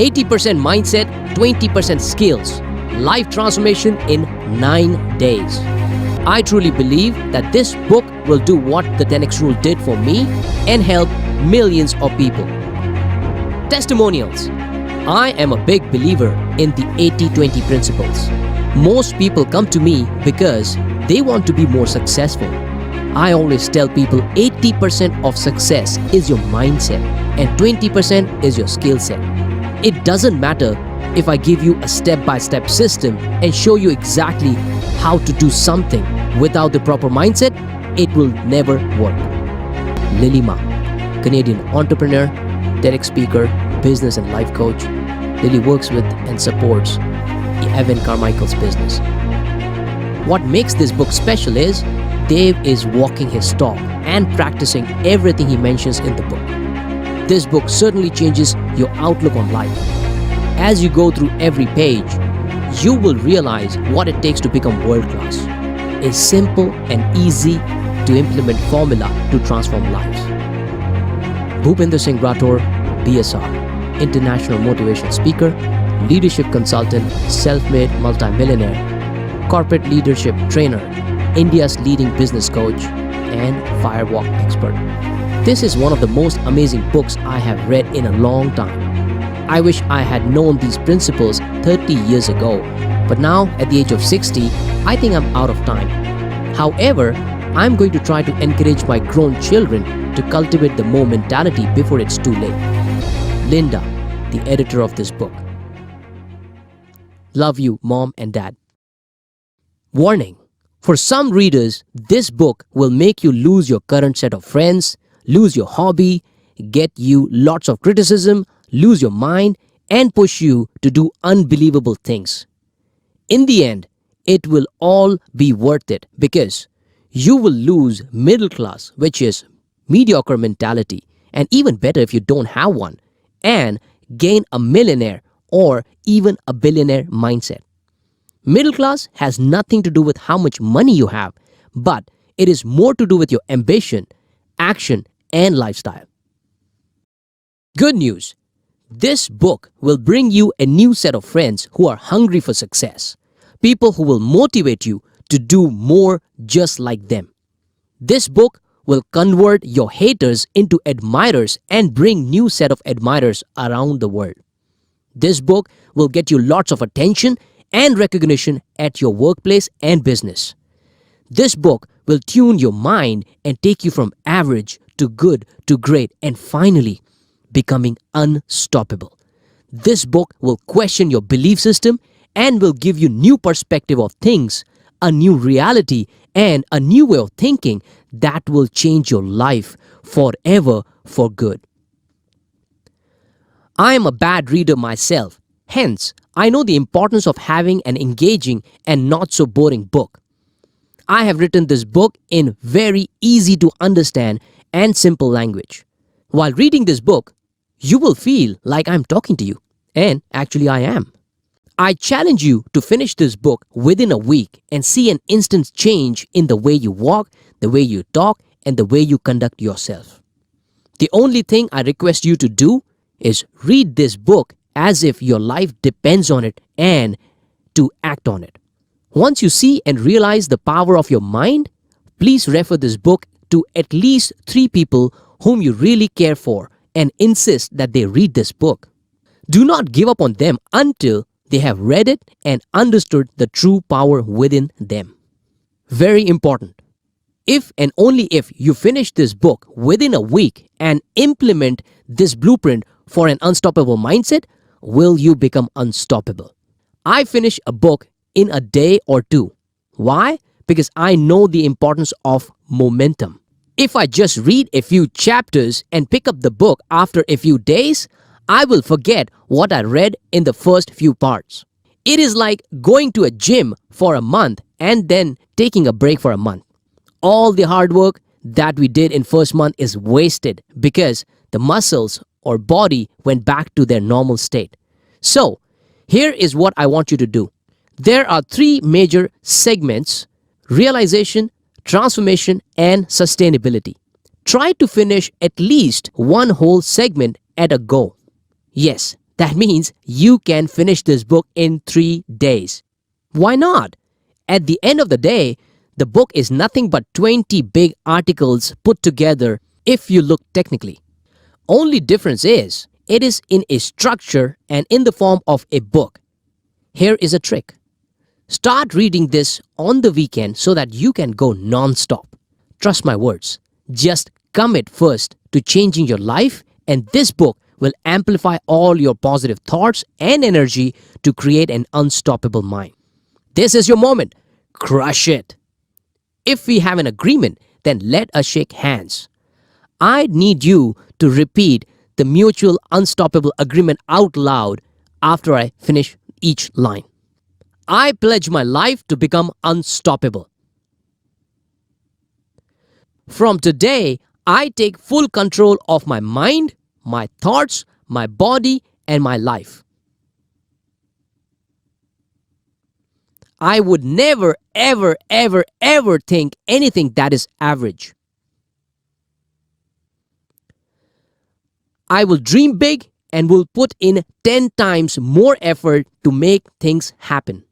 80% mindset, 20% skills. Life transformation in 9 days. I truly believe that this book will do what the 10x rule did for me and help millions of people. Testimonials. I am a big believer in the 80-20 principles. Most people come to me because they want to be more successful. I always tell people 80% of success is your mindset and 20% is your skill set. It doesn't matter if I give you a step-by-step system and show you exactly how to do something. Without the proper mindset, it will never work. Lily Ma, Canadian entrepreneur, TEDx speaker, business and life coach. Lily works with and supports Evan Carmichael's business. What makes this book special is Dave is walking his talk and practicing everything he mentions in the book. This book certainly changes your outlook on life. As you go through every page, you will realize what it takes to become world-class. A simple and easy to implement formula to transform lives. Bhupinder Singh Rathore, BSR, international motivational speaker, leadership consultant, self-made multimillionaire, corporate leadership trainer, India's leading business coach, and firewalk expert. This is one of the most amazing books I have read in a long time. I wish I had known these principles 30 years ago, but now at the age of 60, I think I'm out of time. However, I'm going to try to encourage my grown children to cultivate the more mentality before it's too late. Linda, the editor of this book. Love you, Mom and Dad. Warning. For some readers, this book will make you lose your current set of friends, lose your hobby, get you lots of criticism, lose your mind, and push you to do unbelievable things. In the end, it will all be worth it because you will lose middle class, which is mediocre mentality, and even better if you don't have one, and gain a millionaire or even a billionaire mindset. Middle class has nothing to do with how much money you have, but it is more to do with your ambition, action, and lifestyle. Good news. This book will bring you a new set of friends who are hungry for success. People who will motivate you to do more just like them. This book will convert your haters into admirers and bring new set of admirers around the world. This book will get you lots of attention and recognition at your workplace and business. This book will tune your mind and take you from average to good to great and finally becoming unstoppable. This book will question your belief system and will give you new perspective of things, a new reality and a new way of thinking that will change your life forever for good. I am a bad reader myself. Hence, I know the importance of having an engaging and not so boring book. I have written this book in very easy to understand and simple language. While reading this book, you will feel like I'm talking to you, and actually I am. I challenge you to finish this book within a week and see an instant change in the way you walk, the way you talk, and the way you conduct yourself. The only thing I request you to do is read this book as if your life depends on it and to act on it. Once you see and realize the power of your mind, please refer this book to at least 3 people whom you really care for and insist that they read this book. Do not give up on them until they have read it and understood the true power within them. Very important. If and only if you finish this book within a week and implement this blueprint for an unstoppable mindset, will you become unstoppable. I finish a book in a day or 2. Why? Because I know the importance of momentum. If I just read a few chapters and pick up the book after a few days, I will forget what I read in the first few parts. It is like going to a gym for a month and then taking a break for a month. All the hard work that we did in first month is wasted because the muscles or body went back to their normal state. So, here is what I want you to do. There are 3 major segments: realization, transformation, and sustainability. Try to finish at least one whole segment at a go. Yes, That means you can finish this book in 3 days. Why not? At the end of the day, the book is nothing but 20 big articles put together if you look technically. Only difference is, it is in a structure and in the form of a book. Here is a trick. Start reading this on the weekend so that you can go non-stop. Trust my words. Just commit first to changing your life, and this book will amplify all your positive thoughts and energy to create an unstoppable mind. This is your moment. Crush it. If we have an agreement, then let us shake hands. I need you to repeat the mutual unstoppable agreement out loud after I finish each line. I pledge my life to become unstoppable. From today, I take full control of my mind, my thoughts, my body, and my life. I would never, ever, ever, ever think anything that is average. I will dream big and will put in 10 times more effort to make things happen.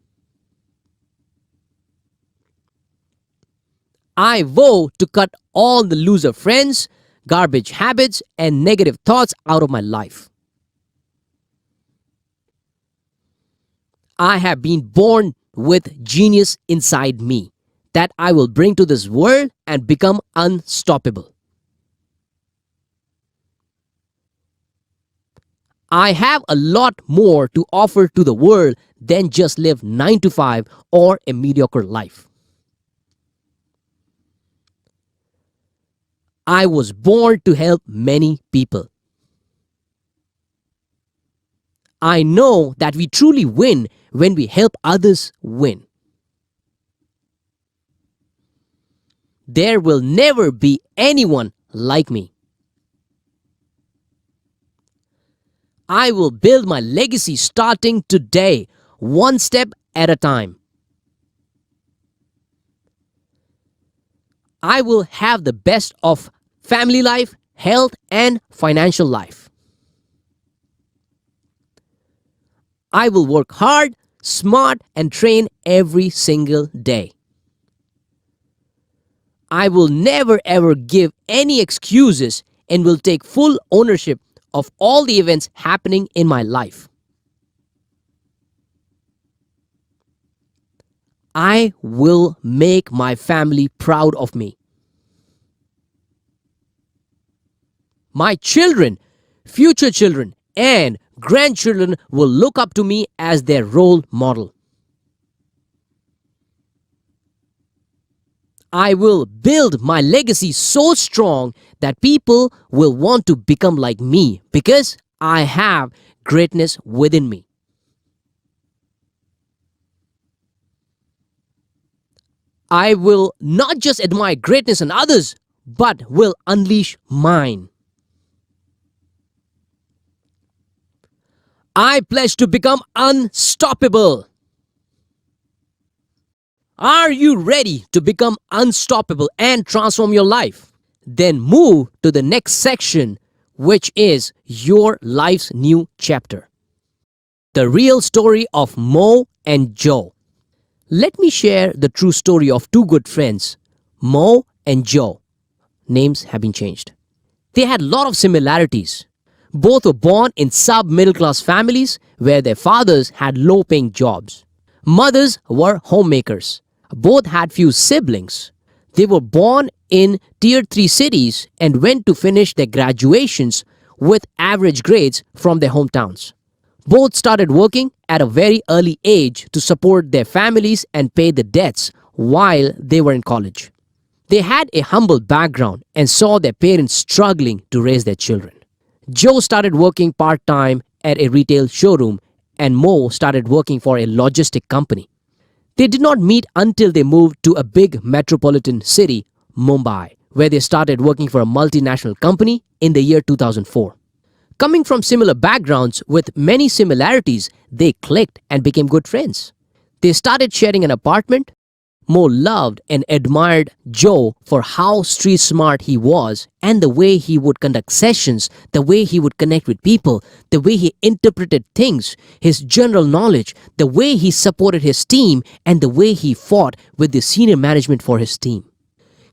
I vow to cut all the loser friends, garbage habits, and negative thoughts out of my life. I have been born with genius inside me that I will bring to this world and become unstoppable. I have a lot more to offer to the world than just live 9 to 5 or a mediocre life. I was born to help many people. I know that we truly win when we help others win. There will never be anyone like me. I will build my legacy starting today, one step at a time. I will have the best of family life, health, and financial life. I will work hard, smart, and train every single day. I will never ever give any excuses and will take full ownership of all the events happening in my life. I will make my family proud of me. My children, future children, and grandchildren will look up to me as their role model. I will build my legacy so strong that people will want to become like me because I have greatness within me. I will not just admire greatness in others, but will unleash mine. I pledge to become unstoppable. Are you ready to become unstoppable and transform your life? Then move to the next section, which is your life's new chapter. The real story of Mo and Joe. Let me share the true story of two good friends, Mo and Joe. Names have been changed. They had a lot of similarities. Both were born in sub-middle class families where their fathers had low-paying jobs. Mothers were homemakers. Both had few siblings. They were born in tier 3 cities and went to finish their graduations with average grades from their hometowns. Both started working at a very early age to support their families and pay the debts while they were in college. They had a humble background and saw their parents struggling to raise their children. Joe started working part-time at a retail showroom and Mo started working for a logistic company. They did not meet until they moved to a big metropolitan city, Mumbai, where they started working for a multinational company in the year 2004. Coming from similar backgrounds with many similarities, they clicked and became good friends. They started sharing an apartment. Mo loved and admired Joe for how street smart he was and the way he would conduct sessions, the way he would connect with people, the way he interpreted things, his general knowledge, the way he supported his team, and the way he fought with the senior management for his team.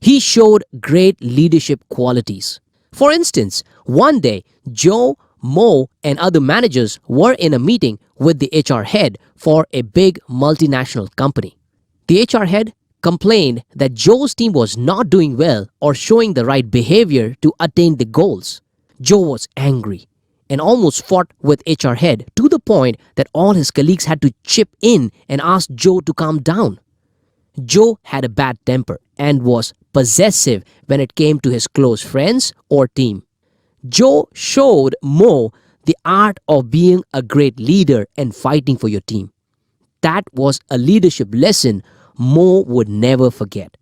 He showed great leadership qualities. For instance, one day, Joe, Mo, and other managers were in a meeting with the HR head for a big multinational company. The HR head complained that Joe's team was not doing well or showing the right behavior to attain the goals. Joe was angry and almost fought with HR head to the point that all his colleagues had to chip in and ask Joe to calm down. Joe had a bad temper and was possessive when it came to his close friends or team. Joe showed Mo the art of being a great leader and fighting for your team. That was a leadership lesson Mo would never forget.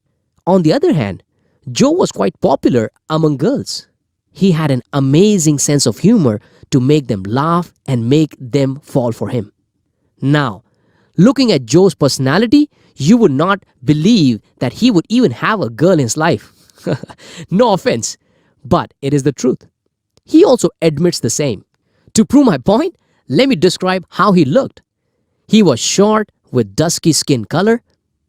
On the other hand, Joe was quite popular among girls. He had an amazing sense of humor to make them laugh and make them fall for him. Now, looking at Joe's personality, you would not believe that he would even have a girl in his life. No offense, but it is the truth. He also admits the same. To prove my point, let me describe how he looked. He was short with dusky skin color,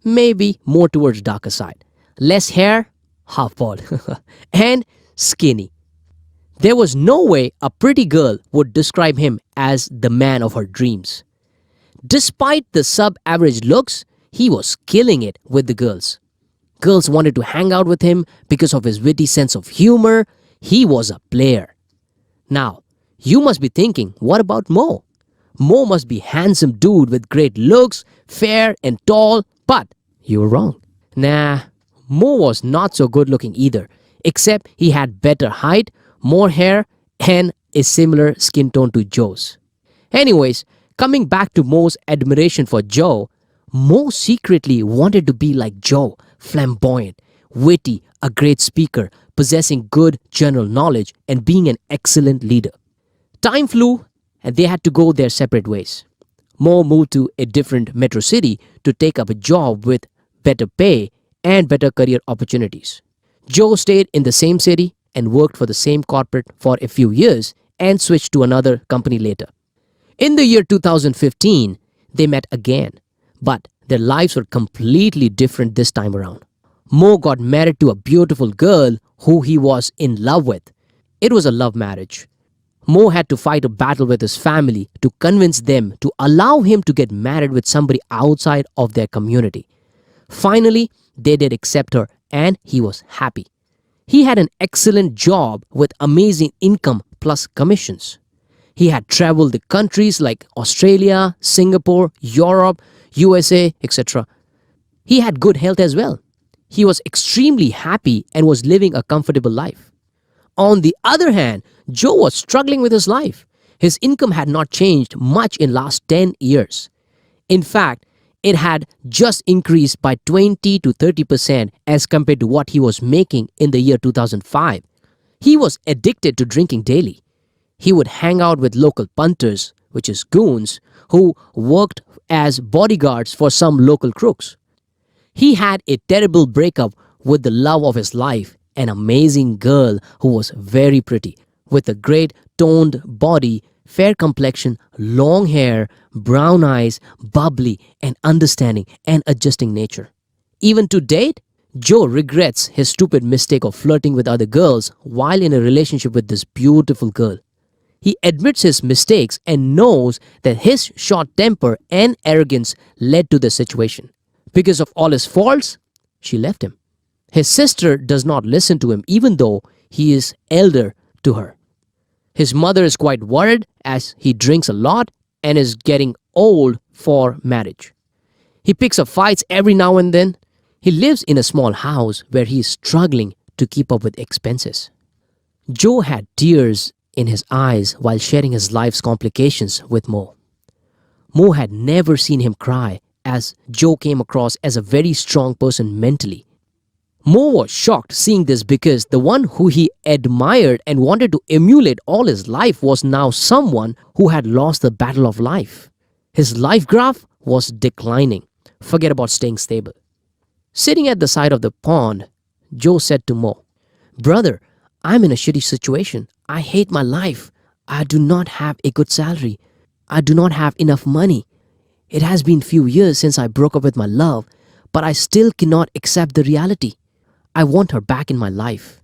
maybe more towards darker side. Less hair, half bald, and skinny. There was no way a pretty girl would describe him as the man of her dreams. Despite the sub-average looks, he was killing it with the girls. Girls wanted to hang out with him because of his witty sense of humor. He was a player. Now, you must be thinking, what about Mo? Mo must be handsome dude with great looks, fair and tall, but you were wrong. Nah, Mo was not so good looking either, except he had better height, more hair, and a similar skin tone to Joe's. Anyways, coming back to Mo's admiration for Joe, Mo secretly wanted to be like Joe, flamboyant, witty, a great speaker, possessing good general knowledge, and being an excellent leader. Time flew, and they had to go their separate ways. Mo moved to a different metro city to take up a job with better pay and better career opportunities. Joe stayed in the same city and worked for the same corporate for a few years and switched to another company later. In the year 2015, they met again, but their lives were completely different this time around. Mo got married to a beautiful girl who he was in love with. It was a love marriage. Mo had to fight a battle with his family to convince them to allow him to get married with somebody outside of their community. Finally, they did accept her and he was happy. He had an excellent job with amazing income plus commissions. He had traveled the countries like Australia, Singapore, Europe, USA, etc. He had good health as well. He was extremely happy and was living a comfortable life. On the other hand, Joe was struggling with his life. His income had not changed much in last 10 years. In fact, it had just increased by 20 to 30% as compared to what he was making in the year 2005. He was addicted to drinking daily. He would hang out with local punters, which is goons, who worked as bodyguards for some local crooks. He had a terrible breakup with the love of his life, an amazing girl who was very pretty, with a great toned body, fair complexion, long hair, brown eyes, bubbly and understanding and adjusting nature. Even to date, Joe regrets his stupid mistake of flirting with other girls while in a relationship with this beautiful girl. He admits his mistakes and knows that his short temper and arrogance led to the situation. Because of all his faults, she left him. His sister does not listen to him even though he is elder to her. His mother is quite worried as he drinks a lot and is getting old for marriage. He picks up fights every now and then. He lives in a small house where he is struggling to keep up with expenses. Joe had tears in his eyes while sharing his life's complications with Mo. Mo had never seen him cry, as Joe came across as a very strong person mentally. Mo was shocked seeing this because the one who he admired and wanted to emulate all his life was now someone who had lost the battle of life. His life graph was declining. Forget about staying stable. Sitting at the side of the pond, Joe said to Mo, "Brother, I'm in a shitty situation. I hate my life. I do not have a good salary. I do not have enough money. It has been few years since I broke up with my love, but I still cannot accept the reality. I want her back in my life.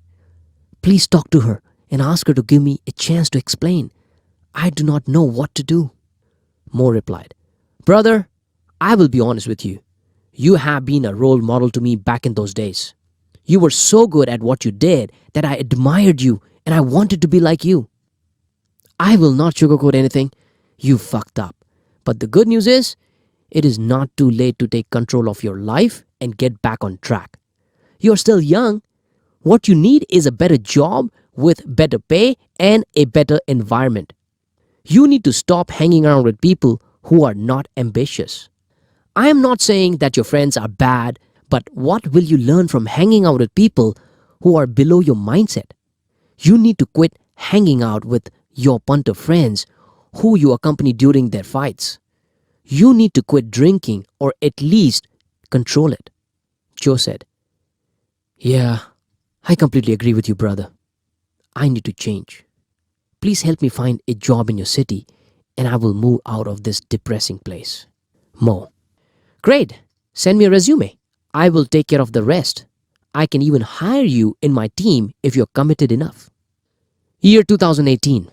Please talk to her and ask her to give me a chance to explain. I do not know what to do." Mo replied, "Brother, I will be honest with you. You have been a role model to me back in those days. You were so good at what you did that I admired you and I wanted to be like you. I will not sugarcoat anything. You fucked up. But the good news is, it is not too late to take control of your life and get back on track. You're still young. What you need is a better job with better pay and a better environment. You need to stop hanging around with people who are not ambitious. I am not saying that your friends are bad, but what will you learn from hanging out with people who are below your mindset? You need to quit hanging out with your punter friends who you accompany during their fights. You need to quit drinking or at least control it." Joe said, "Yeah, I completely agree with you, brother. I need to change. Please help me find a job in your city and I will move out of this depressing place." Mo, "Great. Send me a resume. I will take care of the rest. I can even hire you in my team if you're committed enough." Year 2018.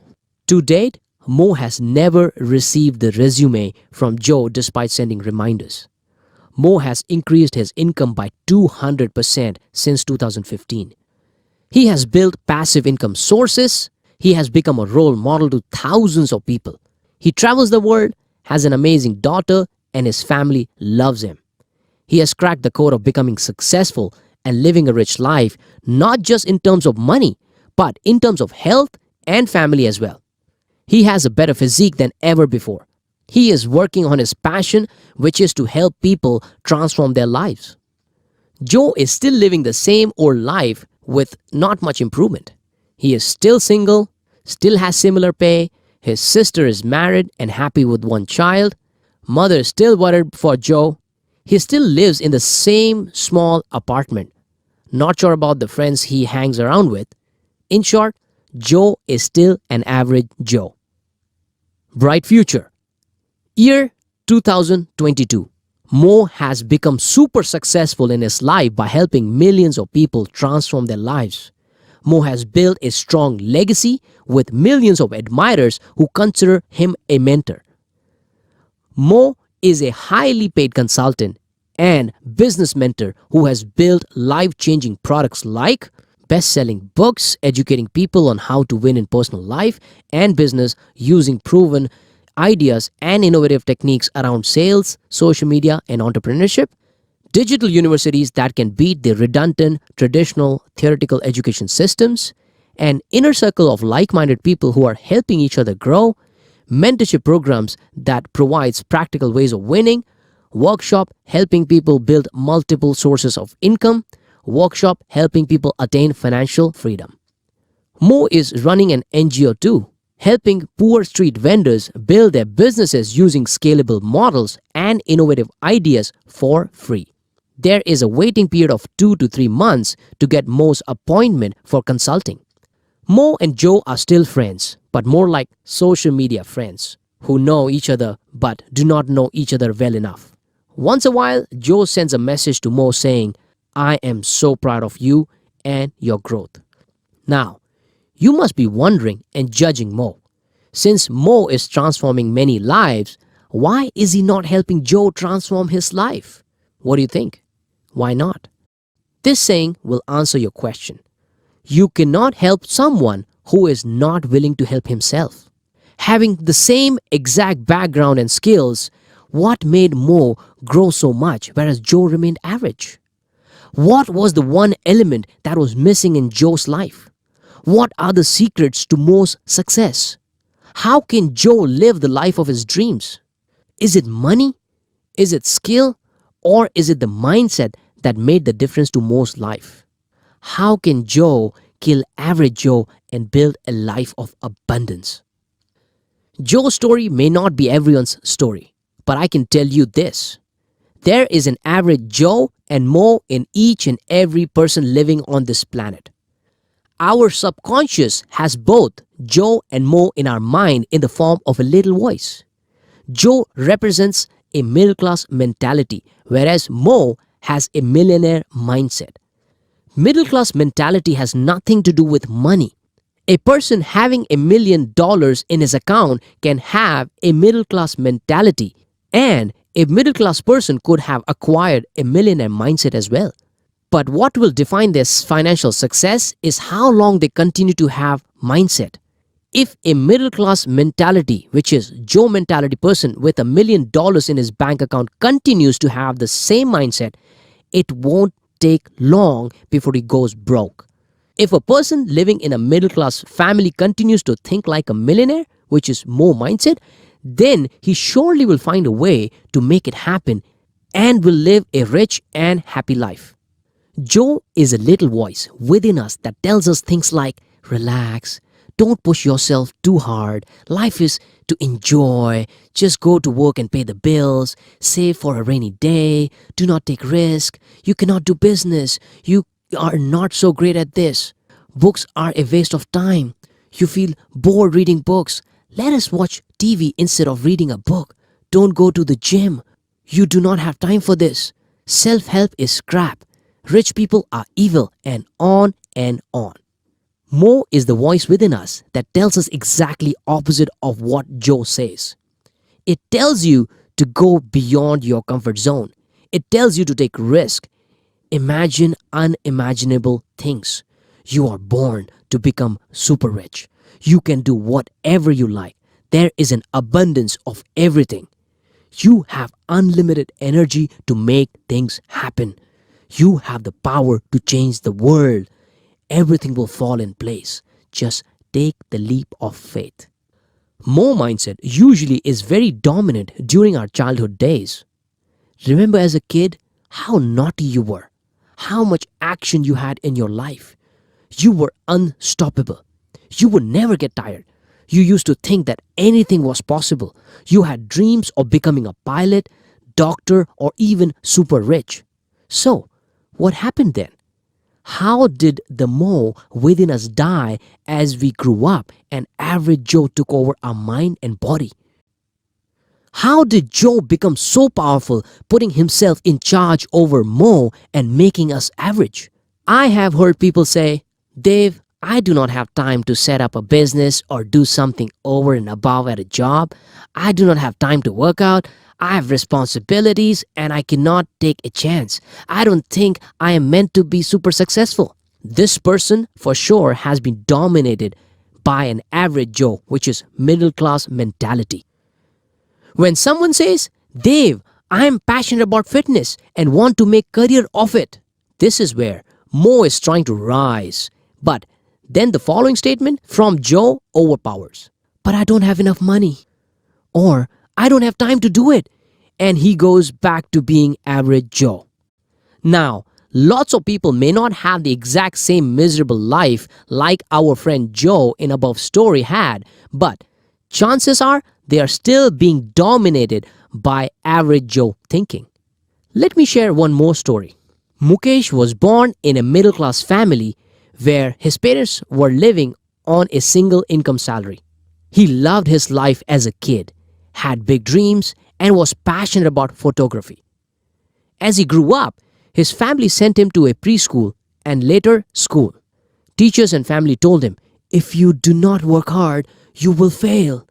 To date, Mo has never received the resume from Joe despite sending reminders. Mo has increased his income by 200% since 2015. He has built passive income sources. He has become a role model to thousands of people. He travels the world, has an amazing daughter, and his family loves him. He has cracked the code of becoming successful and living a rich life, not just in terms of money, but in terms of health and family as well. He has a better physique than ever before. He is working on his passion, which is to help people transform their lives. Joe is still living the same old life with not much improvement. He is still single, still has similar pay, his sister is married and happy with one child, mother is still worried for Joe. He still lives in the same small apartment, not sure about the friends he hangs around with. In short, Joe is still an average Joe. Bright future. Year 2022. Mo has become super successful in his life by helping millions of people transform their lives. Mo has built a strong legacy with millions of admirers who consider him a mentor. Mo is a highly paid consultant and business mentor who has built life-changing products like best-selling books, educating people on how to win in personal life and business using proven ideas and innovative techniques around sales, social media, and entrepreneurship, digital universities that can beat the redundant, traditional theoretical education systems, an inner circle of like-minded people who are helping each other grow, mentorship programs that provides practical ways of winning, workshop helping people build multiple sources of income, workshop helping people attain financial freedom. Mo is running an NGO too, helping poor street vendors build their businesses using scalable models and innovative ideas for free. There is a waiting period of 2 to 3 months to get Mo's appointment for consulting. Mo and Joe are still friends, but more like social media friends who know each other but do not know each other well enough. Once a while, Joe sends a message to Mo saying, "I am so proud of you and your growth." Now, you must be wondering and judging Mo. Since Mo is transforming many lives, why is he not helping Joe transform his life? What do you think? Why not? This saying will answer your question. You cannot help someone who is not willing to help himself. Having the same exact background and skills, what made Mo grow so much whereas Joe remained average? What was the one element that was missing in Joe's life? What are the secrets to Mo's success? How can Joe live the life of his dreams? Is it money? Is it skill? Or is it the mindset that made the difference to Mo's life? How can Joe kill average Joe and build a life of abundance? Joe's story may not be everyone's story, but I can tell you this. There is an average Joe and Mo in each and every person living on this planet. Our subconscious has both Joe and Mo in our mind in the form of a little voice. Joe represents a middle class mentality, whereas Mo has a millionaire mindset. Middle class mentality has nothing to do with money. A person having $1 million in his account can have a middle class mentality, and a middle class person could have acquired a millionaire mindset as well. But what will define their financial success is how long they continue to have mindset. If a middle class mentality, which is Joe mentality person with $1 million in his bank account continues to have the same mindset, it won't take long before he goes broke. If a person living in a middle class family continues to think like a millionaire, which is Mo mindset, then he surely will find a way to make it happen and will live a rich and happy life. Joe is a little voice within us that tells us things like, relax, don't push yourself too hard, life is to enjoy, just go to work and pay the bills, save for a rainy day, do not take risk, you cannot do business, you are not so great at this, books are a waste of time, you feel bored reading books, let us watch TV instead of reading a book, don't go to the gym, you do not have time for this, self-help is crap, rich people are evil, and on and on. Mo is the voice within us that tells us exactly opposite of what Joe says. It tells you to go beyond your comfort zone. It tells you to take risk. Imagine unimaginable things. You are born to become super rich. You can do whatever you like. There is an abundance of everything. You have unlimited energy to make things happen. You have the power to change the world. Everything will fall in place. Just take the leap of faith. Mo mindset usually is very dominant during our childhood days. Remember as a kid how naughty you were, how much action you had in your life. You were unstoppable. You would never get tired. You used to think that anything was possible. You had dreams of becoming a pilot, doctor, or even super rich. So, what happened then? How did the Mo within us die as we grew up and average Joe took over our mind and body? How did Joe become so powerful, putting himself in charge over Mo and making us average? I have heard people say, Dave, I do not have time to set up a business or do something over and above at a job. I do not have time to work out. I have responsibilities and I cannot take a chance. I don't think I am meant to be super successful. This person for sure has been dominated by an average Joe, which is middle class mentality. When someone says, Dave, I am passionate about fitness and want to make career of it, this is where Mo is trying to rise. But then the following statement from Joe overpowers. But I don't have enough money. Or I don't have time to do it. And he goes back to being average Joe. Now, lots of people may not have the exact same miserable life like our friend Joe in above story had, but chances are they are still being dominated by average Joe thinking. Let me share one more story. Mukesh was born in a middle class family where his parents were living on a single income salary. He loved his life as a kid, had big dreams, and was passionate about photography. As he grew up, his family sent him to a preschool and later school. Teachers and family told him, if you do not work hard, you will fail.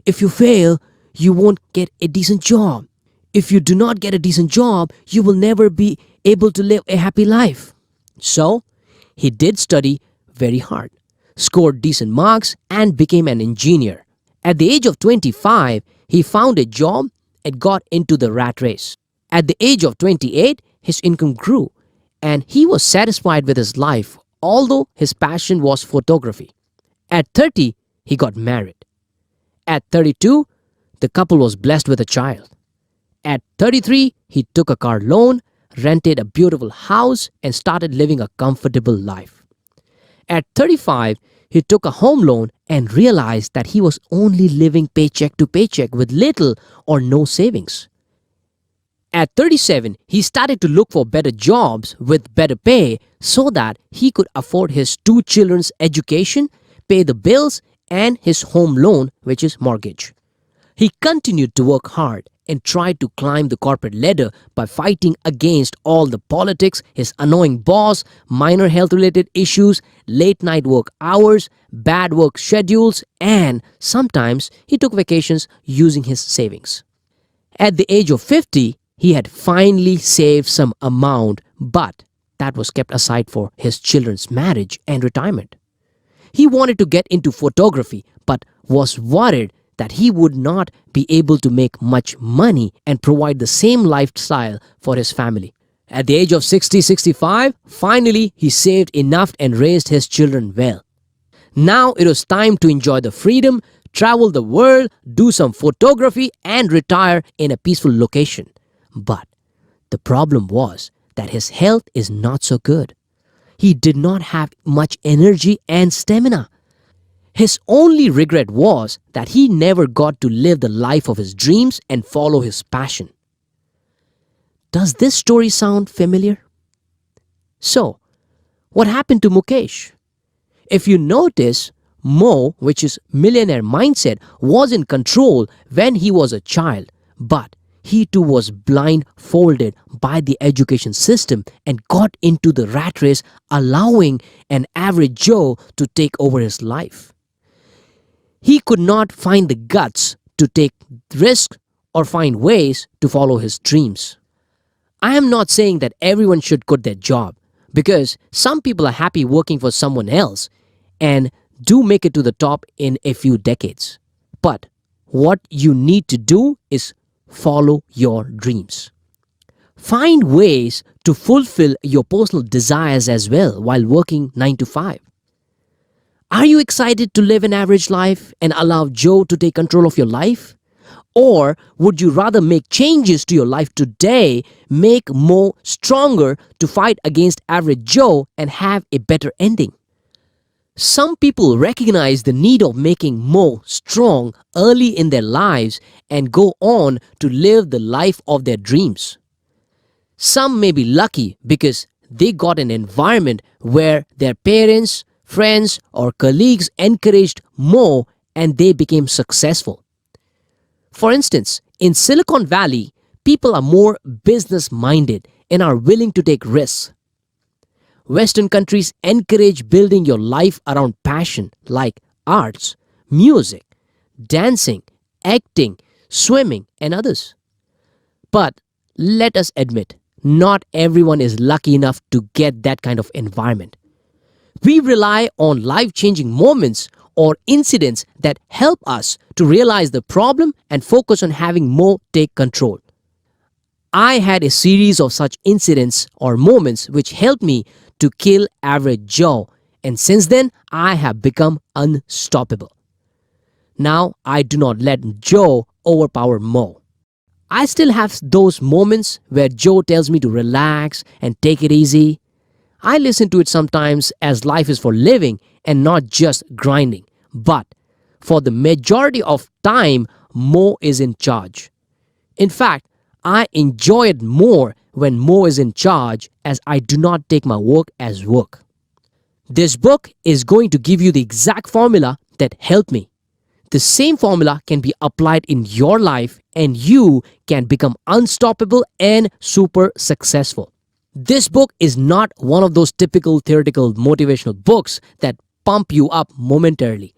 If you fail, you won't get a decent job. If you do not get a decent job, you will never be able to live a happy life. So, he did study very hard, scored decent marks, and became an engineer. At the age of 25, he found a job and got into the rat race. At the age of 28, his income grew and he was satisfied with his life, although his passion was photography. At 30, he got married. At 32, the couple was blessed with a child. At 33, he took a car loan, rented a beautiful house, and started living a comfortable life. At 35, he took a home loan and realized that he was only living paycheck to paycheck with little or no savings. At 37, he started to look for better jobs with better pay so that he could afford his two children's education, pay the bills, and his home loan, which is mortgage. He continued to work hard and tried to climb the corporate ladder by fighting against all the politics, his annoying boss, minor health related issues, late night work hours, bad work schedules, and sometimes he took vacations using his savings. At the age of 50, he had finally saved some amount, but that was kept aside for his children's marriage and retirement. He wanted to get into photography, but was worried that he would not be able to make much money and provide the same lifestyle for his family. At the age of 65, finally he saved enough and raised his children well. Now it was time to enjoy the freedom, travel the world, do some photography, and retire in a peaceful location. But the problem was that his health is not so good. He did not have much energy and stamina. His only regret was that he never got to live the life of his dreams and follow his passion. Does this story sound familiar? So, what happened to Mukesh? If you notice, Mo, which is millionaire mindset, was in control when he was a child, but he too was blindfolded by the education system and got into the rat race, allowing an average Joe to take over his life. He could not find the guts to take risks or find ways to follow his dreams. I am not saying that everyone should quit their job, because some people are happy working for someone else and do make it to the top in a few decades. But what you need to do is follow your dreams. Find ways to fulfill your personal desires as well while working 9 to 5. Are you excited to live an average life and allow Joe to take control of your life? Or would you rather make changes to your life today, make more stronger to fight against average Joe and have a better ending? Some people recognize the need of making more strong early in their lives and go on to live the life of their dreams. Some may be lucky because they got an environment where their parents, friends, or colleagues encouraged more and they became successful. For instance, in Silicon Valley, people are more business-minded and are willing to take risks. Western countries encourage building your life around passion like arts, music, dancing, acting, swimming, and others. But let us admit, not everyone is lucky enough to get that kind of environment. We rely on life-changing moments or incidents that help us to realize the problem and focus on having more take control. I had a series of such incidents or moments which helped me to kill average Joe, and since then I have become unstoppable. Now I do not let Joe overpower Mo. I still have those moments where Joe tells me to relax and take it easy. I listen to it sometimes as life is for living and not just grinding. But for the majority of time, Mo is in charge. In fact, I enjoy it more when Mo is in charge, as I do not take my work as work. This book is going to give you the exact formula that helped me. The same formula can be applied in your life and you can become unstoppable and super successful. This book is not one of those typical theoretical motivational books that pump you up momentarily.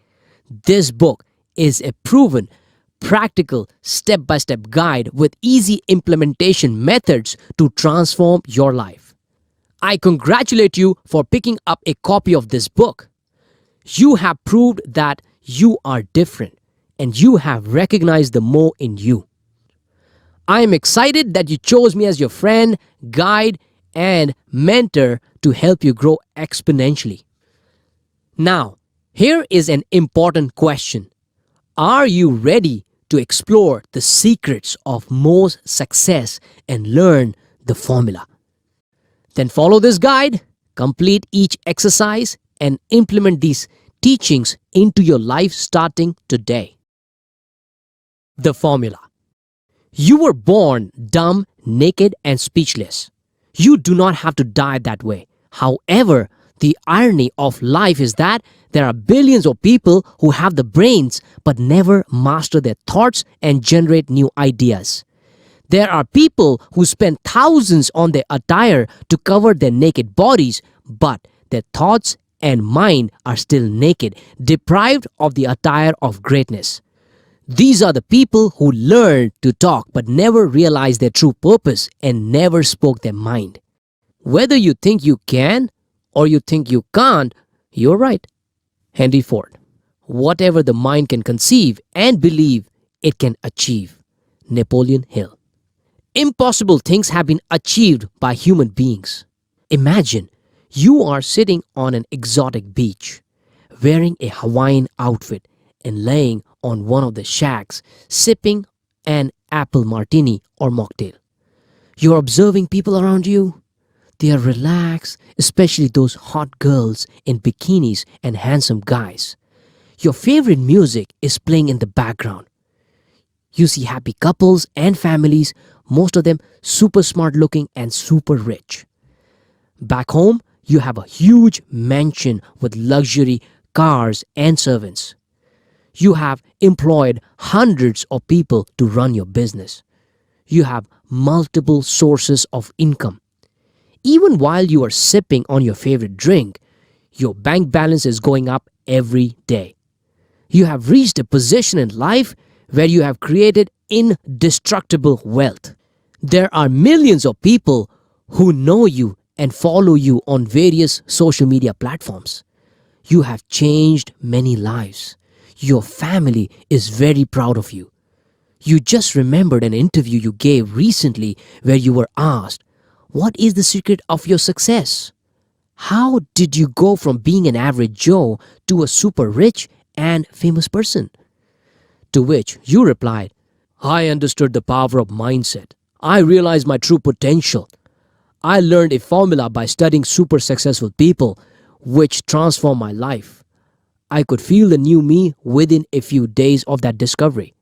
This book is a proven, practical, step-by-step guide with easy implementation methods to transform your life. I congratulate you for picking up a copy of this book. You have proved that you are different and you have recognized the more in you. I am excited that you chose me as your friend, guide, and mentor to help you grow exponentially. Now, here is an important question. Are you ready to explore the secrets of Mo's success and learn the formula? Then follow this guide, complete each exercise, and implement these teachings into your life starting today. The formula. You were born dumb, naked, and speechless. You do not have to die that way. However, the irony of life is that there are billions of people who have the brains but never master their thoughts and generate new ideas. There are people who spend thousands on their attire to cover their naked bodies, but their thoughts and mind are still naked, deprived of the attire of greatness. These are the people who learned to talk but never realized their true purpose and never spoke their mind. Whether you think you can or you think you can't, you're right. Henry Ford. Whatever the mind can conceive and believe, it can achieve. Napoleon Hill. Impossible things have been achieved by human beings. Imagine you are sitting on an exotic beach, wearing a Hawaiian outfit and laying on one of the shacks, sipping an apple martini or mocktail. You're observing people around you. They are relaxed, especially those hot girls in bikinis and handsome guys. Your favorite music is playing in the background. You see happy couples and families, most of them super smart looking and super rich. Back home, you have a huge mansion with luxury cars and servants. You have employed hundreds of people to run your business. You have multiple sources of income. Even while you are sipping on your favorite drink, your bank balance is going up every day. You have reached a position in life where you have created indestructible wealth. There are millions of people who know you and follow you on various social media platforms. You have changed many lives. Your family is very proud of you. You just remembered an interview you gave recently where you were asked, "What is the secret of your success? How did you go from being an average Joe to a super rich and famous person?" To which you replied, "I understood the power of mindset. I realized my true potential. I learned a formula by studying super successful people, which transformed my life. I could feel the new me within a few days of that discovery."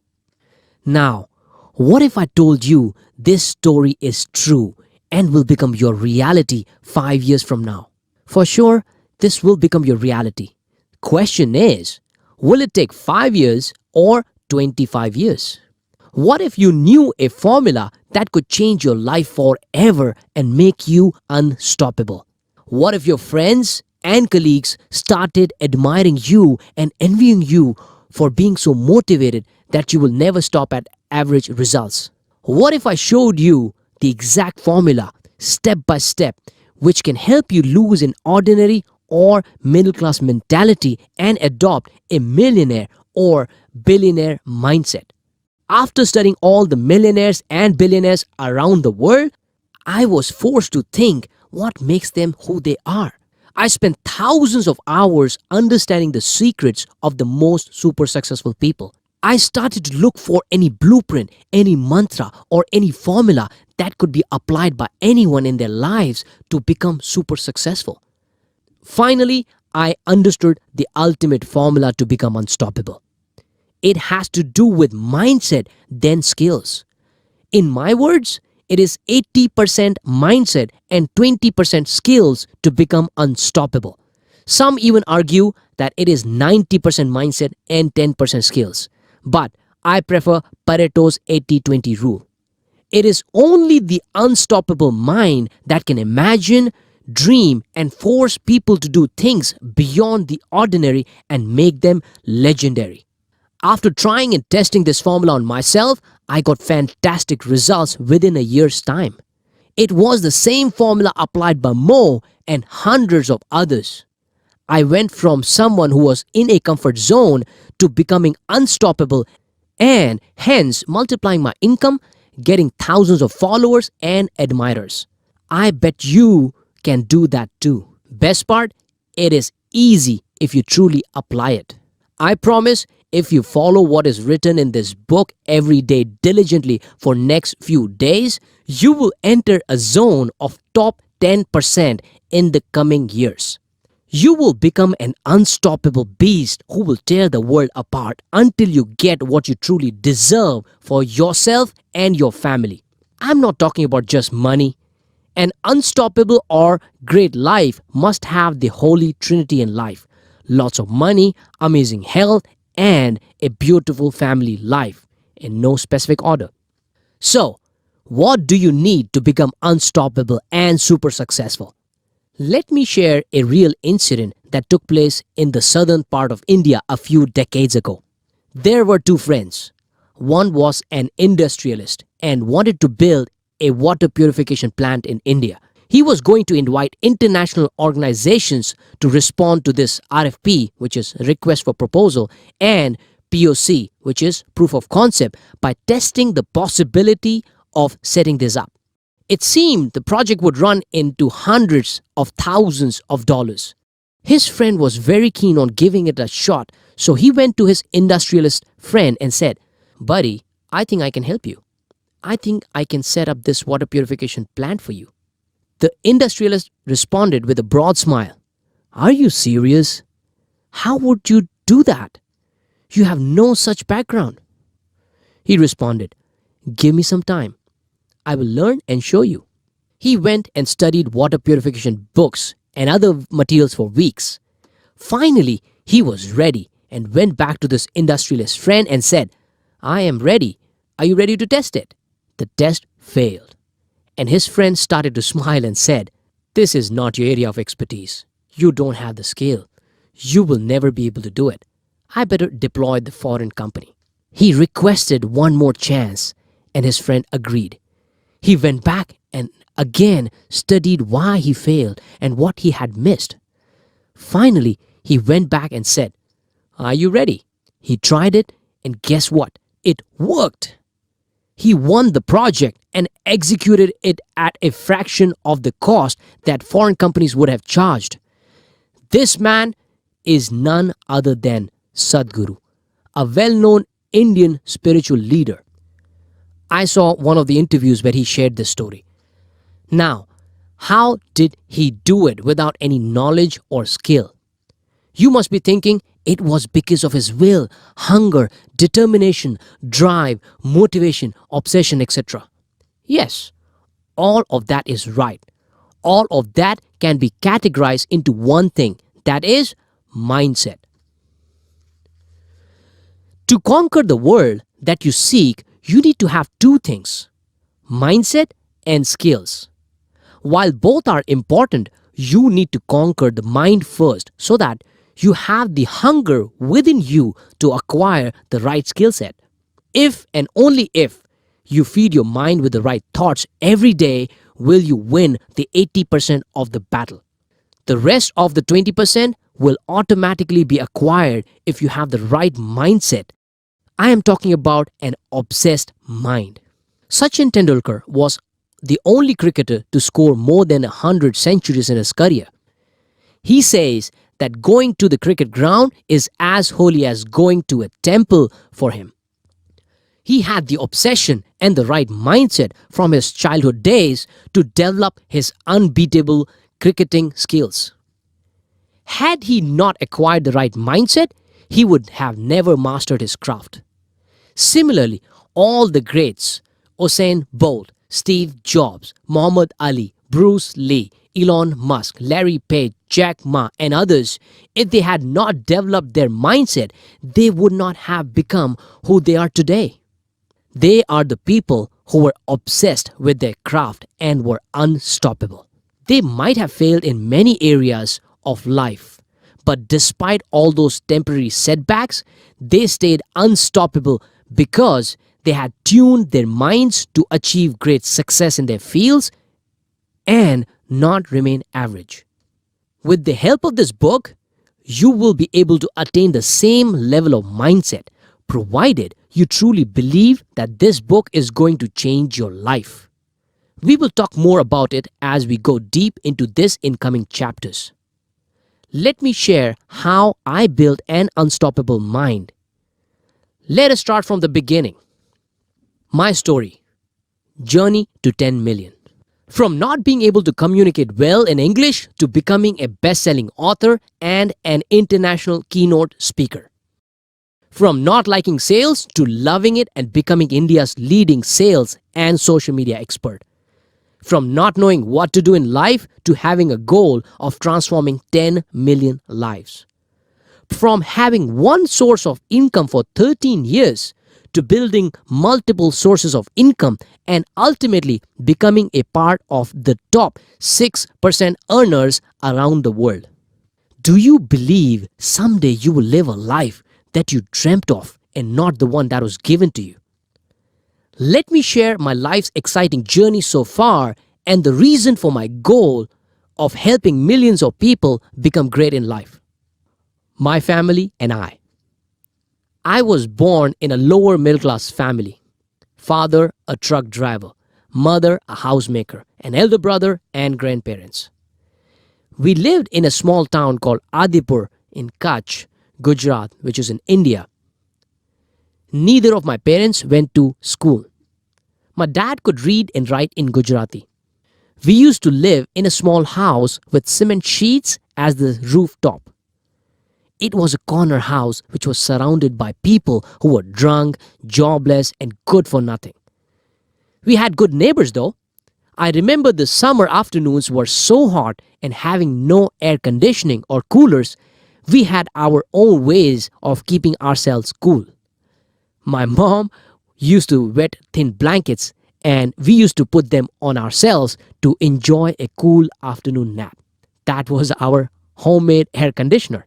Now, what if I told you this story is true and will become your reality 5 years from now? For sure, this will become your reality. Question is, will it take 5 years or 25 years? What if you knew a formula that could change your life forever and make you unstoppable? What if your friends and colleagues started admiring you and envying you for being so motivated that you will never stop at average results? What if I showed you the exact formula, step by step, which can help you lose an ordinary or middle class mentality and adopt a millionaire or billionaire mindset? After studying all the millionaires and billionaires around the world, I was forced to think what makes them who they are. I spent thousands of hours understanding the secrets of the most super successful people. I started to look for any blueprint, any mantra, or any formula that could be applied by anyone in their lives to become super successful. Finally, I understood the ultimate formula to become unstoppable. It has to do with mindset, then skills. In my words, it is 80% mindset and 20% skills to become unstoppable. Some even argue that it is 90% mindset and 10% skills. But I prefer Pareto's 80-20 rule. It is only the unstoppable mind that can imagine, dream, and force people to do things beyond the ordinary and make them legendary. After trying and testing this formula on myself, I got fantastic results within a year's time. It was the same formula applied by Mo and hundreds of others. I went from someone who was in a comfort zone to becoming unstoppable and hence multiplying my income, getting thousands of followers and admirers. I bet you can do that too. Best part, it is easy if you truly apply it. I promise, if you follow what is written in this book every day diligently for next few days, you will enter a zone of top 10% in the coming years. You will become an unstoppable beast who will tear the world apart until you get what you truly deserve for yourself and your family. I'm not talking about just money. An unstoppable or great life must have the holy trinity in life: lots of money, amazing health, and a beautiful family life, in no specific order. So, what do you need to become unstoppable and super successful? Let me share a real incident that took place in the southern part of India a few decades ago. There were two friends. One was an industrialist and wanted to build a water purification plant in India. He was going to invite international organizations to respond to this RFP, which is request for proposal, and POC, which is proof of concept, by testing the possibility of setting this up. It seemed the project would run into hundreds of thousands of dollars. His friend was very keen on giving it a shot, so he went to his industrialist friend and said, "Buddy, I think I can help you. I think I can set up this water purification plant for you." The industrialist responded with a broad smile. "Are you serious? How would you do that? You have no such background." He responded, "Give me some time. I will learn and show you." He went and studied water purification books and other materials for weeks. Finally, he was ready and went back to this industrialist friend and said, "I am ready. Are you ready to test it?" The test failed, and his friend started to smile and said, "This is not your area of expertise. You don't have the skill. You will never be able to do it. I better deploy the foreign company." He requested one more chance, and his friend agreed. He went back and again studied why he failed and what he had missed. Finally, he went back and said, "Are you ready?" He tried it, and guess what? It worked. He won the project and executed it at a fraction of the cost that foreign companies would have charged. This man is none other than Sadhguru, a well-known Indian spiritual leader. I saw one of the interviews where he shared this story. Now, how did he do it without any knowledge or skill? You must be thinking it was because of his will, hunger, determination, drive, motivation, obsession, etc. Yes, all of that is right. All of that can be categorized into one thing, that is mindset. To conquer the world that you seek, you need to have two things: mindset and skills. While both are important, you need to conquer the mind first so that you have the hunger within you to acquire the right skill set. If and only if you feed your mind with the right thoughts every day, will you win the 80% of the battle. The rest of the 20% will automatically be acquired if you have the right mindset. I am talking about an obsessed mind. Sachin Tendulkar was the only cricketer to score more than 100 centuries in his career. He says that going to the cricket ground is as holy as going to a temple for him. He had the obsession and the right mindset from his childhood days to develop his unbeatable cricketing skills. Had he not acquired the right mindset, he would have never mastered his craft. Similarly, all the greats, Usain Bolt, Steve Jobs, Muhammad Ali, Bruce Lee, Elon Musk, Larry Page, Jack Ma, and others, if they had not developed their mindset, they would not have become who they are today. They are the people who were obsessed with their craft and were unstoppable. They might have failed in many areas of life, but despite all those temporary setbacks, they stayed unstoppable because they had tuned their minds to achieve great success in their fields and not remain average. With the help of this book, you will be able to attain the same level of mindset, provided you truly believe that this book is going to change your life. We will talk more about it as we go deep into this in coming chapters. Let me share how I built an unstoppable mind. Let us start from the beginning. My story, journey to 10 million. From not being able to communicate well in English to becoming a best-selling author and an international keynote speaker. From not liking sales to loving it and becoming India's leading sales and social media expert. From not knowing what to do in life to having a goal of transforming 10 million lives. From having one source of income for 13 years to building multiple sources of income and ultimately becoming a part of the top 6% earners around the world. Do you believe someday you will live a life that you dreamt of and not the one that was given to you? Let me share my life's exciting journey so far and the reason for my goal of helping millions of people become great in life. My family and I. I was born in a lower middle class family. Father, a truck driver. Mother, a housemaker. An elder brother and grandparents. We lived in a small town called Adipur in Kutch, Gujarat, which is in India. Neither of my parents went to school. My dad could read and write in Gujarati. We used to live in a small house with cement sheets as the rooftop. It was a corner house which was surrounded by people who were drunk, jobless, and good for nothing. We had good neighbors though. I remember the summer afternoons were so hot and having no air conditioning or coolers, we had our own ways of keeping ourselves cool. My mom used to wet thin blankets and we used to put them on ourselves to enjoy a cool afternoon nap. That was our homemade air conditioner.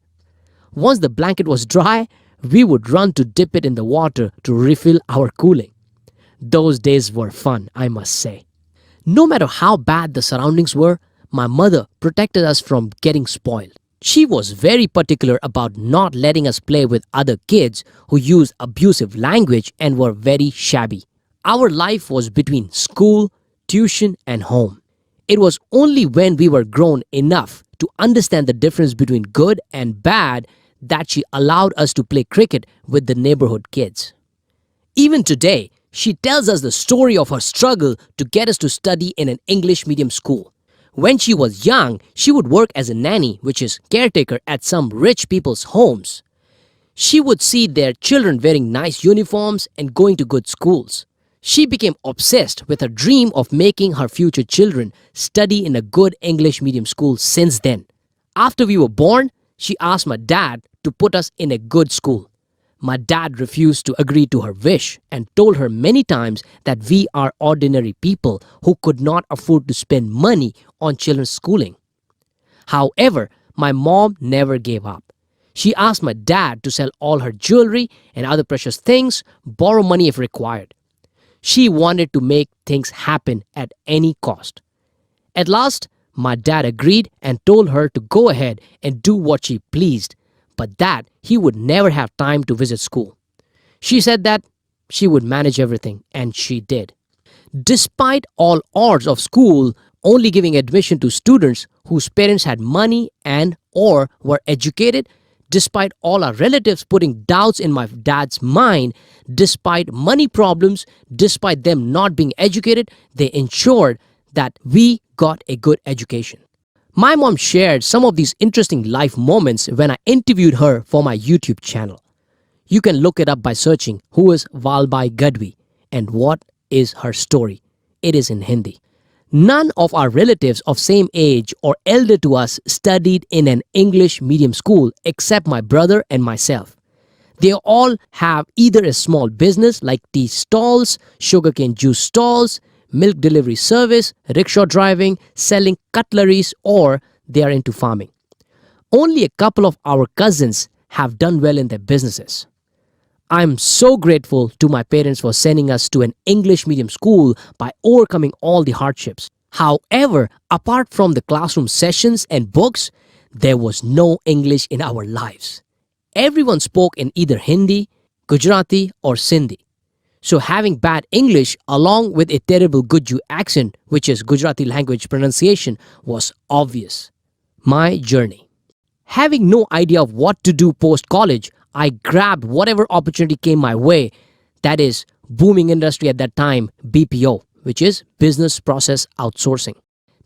Once the blanket was dry, we would run to dip it in the water to refill our cooling. Those days were fun, I must say. No matter how bad the surroundings were, my mother protected us from getting spoiled. She was very particular about not letting us play with other kids who used abusive language and were very shabby. Our life was between school, tuition, and home. It was only when we were grown enough to understand the difference between good and bad that she allowed us to play cricket with the neighborhood kids. Even today, she tells us the story of her struggle to get us to study in an English medium school. When she was young, she would work as a nanny, which is caretaker at some rich people's homes. She would see their children wearing nice uniforms and going to good schools. She became obsessed with her dream of making her future children study in a good English medium school since then. After we were born, she asked my dad to put us in a good school. My dad refused to agree to her wish and told her many times that we are ordinary people who could not afford to spend money on children's schooling. However, my mom never gave up. She asked my dad to sell all her jewelry and other precious things, borrow money if required. She wanted to make things happen at any cost. At last, my dad agreed and told her to go ahead and do what she pleased, but that he would never have time to visit school. She said that she would manage everything, and she did. Despite all odds of school only giving admission to students whose parents had money and or were educated, despite all our relatives putting doubts in my dad's mind, despite money problems, despite them not being educated, they ensured that we got a good education. My mom shared some of these interesting life moments when I interviewed her for my YouTube channel. You can look it up by searching who is Valbai Gadvi and what is her story. It is in Hindi. None of our relatives of same age or elder to us studied in an English medium school except my brother and myself. They all have either a small business like tea stalls, sugarcane juice stalls, milk delivery service, rickshaw driving, selling cutleries, or they are into farming. Only a couple of our cousins have done well in their businesses. I'm so grateful to my parents for sending us to an English medium school by overcoming all the hardships. However, apart from the classroom sessions and books, there was no English in our lives. Everyone spoke in either Hindi, Gujarati, or Sindhi. So having bad English along with a terrible Guju accent, which is Gujarati language pronunciation, was obvious. My journey. Having no idea of what to do post-college, I grabbed whatever opportunity came my way, that is, booming industry at that time, BPO, which is business process outsourcing.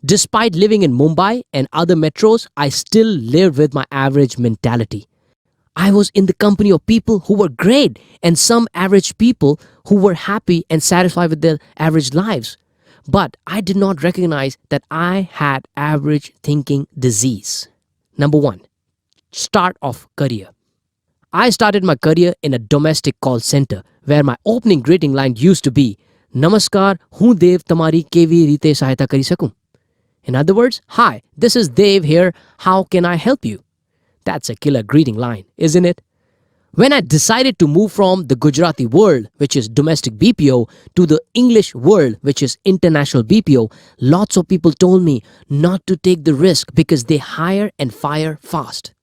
Despite living in Mumbai and other metros, I still lived with my average mentality. I was in the company of people who were great and some average people who were happy and satisfied with their average lives. But I did not recognize that I had average thinking disease. Number 1. Start of career. I started my career in a domestic call center where my opening greeting line used to be, Namaskar, hun Dev tamari kevi rite sahayata kari sakun. In other words, hi, this is Dev here, how can I help you? That's a killer greeting line, isn't it? When I decided to move from the Gujarati world, which is domestic BPO, to the English world, which is international BPO, lots of people told me not to take the risk because they hire and fire fast.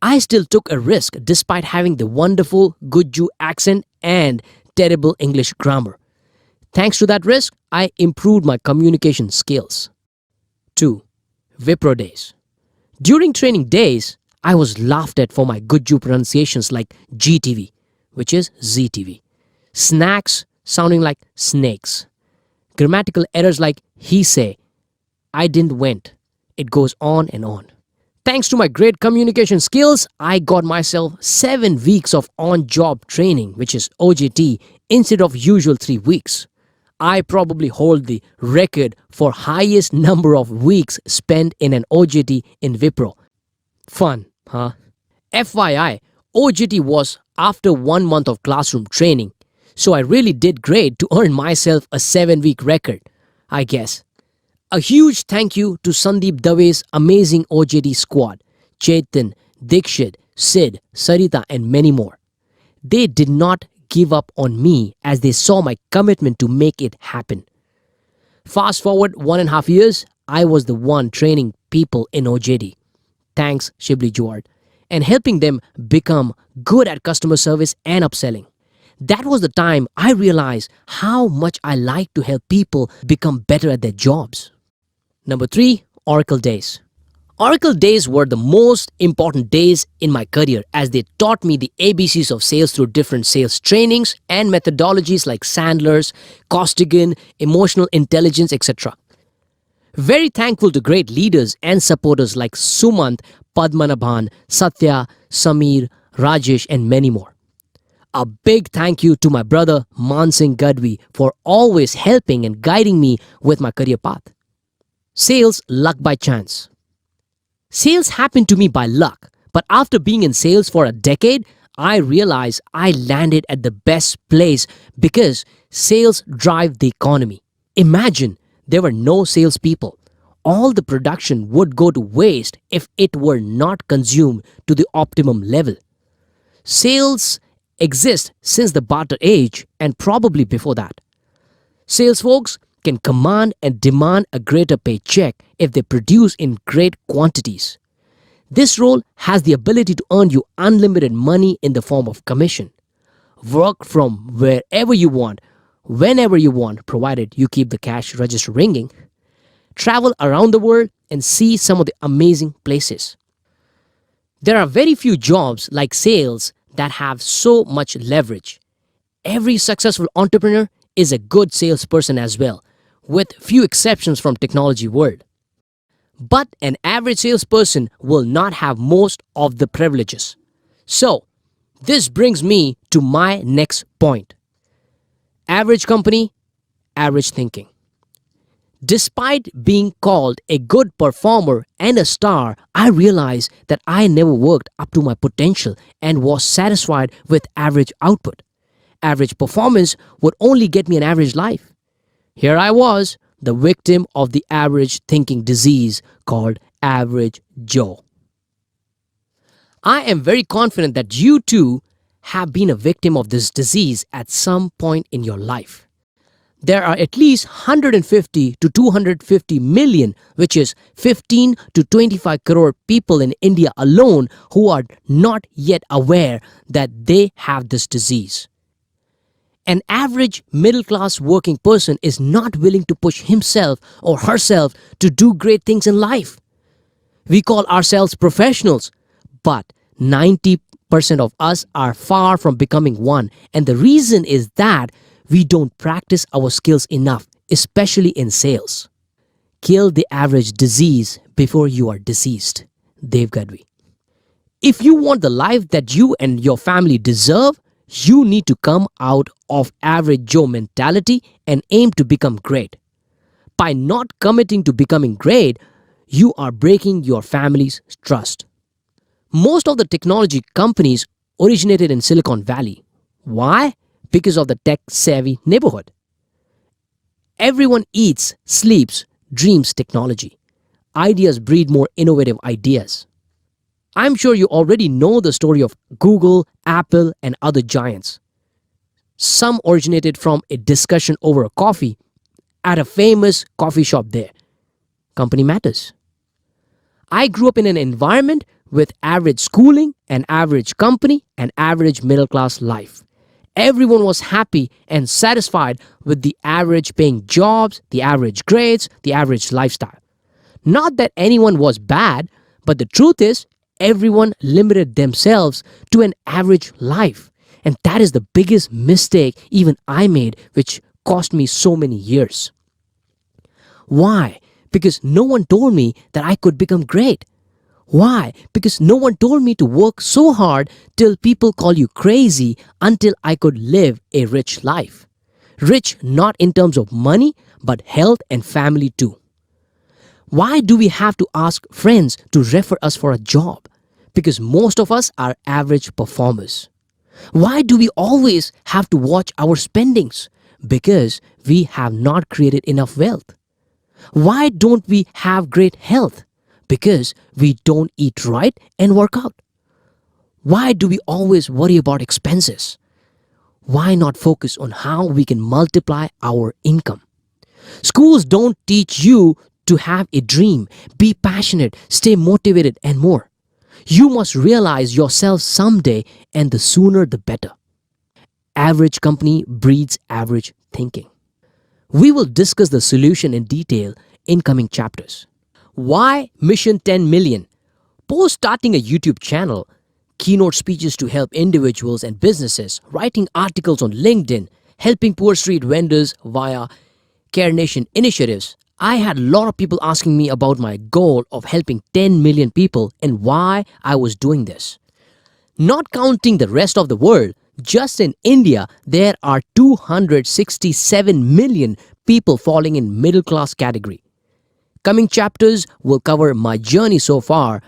I still took a risk despite having the wonderful Guju accent and terrible English grammar. Thanks to that risk, I improved my communication skills. 2. Wipro days. During training days, I was laughed at for my Guju pronunciations like GTV, which is ZTV. Snacks sounding like snakes. Grammatical errors like he say, I didn't went. It goes on and on. Thanks to my great communication skills, I got myself 7 weeks of on-job training, which is OJT, instead of usual 3 weeks. I probably hold the record for highest number of weeks spent in an OJT in Wipro. Fun, huh? FYI, OJT was after 1 month of classroom training, so I really did great to earn myself a 7-week record, I guess. A huge thank you to Sandeep Dave's amazing OJT squad, Chetan, Dikshit, Sid, Sarita and many more. They did not give up on me as they saw my commitment to make it happen. Fast forward 1.5 years, I was the one training people in OJT. Thanks Shibli Juard, and helping them become good at customer service and upselling. That was the time I realized how much I like to help people become better at their jobs. Number 3, Oracle days. Oracle days were the most important days in my career as they taught me the ABCs of sales through different sales trainings and methodologies like Sandler's, Costigan, emotional intelligence, etc. Very thankful to great leaders and supporters like Sumant, Padmanabhan, Satya, Samir, Rajesh and many more. A big thank you to my brother Mansingh Gadvi for always helping and guiding me with my career path. Sales luck by chance. Sales happened to me by luck, but after being in sales for a decade, I realized I landed at the best place because sales drive the economy. Imagine there were no salespeople. All the production would go to waste if it were not consumed to the optimum level. Sales exist since the barter age and probably before that. Sales folks can command and demand a greater paycheck if they produce in great quantities. This role has the ability to earn you unlimited money in the form of commission. Work from wherever you want, whenever you want, provided you keep the cash register ringing. Travel around the world and see some of the amazing places. There are very few jobs like sales that have so much leverage. Every successful entrepreneur is a good salesperson as well, with few exceptions from technology world. But an average salesperson will not have most of the privileges. So, this brings me to my next point. Average company, average thinking. Despite being called a good performer and a star, I realized that I never worked up to my potential and was satisfied with average output. Average performance would only get me an average life. Here I was, the victim of the average thinking disease called Average Joe. I am very confident that you too have been a victim of this disease at some point in your life. There are at least 150 to 250 million, which is 15 to 25 crore people in India alone who are not yet aware that they have this disease. An average middle-class working person is not willing to push himself or herself to do great things in life. We call ourselves professionals, but 90% of us are far from becoming one. And the reason is that we don't practice our skills enough especially in sales. Kill the average disease before you are deceased. Dave Gadvi. If you want the life that you and your family deserve, you need to come out of average Joe mentality and aim to become great. By not committing to becoming great, you are breaking your family's trust. Most of the technology companies originated in Silicon Valley. Why? Because of the tech-savvy neighborhood. Everyone eats, sleeps, dreams technology. Ideas breed more innovative ideas. I'm sure you already know the story of Google, Apple, and other giants. Some originated from a discussion over a coffee at a famous coffee shop there. Company matters. I grew up in an environment with average schooling, an average company, and average middle class life. Everyone was happy and satisfied with the average paying jobs, the average grades, the average lifestyle. Not that anyone was bad, but the truth is, everyone limited themselves to an average life. And that is the biggest mistake even I made, which cost me so many years. Why? Because no one told me that I could become great. Why? Because no one told me to work so hard till people call you crazy until I could live a rich life. Rich not in terms of money, but health and family too. Why do we have to ask friends to refer us for a job? Because most of us are average performers. Why do we always have to watch our spendings? Because we have not created enough wealth. Why don't we have great health? Because we don't eat right and work out. Why do we always worry about expenses? Why not focus on how we can multiply our income? Schools don't teach you to have a dream, be passionate, stay motivated, and more. You must realize yourself someday, and the sooner the better. Average company breeds average thinking. We will discuss the solution in detail in coming chapters. Why Mission 10 Million? Post starting a YouTube channel, keynote speeches to help individuals and businesses, writing articles on LinkedIn, helping poor street vendors via Care Nation initiatives. I had a lot of people asking me about my goal of helping 10 million people and why I was doing this. Not counting the rest of the world, just in India, there are 267 million people falling in middle class category. Coming chapters will cover my journey so far,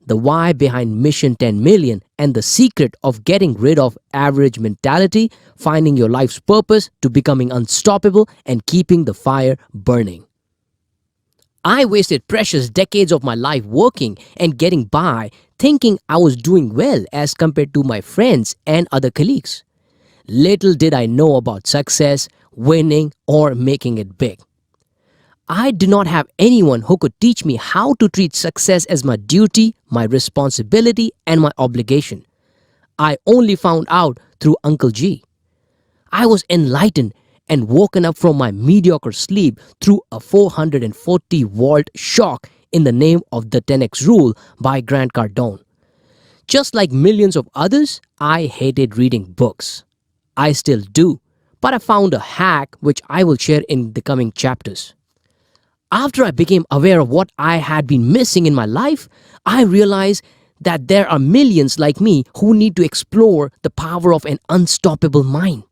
the why behind Mission 10 Million, and the secret of getting rid of average mentality, finding your life's purpose to becoming unstoppable and keeping the fire burning. I wasted precious decades of my life working and getting by, thinking I was doing well as compared to my friends and other colleagues. Little did I know about success, winning, or making it big. I did not have anyone who could teach me how to treat success as my duty, my responsibility, and my obligation. I only found out through Uncle G. I was enlightened and woken up from my mediocre sleep through a 440-volt shock in the name of the 10x rule by Grant Cardone. Just like millions of others, I hated reading books. I still do, but I found a hack which I will share in the coming chapters. After I became aware of what I had been missing in my life, I realized that there are millions like me who need to explore the power of an unstoppable mind.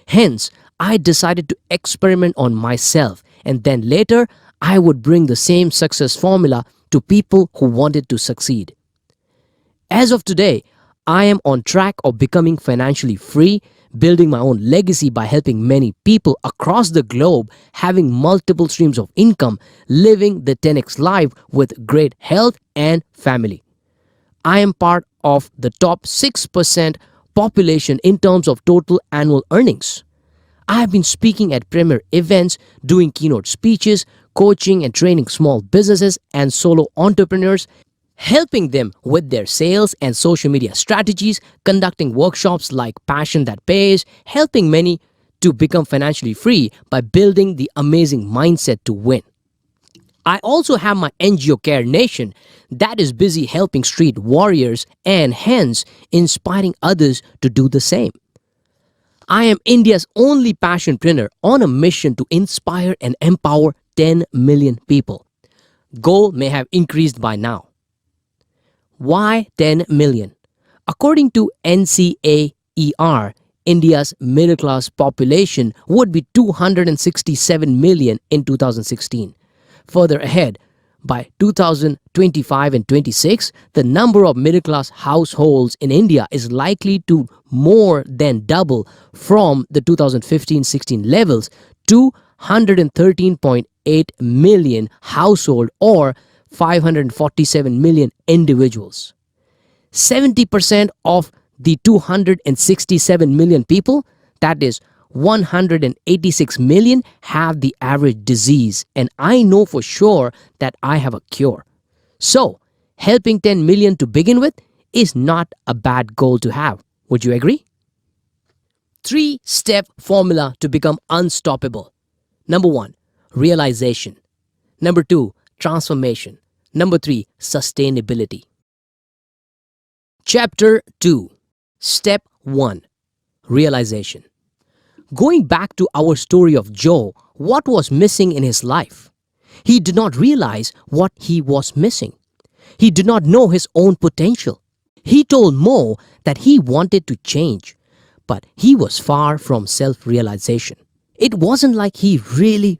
Hence, I decided to experiment on myself, and then later, I would bring the same success formula to people who wanted to succeed. As of today, I am on track of becoming financially free, building my own legacy by helping many people across the globe, having multiple streams of income, living the 10x life with great health and family. I am part of the top 6% population in terms of total annual earnings. I have been speaking at premier events, doing keynote speeches, coaching and training small businesses and solo entrepreneurs, helping them with their sales and social media strategies, conducting workshops like Passion That Pays, helping many to become financially free by building the amazing mindset to win. I also have my NGO Care Nation that is busy helping street warriors and hence inspiring others to do the same. I am India's only passionpreneur on a mission to inspire and empower 10 million people. Goal may have increased by now. Why 10 million? According to NCAER, India's middle class population would be 267 million in 2016. Further ahead, by 2025 and 26, the number of middle class households in India is likely to more than double from the 2015-16 levels to 113.8 million household or 547 million individuals. 70% of the 267 million people, that is 186 million, have the average disease, and I know for sure that I have a cure. So, helping 10 million to begin with is not a bad goal to have. Would you agree? 3-step formula to become unstoppable. Number 1, realization. Number 2, transformation. Number 3, sustainability. Chapter 2. Step 1. Realization. Going back to our story of Joe, what was missing in his life? He did not realize what he was missing. He did not know his own potential. He told Mo that he wanted to change, but he was far from self-realization. It wasn't like he really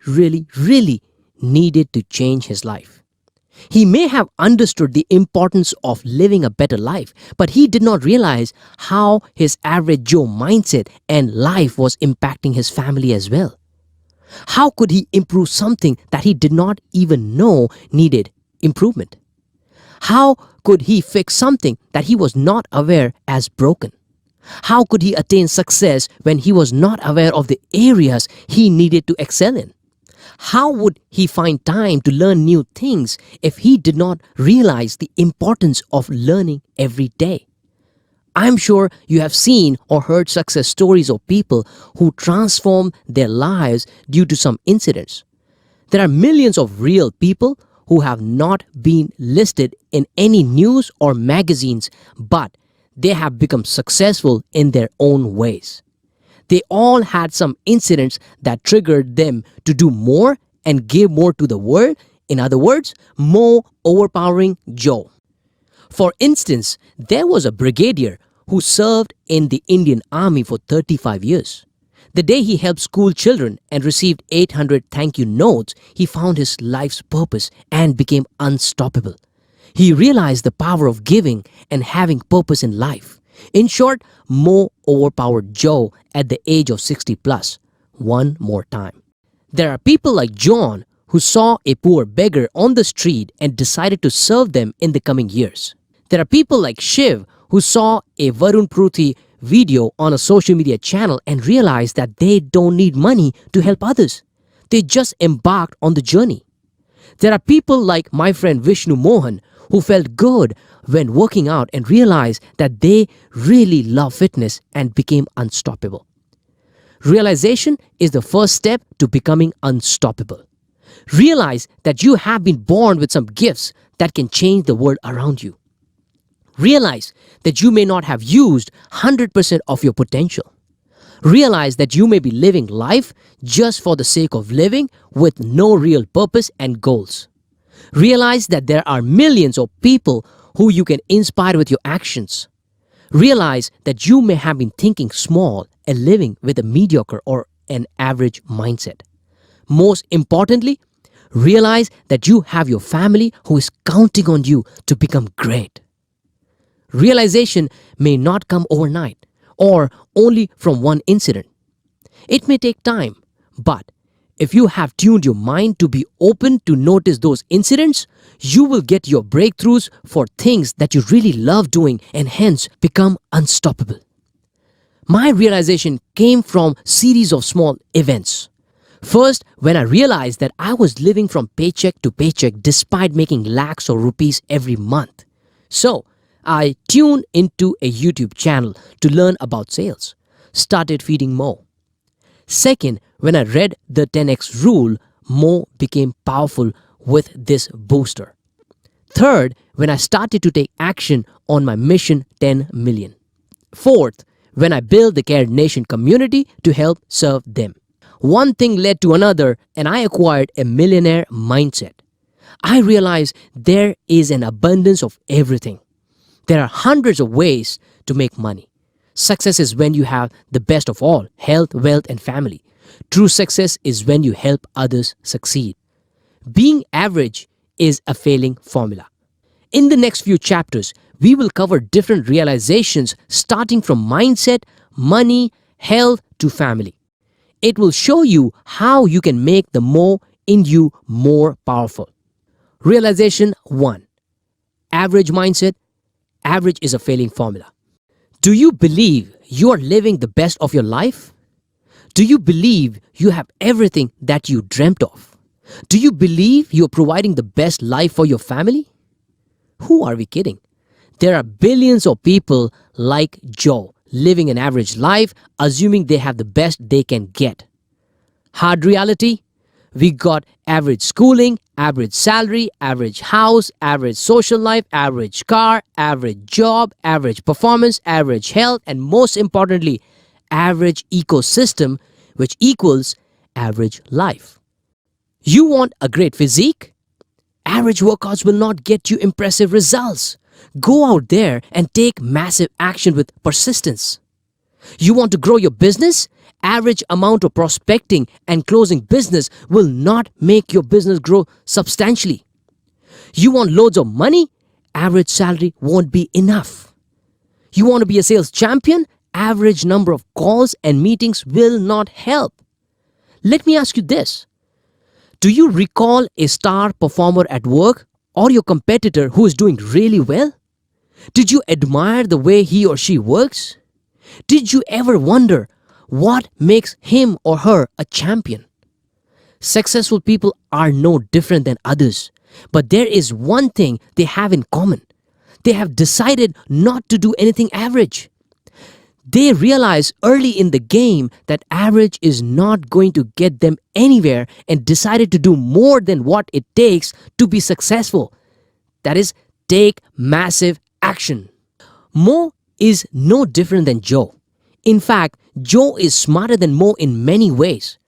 needed to change his life. He may have understood the importance of living a better life, but he did not realize how his average Joe mindset and life was impacting his family as well. How could he improve something that he did not even know needed improvement? How could he fix something that he was not aware as broken? How could he attain success when he was not aware of the areas he needed to excel in? How would he find time to learn new things if he did not realize the importance of learning every day? I'm sure you have seen or heard success stories of people who transform their lives due to some incidents. There are millions of real people who have not been listed in any news or magazines, but they have become successful in their own ways. They all had some incidents that triggered them to do more and give more to the world. In other words, more overpowering Joe. For instance, there was a brigadier who served in the Indian Army for 35 years. The day he helped school children and received 800 thank you notes, he found his life's purpose and became unstoppable. He realized the power of giving and having purpose in life. In short, Mo overpowered Joe at the age of 60 plus. One more time. There are people like John who saw a poor beggar on the street and decided to serve them in the coming years. There are people like Shiv who saw a Varun Pruthi video on a social media channel and realized that they don't need money to help others. They just embarked on the journey. There are people like my friend Vishnu Mohan who felt good when working out and realized that they really love fitness and became unstoppable. Realization is the first step to becoming unstoppable. Realize that you have been born with some gifts that can change the world around you. Realize that you may not have used 100% of your potential. Realize that you may be living life just for the sake of living with no real purpose and goals. Realize that there are millions of people who you can inspire with your actions. Realize that you may have been thinking small and living with a mediocre or an average mindset. Most importantly, realize that you have your family who is counting on you to become great. Realization may not come overnight or only from one incident. It may take time, but if you have tuned your mind to be open to notice those incidents, you will get your breakthroughs for things that you really love doing and hence become unstoppable. My realization came from series of small events. First, when I realized that I was living from paycheck to paycheck despite making lakhs of rupees every month. So, I tuned into a YouTube channel to learn about sales. Started feeding Mo. Second, when I read the 10x rule, Mo became powerful with this booster. Third, when I started to take action on my mission 10 million. Fourth, when I built the Care Nation community to help serve them. One thing led to another, and I acquired a millionaire mindset. I realized there is an abundance of everything. There are hundreds of ways to make money. Success is when you have the best of all: health, wealth, and family. True success is when you help others succeed. Being average is a failing formula. In the next few chapters, we will cover different realizations starting from mindset, money, health to family. It will show you how you can make the more in you more powerful. Realization 1. Average mindset. Average is a failing formula. Do you believe you are living the best of your life? Do you believe you have everything that you dreamt of? Do you believe you are providing the best life for your family? Who are we kidding? There are billions of people like Joe living an average life, assuming they have the best they can get. Hard reality? We got average schooling, average salary, average house, average social life, average car, average job, average performance, average health, and most importantly, average ecosystem, which equals average life. You want a great physique? Average workouts will not get you impressive results. Go out there and take massive action with persistence. You want to grow your business? Average amount of prospecting and closing business will not make your business grow substantially. You want loads of money? Average salary won't be enough. You want to be a sales champion? Average number of calls and meetings will not help. Let me ask you this. Do you recall a star performer at work or your competitor who is doing really well? Did you admire the way he or she works? Did you ever wonder what makes him or her a champion? Successful people are no different than others, but there is one thing they have in common. They have decided not to do anything average. They realize early in the game that average is not going to get them anywhere and decided to do more than what it takes to be successful. That is, take massive action. Mo is no different than Joe. In fact, Joe is smarter than Mo in many ways.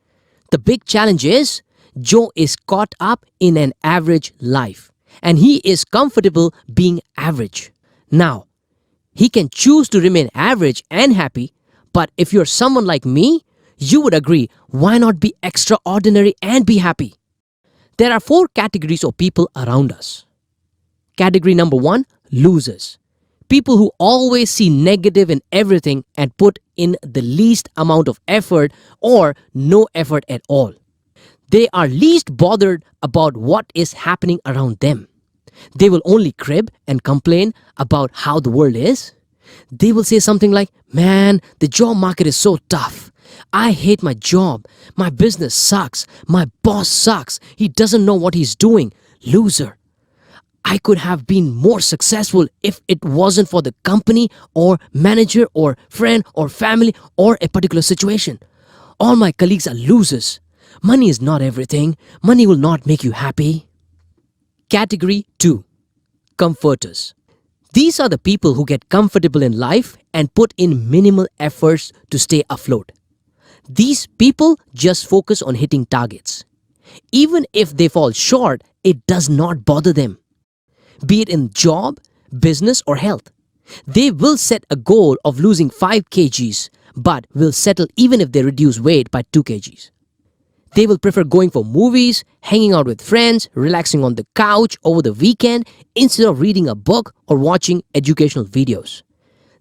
The big challenge is Joe is caught up in an average life and he is comfortable being average. Now, he can choose to remain average and happy, but if you're someone like me, you would agree, why not be extraordinary and be happy? There are 4 categories of people around us. Category number 1, losers. People who always see negative in everything and put in the least amount of effort or no effort at all. They are least bothered about what is happening around them. They will only crib and complain about how the world is. They will say something like, man, the job market is so tough. I hate my job. My business sucks. My boss sucks. He doesn't know what he's doing. Loser. I could have been more successful if it wasn't for the company or manager or friend or family or a particular situation. All my colleagues are losers. Money is not everything. Money will not make you happy. Category 2. Comforters. These are the people who get comfortable in life and put in minimal efforts to stay afloat. These people just focus on hitting targets. Even if they fall short, it does not bother them. Be it in job, business or health. They will set a goal of losing 5 kgs but will settle even if they reduce weight by 2 kgs. They will prefer going for movies, hanging out with friends, relaxing on the couch over the weekend instead of reading a book or watching educational videos.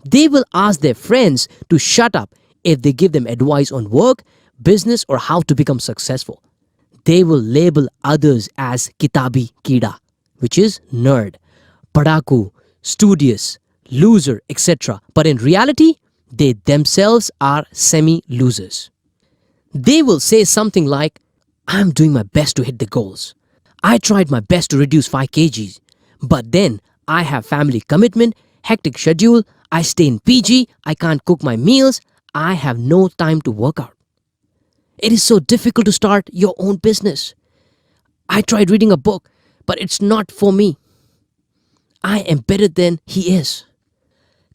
They will ask their friends to shut up if they give them advice on work, business or how to become successful. They will label others as kitabi kida, which is nerd, padaku, studious, loser, etc. But in reality, they themselves are semi-losers. They will say something like, I'm doing my best to hit the goals. I tried my best to reduce 5 kgs. But then I have family commitment, hectic schedule, I stay in PG, I can't cook my meals, I have no time to work out. It is so difficult to start your own business. I tried reading a book, but it's not for me. I am better than he is.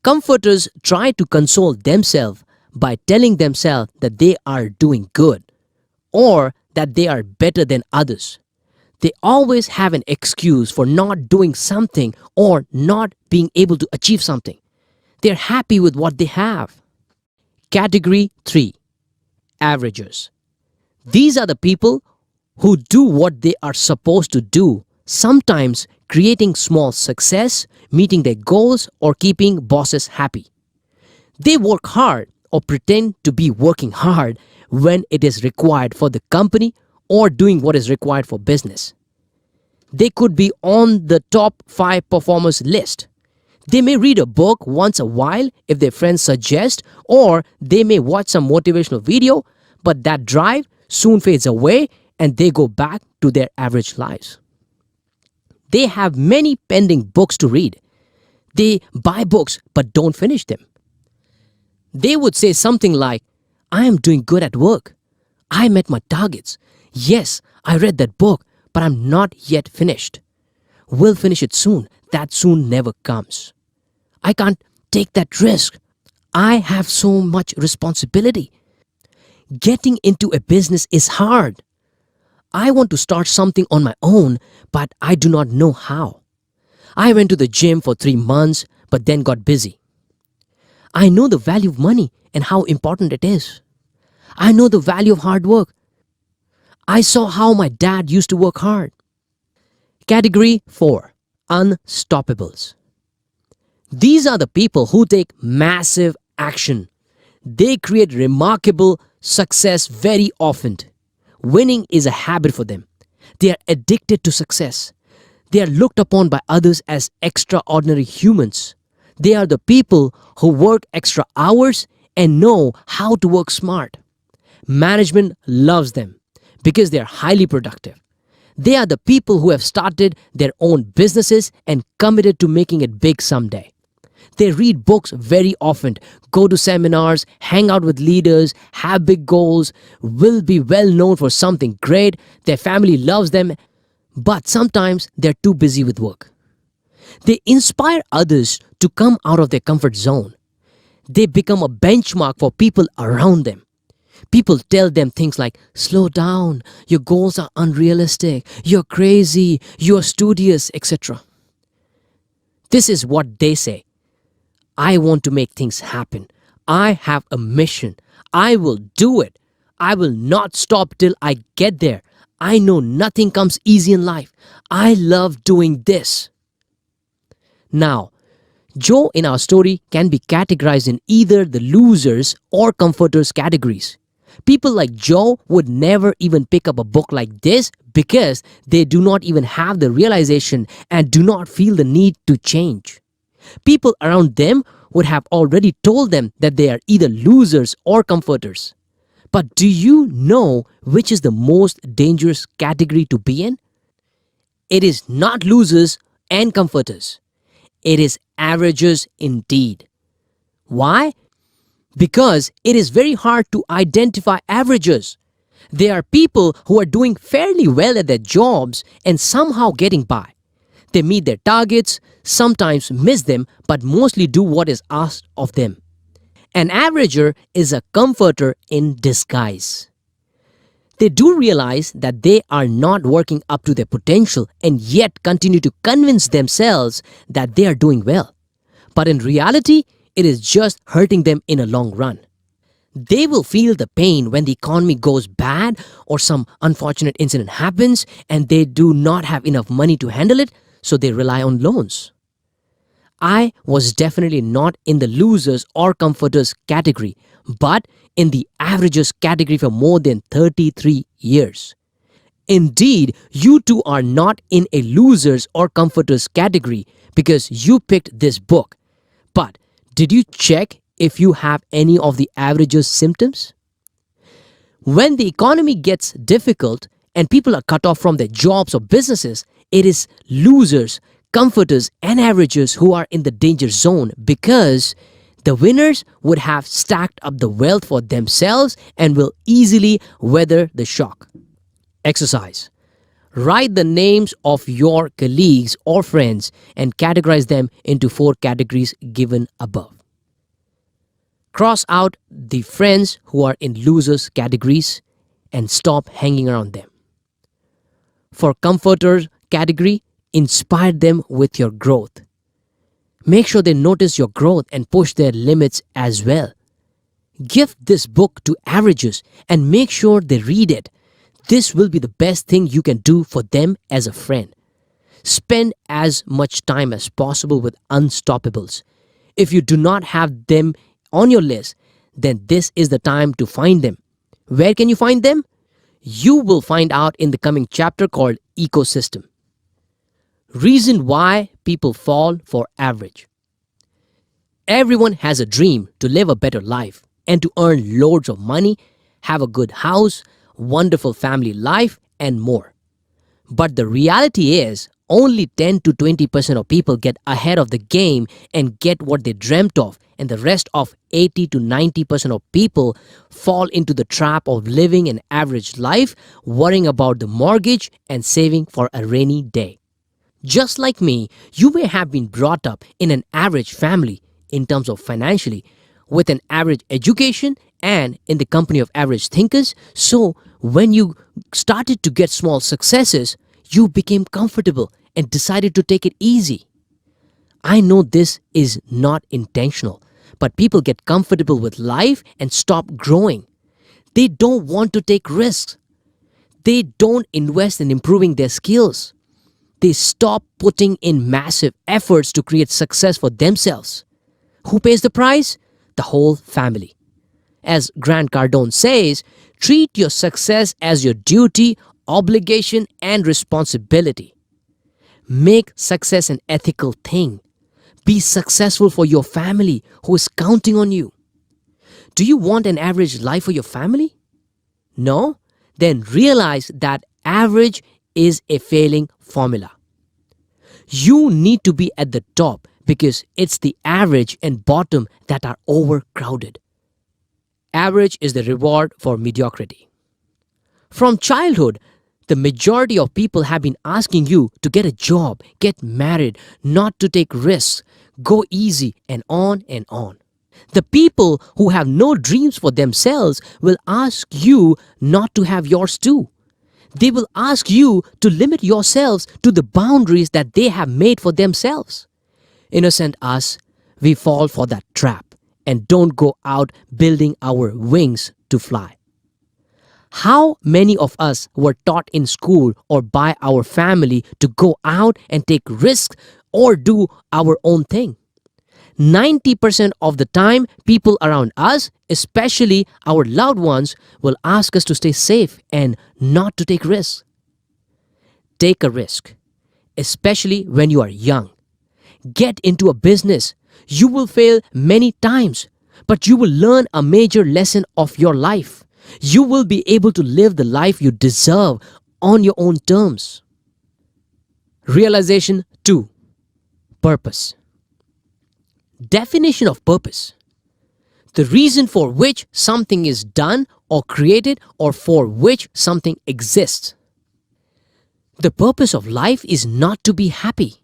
Comforters try to console themselves by telling themselves that they are doing good or that they are better than others. They always have an excuse for not doing something or not being able to achieve something. They're happy with what they have. Category 3. Averagers. These are the people who do what they are supposed to do, sometimes creating small success, meeting their goals, or keeping bosses happy. They work hard or pretend to be working hard when it is required for the company or doing what is required for business. They could be on the top 5 performers list. They may read a book once a while if their friends suggest, or they may watch some motivational video, but that drive soon fades away and they go back to their average lives. They have many pending books to read. They buy books but don't finish them. They would say something like, I am doing good at work. I met my targets. Yes, I read that book, but I'm not yet finished. We'll finish it soon. That soon never comes. I can't take that risk. I have so much responsibility. Getting into a business is hard. I want to start something on my own, but I do not know how. I went to the gym for 3 months, but then got busy. I know the value of money and how important it is. I know the value of hard work. I saw how my dad used to work hard. Category 4. Unstoppables. These are the people who take massive action. They create remarkable success very often. Winning is a habit for them. They are addicted to success. They are looked upon by others as extraordinary humans. They are the people who work extra hours and know how to work smart. Management loves them because they are highly productive. They are the people who have started their own businesses and committed to making it big someday. They read books very often, go to seminars, hang out with leaders, have big goals, will be well known for something great, their family loves them, but sometimes they're too busy with work. They inspire others to come out of their comfort zone. They become a benchmark for people around them. People tell them things like, slow down, your goals are unrealistic, you're crazy, you're studious, etc. This is what they say. I want to make things happen. I have a mission. I will do it. I will not stop till I get there. I know nothing comes easy in life. I love doing this. Now, Joe in our story can be categorized in either the losers or comforters categories. People like Joe would never even pick up a book like this because they do not even have the realization and do not feel the need to change. People around them would have already told them that they are either losers or comforters. But do you know which is the most dangerous category to be in? It is not losers and comforters. It is averagers indeed. Why? Because it is very hard to identify averagers. They are people who are doing fairly well at their jobs and somehow getting by. They meet their targets, sometimes miss them, but mostly do what is asked of them. An averager is a comforter in disguise. They do realize that they are not working up to their potential and yet continue to convince themselves that they are doing well. But in reality, it is just hurting them in a long run. They will feel the pain when the economy goes bad or some unfortunate incident happens and they do not have enough money to handle it, so they rely on loans. I was definitely not in the losers or comforters category, but in the averagers category for more than 33 years. Indeed, you too are not in a losers or comforters category because you picked this book. But did you check if you have any of the averagers symptoms? When the economy gets difficult and people are cut off from their jobs or businesses, it is losers, comforters and averagers who are in the danger zone because the winners would have stacked up the wealth for themselves and will easily weather the shock. Exercise. Write the names of your colleagues or friends and categorize them into 4 categories given above. Cross out the friends who are in losers categories and stop hanging around them. For comforters category, inspire them with your growth. Make sure they notice your growth and push their limits as well. Gift this book to averages and make sure they read it. This will be the best thing you can do for them as a friend. Spend as much time as possible with unstoppables. If you do not have them on your list, then this is the time to find them. Where can you find them? You will find out in the coming chapter called Ecosystem. Reason why people fall for average. Everyone has a dream to live a better life and to earn loads of money, have a good house, wonderful family life, and more. But the reality is, only 10 to 20% of people get ahead of the game and get what they dreamt of, and the rest of 80 to 90% of people fall into the trap of living an average life, worrying about the mortgage and saving for a rainy day. Just like me, you may have been brought up in an average family in terms of financially, with an average education and in the company of average thinkers. So when you started to get small successes, you became comfortable and decided to take it easy. I know this is not intentional, but people get comfortable with life and stop growing. They don't want to take risks. They don't invest in improving their skills. They stop putting in massive efforts to create success for themselves. Who pays the price? The whole family. As Grant Cardone says, treat your success as your duty, obligation, and responsibility. Make success an ethical thing. Be successful for your family who is counting on you. Do you want an average life for your family? No? Then realize that average is a failing formula. You need to be at the top because it's the average and bottom that are overcrowded. Average is the reward for mediocrity. From childhood, the majority of people have been asking you to get a job, get married, not to take risks, go easy, and on and on. The people who have no dreams for themselves will ask you not to have yours too. They will ask you to limit yourselves to the boundaries that they have made for themselves. Innocent us, we fall for that trap and don't go out building our wings to fly. How many of us were taught in school or by our family to go out and take risks or do our own thing? 90% of the time, people around us, especially our loved ones, will ask us to stay safe and not to take risks. Take a risk, especially when you are young. Get into a business. You will fail many times, but you will learn a major lesson of your life. You will be able to live the life you deserve on your own terms. Realization 2. Purpose. Definition of purpose. The reason for which something is done or created or for which something exists. The purpose of life is not to be happy.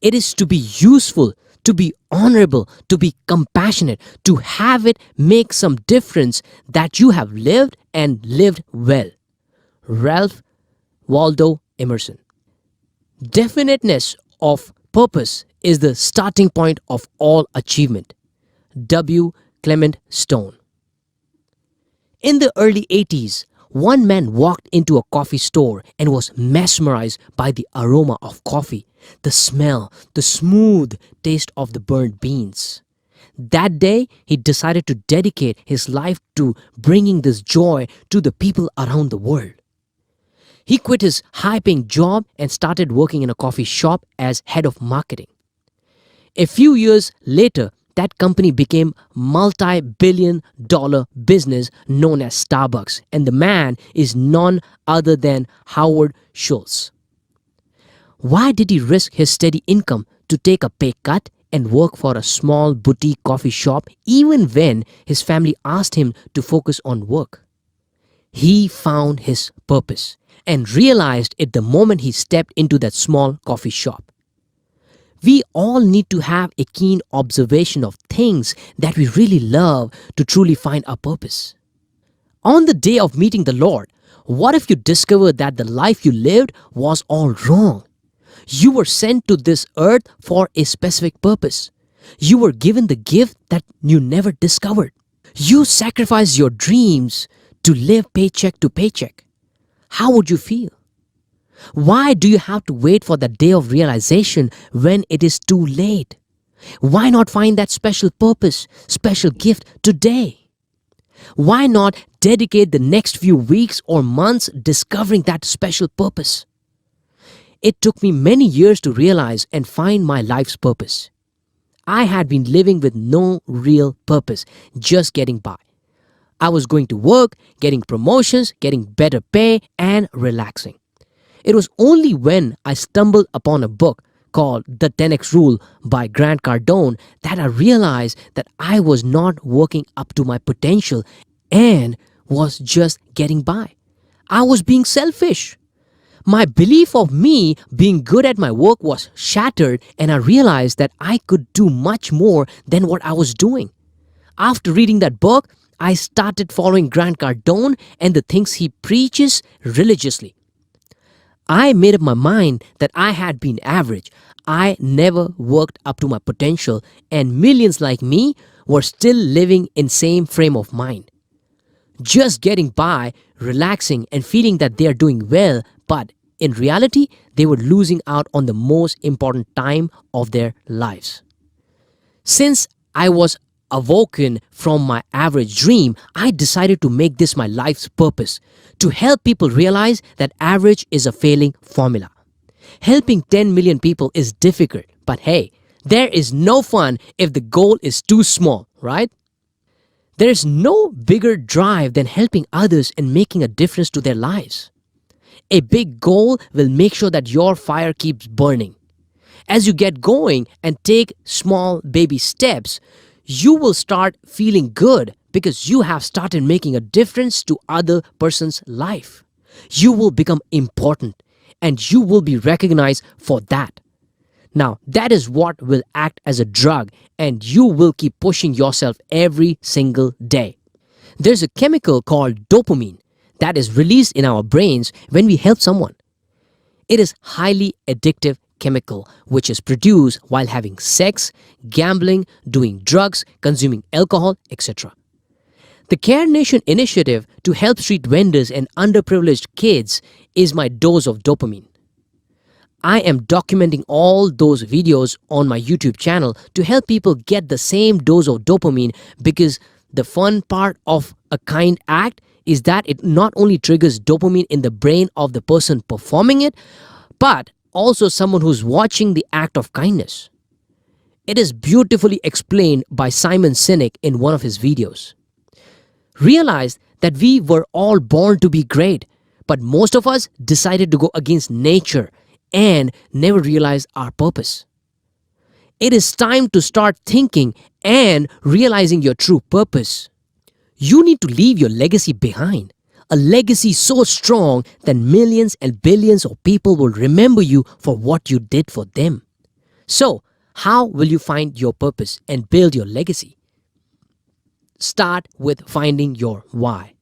It is to be useful, to be honorable, to be compassionate, to have it make some difference that you have lived and lived well. Ralph Waldo Emerson. Definiteness of purpose is the starting point of all achievement. W. Clement Stone. In the early 80s, one man walked into a coffee store and was mesmerized by the aroma of coffee, the smell, the smooth taste of the burnt beans. That day, he decided to dedicate his life to bringing this joy to the people around the world. He quit his high-paying job and started working in a coffee shop as head of marketing. A few years later, that company became multi-billion-dollar business known as Starbucks, and the man is none other than Howard Schultz. Why did he risk his steady income to take a pay cut and work for a small boutique coffee shop even when his family asked him to focus on work? He found his purpose and realized it the moment he stepped into that small coffee shop. We all need to have a keen observation of things that we really love to truly find our purpose. On the day of meeting the Lord, what if you discovered that the life you lived was all wrong? You were sent to this earth for a specific purpose. You were given the gift that you never discovered. You sacrificed your dreams to live paycheck to paycheck. How would you feel? Why do you have to wait for the day of realization when it is too late? Why not find that special purpose, special gift today? Why not dedicate the next few weeks or months discovering that special purpose? It took me many years to realize and find my life's purpose. I had been living with no real purpose, just getting by. I was going to work, getting promotions, getting better pay, and relaxing. It was only when I stumbled upon a book called The 10X Rule by Grant Cardone that I realized that I was not working up to my potential and was just getting by. I was being selfish. My belief of me being good at my work was shattered, and I realized that I could do much more than what I was doing. After reading that book, I started following Grant Cardone and the things he preaches religiously. I made up my mind that I had been average. I never worked up to my potential, and millions like me were still living in same frame of mind. Just getting by, relaxing, and feeling that they are doing well, but in reality, they were losing out on the most important time of their lives. Since I was awoken from my average dream, I decided to make this my life's purpose, to help people realize that average is a failing formula. Helping 10 million people is difficult, but hey, there is no fun if the goal is too small, right? There is no bigger drive than helping others and making a difference to their lives. A big goal will make sure that your fire keeps burning. As you get going and take small baby steps, you will start feeling good because you have started making a difference to other person's life. You will become important and you will be recognized for that. Now, that is what will act as a drug, and you will keep pushing yourself every single day. There's a chemical called dopamine that is released in our brains when we help someone. It is highly addictive chemical which is produced while having sex, gambling, doing drugs, consuming alcohol, etc. The Care Nation initiative to help street vendors and underprivileged kids is my dose of dopamine. I am documenting all those videos on my YouTube channel to help people get the same dose of dopamine, because the fun part of a kind act is that it not only triggers dopamine in the brain of the person performing it, but also someone who's watching the act of kindness. It is beautifully explained by Simon Sinek in one of his videos. Realize that we were all born to be great, but most of us decided to go against nature and never realized our purpose. It is time to start thinking and realizing your true purpose. You need to leave your legacy behind. A legacy so strong that millions and billions of people will remember you for what you did for them. So, how will you find your purpose and build your legacy? Start with finding your why.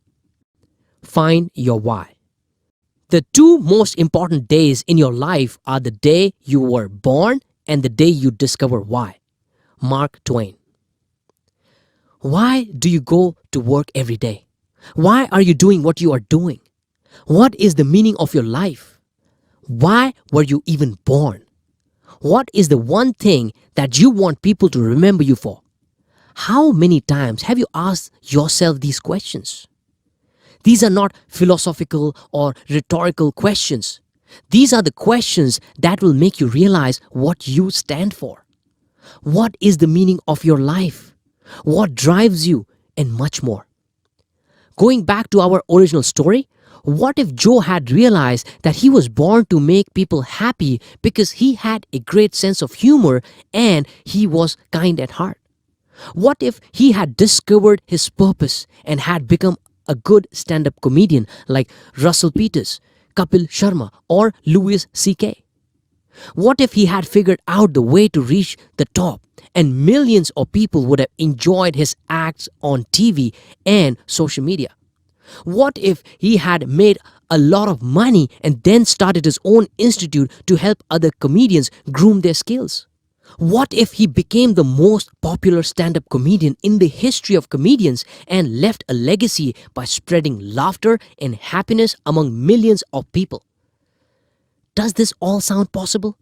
Find your why. The two most important days in your life are the day you were born and the day you discover why. Mark Twain. Why do you go to work every day? Why are you doing what you are doing? What is the meaning of your life? Why were you even born? What is the one thing that you want people to remember you for? How many times have you asked yourself these questions? These are not philosophical or rhetorical questions. These are the questions that will make you realize what you stand for. What is the meaning of your life? What drives you? And much more. Going back to our original story, what if Joe had realized that he was born to make people happy because he had a great sense of humor and he was kind at heart? What if he had discovered his purpose and had become a good stand-up comedian like Russell Peters, Kapil Sharma, or Louis C.K.? What if he had figured out the way to reach the top and millions of people would have enjoyed his acts on TV and social media? What if he had made a lot of money and then started his own institute to help other comedians groom their skills? What if he became the most popular stand-up comedian in the history of comedians and left a legacy by spreading laughter and happiness among millions of people? Does this all sound possible?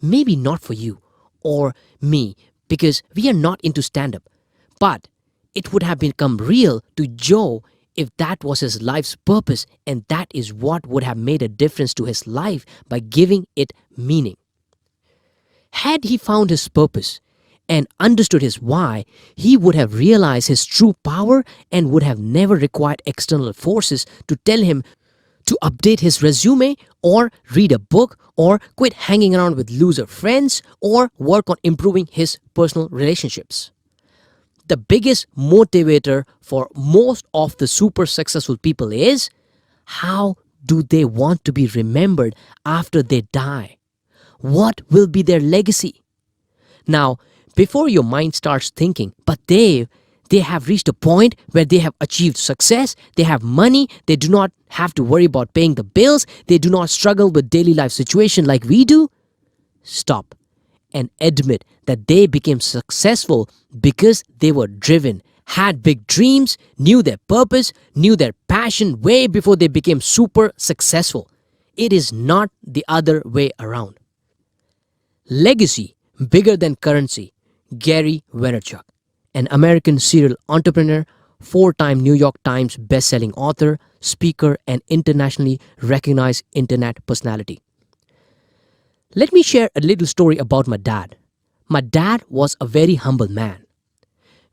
Maybe not for you or me because we are not into stand-up, but it would have become real to Joe if that was his life's purpose, and that is what would have made a difference to his life by giving it meaning. Had he found his purpose and understood his why, he would have realized his true power and would have never required external forces to tell him to update his resume or read a book or quit hanging around with loser friends or work on improving his personal relationships. The biggest motivator for most of the super successful people is how do they want to be remembered after they die? What will be their legacy? Now, before your mind starts thinking, but they have reached a point where they have achieved success, they have money, they do not have to worry about paying the bills, they do not struggle with daily life situation like we do. Stop and admit that they became successful because they were driven, had big dreams, knew their purpose, knew their passion way before they became super successful. It is not the other way around. Legacy bigger than currency. Gary Vaynerchuk, an American serial entrepreneur, 4-time New York Times best-selling author, speaker, and internationally recognized internet personality. Let me share a little story about my dad. My dad was a very humble man.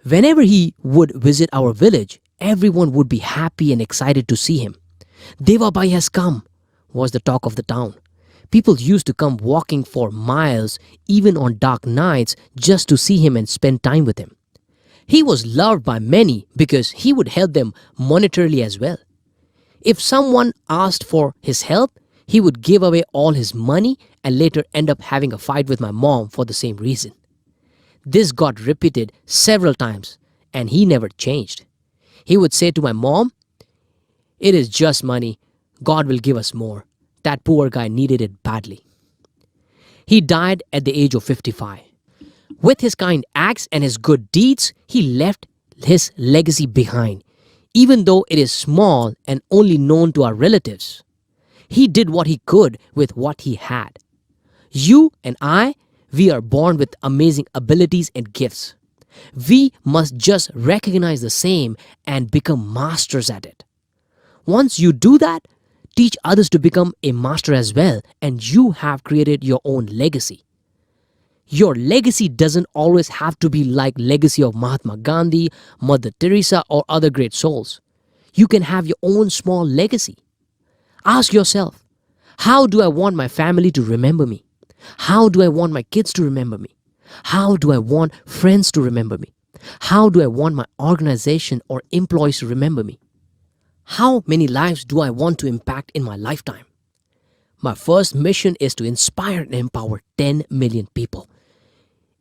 Whenever he would visit our village, everyone would be happy and excited to see him. Deva Bhai has come, was the talk of the town. People used to come walking for miles, even on dark nights, just to see him and spend time with him. He was loved by many because he would help them monetarily as well. If someone asked for his help, he would give away all his money and later end up having a fight with my mom for the same reason. This got repeated several times and he never changed. He would say to my mom, "It is just money. God will give us more. That poor guy needed it badly." He died at the age of 55. With his kind acts and his good deeds, he left his legacy behind, even though it is small and only known to our relatives. He did what he could with what he had. You and I, we are born with amazing abilities and gifts. We must just recognize the same and become masters at it. Once you do that, teach others to become a master as well, and you have created your own legacy. Your legacy doesn't always have to be like legacy of Mahatma Gandhi, Mother Teresa, or other great souls. You can have your own small legacy. Ask yourself, how do I want my family to remember me? How do I want my kids to remember me? How do I want friends to remember me? How do I want my organization or employees to remember me? How many lives do I want to impact in my lifetime? My first mission is to inspire and empower 10 million people.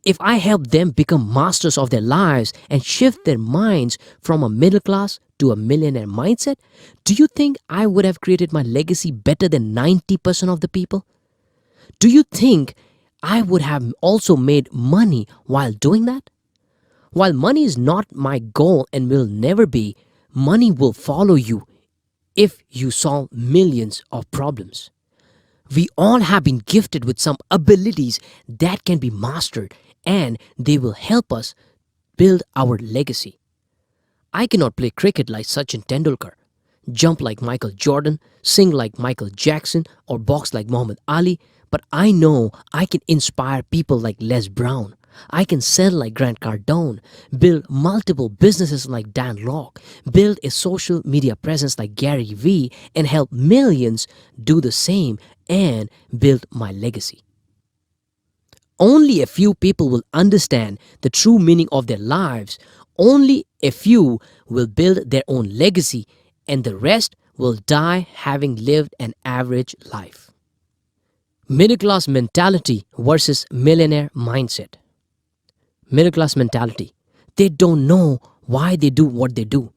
If I help them become masters of their lives and shift their minds from a middle class to a millionaire mindset, do you think I would have created my legacy better than 90% of the people? Do you think I would have also made money while doing that? While money is not my goal and will never be, money will follow you if you solve millions of problems. We all have been gifted with some abilities that can be mastered, and they will help us build our legacy. I cannot play cricket like Sachin Tendulkar, jump like Michael Jordan, sing like Michael Jackson, or box like Muhammad Ali, but I know I can inspire people like Les Brown. I can sell like Grant Cardone, build multiple businesses like Dan Lok, build a social media presence like Gary Vee, and help millions do the same and build my legacy. Only a few people will understand the true meaning of their lives. Only a few will build their own legacy, and the rest will die having lived an average life. Middle class mentality versus millionaire mindset. Middle class mentality. They don't know why they do what they do.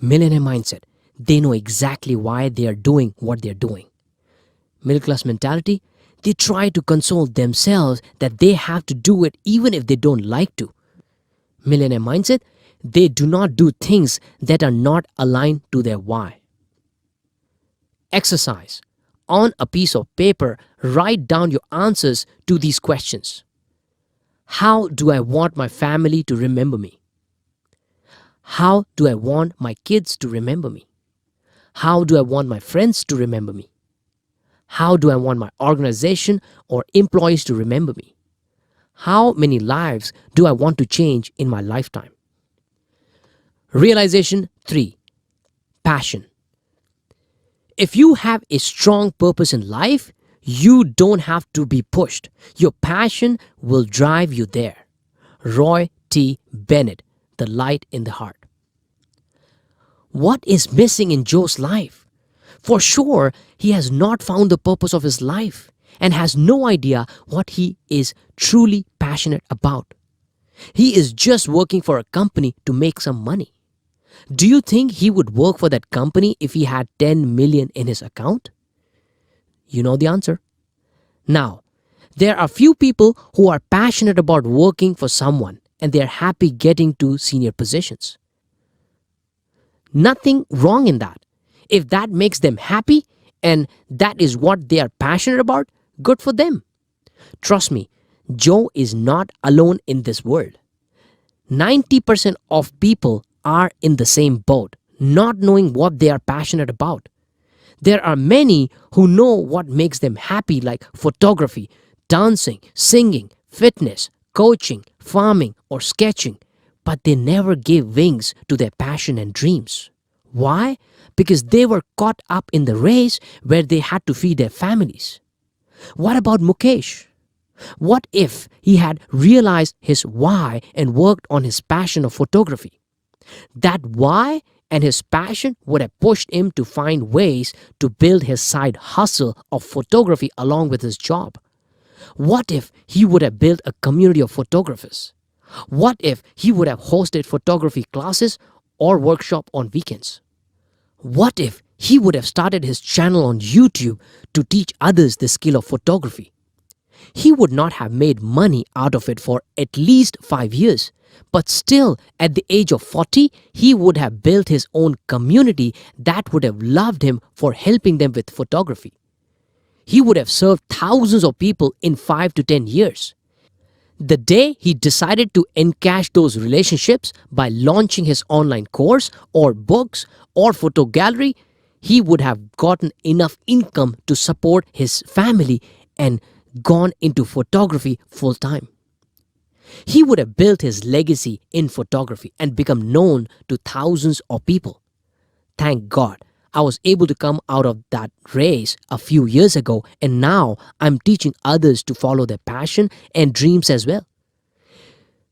Millionaire mindset. They know exactly why they are doing what they are doing. Middle class mentality. They try to console themselves that they have to do it even if they don't like to. Millionaire mindset. They do not do things that are not aligned to their why. Exercise. On a piece of paper, write down your answers to these questions. How do I want my family to remember me? How do I want my kids to remember me? How do I want my friends to remember me? How do I want my organization or employees to remember me? How many lives do I want to change in my lifetime? Realization 3. Passion. If you have a strong purpose in life, you don't have to be pushed. Your passion will drive you there. Roy T. Bennett, The Light in the Heart. What is missing in Joe's life? For sure, he has not found the purpose of his life and has no idea what he is truly passionate about. He is just working for a company to make some money. Do you think he would work for that company if he had 10 million in his account? You know the answer. Now, there are few people who are passionate about working for someone and they are happy getting to senior positions. Nothing wrong in that. If that makes them happy and that is what they are passionate about, good for them. Trust me, Joe is not alone in this world. 90% of people are in the same boat, not knowing what they are passionate about. There are many who know what makes them happy, like photography, dancing, singing, fitness, coaching, farming, or sketching, but they never gave wings to their passion and dreams. Why? Because they were caught up in the race where they had to feed their families. What about Mukesh? What if he had realized his why and worked on his passion of photography? That why and his passion would have pushed him to find ways to build his side hustle of photography along with his job. What if he would have built a community of photographers? What if he would have hosted photography classes or workshop on weekends? What if he would have started his channel on YouTube to teach others the skill of photography? He would not have made money out of it for at least 5 years. But still, at the age of 40, he would have built his own community that would have loved him for helping them with photography. He would have served thousands of people in 5 to 10 years. The day he decided to encash those relationships by launching his online course or books or photo gallery, he would have gotten enough income to support his family and gone into photography full time. He would have built his legacy in photography and become known to thousands of people. Thank God, I was able to come out of that race a few years ago, and now I'm teaching others to follow their passion and dreams as well.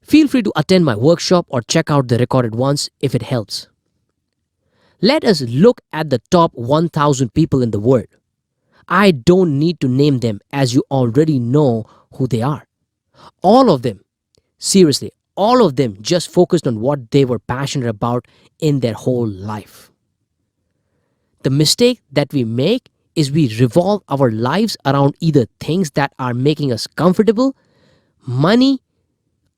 Feel free to attend my workshop or check out the recorded ones if it helps. Let us look at the top 1,000 people in the world. I don't need to name them as you already know who they are. All of them. Seriously, all of them just focused on what they were passionate about in their whole life. The mistake that we make is we revolve our lives around either things that are making us comfortable, money,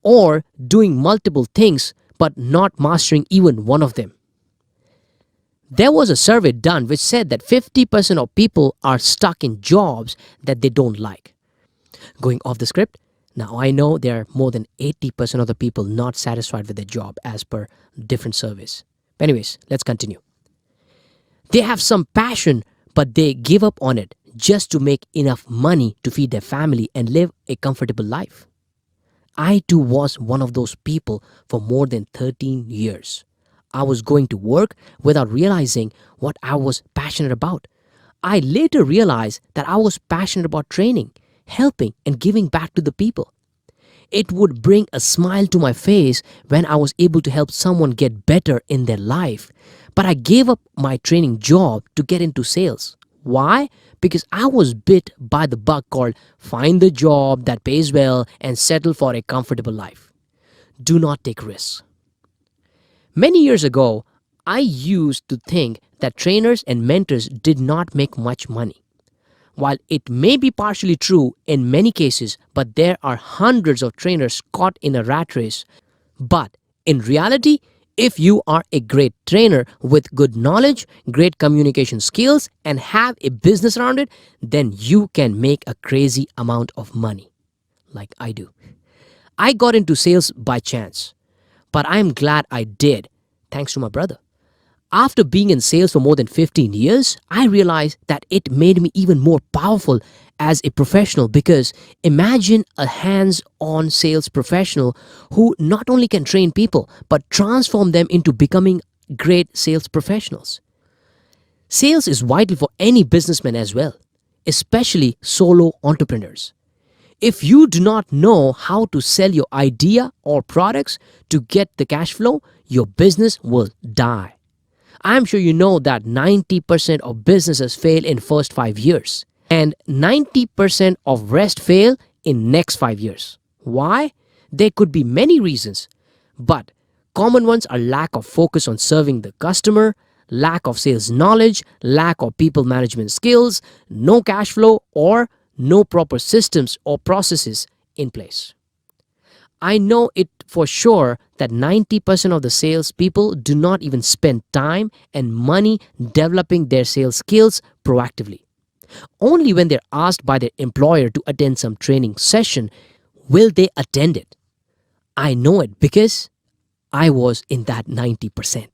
or doing multiple things but not mastering even one of them. There was a survey done which said that 50% of people are stuck in jobs that they don't like. Going off the script, now I know there are more than 80% of the people not satisfied with their job as per different surveys. But anyways, let's continue. They have some passion, but they give up on it just to make enough money to feed their family and live a comfortable life. I too was one of those people for more than 13 years. I was going to work without realizing what I was passionate about. I later realized that I was passionate about training, helping, and giving back to the people. It would bring a smile to my face when I was able to help someone get better in their life. But I gave up my training job to get into sales. Why? Because I was bit by the bug called find the job that pays well and settle for a comfortable life. Do not take risks. Many years ago, I used to think that trainers and mentors did not make much money. While it may be partially true in many cases, but there are hundreds of trainers caught in a rat race. But in reality, if you are a great trainer with good knowledge, great communication skills, and have a business around it, then you can make a crazy amount of money, like I do. I got into sales by chance, but I am glad I did, thanks to my brother. After being in sales for more than 15 years, I realized that it made me even more powerful as a professional because imagine a hands-on sales professional who not only can train people but transform them into becoming great sales professionals. Sales is vital for any businessman as well, especially solo entrepreneurs. If you do not know how to sell your idea or products to get the cash flow, your business will die. I'm sure you know that 90% of businesses fail in first 5 years and 90% of rest fail in next 5 years. Why? There could be many reasons, but common ones are lack of focus on serving the customer, lack of sales knowledge, lack of people management skills, no cash flow, or no proper systems or processes in place. I know it for sure that 90% of the salespeople do not even spend time and money developing their sales skills proactively. Only when they're asked by their employer to attend some training session will they attend it. I know it because I was in that 90%.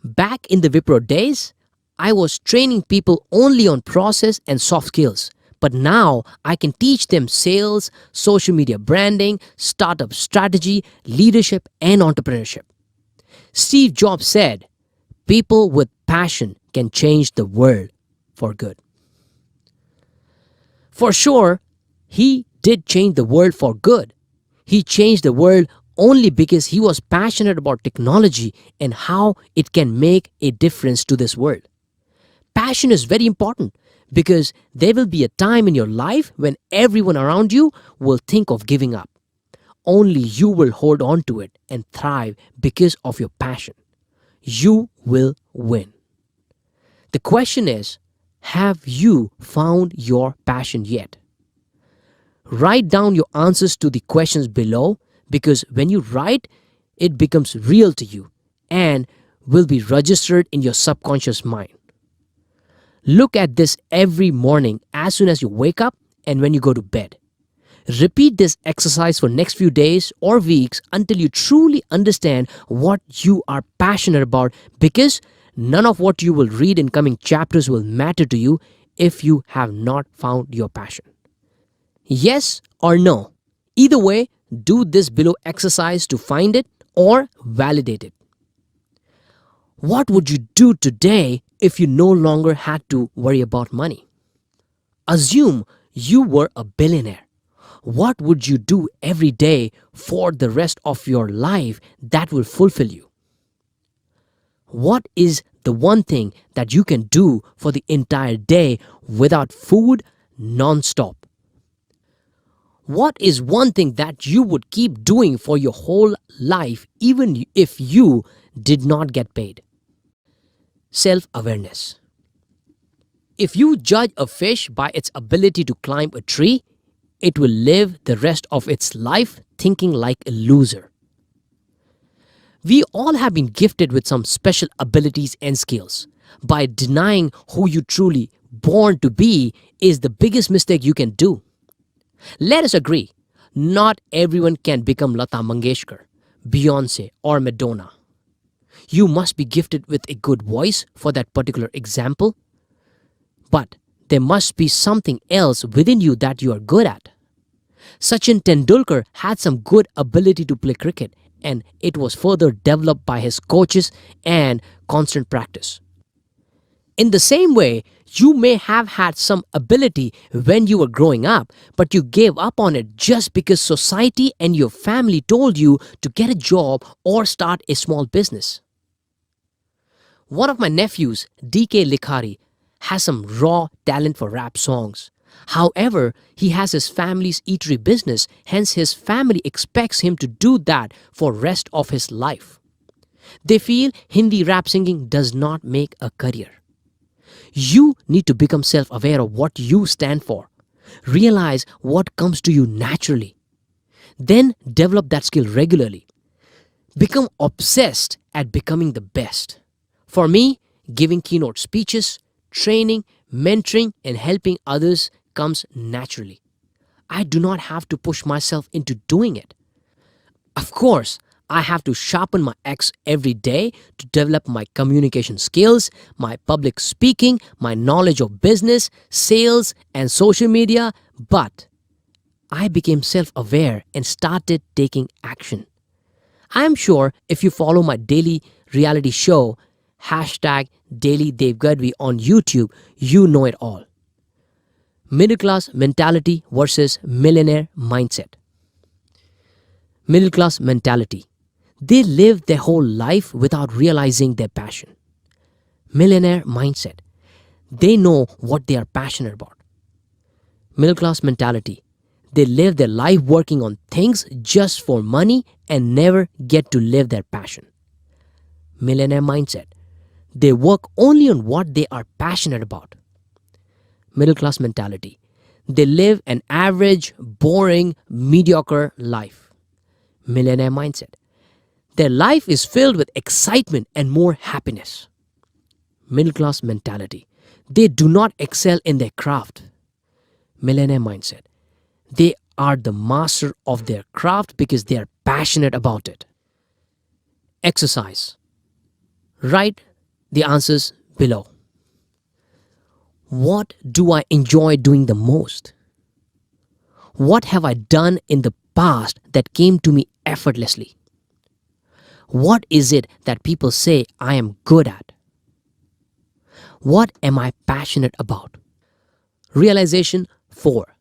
Back in the Wipro days, I was training people only on process and soft skills. But now I can teach them sales, social media branding, startup strategy, leadership, and entrepreneurship. Steve Jobs said, people with passion can change the world for good. For sure, he did change the world for good. He changed the world only because he was passionate about technology and how it can make a difference to this world. Passion is very important because there will be a time in your life when everyone around you will think of giving up. Only you will hold on to it and thrive because of your passion. You will win. The question is, have you found your passion yet? Write down your answers to the questions below because when you write, it becomes real to you and will be registered in your subconscious mind. Look at this every morning as soon as you wake up and when you go to bed. Repeat this exercise for next few days or weeks until you truly understand what you are passionate about because none of what you will read in coming chapters will matter to you if you have not found your passion. Yes or no? Either way, do this below exercise to find it or validate it. What would you do today if you no longer had to worry about money? Assume you were a billionaire. What would you do every day for the rest of your life that will fulfill you? What is the one thing that you can do for the entire day without food non-stop? What is one thing that you would keep doing for your whole life even if you did not get paid? Self-awareness. If you judge a fish by its ability to climb a tree, it will live the rest of its life thinking like a loser. We all have been gifted with some special abilities and skills. By denying who you truly born to be is the biggest mistake you can do. Let us agree, not everyone can become Lata Mangeshkar, Beyonce, or Madonna. You must be gifted with a good voice for that particular example. But there must be something else within you that you are good at. Sachin Tendulkar had some good ability to play cricket, and it was further developed by his coaches and constant practice. In the same way, you may have had some ability when you were growing up, but you gave up on it just because society and your family told you to get a job or start a small business. One of my nephews, DK Likhari, has some raw talent for rap songs. However, he has his family's eatery business, hence his family expects him to do that for rest of his life. They feel Hindi rap singing does not make a career. You need to become self-aware of what you stand for. Realize what comes to you naturally. Then develop that skill regularly. Become obsessed at becoming the best. For me, giving keynote speeches, training, mentoring, and helping others comes naturally. I do not have to push myself into doing it. Of course, I have to sharpen my axe every day to develop my communication skills, my public speaking, my knowledge of business, sales, and social media, but I became self-aware and started taking action. I am sure if you follow my daily reality show, hashtag Daily Dev Gadvi on YouTube, you know it all. Middle class mentality versus millionaire mindset. Middle class mentality. They live their whole life without realizing their passion. Millionaire mindset. They know what they are passionate about. Middle class mentality. They live their life working on things just for money and never get to live their passion. Millionaire mindset. They work only on what they are passionate about. Middle class mentality. They live an average, boring, mediocre life. Millionaire mindset. Their life is filled with excitement and more happiness. Middle class mentality. They do not excel in their craft. Millionaire mindset. They are the master of their craft because they are passionate about it. Exercise. Write the answers below. What do I enjoy doing the most? What have I done in the past that came to me effortlessly? What is it that people say I am good at? What am I passionate about? Realization 4.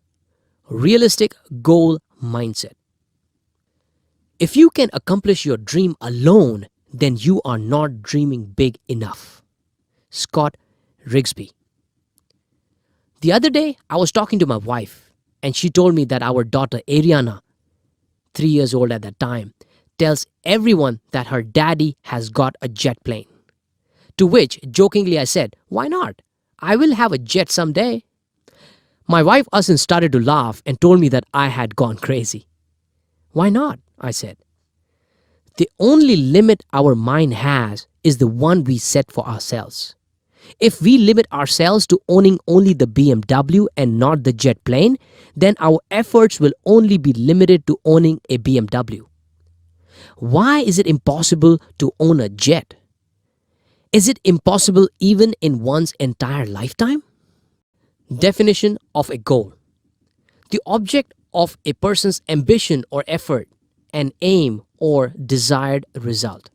Realistic goal mindset. If you can accomplish your dream alone, then you are not dreaming big enough. Scott Rigsby. The other day, I was talking to my wife, and she told me that our daughter Ariana, 3 years old at that time, tells everyone that her daddy has got a jet plane. To which, jokingly, I said, "Why not? I will have a jet someday." My wife Asin started to laugh and told me that I had gone crazy. "Why not?" I said. The only limit our mind has is the one we set for ourselves. If we limit ourselves to owning only the BMW and not the jet plane, then our efforts will only be limited to owning a BMW. Why is it impossible to own a jet? Is it impossible even in one's entire lifetime? Definition of a goal. The object of a person's ambition or effort, an aim or desired result.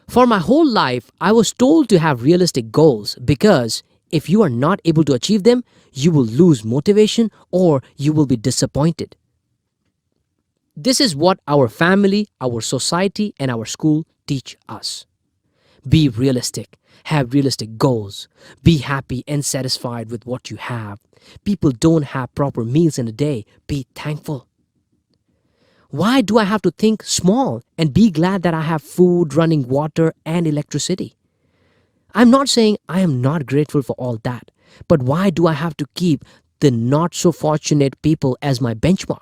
For my whole life, I was told to have realistic goals because if you are not able to achieve them, you will lose motivation or you will be disappointed. This is what our family, our society, and our school teach us. Be realistic. Have realistic goals. Be happy and satisfied with what you have. People don't have proper meals in a day. Be thankful. Why do I have to think small and be glad that I have food, running water, and electricity? I'm not saying I am not grateful for all that, but why do I have to keep the not so fortunate people as my benchmark?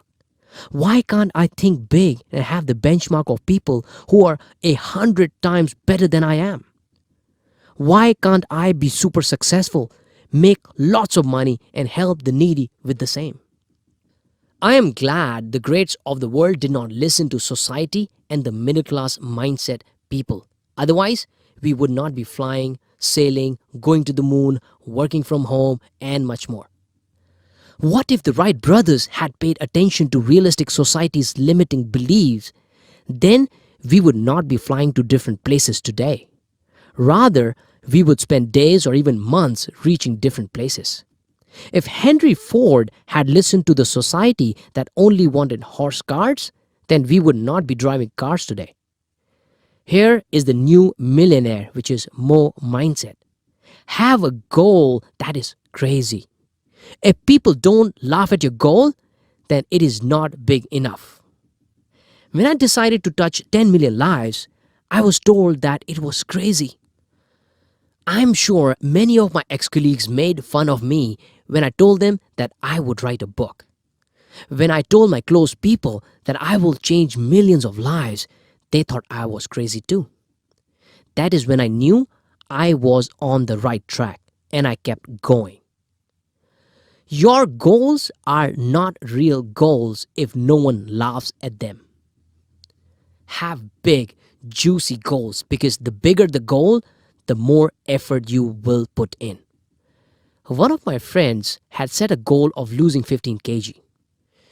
Why can't I think big and have the benchmark of people who are 100 times better than I am? Why can't I be super successful, make lots of money, and help the needy with the same? I am glad the greats of the world did not listen to society and the middle class mindset people. Otherwise, we would not be flying, sailing, going to the moon, working from home, and much more. What if the Wright brothers had paid attention to realistic society's limiting beliefs? Then we would not be flying to different places today. Rather, we would spend days or even months reaching different places. If Henry Ford had listened to the society that only wanted horse cars, then we would not be driving cars today. Here is the new millionaire, which is Mo mindset. Have a goal that is crazy. If people don't laugh at your goal, then it is not big enough. When I decided to touch 10 million lives, I was told that it was crazy. I'm sure many of my ex colleagues made fun of me when I told them that I would write a book. When I told my close people that I will change millions of lives, they thought I was crazy too. That is when I knew I was on the right track and I kept going. Your goals are not real goals if no one laughs at them. Have big, juicy goals because the bigger the goal, the more effort you will put in. One of my friends had set a goal of losing 15 kg.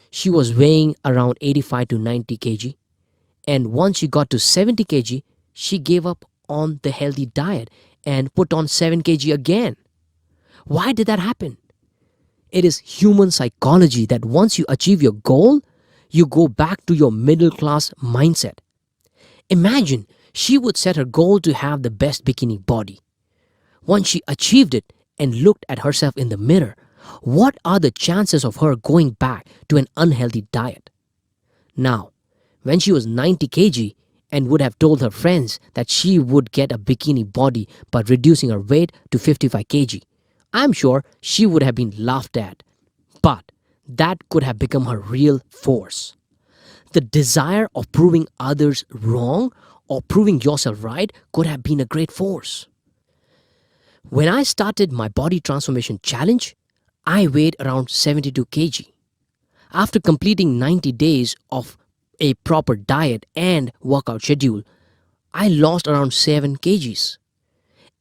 She was weighing around 85 to 90 kg, and once she got to 70 kg, she gave up on the healthy diet and put on 7 kg again. Why did that happen? It is human psychology that once you achieve your goal, you go back to your middle class mindset. Imagine she would set her goal to have the best bikini body. Once she achieved it and looked at herself in the mirror, what are the chances of her going back to an unhealthy diet? Now, when she was 90 kg and would have told her friends that she would get a bikini body by reducing her weight to 55 kg, I'm sure she would have been laughed at. But that could have become her real force. The desire of proving others wrong or proving yourself right could have been a great force. When I started my body transformation challenge, I weighed around 72 kg. After completing 90 days of a proper diet and workout schedule, I lost around 7 kgs.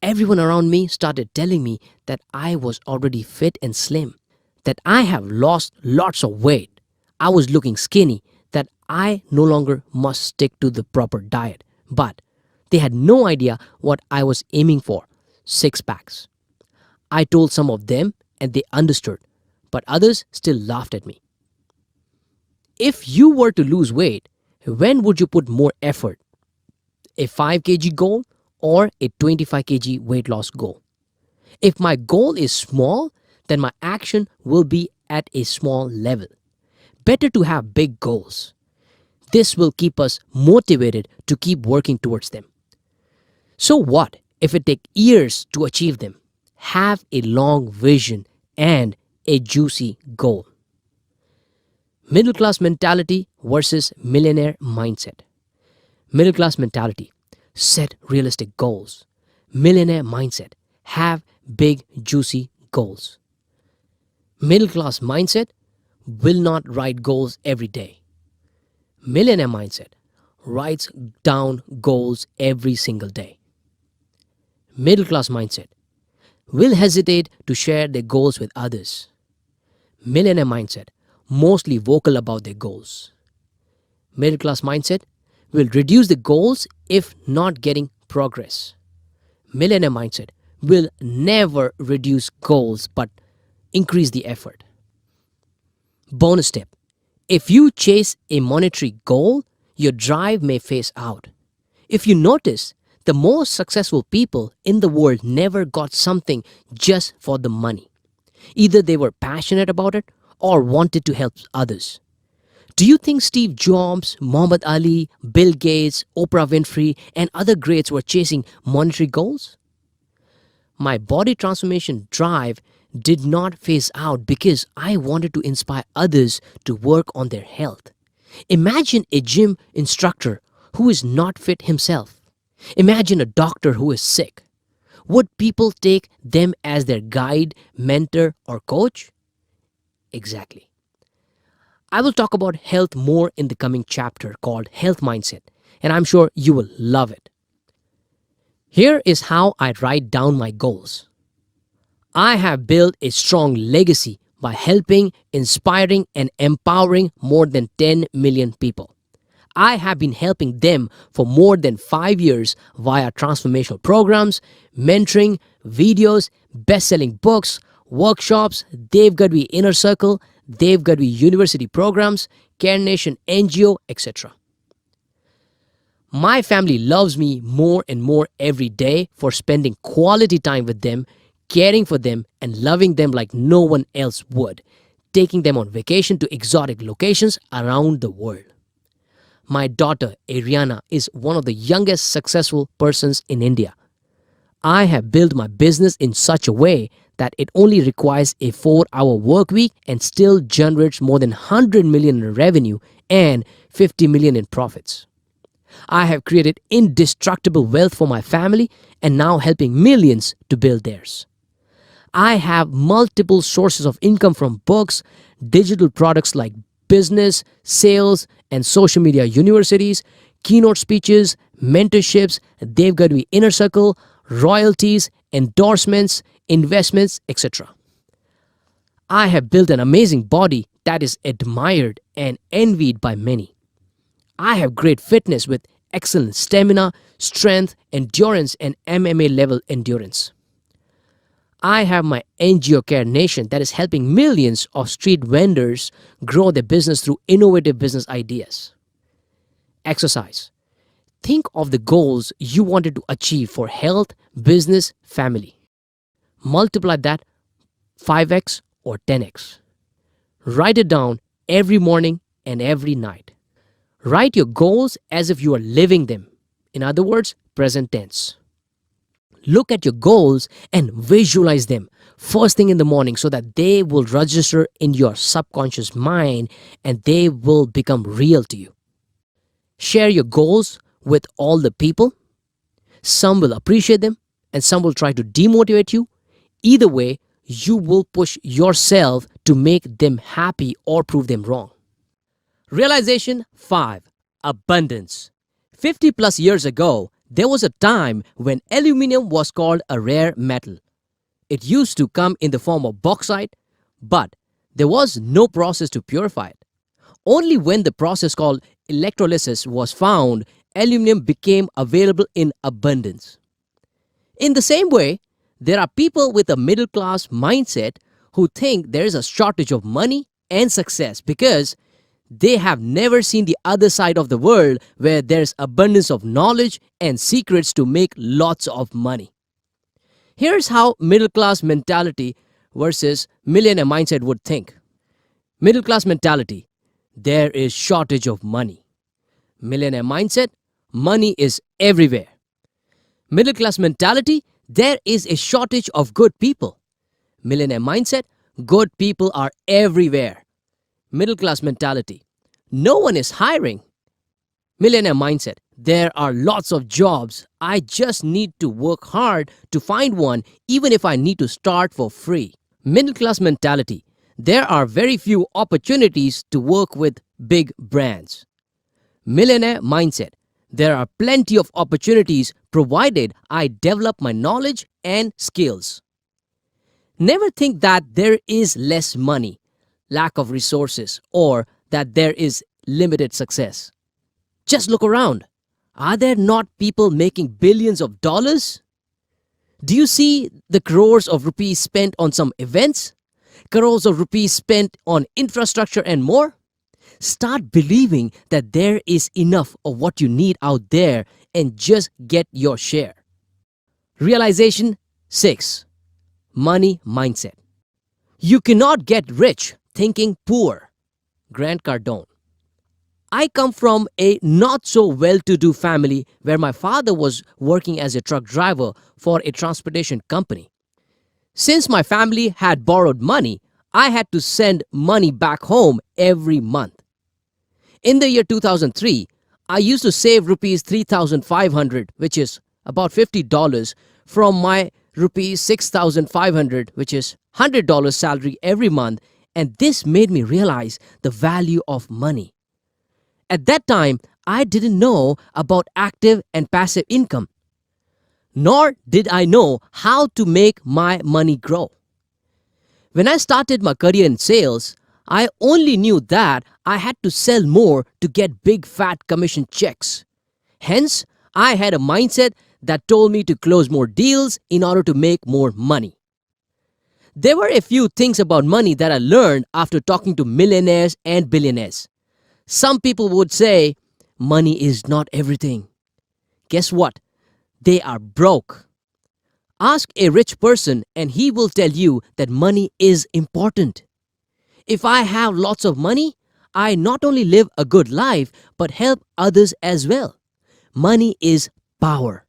Everyone around me started telling me that I was already fit and slim, that I have lost lots of weight. I was looking skinny, that I no longer must stick to the proper diet. But they had no idea what I was aiming for, 6 packs. I told some of them and they understood, but others still laughed at me. If you were to lose weight, when would you put more effort? A 5 kg goal or a 25 kg weight loss goal? If my goal is small, then my action will be at a small level. Better to have big goals. This will keep us motivated to keep working towards them. So what if it takes years to achieve them? Have a long vision and a juicy goal. Middle class mentality versus millionaire mindset. Middle class mentality. Set realistic goals. Millionaire mindset. Have big, juicy goals. Middle class mindset will not write goals every day. Millionaire mindset writes down goals every single day. Middle class mindset will hesitate to share their goals with others. Millionaire mindset mostly vocal about their goals. Middle class mindset will reduce the goals if not getting progress. Millionaire mindset will never reduce goals but increase the effort. Bonus tip. If you chase a monetary goal, your drive may phase out. If you notice, the most successful people in the world never got something just for the money. Either they were passionate about it or wanted to help others. Do you think Steve Jobs, Muhammad Ali, Bill Gates, Oprah Winfrey, and other greats were chasing monetary goals? My body transformation drive did not phase out because I wanted to inspire others to work on their health. Imagine a gym instructor who is not fit himself. Imagine a doctor who is sick. Would people take them as their guide, mentor, or coach? Exactly. I will talk about health more in the coming chapter called Health Mindset, and I'm sure you will love it. Here is how I write down my goals. I have built a strong legacy by helping, inspiring, and empowering more than 10 million people. I have been helping them for more than 5 years via transformational programs, mentoring, videos, best-selling books, workshops, Devgadvi Inner Circle, Devgadvi University programs, Care Nation NGO, etc. My family loves me more and more every day for spending quality time with them, caring for them and loving them like no one else would, taking them on vacation to exotic locations around the world. My daughter, Ariana, is one of the youngest successful persons in India. I have built my business in such a way that it only requires a 4-hour work week and still generates more than 100 million in revenue and 50 million in profits. I have created indestructible wealth for my family and now helping millions to build theirs. I have multiple sources of income from books, digital products like business, sales, and social media universities, keynote speeches, mentorships, Devgadvi Inner Circle, royalties, endorsements, investments, etc. I have built an amazing body that is admired and envied by many. I have great fitness with excellent stamina, strength, endurance, and MMA level endurance. I have my NGO Care Nation that is helping millions of street vendors grow their business through innovative business ideas. Exercise. Think of the goals you wanted to achieve for health, business, family. Multiply that 5x or 10x. Write it down every morning and every night. Write your goals as if you are living them. In other words, present tense. Look at your goals and visualize them first thing in the morning so that they will register in your subconscious mind and they will become real to you. Share your goals with all the people. Some will appreciate them and some will try to demotivate you. Either way, you will push yourself to make them happy or prove them wrong. Realization 5. Abundance. 50 plus years ago, there was a time when aluminum was called a rare metal. It used to come in the form of bauxite, but there was no process to purify it. Only when the process called electrolysis was found, aluminum became available in abundance. In the same way, there are people with a middle-class mindset who think there is a shortage of money and success because they have never seen the other side of the world where there's abundance of knowledge and secrets to make lots of money. Here's how middle-class mentality versus millionaire mindset would think. Middle-class mentality, there is shortage of money. Millionaire mindset, money is everywhere. Middle-class mentality, there is a shortage of good people. Millionaire mindset, good people are everywhere. Middle-class mentality, no one is hiring. Millionaire mindset, there are lots of jobs. I just need to work hard to find one even if I need to start for free. Middle-class mentality, there are very few opportunities to work with big brands. Millionaire mindset, there are plenty of opportunities provided I develop my knowledge and skills. Never think that there is less money, lack of resources, or that there is limited success. Just look around. Are there not people making billions of dollars? Do you see the crores of rupees spent on some events? Crores of rupees spent on infrastructure and more? Start believing that there is enough of what you need out there and just get your share. Realization 6. Money mindset. You cannot get rich thinking poor. Grant Cardone. I come from a not so well-to-do family where my father was working as a truck driver for a transportation company. Since my family had borrowed money, I had to send money back home every month. In the year 2003, I used to save rupees 3,500, which is about $50, from my rupees 6,500, which is $100 salary every month, and this made me realize the value of money. At that time, I didn't know about active and passive income, nor did I know how to make my money grow. When I started my career in sales, I only knew that I had to sell more to get big fat commission checks. Hence, I had a mindset that told me to close more deals in order to make more money. There were a few things about money that I learned after talking to millionaires and billionaires. Some people would say, money is not everything. Guess what? They are broke. Ask a rich person and he will tell you that money is important. If I have lots of money, I not only live a good life but help others as well. Money is power.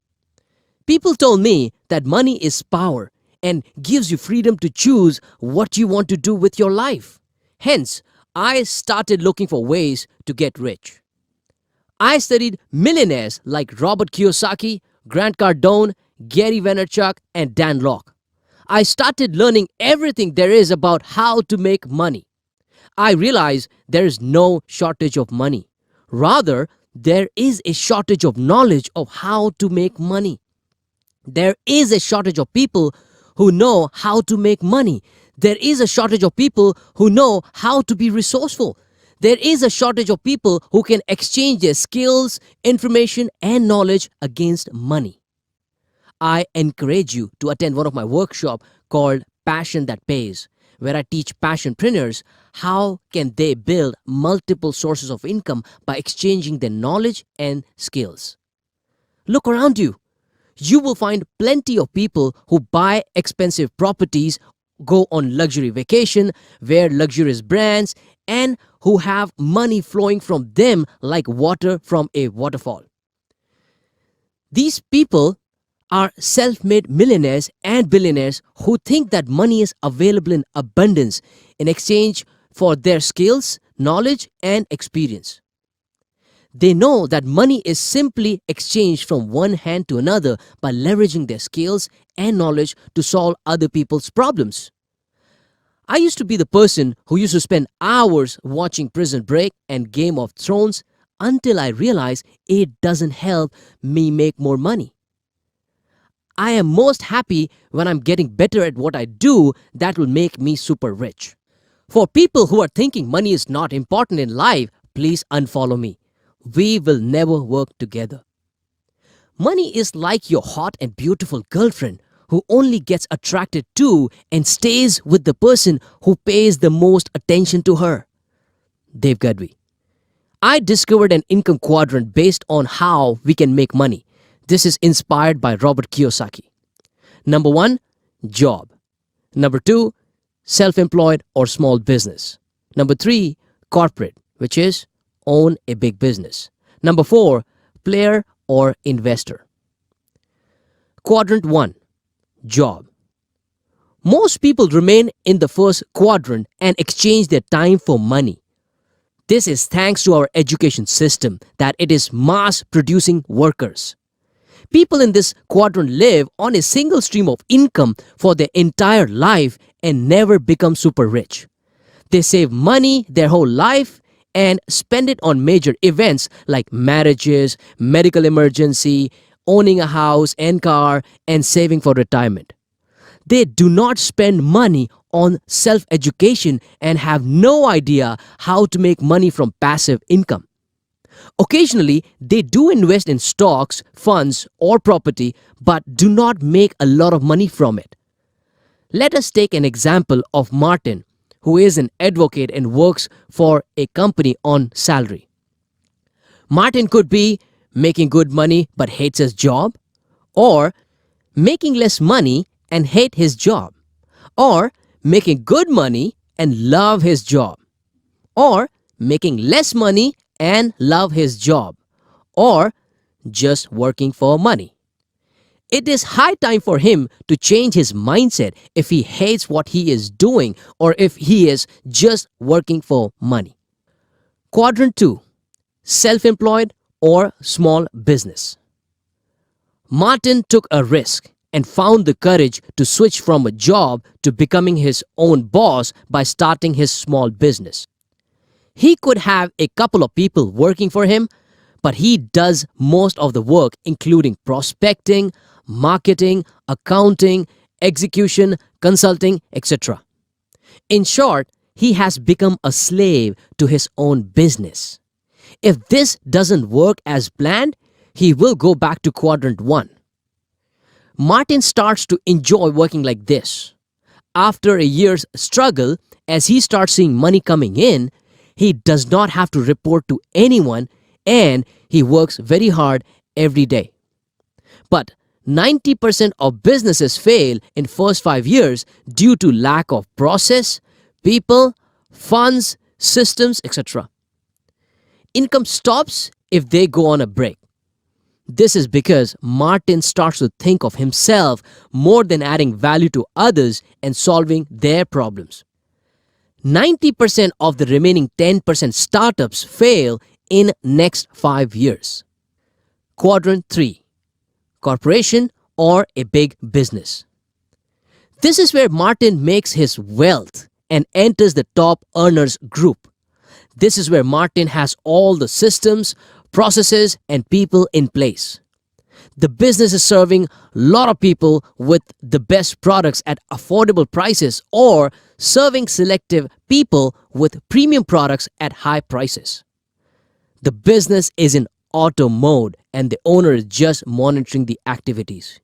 People told me that money is power and gives you freedom to choose what you want to do with your life. Hence, I started looking for ways to get rich. I studied millionaires like Robert Kiyosaki, Grant Cardone, Gary Vaynerchuk, and Dan Lok. I started learning everything there is about how to make money. I realized there is no shortage of money. Rather, there is a shortage of knowledge of how to make money. There is a shortage of people who know how to make money. There is a shortage of people who know how to be resourceful. There is a shortage of people who can exchange their skills, information, and knowledge against money. I encourage you to attend one of my workshops called Passion That Pays, where I teach passionpreneurs how can they build multiple sources of income by exchanging their knowledge and skills. Look around you. You will find plenty of people who buy expensive properties, go on luxury vacation, wear luxurious brands, and who have money flowing from them like water from a waterfall. These people are self-made millionaires and billionaires who think that money is available in abundance in exchange for their skills, knowledge, and experience. They know that money is simply exchanged from one hand to another by leveraging their skills and knowledge to solve other people's problems. I used to be the person who used to spend hours watching Prison Break and Game of Thrones until I realized it doesn't help me make more money. I am most happy when I'm getting better at what I do that will make me super rich. For people who are thinking money is not important in life, please unfollow me. We will never work together. Money is like your hot and beautiful girlfriend who only gets attracted to and stays with the person who pays the most attention to her. Dave Gadvi. I discovered an income quadrant based on how we can make money. This is inspired by Robert Kiyosaki. Number 1, job. Number 2, self-employed or small business. Number 3, corporate, which is own a big business. Number 4, player or investor. Quadrant 1, job. Most people remain in the first quadrant and exchange their time for money. This is thanks to our education system that it is mass producing workers. People in this quadrant live on a single stream of income for their entire life and never become super rich. They save money their whole life and spend it on major events like marriages, medical emergency, owning a house and car, and saving for retirement. They do not spend money on self-education and have no idea how to make money from passive income. Occasionally, they do invest in stocks, funds, or property, but do not make a lot of money from it. Let us take an example of Martin, who is an advocate and works for a company on salary. Martin could be making good money but hates his job, or making less money and hate his job, or making good money and love his job, or making less money and love his job, or just working for money. It is high time for him to change his mindset if he hates what he is doing or if he is just working for money. Quadrant 2, self-employed or small business. Martin took a risk and found the courage to switch from a job to becoming his own boss by starting his small business. He could have a couple of people working for him, but he does most of the work, including prospecting, marketing, accounting, execution, consulting, etc. In short, he has become a slave to his own business. If this doesn't work as planned, he will go back to quadrant 1. Martin starts to enjoy working like this. After a year's struggle, as he starts seeing money coming in, he does not have to report to anyone and he works very hard every day. But 90% of businesses fail in first 5 years due to lack of process, people, funds, systems, etc. Income stops if they go on a break. This is because Martin starts to think of himself more than adding value to others and solving their problems. 90% of the remaining 10% startups fail in next 5 years. Quadrant 3. Corporation or a big business. This is where Martin makes his wealth and enters the top earners group. This is where Martin has all the systems, processes, and people in place. The business is serving a lot of people with the best products at affordable prices or serving selective people with premium products at high prices. The business is in auto mode and the owner is just monitoring the activities.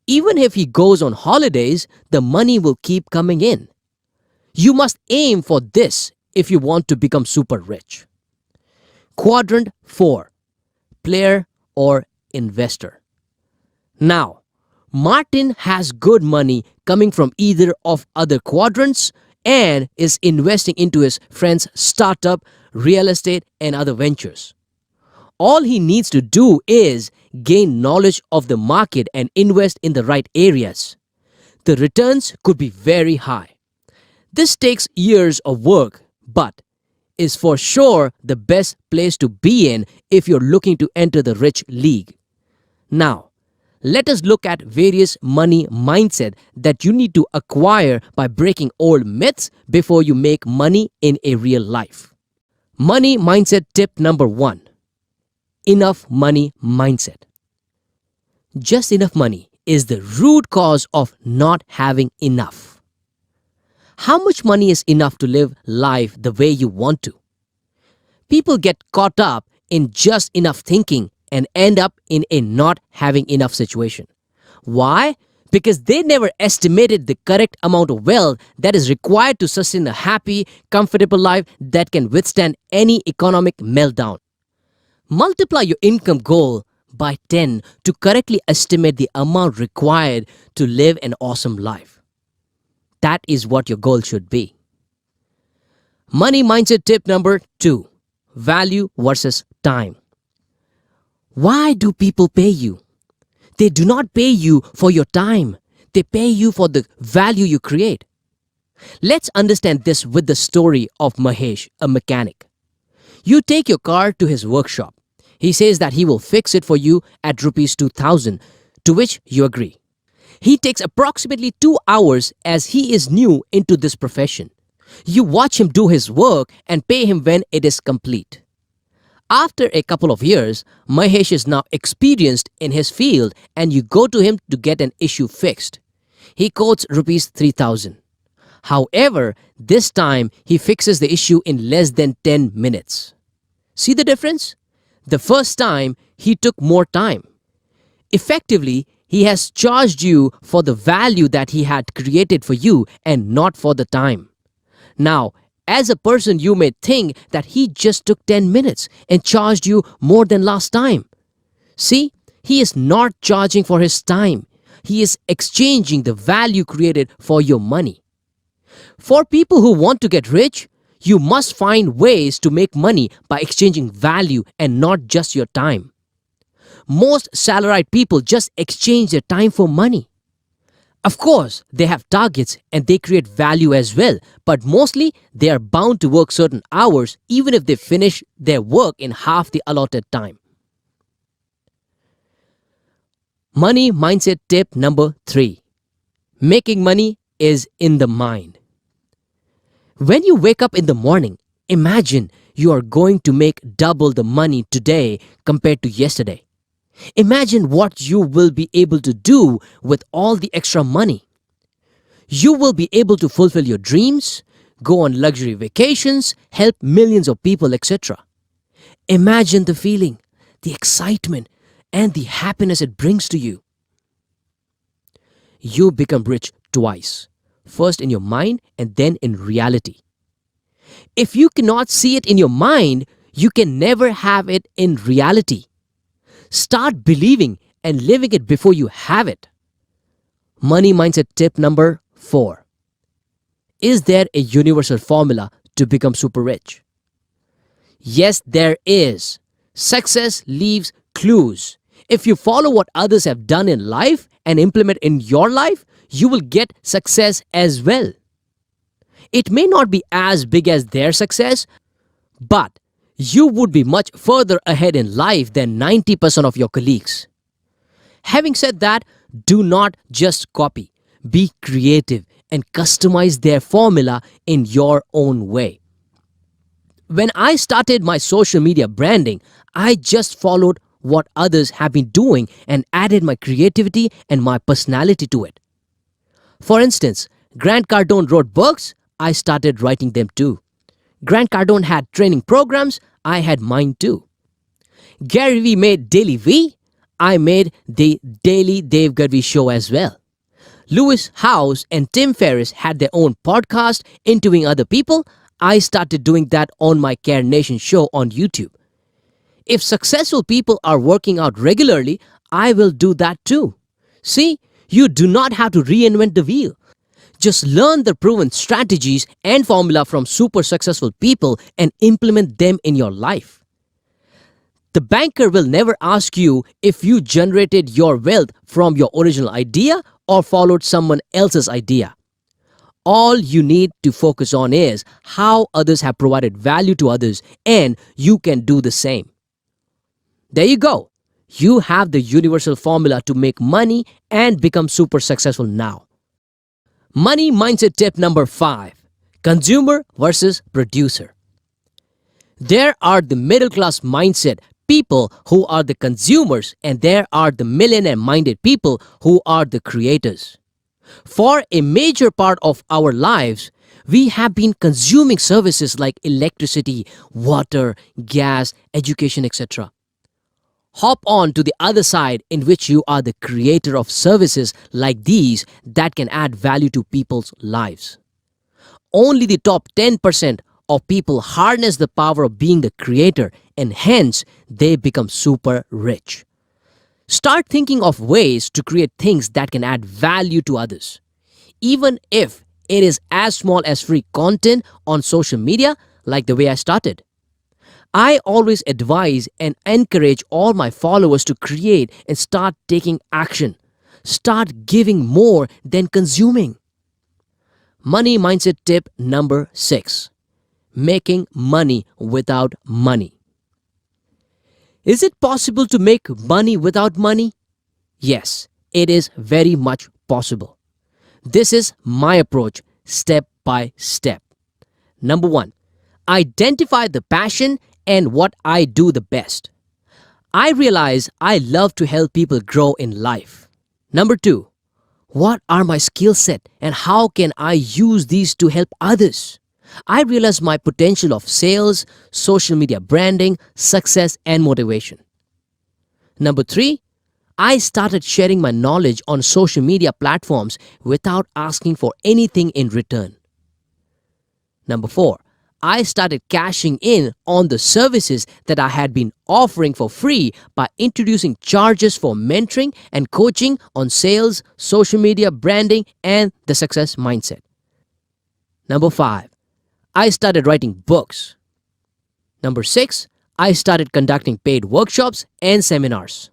Even if he goes on holidays, the money will keep coming in. You must aim for this if you want to become super rich. Quadrant 4. Player or investor. Now, Martin has good money coming from either of other quadrants and is investing into his friend's startup, real estate, and other ventures. All he needs to do is gain knowledge of the market and invest in the right areas. The returns could be very high. This takes years of work, but is for sure the best place to be in if you're looking to enter the rich league. Now, let us look at various money mindset that you need to acquire by breaking old myths before you make money in a real life. Money mindset tip number 1. Enough money mindset. Just enough money is the root cause of not having enough. How much money is enough to live life the way you want to? People get caught up in just enough thinking and end up in a not having enough situation. Why? Because they never estimated the correct amount of wealth that is required to sustain a happy, comfortable life that can withstand any economic meltdown. Multiply your income goal by 10 to correctly estimate the amount required to live an awesome life. That is what your goal should be. Money mindset tip number 2. Value versus time. Why do people pay you? They do not pay you for your time. They pay you for the value you create. Let's understand this with the story of Mahesh, a mechanic. You take your car to his workshop. He says that he will fix it for you at rupees 2,000, to which you agree. He takes approximately 2 hours as he is new into this profession. You watch him do his work and pay him when it is complete. After a couple of years, Mahesh is now experienced in his field and you go to him to get an issue fixed. He quotes rupees 3,000. However, this time he fixes the issue in less than 10 minutes. See the difference? The first time he took more time. Effectively, he has charged you for the value that he had created for you and not for the time. Now, as a person, you may think that he just took 10 minutes and charged you more than last time. See, he is not charging for his time. He is exchanging the value created for your money. For people who want to get rich, you must find ways to make money by exchanging value and not just your time. Most salaried people just exchange their time for money. Of course, they have targets and they create value as well, but mostly they are bound to work certain hours even if they finish their work in half the allotted time. Money mindset tip number 3. Making money is in the mind. When you wake up in the morning, imagine you are going to make double the money today compared to yesterday. Imagine what you will be able to do with all the extra money. You will be able to fulfill your dreams, go on luxury vacations, help millions of people, etc. Imagine the feeling, the excitement, and the happiness it brings to you. You become rich twice, first in your mind and then in reality. If you cannot see it in your mind, you can never have it in reality. Start believing and living it before you have it. Money mindset tip number 4. Is there a universal formula to become super rich? Yes, there is. Success leaves clues. If you follow what others have done in life and implement in your life, you will get success as well. It may not be as big as their success, but you would be much further ahead in life than 90% of your colleagues. Having said that, do not just copy. Be creative and customize their formula in your own way. When I started my social media branding, I just followed what others have been doing and added my creativity and my personality to it. For instance, Grant Cardone wrote books, I started writing them too. Grant Cardone had training programs, I had mine too. Gary Vee made Daily V, I made the Daily Dave Garvey Show as well. Lewis Howes and Tim Ferriss had their own podcast interviewing other people. I started doing that on my Care Nation show on YouTube. If successful people are working out regularly, I will do that too. See, you do not have to reinvent the wheel. Just learn the proven strategies and formula from super successful people and implement them in your life. The banker will never ask you if you generated your wealth from your original idea or followed someone else's idea. All you need to focus on is how others have provided value to others, and you can do the same. There you go. You have the universal formula to make money and become super successful now. Money mindset tip number 5. Consumer versus producer. There are the middle class mindset people who are the consumers, and there are the millionaire minded people who are the creators. For a major part of our lives, we have been consuming services like electricity, water, gas, education, etc. Hop on to the other side in which you are the creator of services like these that can add value to people's lives. Only the top 10% of people harness the power of being the creator, and hence they become super rich. Start thinking of ways to create things that can add value to others. Even if it is as small as free content on social media, like the way I started. I always advise and encourage all my followers to create and start taking action. Start giving more than consuming. Money mindset tip number 6. Making money without money. Is it possible to make money without money? Yes, it is very much possible. This is my approach step by step. Number 1, identify the passion and what I do the best. I realize I love to help people grow in life. Number 2, what are my skill set and how can I use these to help others? I realize my potential of sales, social media branding, success, and motivation. Number 3, I started sharing my knowledge on social media platforms without asking for anything in return. Number 4, I started cashing in on the services that I had been offering for free by introducing charges for mentoring and coaching on sales, social media branding, and the success mindset. Number 5, I started writing books. Number 6, I started conducting paid workshops and seminars.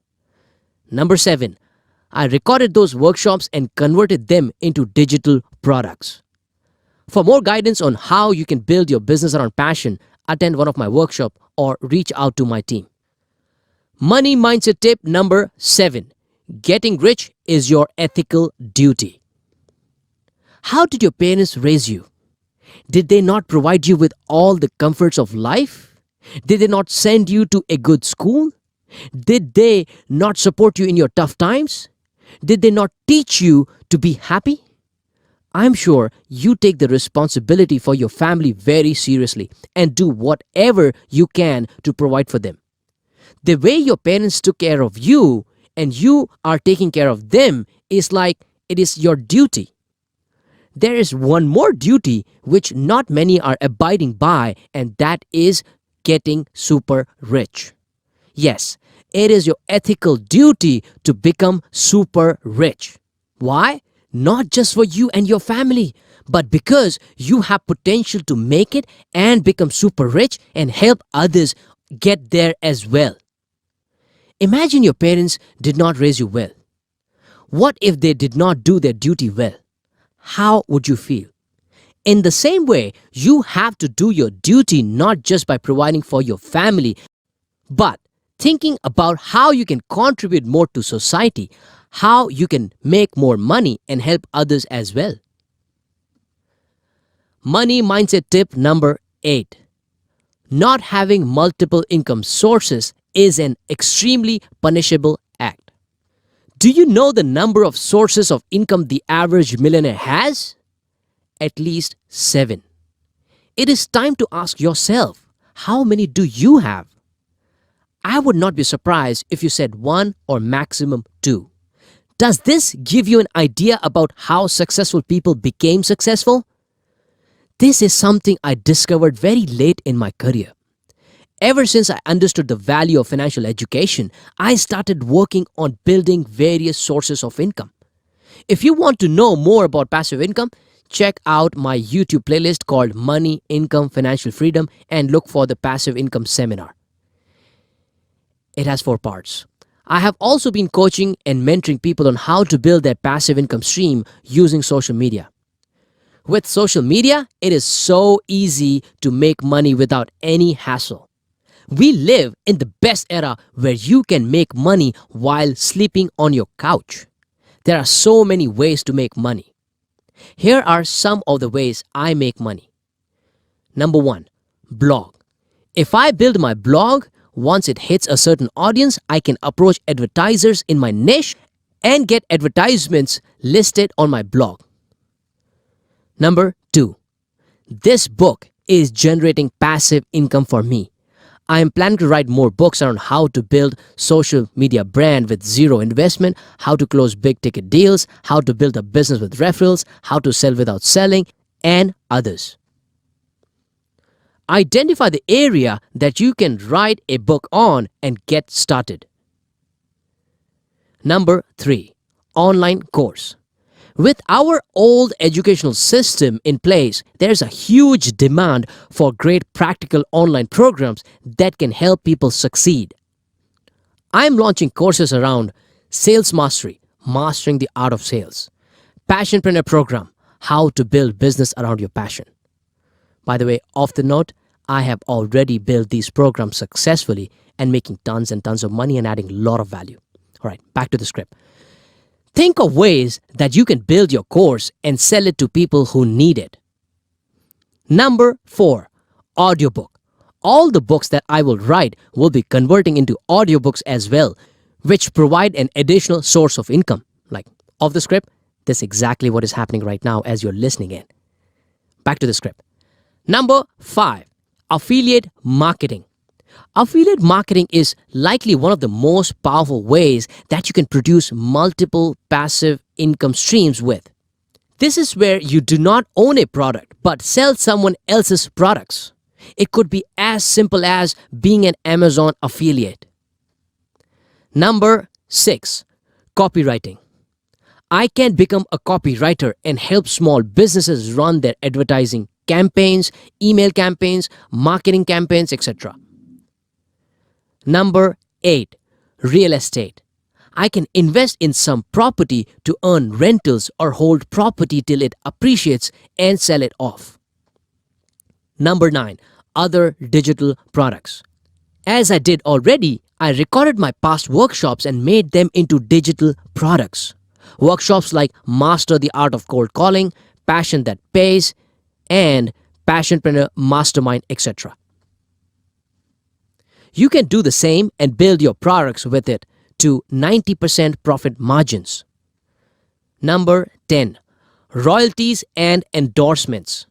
Number 7, I recorded those workshops and converted them into digital products. For more guidance on how you can build your business around passion, attend one of my workshops or reach out to my team. Money mindset tip number 7. Getting rich is your ethical duty. How did your parents raise you? Did they not provide you with all the comforts of life? Did they not send you to a good school? Did they not support you in your tough times? Did they not teach you to be happy? I'm sure you take the responsibility for your family very seriously and do whatever you can to provide for them. The way your parents took care of you and you are taking care of them is like it is your duty. There is one more duty which not many are abiding by, and that is getting super rich. Yes, it is your ethical duty to become super rich. Why? Not just for you and your family, but because you have potential to make it and become super rich and help others get there as well. Imagine your parents did not raise you well. What if they did not do their duty well? How would you feel? In the same way, you have to do your duty not just by providing for your family, but thinking about how you can contribute more to society, how you can make more money and help others as well. Money mindset tip number 8. Not having multiple income sources is an extremely punishable act. Do you know the number of sources of income the average millionaire has? At least 7. It is time to ask yourself, how many do you have? I would not be surprised if you said 1 or maximum 2. Does this give you an idea about how successful people became successful? This is something I discovered very late in my career. Ever since I understood the value of financial education, I started working on building various sources of income. If you want to know more about passive income, check out my YouTube playlist called Money, Income, Financial Freedom and look for the Passive Income Seminar. It has 4 parts. I have also been coaching and mentoring people on how to build their passive income stream using social media. With social media, it is so easy to make money without any hassle. We live in the best era where you can make money while sleeping on your couch. There are so many ways to make money. Here are some of the ways I make money. Number 1, blog. If I build my blog, once it hits a certain audience, I can approach advertisers in my niche and get advertisements listed on my blog. Number 2, this book is generating passive income for me. I am planning to write more books around how to build social media brand with zero investment, how to close big ticket deals, how to build a business with referrals, how to sell without selling, and others. Identify the area that you can write a book on and get started. Number 3, online course. With our old educational system in place, there's a huge demand for great practical online programs that can help people succeed. I'm launching courses around sales mastery, mastering the art of sales, passionpreneur program, how to build business around your passion. By the way, off the note, I have already built these programs successfully and making tons and tons of money and adding a lot of value. All right, back to the script. Think of ways that you can build your course and sell it to people who need it. Number 4, audiobook. All the books that I will write will be converting into audiobooks as well, which provide an additional source of income. Like off the script, this is exactly what is happening right now as you're listening in. Back to the script. Number 5, affiliate marketing. Affiliate marketing is likely one of the most powerful ways that you can produce multiple passive income streams with. This is where you do not own a product but sell someone else's products. It could be as simple as being an Amazon affiliate. Number 6, copywriting. I can become a copywriter and help small businesses run their advertising campaigns, email campaigns, marketing campaigns, etc. Number 8, real estate. I can invest in some property to earn rentals or hold property till it appreciates and sell it off. Number 9, other digital products. As I did already, I recorded my past workshops and made them into digital products. Workshops like Master the Art of Cold Calling, Passion That Pays, and Passionpreneur Mastermind, etc. You can do the same and build your products with it to 90% profit margins. Number 10, royalties and endorsements.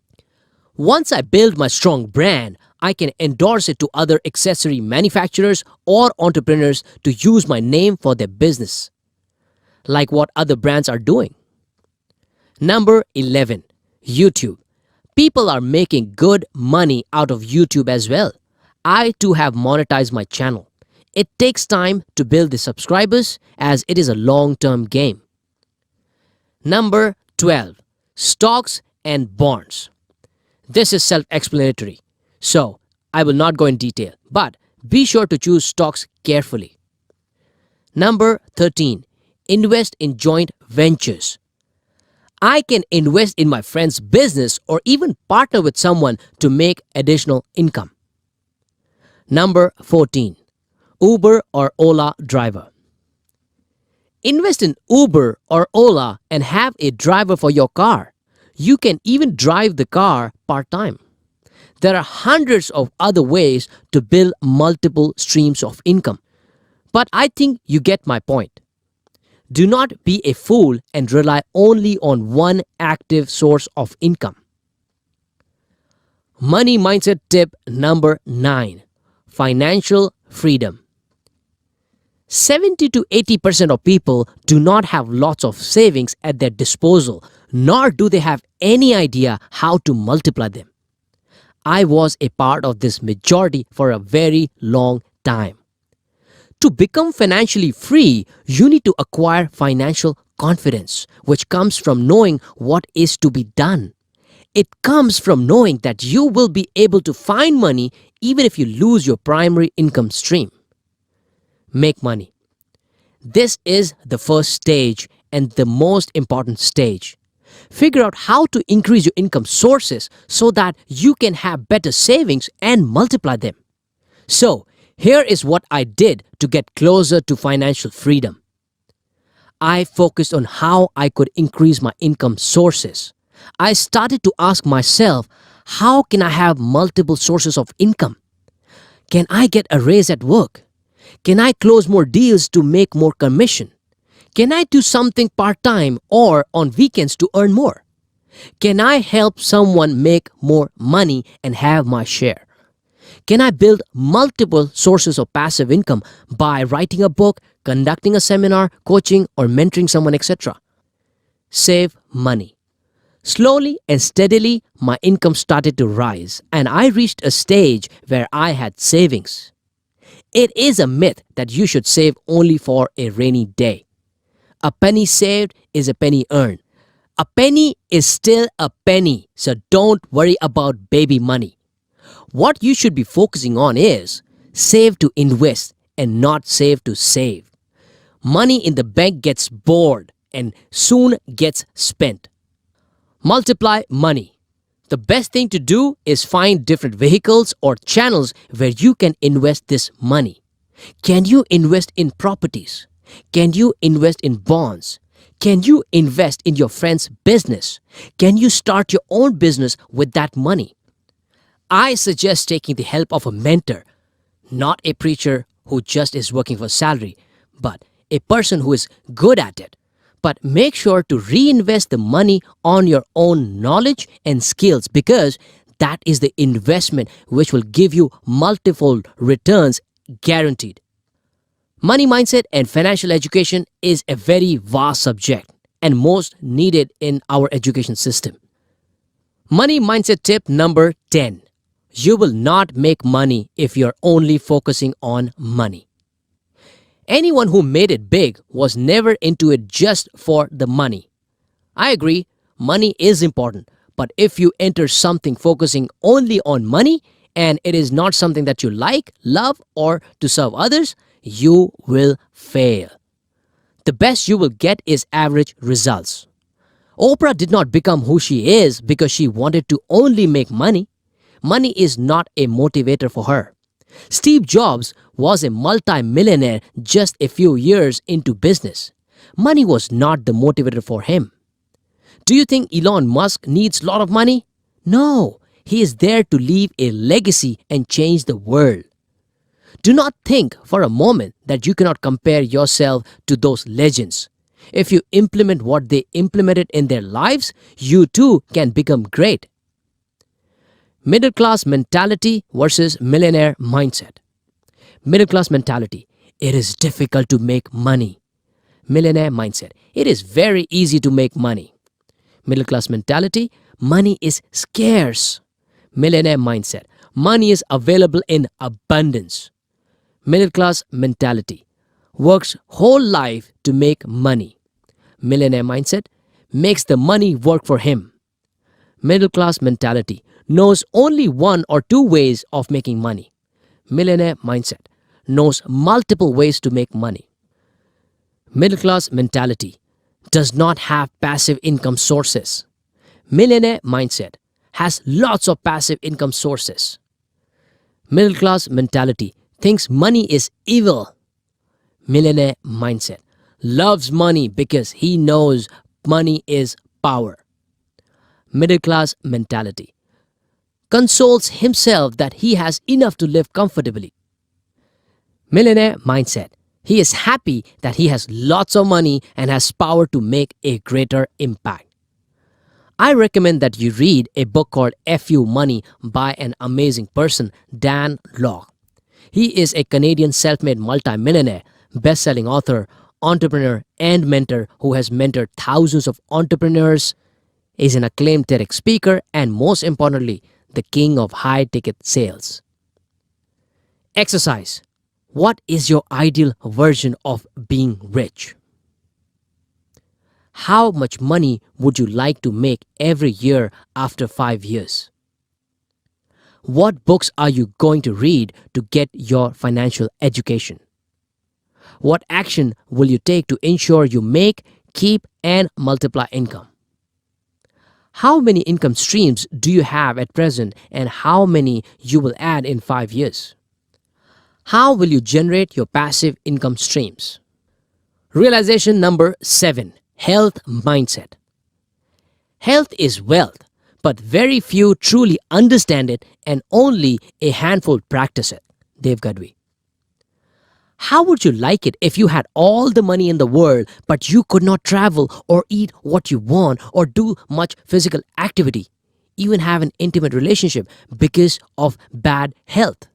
Once I build my strong brand, I can endorse it to other accessory manufacturers or entrepreneurs to use my name for their business, like what other brands are doing. Number 11, YouTube. People are making good money out of YouTube as well. I too have monetized my channel. It takes time to build the subscribers as it is a long-term game. Number 12. Stocks and bonds. This is self-explanatory, so I will not go in detail, but be sure to choose stocks carefully. Number 13. Invest in joint ventures. I can invest in my friend's business or even partner with someone to make additional income. Number 14. Uber or Ola driver. Invest in Uber or Ola and have a driver for your car. You can even drive the car part-time. There are hundreds of other ways to build multiple streams of income. But I think you get my point. Do not be a fool and rely only on one active source of income. Money mindset tip number 9. Financial freedom. 70 to 80% of people do not have lots of savings at their disposal, nor do they have any idea how to multiply them. I was a part of this majority for a very long time. To become financially free, you need to acquire financial confidence, which comes from knowing what is to be done. It comes from knowing that you will be able to find money even if you lose your primary income stream. Make money. This is the first stage and the most important stage. Figure out how to increase your income sources so that you can have better savings and multiply them. So, here is what I did to get closer to financial freedom. I focused on how I could increase my income sources. I started to ask myself, how can I have multiple sources of income? Can I get a raise at work? Can I close more deals to make more commission? Can I do something part-time or on weekends to earn more? Can I help someone make more money and have my share? Can I build multiple sources of passive income by writing a book, conducting a seminar, coaching, or mentoring someone, etc.? Save money. Slowly and steadily, my income started to rise, and I reached a stage where I had savings. It is a myth that you should save only for a rainy day. A penny saved is a penny earned. A penny is still a penny, so don't worry about baby money. What you should be focusing on is save to invest and not save to save. Money in the bank gets bored and soon gets spent. Multiply money. The best thing to do is find different vehicles or channels where you can invest this money. Can you invest in properties? Can you invest in bonds? Can you invest in your friend's business? Can you start your own business with that money? I suggest taking the help of a mentor, not a preacher who just is working for salary, but a person who is good at it. But make sure to reinvest the money on your own knowledge and skills because that is the investment which will give you multiple returns guaranteed. Money mindset and financial education is a very vast subject and most needed in our education system. Money mindset tip number 10. You will not make money if you're only focusing on money. Anyone who made it big was never into it just for the money. I agree, money is important, but if you enter something focusing only on money and it is not something that you like, love, or to serve others, you will fail. The best you will get is average results. Oprah did not become who she is because she wanted to only make money. Money is not a motivator for her. Steve Jobs was a multi-millionaire just a few years into business. Money was not the motivator for him. Do you think Elon Musk needs a lot of money? No, he is there to leave a legacy and change the world. Do not think for a moment that you cannot compare yourself to those legends. If you implement what they implemented in their lives, you too can become great. Middle class mentality versus millionaire mindset. Middle class mentality. It is difficult to make money. Millionaire mindset. It is very easy to make money. Middle class mentality. Money is scarce. Millionaire mindset. Money is available in abundance. Middle class mentality works whole life to make money. Millionaire mindset makes the money work for him. Middle class mentality knows only one or two ways of making money. Millionaire mindset knows multiple ways to make money. Middle class mentality does not have passive income sources. Millionaire mindset has lots of passive income sources. Middle class mentality thinks money is evil. Millionaire mindset loves money because he knows money is power. Middle class mentality consoles himself that he has enough to live comfortably. Millionaire mindset, he is happy that he has lots of money and has power to make a greater impact. I recommend that you read a book called FU Money by an amazing person, Dan Lok. He is a Canadian self-made multimillionaire, best-selling author, entrepreneur, and mentor who has mentored thousands of entrepreneurs, is an acclaimed TEDx speaker, and most importantly, the king of high-ticket sales. Exercise. What is your ideal version of being rich? How much money would you like to make every year after 5 years? What books are you going to read to get your financial education? What action will you take to ensure you make, keep, and multiply income? How many income streams do you have at present and how many you will add in 5 years? How will you generate your passive income streams? Realization number 7. Health mindset. Health is wealth, but very few truly understand it and only a handful practice it. Dave Gadwi. How would you like it if you had all the money in the world, but you could not travel or eat what you want or do much physical activity, even have an intimate relationship because of bad health?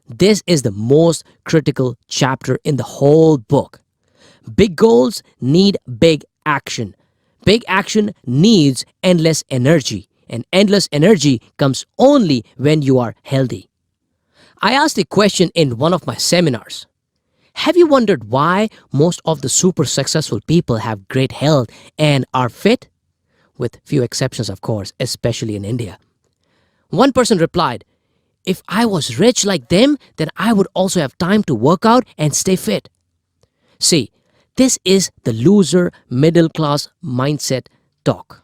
This is the most critical chapter in the whole book. Big goals need big action. Big action needs endless energy, and endless energy comes only when you are healthy. I asked a question in one of my seminars. Have you wondered why most of the super successful people have great health and are fit? With few exceptions, of course, especially in India. One person replied, if I was rich like them, then I would also have time to work out and stay fit. See, this is the loser middle class mindset talk.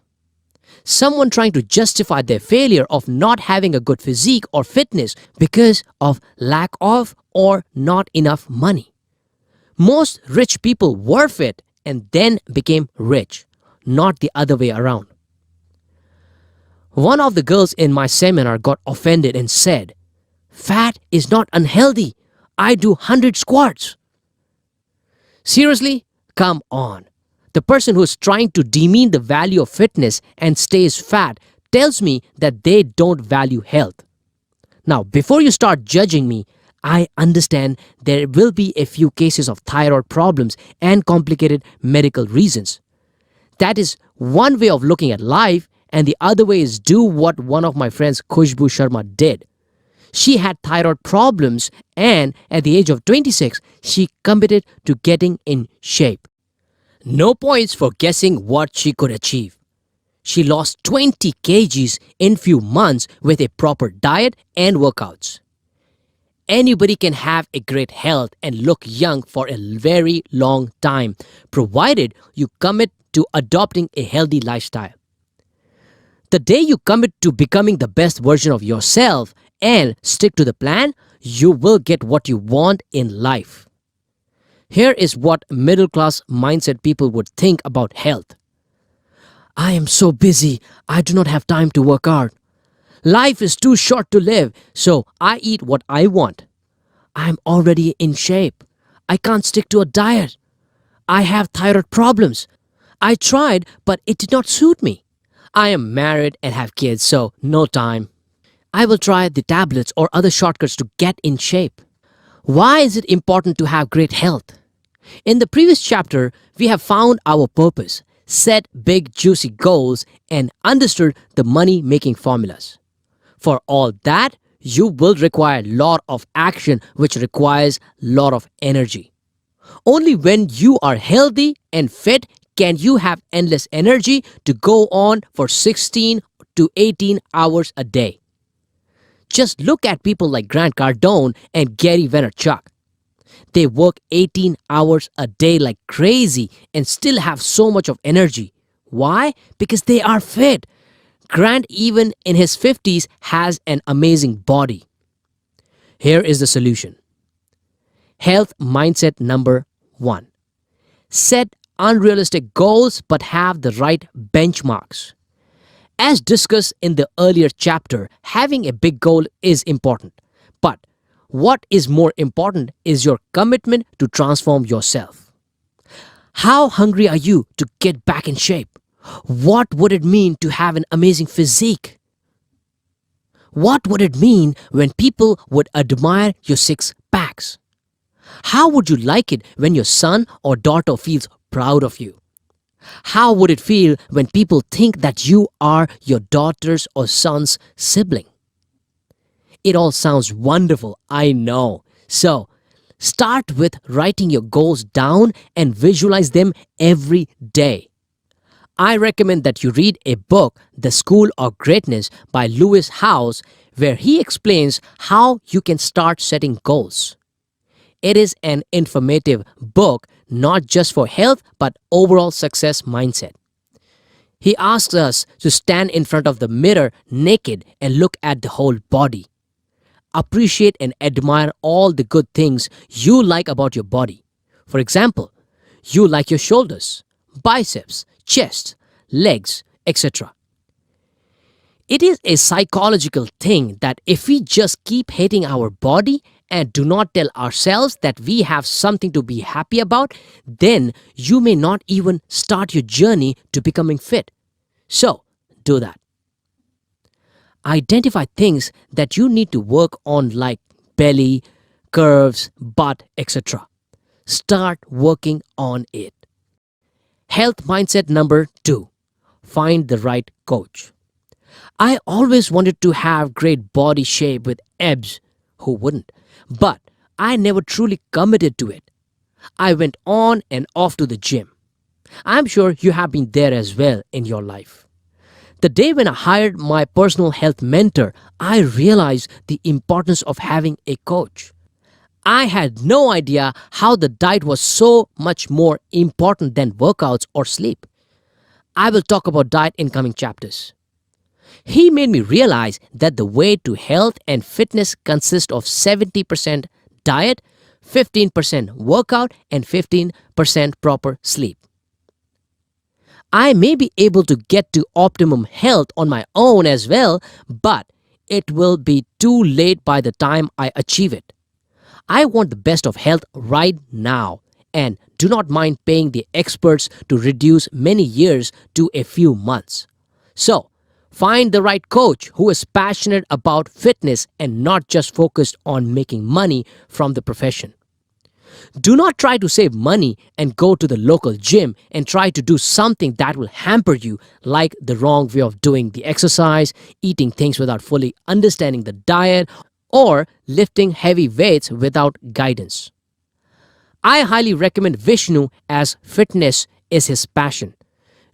Someone trying to justify their failure of not having a good physique or fitness because of lack of or not enough money. Most rich people were fit and then became rich, not the other way around. One of the girls in my seminar got offended and said, fat is not unhealthy. I do 100 squats. Seriously? Come on. The person who is trying to demean the value of fitness and stays fat tells me that they don't value health. Now, before you start judging me, I understand there will be a few cases of thyroid problems and complicated medical reasons. That is one way of looking at life, and the other way is do what one of my friends Khushbu Sharma did. She had thyroid problems and at the age of 26, she committed to getting in shape. No points for guessing what she could achieve. She lost 20 kgs in few months with a proper diet and workouts. Anybody can have a great health and look young for a very long time, provided you commit to adopting a healthy lifestyle. The day you commit to becoming the best version of yourself and stick to the plan, you will get what you want in life. Here is what middle-class mindset people would think about health. I am so busy, I do not have time to work out. Life is too short to live, so I eat what I want. I am already in shape. I can't stick to a diet. I have thyroid problems. I tried, but it did not suit me. I am married and have kids, so no time. I will try the tablets or other shortcuts to get in shape. Why is it important to have great health? In the previous chapter, we have found our purpose, set big juicy goals, and understood the money-making formulas. For all that, You will require a lot of action, which requires a lot of energy. Only when you are healthy and fit can you have endless energy to go on for 16 to 18 hours a day. Just look at people like Grant Cardone and Gary Vaynerchuk. They work 18 hours a day like crazy and still have so much of energy. Why? Because they are fit. Grant, even in his 50s, has an amazing body. Here is the solution. Health mindset number 1. Set unrealistic goals but have the right benchmarks. As discussed in the earlier chapter, having a big goal is important. But what is more important is your commitment to transform yourself. How hungry are you to get back in shape? What would it mean to have an amazing physique? What would it mean when people would admire your six packs? How would you like it when your son or daughter feels proud of you? How would it feel when people think that you are your daughter's or son's sibling? It all sounds wonderful, I know. So, start with writing your goals down and visualize them every day. I recommend that you read a book, The School of Greatness by Lewis Howes, where he explains how you can start setting goals. It is an informative book not just for health but overall success mindset. He asks us to stand in front of the mirror naked and look at the whole body. Appreciate and admire all the good things you like about your body. For example, you like your shoulders, biceps, chest, legs, etc. It is a psychological thing that if we just keep hating our body and do not tell ourselves that we have something to be happy about, then you may not even start your journey to becoming fit. So, do that. Identify things that you need to work on like belly, curves, butt, etc. Start working on it. Health mindset number 2. Find the right coach. I always wanted to have great body shape with abs. Who wouldn't? But I never truly committed to it. I went on and off to the gym. I'm sure you have been there as well in your life. The day when I hired my personal health mentor, I realized the importance of having a coach. I had no idea how the diet was so much more important than workouts or sleep. I will talk about diet in coming chapters. He made me realize that the way to health and fitness consists of 70% diet, 15% workout, and 15% proper sleep. I may be able to get to optimum health on my own as well, but it will be too late by the time I achieve it. I want the best of health right now and do not mind paying the experts to reduce many years to a few months. So, find the right coach who is passionate about fitness and not just focused on making money from the profession. Do not try to save money and go to the local gym and try to do something that will hamper you, like the wrong way of doing the exercise, eating things without fully understanding the diet, or lifting heavy weights without guidance. I highly recommend Vishnu as fitness is his passion.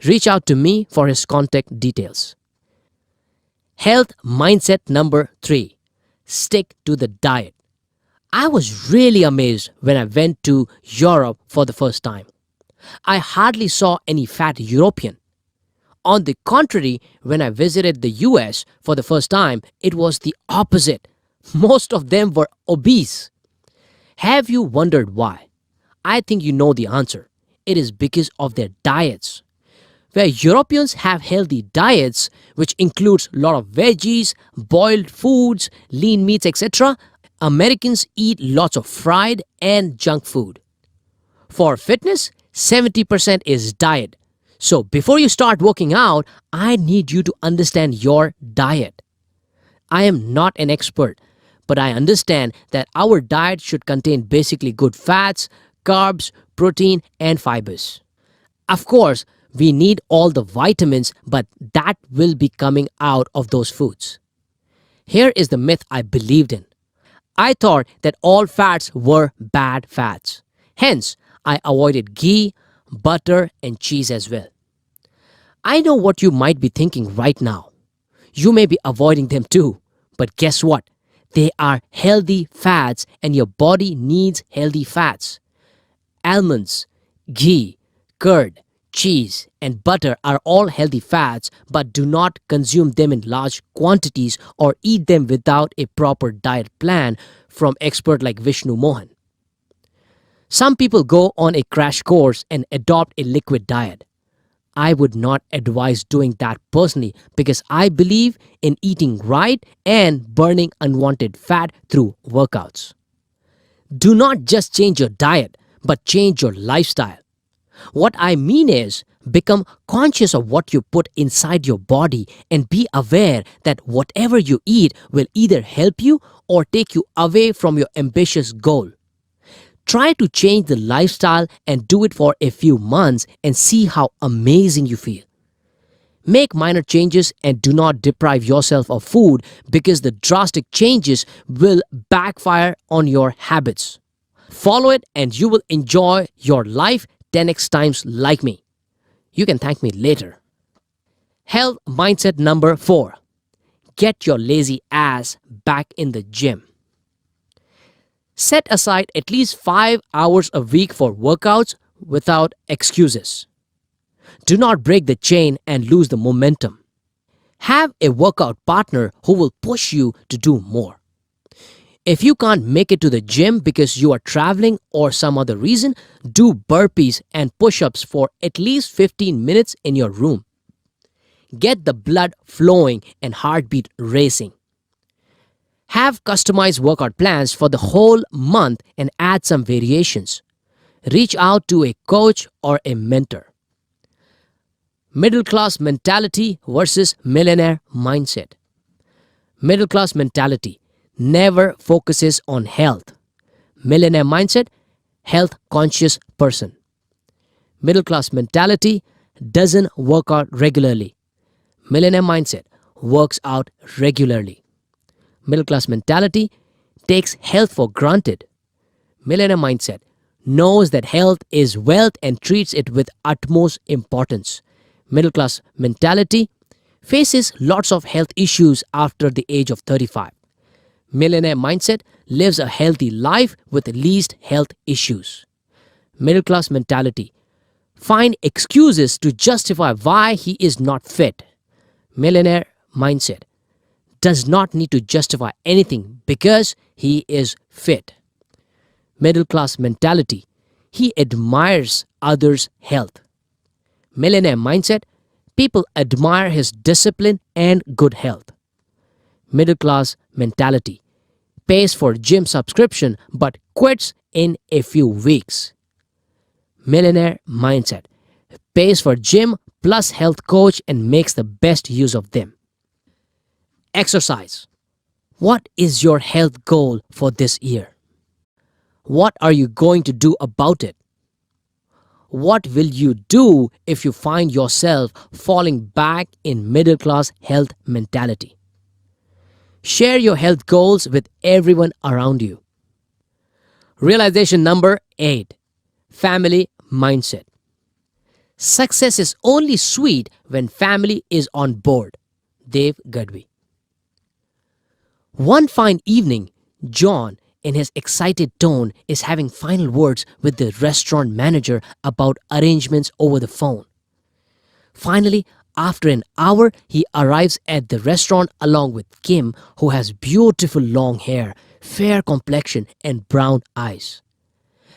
Reach out to me for his contact details. Health mindset number 3. Stick to the diet. I was really amazed when I went to Europe for the first time. I hardly saw any fat European. On the contrary, when I visited the US for the first time, it was the opposite. Most of them were obese. Have you wondered why? I think you know the answer. It is because of their diets. Where Europeans have healthy diets, which includes a lot of veggies, boiled foods, lean meats, etc., Americans eat lots of fried and junk food. For fitness, 70% is diet. So before you start working out, I need you to understand your diet. I am not an expert, but I understand that our diet should contain basically good fats, carbs, protein, and fibers. Of course, we need all the vitamins, but that will be coming out of those foods. Here is the myth I believed in. I thought that all fats were bad fats. Hence, I avoided ghee, butter, and cheese as well. I know what you might be thinking right now. You may be avoiding them too. But guess what? They are healthy fats and your body needs healthy fats. Almonds, ghee, curd, cheese, and butter are all healthy fats, but do not consume them in large quantities or eat them without a proper diet plan from expert like Vishnu Mohan. Some people go on a crash course and adopt a liquid diet. I would not advise doing that personally because I believe in eating right and burning unwanted fat through workouts. Do not just change your diet, but change your lifestyle. What I mean is, become conscious of what you put inside your body and be aware that whatever you eat will either help you or take you away from your ambitious goal. Try to change the lifestyle and do it for a few months and see how amazing you feel. Make minor changes and do not deprive yourself of food because the drastic changes will backfire on your habits. Follow it and you will enjoy your life 10x times like me. You can thank me later. Health mindset number 4. Get your lazy ass back in the gym. Set aside at least 5 hours a week for workouts without excuses. Do not break the chain and lose the momentum. Have a workout partner who will push you to do more. If you can't make it to the gym because you are traveling or some other reason, do burpees and push-ups for at least 15 minutes in your room. Get the blood flowing and heartbeat racing. Have customized workout plans for the whole month and add some variations. Reach out to a coach or a mentor. Middle class mentality versus millionaire mindset. Middle class mentality never focuses on health. Millionaire mindset, health conscious person. Middle class mentality doesn't work out regularly. Millionaire mindset works out regularly. Middle class mentality takes health for granted. Millionaire mindset knows that health is wealth and treats it with utmost importance. Middle class mentality faces lots of health issues after the age of 35. Millionaire mindset lives a healthy life with least health issues. Middle class mentality find excuses to justify why he is not fit. Millionaire mindset does not need to justify anything because he is fit. Middle class mentality, he admires others' health. Millionaire mindset, people admire his discipline and good health. Middle class mentality, pays for gym subscription but quits in a few weeks. Millionaire mindset, pays for gym plus health coach and makes the best use of them. Exercise. What is your health goal for this year? What are you going to do about it? What will you do if you find yourself falling back in middle class health mentality? Share your health goals with everyone around you. Realization number 8. Family mindset. Success is only sweet when family is on board. Dave Gadvi. One fine evening, John, in his excited tone, is having final words with the restaurant manager about arrangements over the phone. Finally, after an hour, he arrives at the restaurant along with Kim, who has beautiful long hair, fair complexion, and brown eyes.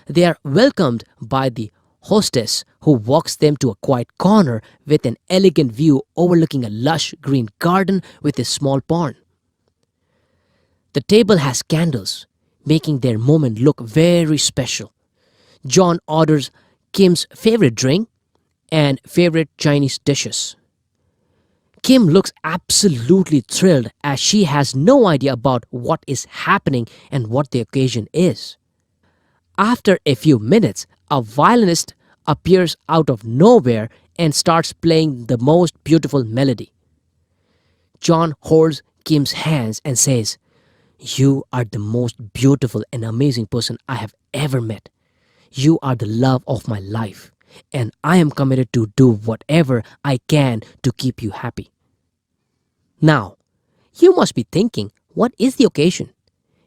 They are welcomed by the hostess, who walks them to a quiet corner with an elegant view overlooking a lush green garden with a small pond. The table has candles, making their moment look very special. John orders Kim's favorite drink and favorite Chinese dishes. Kim looks absolutely thrilled as she has no idea about what is happening and what the occasion is. After a few minutes, a violinist appears out of nowhere and starts playing the most beautiful melody. John holds Kim's hands and says, "You are the most beautiful and amazing person I have ever met. You are the love of my life, and I am committed to do whatever I can to keep you happy." Now, you must be thinking, what is the occasion?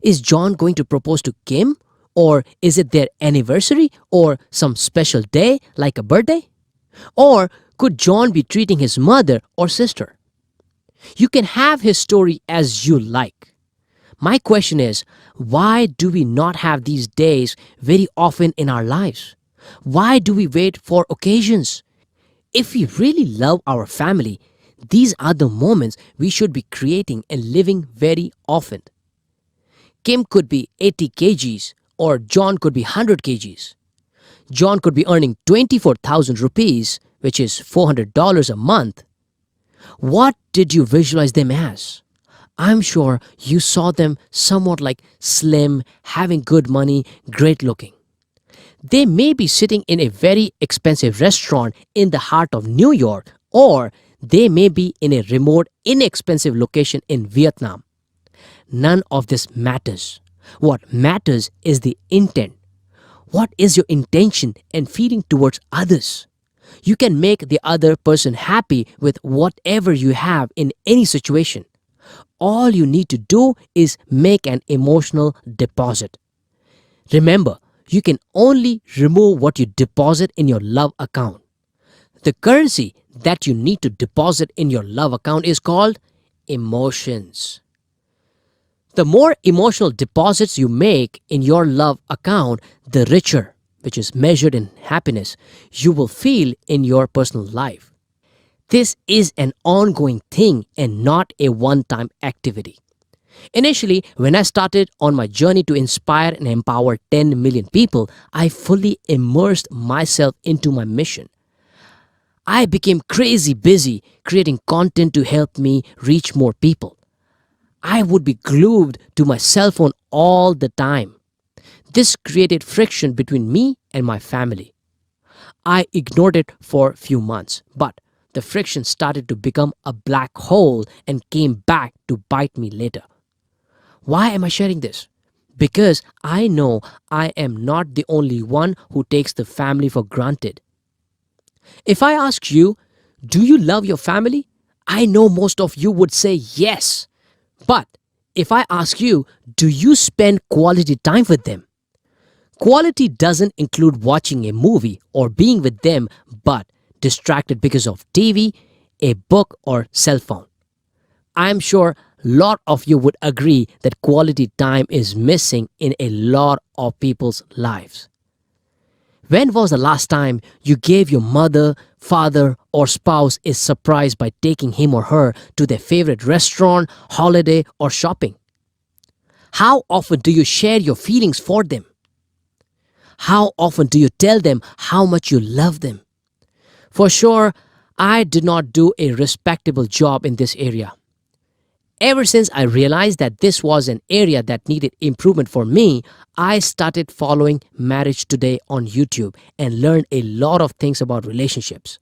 Is John going to propose to Kim? Or is it their anniversary or some special day like a birthday? Or could John be treating his mother or sister? You can have his story as you like. My question is, why do we not have these days very often in our lives? Why do we wait for occasions? If we really love our family, these are the moments we should be creating and living very often. Kim could be 80 kgs or John could be 100 kgs. John could be earning 24,000 rupees, which is $400 a month. What did you visualize them as? I'm sure you saw them somewhat like slim, having good money, great looking. They may be sitting in a very expensive restaurant in the heart of New York, or they may be in a remote, inexpensive location in Vietnam. None of this matters. What matters is the intent. What is your intention and feeling towards others? You can make the other person happy with whatever you have in any situation. All you need to do is make an emotional deposit. Remember, you can only remove what you deposit in your love account. The currency that you need to deposit in your love account is called emotions. The more emotional deposits you make in your love account, the richer, which is measured in happiness, you will feel in your personal life. This is an ongoing thing and not a one-time activity. Initially, when I started on my journey to inspire and empower 10 million people, I fully immersed myself into my mission. I became crazy busy creating content to help me reach more people. I would be glued to my cell phone all the time. This created friction between me and my family. I ignored it for a few months, but the friction started to become a black hole and came back to bite me later. Why am I sharing this? Because I know I am not the only one who takes the family for granted. If I ask you, do you love your family? I know most of you would say yes. But if I ask you, do you spend quality time with them? Quality doesn't include watching a movie or being with them, but distracted because of TV, a book, or cell phone. I'm sure a lot of you would agree that quality time is missing in a lot of people's lives. When was the last time you gave your mother, father, or spouse a surprise by taking him or her to their favorite restaurant, holiday, or shopping? How often do you share your feelings for them? How often do you tell them how much you love them? For sure, I did not do a respectable job in this area. Ever since I realized that this was an area that needed improvement for me, I started following Marriage Today on YouTube and learned a lot of things about relationships.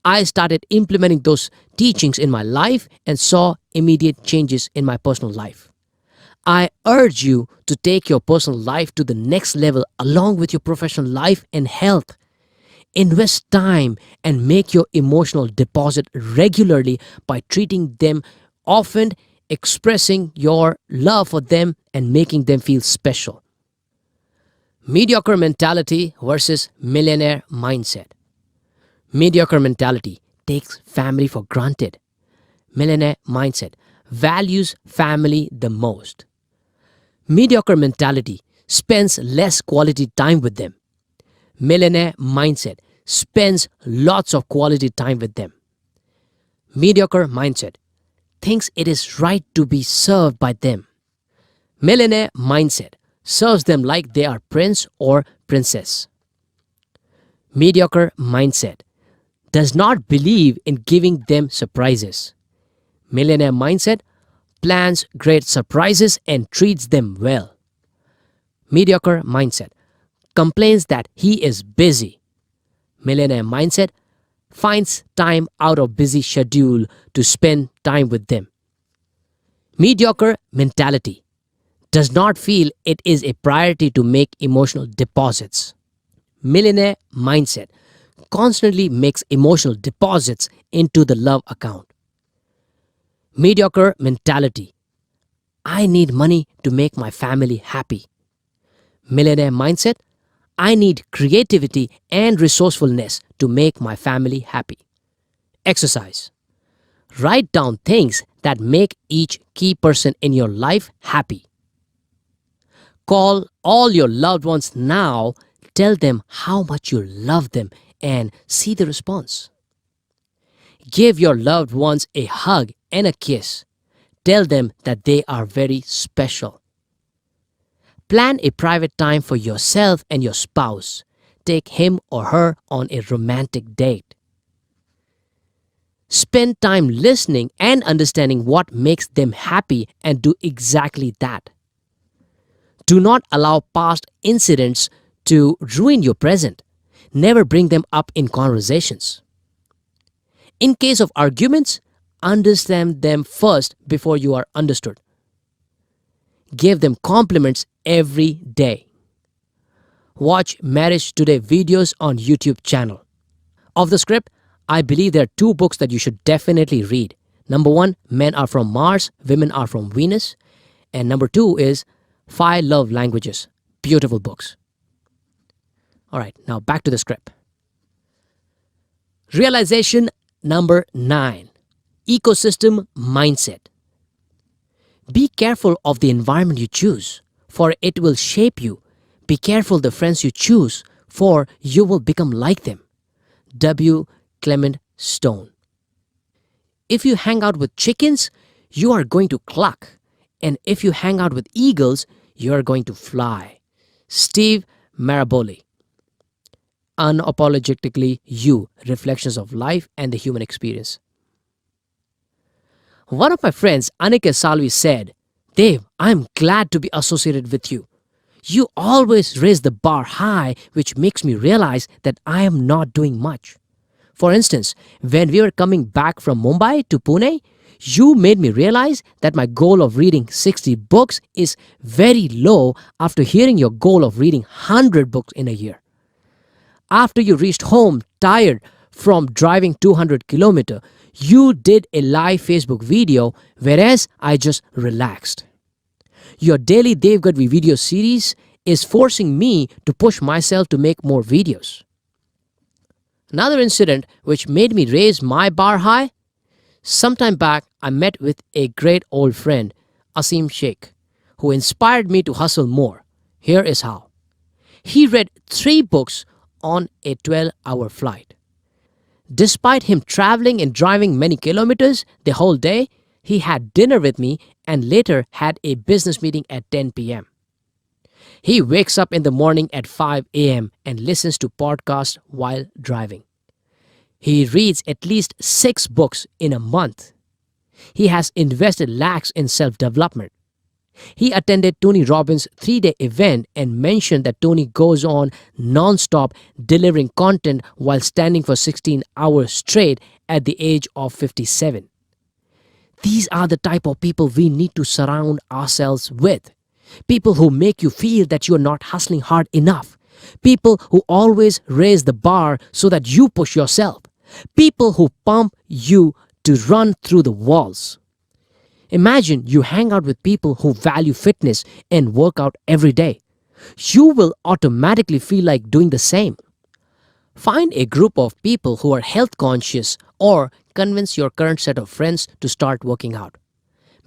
I started implementing those teachings in my life and saw immediate changes in my personal life. I urge you to take your personal life to the next level along with your professional life and health. Invest time and make your emotional deposit regularly by treating them often, expressing your love for them and making them feel special. Mediocre mentality versus millionaire mindset. Mediocre mentality takes family for granted. Millionaire mindset values family the most. Mediocre mentality spends less quality time with them. Millionaire mindset spends lots of quality time with them. Mediocre mindset thinks it is right to be served by them. Millionaire mindset serves them like they are prince or princess. Mediocre mindset does not believe in giving them surprises. Millionaire mindset plans great surprises and treats them well. Mediocre mindset complains that he is busy. Millionaire mindset finds time out of busy schedule to spend time with them. Mediocre mentality does not feel it is a priority to make emotional deposits. Millionaire mindset constantly makes emotional deposits into the love account. Mediocre mentality. I need money to make my family happy. Millionaire mindset. I need creativity and resourcefulness to make my family happy. Exercise. Write down things that make each key person in your life happy. Call all your loved ones now. Tell them how much you love them and see the response. Give your loved ones a hug and a kiss. Tell them that they are very special. Plan a private time for yourself and your spouse. Take him or her on a romantic date. Spend time listening and understanding what makes them happy and do exactly that. Do not allow past incidents to ruin your present. Never bring them up in conversations. In case of arguments, understand them first before you are understood. Give them compliments every day. Watch Marriage Today videos on YouTube channel. Of the script, I believe there are two books that you should definitely read. Number one, Men Are From Mars, Women Are From Venus. And number two is 5 Love Languages. Beautiful books. All right, now back to the script. Realization number 9. Ecosystem mindset. Be careful of the environment you choose, for it will shape you. Be careful the friends you choose, for you will become like them. W. Clement Stone. If you hang out with chickens, you are going to cluck. And if you hang out with eagles, you are going to fly. Steve Maraboli. Unapologetically You, Reflections of Life and the Human Experience. One of my friends, Anika Salvi, said, Dave, I'm glad to be associated with you. You always raise the bar high, which makes me realize that I am not doing much. For instance, when we were coming back from Mumbai to Pune, you made me realize that my goal of reading 60 books is very low after hearing your goal of reading 100 books in a year. After you reached home tired from driving 200 kilometers, you did a live Facebook video, whereas I just relaxed. Your daily Dave Gadvi video series is forcing me to push myself to make more videos. Another incident which made me raise my bar high. Sometime back, I met with a great old friend, Asim Sheikh, who inspired me to hustle more. Here is how. He read 3 books on a 12-hour flight. Despite him traveling and driving many kilometers the whole day, he had dinner with me and later had a business meeting at 10 p.m. He wakes up in the morning at 5 a.m. and listens to podcasts while driving. He reads at least 6 books in a month. He has invested lakhs in self-development. He attended Tony Robbins' 3-day event and mentioned that Tony goes on non-stop delivering content while standing for 16 hours straight at the age of 57. These are the type of people we need to surround ourselves with. People who make you feel that you are not hustling hard enough. People who always raise the bar so that you push yourself. People who pump you to run through the walls. Imagine you hang out with people who value fitness and work out every day. You will automatically feel like doing the same. Find a group of people who are health conscious or convince your current set of friends to start working out.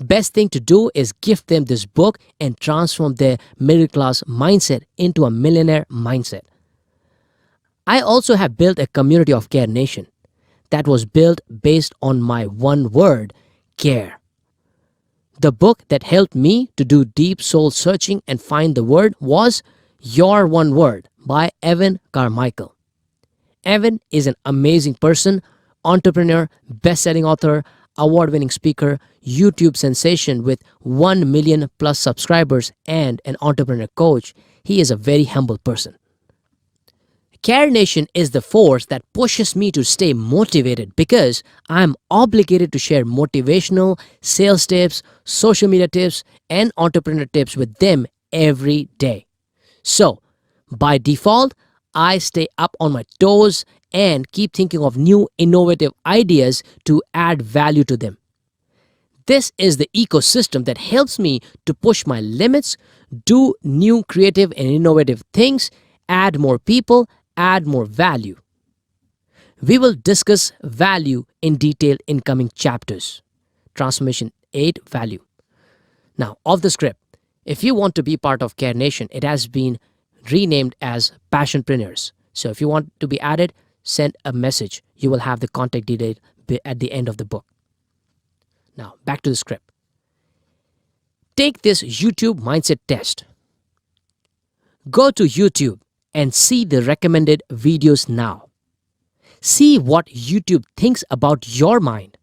Best thing to do is gift them this book and transform their middle class mindset into a millionaire mindset. I also have built a community of Care Nation that was built based on my one word, care. The book that helped me to do deep soul searching and find the word was Your One Word by Evan Carmichael. Evan is an amazing person, entrepreneur, best-selling author, award-winning speaker, YouTube sensation with 1 million plus subscribers and an entrepreneur coach. He is a very humble person. Care Nation is the force that pushes me to stay motivated because I'm obligated to share motivational sales tips, social media tips, and entrepreneur tips with them every day. So, by default, I stay up on my toes and keep thinking of new innovative ideas to add value to them. This is the ecosystem that helps me to push my limits, do new creative and innovative things, add more people, add more value. We will discuss value in detail in coming chapters. Transformation 8 Value. Now, off the script, if you want to be part of Care Nation, it has been renamed as Passionpreneurs. So if you want to be added, send a message. You will have the contact detail at the end of the book. Now, back to the script. Take this YouTube mindset test. Go to YouTube and see the recommended videos now. See what YouTube thinks about your mind.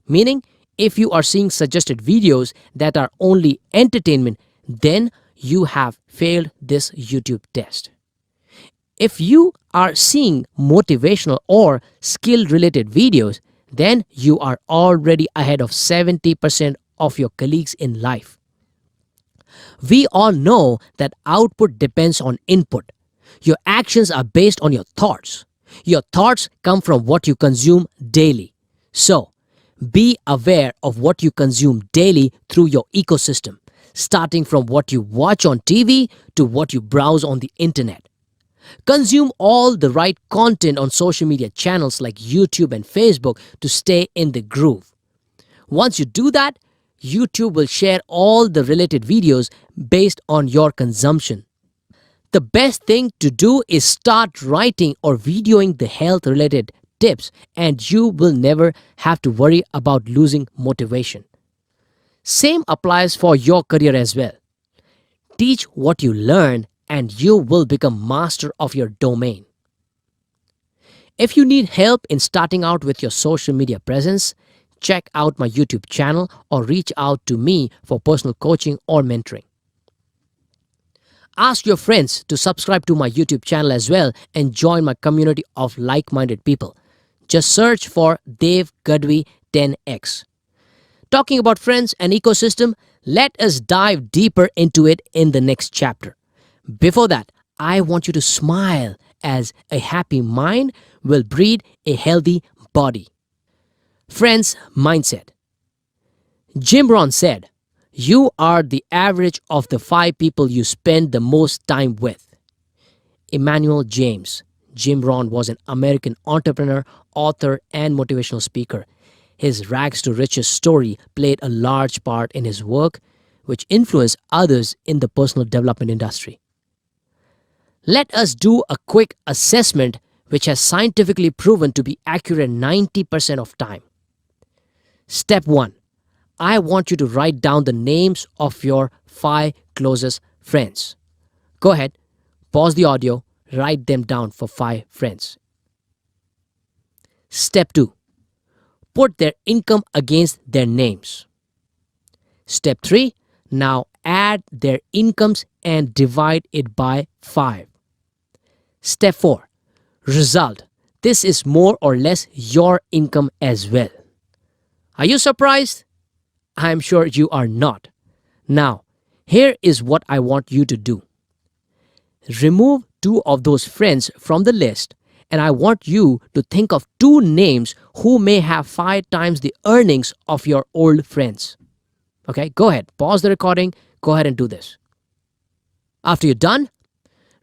Meaning, if you are seeing suggested videos that are only entertainment, then you have failed this YouTube test. If you are seeing motivational or skill-related videos, then you are already ahead of 70% of your colleagues in life. We all know that output depends on input. Your actions are based on your thoughts. Your thoughts come from what you consume daily. So, be aware of what you consume daily through your ecosystem, starting from what you watch on TV to what you browse on the internet. Consume all the right content on social media channels like YouTube and Facebook to stay in the groove. Once you do that, YouTube will share all the related videos based on your consumption. The best thing to do is start writing or videoing the health-related tips, and you will never have to worry about losing motivation. Same applies for your career as well. Teach what you learn and you will become master of your domain. If you need help in starting out with your social media presence, check out my YouTube channel or reach out to me for personal coaching or mentoring. Ask your friends to subscribe to my YouTube channel as well and join my community of like-minded people. Just search for Dev Gadvi 10x. Talking about friends and ecosystem, let us dive deeper into it in the next chapter. Before that, I want you to smile as a happy mind will breed a healthy body. Friends mindset. Jim Rohn said, "You are the average of the 5 people you spend the most time with." Emmanuel James. Jim Rohn was an American entrepreneur, author, and motivational speaker. His rags to riches story played a large part in his work, which influenced others in the personal development industry. Let us do a quick assessment which has scientifically proven to be accurate 90% of time. Step 1. I want you to write down the names of your 5 closest friends. Go ahead, pause the audio, write them down for 5 friends. Step 2. Put their income against their names. Step 3. Now add their incomes and divide it by 5. Step 4. Result. This is more or less your income as well. Are you surprised? I am sure you are not. Now, here is what I want you to do. Remove 2 of those friends from the list, and I want you to think of 2 names who may have 5 times the earnings of your old friends. Okay, go ahead. Pause the recording. Go ahead and do this. After you're done,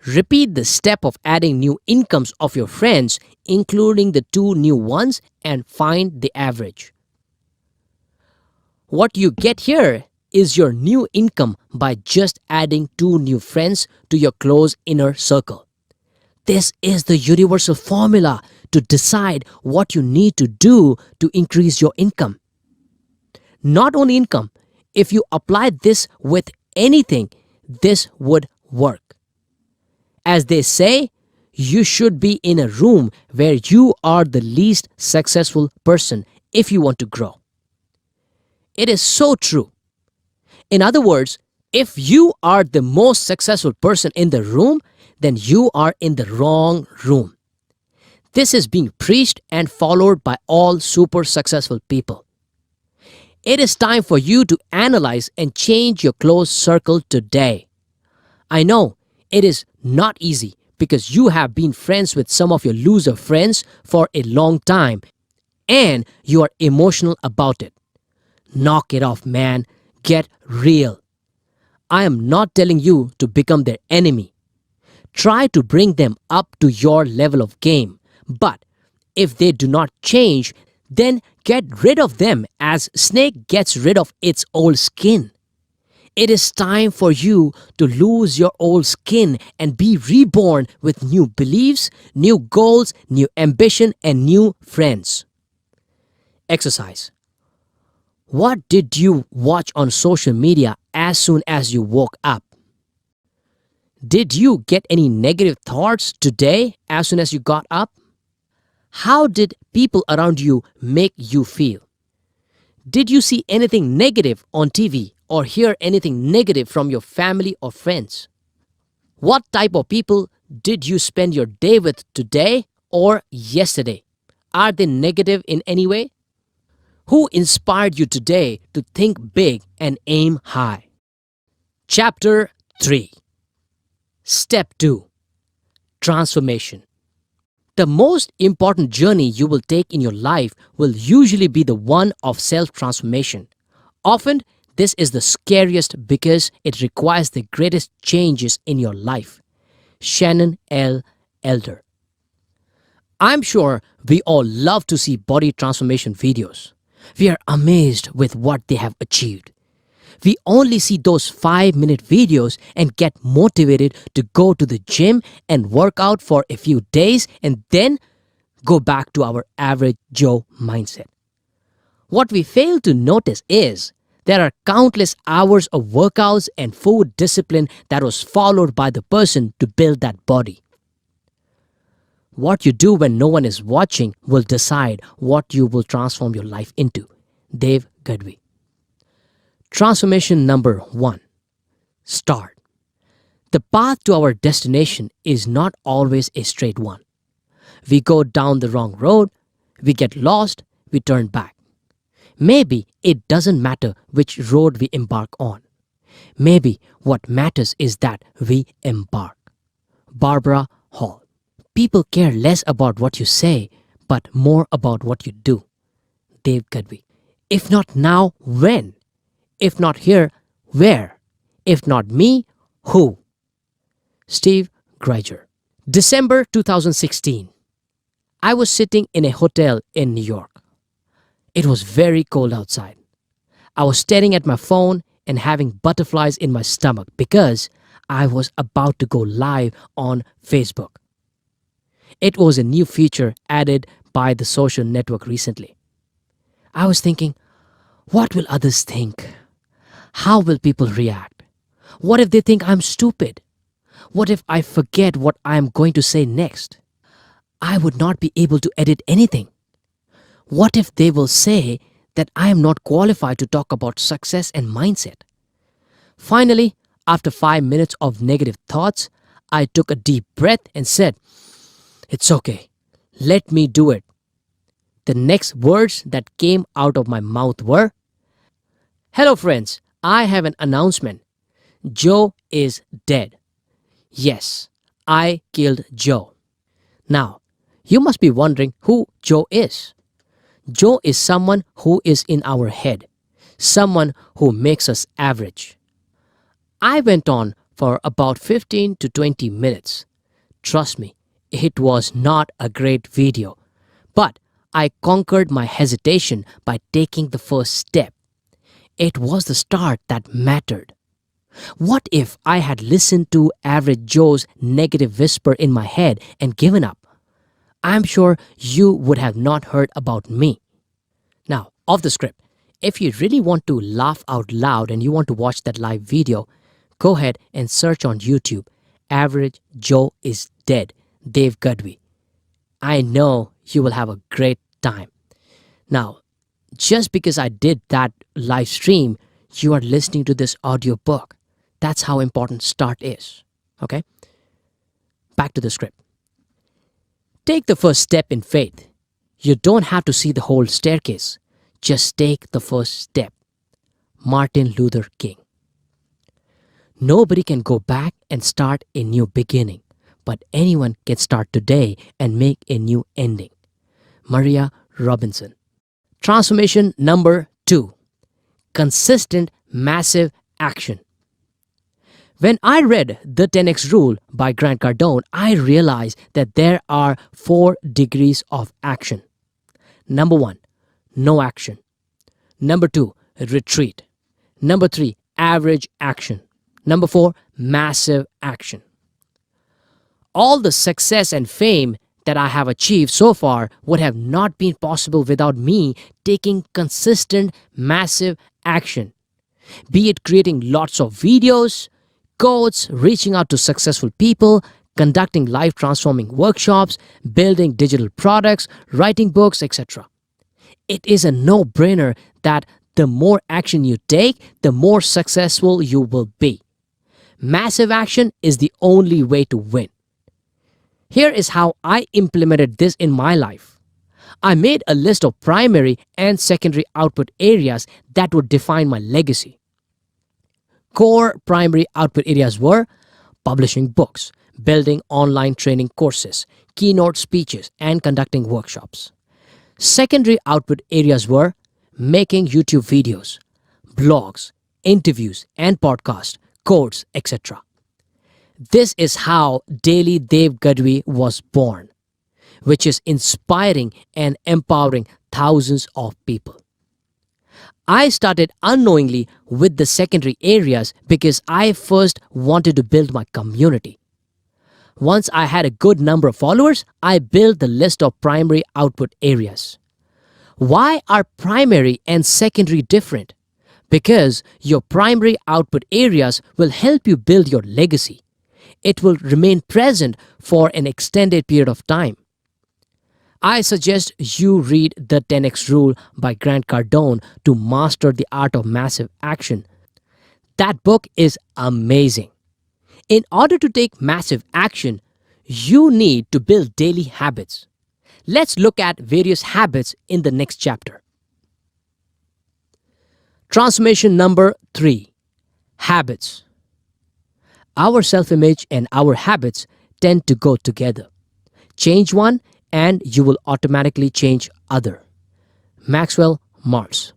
repeat the step of adding new incomes of your friends, including the 2 new ones, and find the average. What you get here is your new income by just adding 2 new friends to your close inner circle. This is the universal formula to decide what you need to do to increase your income. Not only income, if you apply this with anything, this would work. As they say, you should be in a room where you are the least successful person if you want to grow. It is so true. In other words, if you are the most successful person in the room, then you are in the wrong room. This is being preached and followed by all super successful people. It is time for you to analyze and change your close circle today. I know it is not easy because you have been friends with some of your loser friends for a long time and you are emotional about it. Knock it off, man. Get real. I am not telling you to become their enemy. Try to bring them up to your level of game. But if they do not change, then get rid of them as snake gets rid of its old skin. It is time for you to lose your old skin and be reborn with new beliefs, new goals, new ambition, and new friends. Exercise. What did you watch on social media as soon as you woke up? Did you get any negative thoughts today as soon as you got up? How did people around you make you feel? Did you see anything negative on TV or hear anything negative from your family or friends? What type of people did you spend your day with today or yesterday? Are they negative in any way? Who inspired you today to think big and aim high? Chapter 3. Step 2. Transformation. The most important journey you will take in your life will usually be the one of self-transformation. Often, this is the scariest because it requires the greatest changes in your life. Shannon L. Elder. I'm sure we all love to see body transformation videos. We are amazed with what they have achieved. We only see those 5-minute videos and get motivated to go to the gym and work out for a few days and then go back to our average Joe mindset. What we fail to notice is there are countless hours of workouts and food discipline that was followed by the person to build that body. What you do when no one is watching will decide what you will transform your life into. Dave Gadvi. Transformation number 1. Start. The path to our destination is not always a straight one. We go down the wrong road, we get lost, we turn back. Maybe it doesn't matter which road we embark on. Maybe what matters is that we embark. Barbara Hall. People care less about what you say, but more about what you do. Dave Gadvi. If not now, when? If not here, where? If not me, who? Steve Greiger. December 2016. I was sitting in a hotel in New York. It was very cold outside. I was staring at my phone and having butterflies in my stomach because I was about to go live on Facebook. It was a new feature added by the social network recently. I was thinking, what will others think? How will people react? What if they think I'm stupid? What if I forget what I am going to say next? I would not be able to edit anything. What if they will say that I am not qualified to talk about success and mindset? Finally, after 5 minutes of negative thoughts, I took a deep breath and said, "It's okay. Let me do it." The next words that came out of my mouth were, "Hello friends, I have an announcement. Joe is dead. Yes, I killed Joe." Now, you must be wondering who Joe is. Joe is someone who is in our head, someone who makes us average. I went on for about 15 to 20 minutes. Trust me, it was not a great video, but I conquered my hesitation by taking the first step. It was the start that mattered. What if I had listened to average Joe's negative whisper in my head and given up? I'm sure you would have not heard about me. Now, off the script, if you really want to laugh out loud and you want to watch that live video, go ahead and search on YouTube, "Average Joe is Dead," Dave Gadvi. I know you will have a great time. Now, just because I did that live stream, you are listening to this audio book. That's how important start is. Okay? back to the script. Take the first step in faith. You don't have to see the whole staircase. Just take the first step. Martin Luther King. Nobody can go back and start a new beginning, but anyone can start today and make a new ending. Maria Robinson. Transformation number 2. Consistent, massive action. When I read The 10X Rule by Grant Cardone, I realized that there are 4 degrees of action. Number 1, no action. Number 2, retreat. Number 3, average action. Number 4, massive action. All the success and fame that I have achieved so far would have not been possible without me taking consistent, massive action. Be it creating lots of videos, quotes, reaching out to successful people, conducting life-transforming workshops, building digital products, writing books, etc. It is a no-brainer that the more action you take, the more successful you will be. Massive action is the only way to win. Here is how I implemented this in my life. I made a list of primary and secondary output areas that would define my legacy. Core primary output areas were publishing books, building online training courses, keynote speeches, and conducting workshops. Secondary output areas were making YouTube videos, blogs, interviews, and podcasts, quotes, etc. This is how Daily Dev Gadvi was born, which is inspiring and empowering thousands of people. I started unknowingly with the secondary areas because I first wanted to build my community. Once I had a good number of followers, I built the list of primary output areas. Why are primary and secondary different? Because your primary output areas will help you build your legacy. It will remain present for an extended period of time. I suggest you read The 10X Rule by Grant Cardone to master the art of massive action. That book is amazing. In order to take massive action, you need to build daily habits. Let's look at various habits in the next chapter. Transformation number 3. Habits. Our self-image and our habits tend to go together. Change one and you will automatically change other. Maxwell Maltz.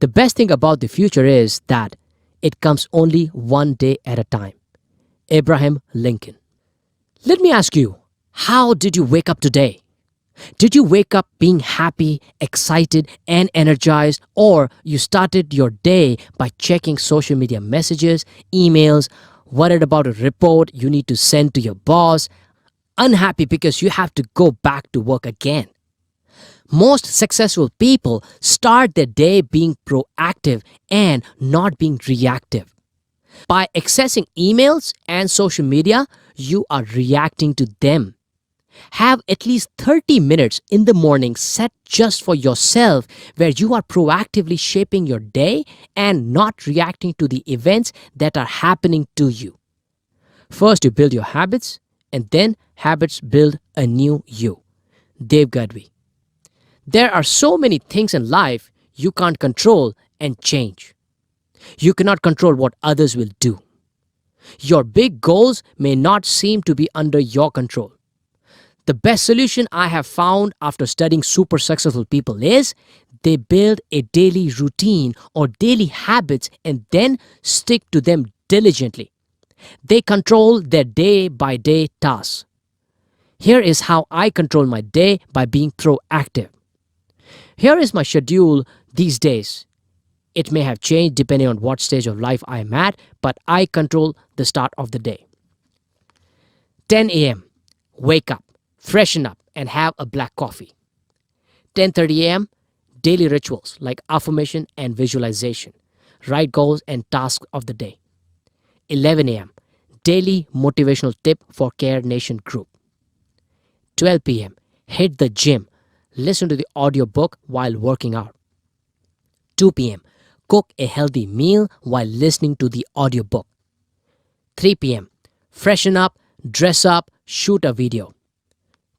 The best thing about the future is that it comes only one day at a time. Abraham Lincoln. Let me ask you, how did you wake up today? Did you wake up being happy, excited, and energized, or you started your day by checking social media messages, emails, worried about a report you need to send to your boss, unhappy because you have to go back to work again? Most successful people start their day being proactive and not being reactive. By accessing emails and social media, you are reacting to them. Have at least 30 minutes in the morning set just for yourself where you are proactively shaping your day and not reacting to the events that are happening to you. First, you build your habits, and then habits build a new you. Dev Gadvi. There are so many things in life you can't control and change. You cannot control what others will do. Your big goals may not seem to be under your control. The best solution I have found after studying super successful people is they build a daily routine or daily habits and then stick to them diligently. They control their day-by-day tasks. Here is how I control my day by being proactive. Here is my schedule these days. It may have changed depending on what stage of life I am at, but I control the start of the day. 10 a.m. Wake up, freshen up, and have a black coffee. 10:30 a.m. Daily rituals like affirmation and visualization. Write goals and tasks of the day. 11 a.m. Daily motivational tip for Care Nation group. 12 p.m. Hit the gym. Listen to the audiobook while working out. 2 p.m. Cook a healthy meal while listening to the audiobook. 3 p.m. Freshen up, dress up, shoot a video.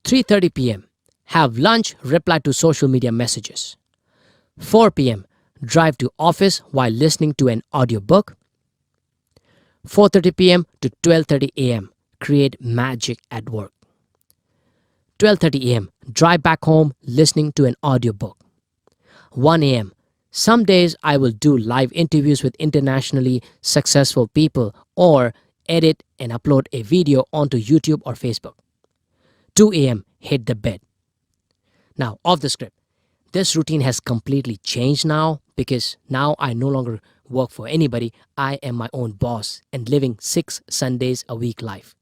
3:30 p.m. Have lunch, reply to social media messages. 4 p.m. Drive to office while listening to an audiobook. 4:30 p.m. to 12:30 a.m. Create magic at work. 12:30 a.m. Drive back home listening to an audiobook. 1 a.m. Some days I will do live interviews with internationally successful people or edit and upload a video onto YouTube or Facebook. 2 a.m. Hit the bed. Now, off the script. This routine has completely changed now because now I no longer work for anybody. I am my own boss and living 6 Sundays a week life.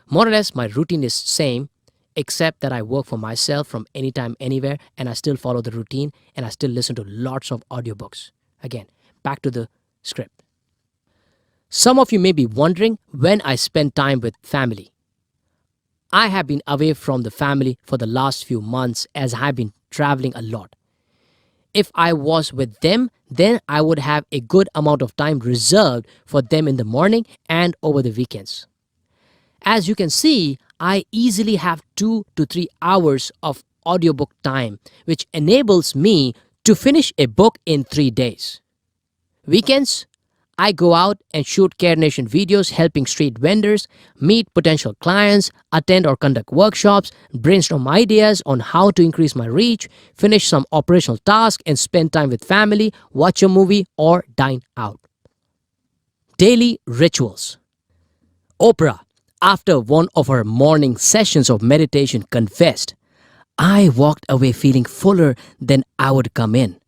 More or less, my routine is same, except that I work for myself from anytime, anywhere, and I still follow the routine and I still listen to lots of audiobooks. Again, back to the script. Some of you may be wondering when I spend time with family. I have been away from the family for the last few months as I have been traveling a lot. If I was with them, then I would have a good amount of time reserved for them in the morning and over the weekends. As you can see, I easily have 2 to 3 hours of audiobook time, which enables me to finish a book in 3 days. Weekends, I go out and shoot Care Nation videos helping street vendors, meet potential clients, attend or conduct workshops, brainstorm ideas on how to increase my reach, finish some operational tasks, and spend time with family, watch a movie, or dine out. Daily rituals. Oprah, after one of her morning sessions of meditation, confessed, "I walked away feeling fuller than I would come in,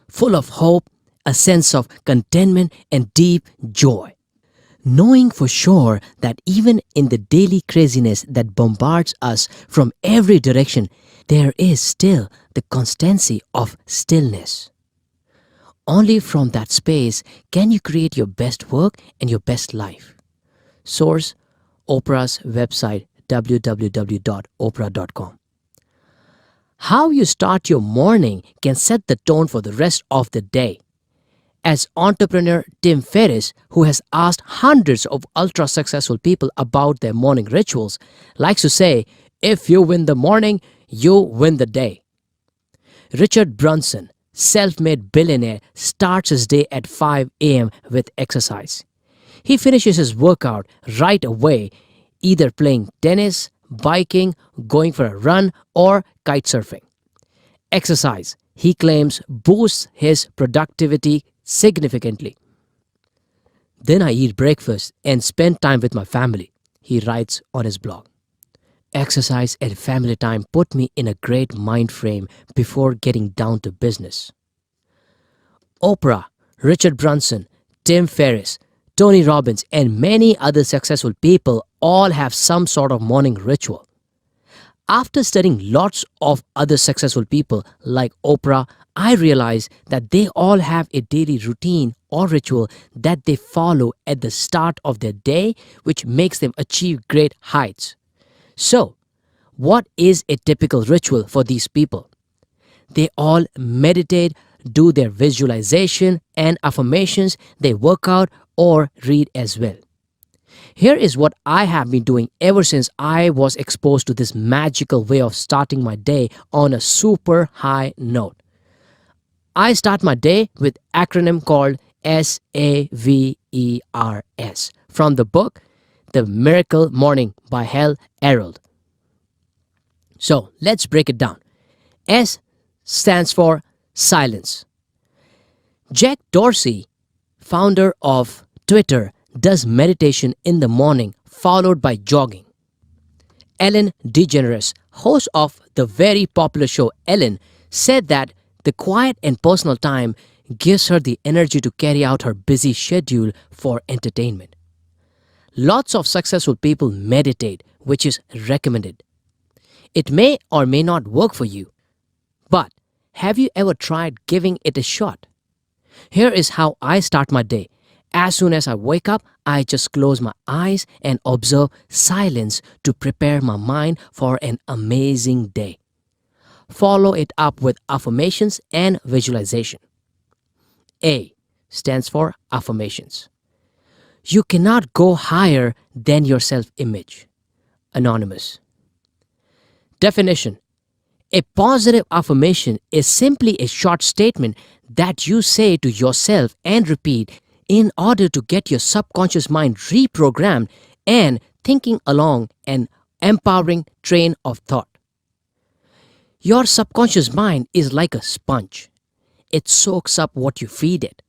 full of hope, a sense of contentment and deep joy. Knowing for sure that even in the daily craziness that bombards us from every direction, there is still the constancy of stillness. Only from that space can you create your best work and your best life." Source: Oprah's website, www.oprah.com. How you start your morning can set the tone for the rest of the day. As entrepreneur Tim Ferriss, who has asked hundreds of ultra-successful people about their morning rituals, likes to say, if you win the morning, you win the day. Richard Branson, self-made billionaire, starts his day at 5 a.m. with exercise. He finishes his workout right away, either playing tennis, biking, going for a run, or kite surfing. Exercise, he claims, boosts his productivity significantly. Then I eat breakfast and spend time with my family, he writes on his blog. Exercise and family time put me in a great mind frame before getting down to business. Oprah, Richard Branson, Tim Ferriss, Tony Robbins, and many other successful people all have some sort of morning ritual. After studying lots of other successful people like Oprah, I realized that they all have a daily routine or ritual that they follow at the start of their day, which makes them achieve great heights. So, what is a typical ritual for these people? They all meditate, do their visualization and affirmations, they work out or read as well. Here is what I have been doing ever since I was exposed to this magical way of starting my day on a super high note. I start my day with an acronym called SAVERS from the book The Miracle Morning by Hal Elrod. So let's break it down. S stands for silence. Jack Dorsey, founder of Twitter, does meditation in the morning followed by jogging. Ellen DeGeneres, host of the very popular show Ellen, said that the quiet and personal time gives her the energy to carry out her busy schedule for entertainment. Lots of successful people meditate, which is recommended. It may or may not work for you, but have you ever tried giving it a shot? Here is how I start my day. As soon as I wake up, I just close my eyes and observe silence to prepare my mind for an amazing day. Follow it up with affirmations and visualization. A stands for affirmations. You cannot go higher than your self-image. Anonymous. Definition. A positive affirmation is simply a short statement that you say to yourself and repeat in order to get your subconscious mind reprogrammed and thinking along an empowering train of thought. Your subconscious mind is like a sponge. It soaks up what you feed it.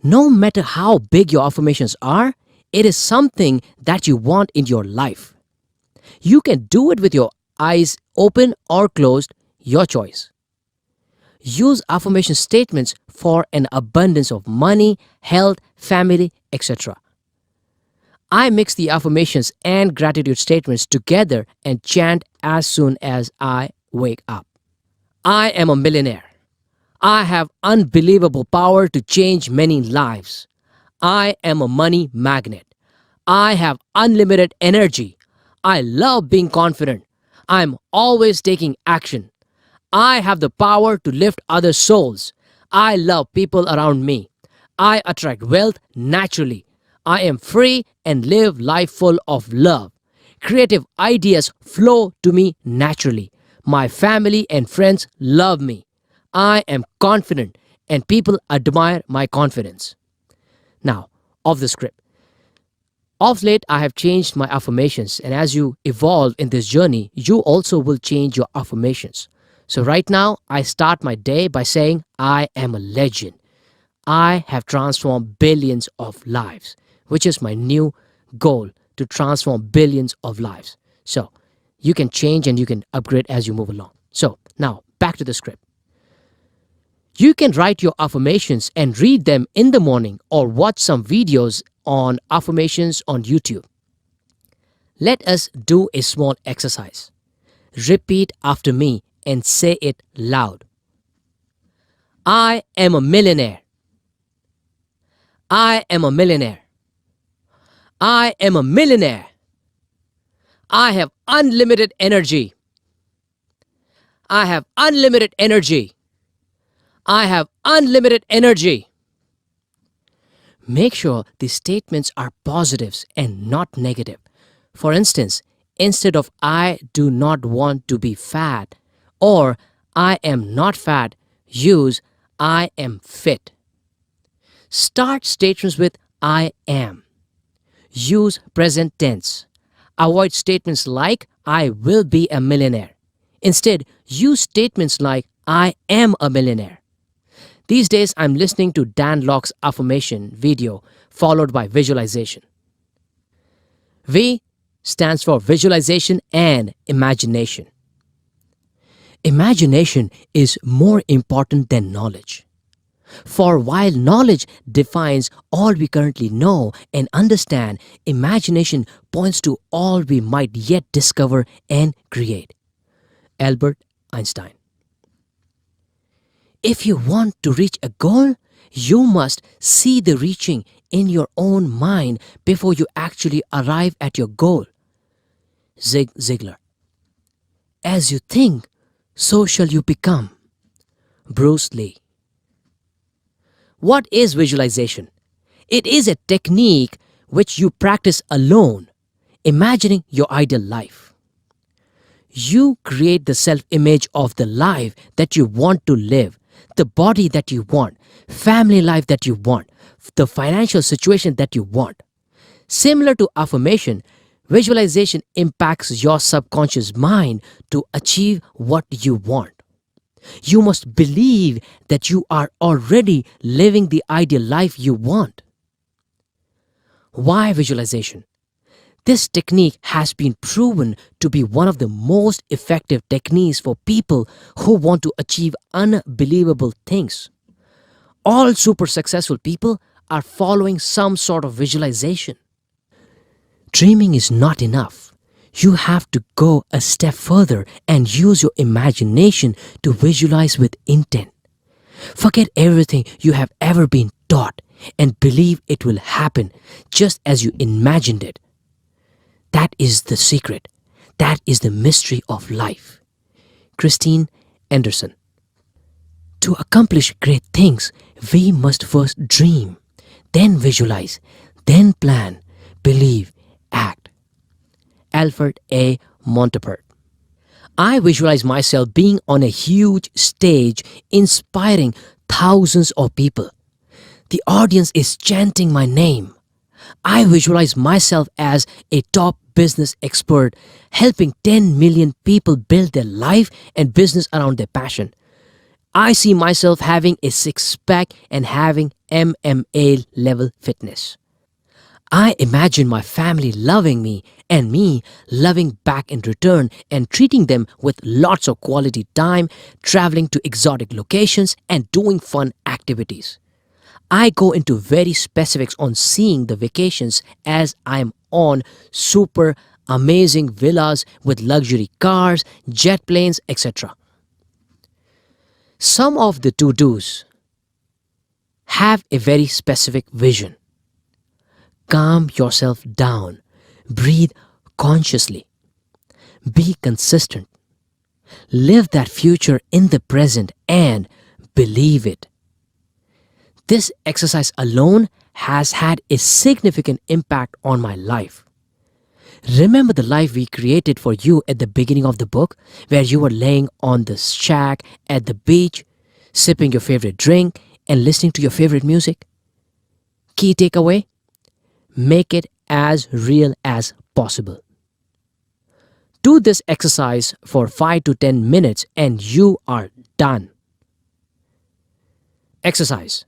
No matter how big your affirmations are, it is something that you want in your life. You can do it with your eyes open or closed, your choice. Use affirmation statements for an abundance of money, health, family, etc. I mix the affirmations and gratitude statements together and chant as soon as I wake up. I am a millionaire. I have unbelievable power to change many lives. I am a money magnet. I have unlimited energy. I love being confident. I'm always taking action. I have the power to lift other souls. I love people around me. I attract wealth naturally. I am free and live life full of love. Creative ideas flow to me naturally. My family and friends love me. I am confident and people admire my confidence. Now, off the script. Of late, I have changed my affirmations, and as you evolve in this journey, you also will change your affirmations. So, right now, I start my day by saying, I am a legend. I have transformed billions of lives, which is my new goal, to transform billions of lives. So, you can change and you can upgrade as you move along. So, now, back to the script. You can write your affirmations and read them in the morning or watch some videos on affirmations on YouTube. Let us do a small exercise. Repeat after me and say it loud. I am a millionaire. I am a millionaire. I am a millionaire. I have unlimited energy. I have unlimited energy. I have unlimited energy. Make sure the statements are positives and not negative. For instance, instead of I do not want to be fat or I am not fat, use I am fit. Start statements with I am. Use present tense. Avoid statements like I will be a millionaire. Instead, use statements like I am a millionaire. These days, I'm listening to Dan Locke's affirmation video followed by visualization. V stands for visualization and imagination. Imagination is more important than knowledge. For while knowledge defines all we currently know and understand, imagination points to all we might yet discover and create. Albert Einstein. If you want to reach a goal, you must see the reaching in your own mind before you actually arrive at your goal. Zig Ziglar. As you think, so shall you become. Bruce Lee. What is visualization? It is a technique which you practice alone, imagining your ideal life. You create the self-image of the life that you want to live, the body that you want, family life that you want, the financial situation that you want. Similar to affirmation, visualization impacts your subconscious mind to achieve what you want. You must believe that you are already living the ideal life you want. Why visualization? This technique has been proven to be one of the most effective techniques for people who want to achieve unbelievable things. All super successful people are following some sort of visualization. Dreaming is not enough. You have to go a step further and use your imagination to visualize with intent. Forget everything you have ever been taught and believe it will happen just as you imagined it. That is the secret. That is the mystery of life. Christine Anderson. To accomplish great things, we must first dream, then visualize, then plan, believe, act. Alfred A. Montepert. I visualize myself being on a huge stage inspiring thousands of people. The audience is chanting my name. I visualize myself as a top business expert helping 10 million people build their life and business around their passion. I see myself having a six-pack and having MMA level fitness. I imagine my family loving me and me loving back in return and treating them with lots of quality time, traveling to exotic locations and doing fun activities. I go into very specifics on seeing the vacations as I'm on super amazing villas with luxury cars, jet planes, etc. Some of the to-dos have a very specific vision. Calm yourself down. Breathe consciously. Be consistent. Live that future in the present and believe it. This exercise alone has had a significant impact on my life. Remember the life we created for you at the beginning of the book, where you were laying on the shack at the beach, sipping your favorite drink and listening to your favorite music? Key takeaway? Make it as real as possible. Do this exercise for 5 to 10 minutes and you are done. Exercise.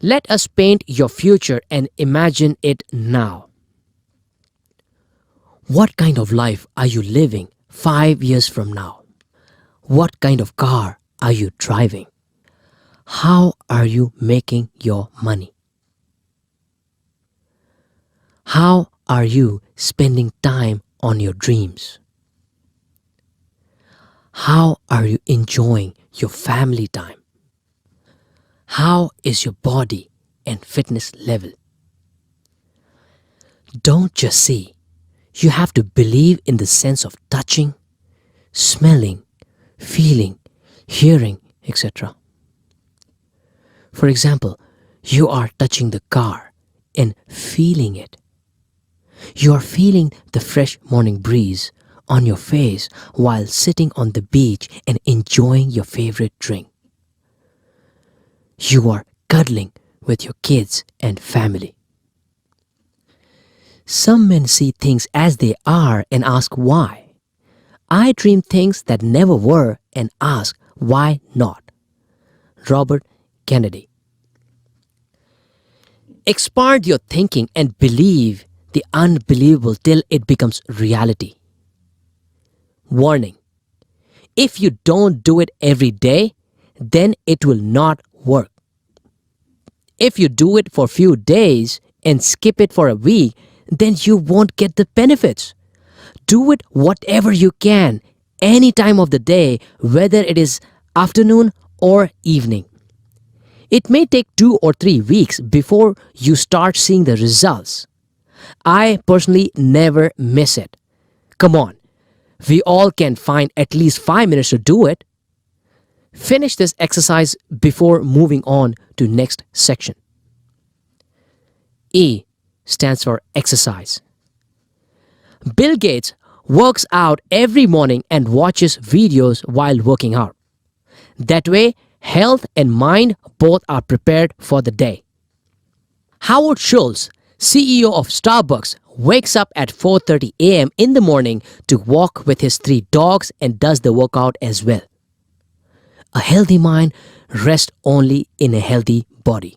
Let us paint your future and imagine it now. What kind of life are you living 5 years from now? What kind of car are you driving? How are you making your money? How are you spending time on your dreams? How are you enjoying your family time? How is your body and fitness level? Don't just see. You have to believe in the sense of touching, smelling, feeling, hearing, etc. For example, you are touching the car and feeling it. You are feeling the fresh morning breeze on your face while sitting on the beach and enjoying your favorite drink. You are cuddling with your kids and family. Some men see things as they are and ask why. I dream things that never were and ask why not. Robert Kennedy. Expand your thinking and believe the unbelievable till it becomes reality. Warning. If you don't do it every day, then it will not work. If you do it for a few days and skip it for a week, then you won't get the benefits. Do it whatever you can, any time of the day, whether it is afternoon or evening. It may take 2 or 3 weeks before you start seeing the results. I personally never miss it. Come on, we all can find at least 5 minutes to do it. Finish this exercise before moving on to next section. E stands for exercise. Bill Gates works out every morning and watches videos while working out. That way, health and mind both are prepared for the day. Howard Schultz, CEO of Starbucks, wakes up at 4:30 a.m. in the morning to walk with his 3 dogs and does the workout as well. A healthy mind rests only in a healthy body.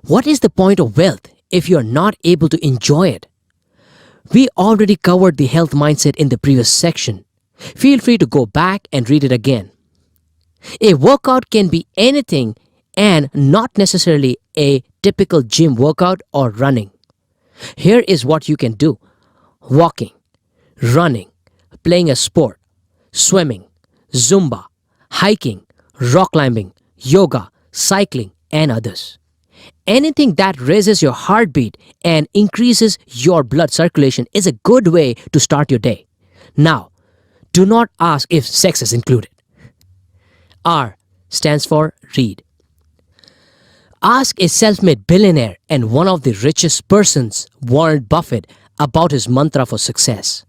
What is the point of wealth if you are not able to enjoy it? We already covered the health mindset in the previous section. Feel free to go back and read it again. A workout can be anything and not necessarily a typical gym workout or running. Here is what you can do: walking, running, playing a sport, swimming, Zumba, hiking, rock climbing, yoga, cycling, and others. Anything that raises your heartbeat and increases your blood circulation is a good way to start your day. Now, do not ask if sex is included. R stands for read. Ask a self-made billionaire and one of the richest persons, Warren Buffett, about his mantra for success.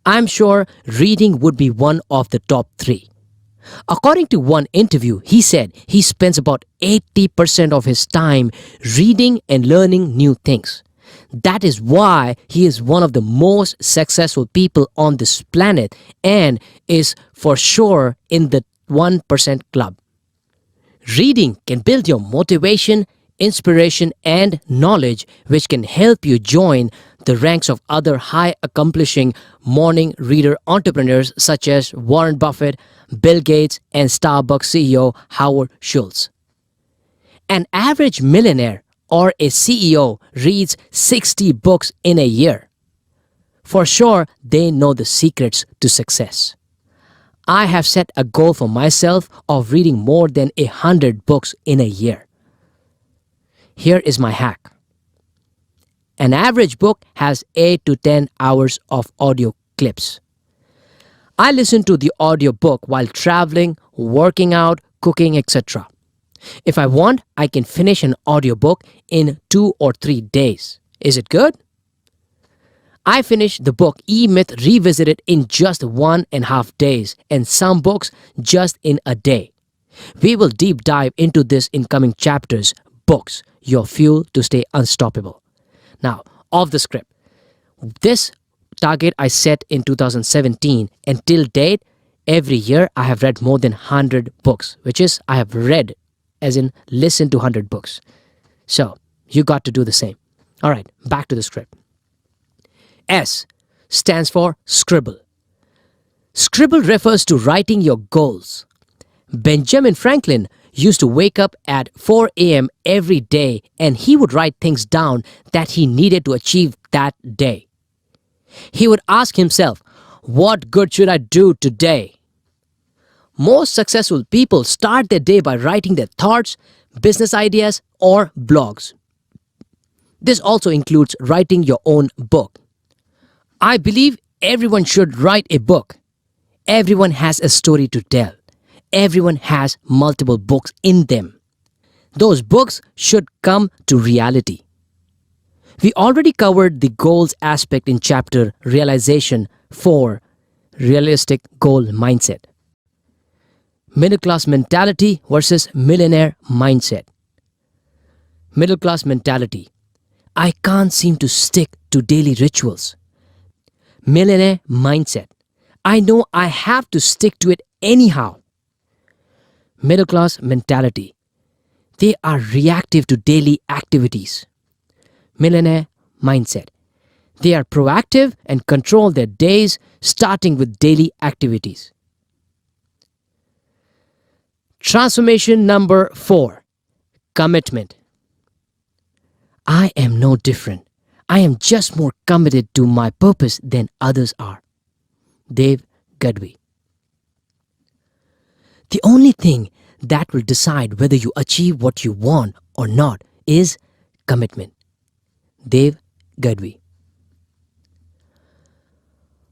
I'm sure reading would be one of the top three. According to one interview, he said he spends about 80% of his time reading and learning new things. That is why he is one of the most successful people on this planet and is for sure in the 1% club. Reading can build your motivation, inspiration, and knowledge, which can help you join the ranks of other high-accomplishing morning reader entrepreneurs such as Warren Buffett, Bill Gates, and Starbucks CEO Howard Schultz. An average millionaire or a CEO reads 60 books in a year. For sure, they know the secrets to success. I have set a goal for myself of reading more than 100 books in a year. Here is my hack. An average book has 8 to 10 hours of audio clips. I listen to the audiobook while traveling, working out, cooking, etc. If I want, I can finish an audiobook in 2 or 3 days. Is it good? I finished the book E-Myth Revisited in just 1.5 days and some books just in a day. We will deep dive into this in coming chapters. Books, your fuel to stay unstoppable. Now, off the script. This target I set in 2017 and till date, every year I have read more than 100 books, which is I have read as in listen to 100 books. So, you got to do the same. All right, back to the script. S stands for scribble. Scribble refers to writing your goals. Benjamin Franklin used to wake up at 4 a.m. every day and he would write things down that he needed to achieve that day. He would ask himself, what good should I do today? Most successful people start their day by writing their thoughts, business ideas, or blogs. This also includes writing your own book. I believe everyone should write a book. Everyone has a story to tell. Everyone has multiple books in them. Those books should come to reality. We already covered the goals aspect in chapter Realization 4, Realistic Goal Mindset. Middle class mentality versus millionaire mindset. Middle class mentality. I can't seem to stick to daily rituals. Millionaire mindset. I know I have to stick to it anyhow. Middle class mentality. They are reactive to daily activities. Millionaire mindset. They are proactive and control their days starting with daily activities. Transformation number 4. Commitment. I am no different. I am just more committed to my purpose than others are. Dave Gadwi. The only thing that will decide whether you achieve what you want or not is commitment. Dave Gadwi.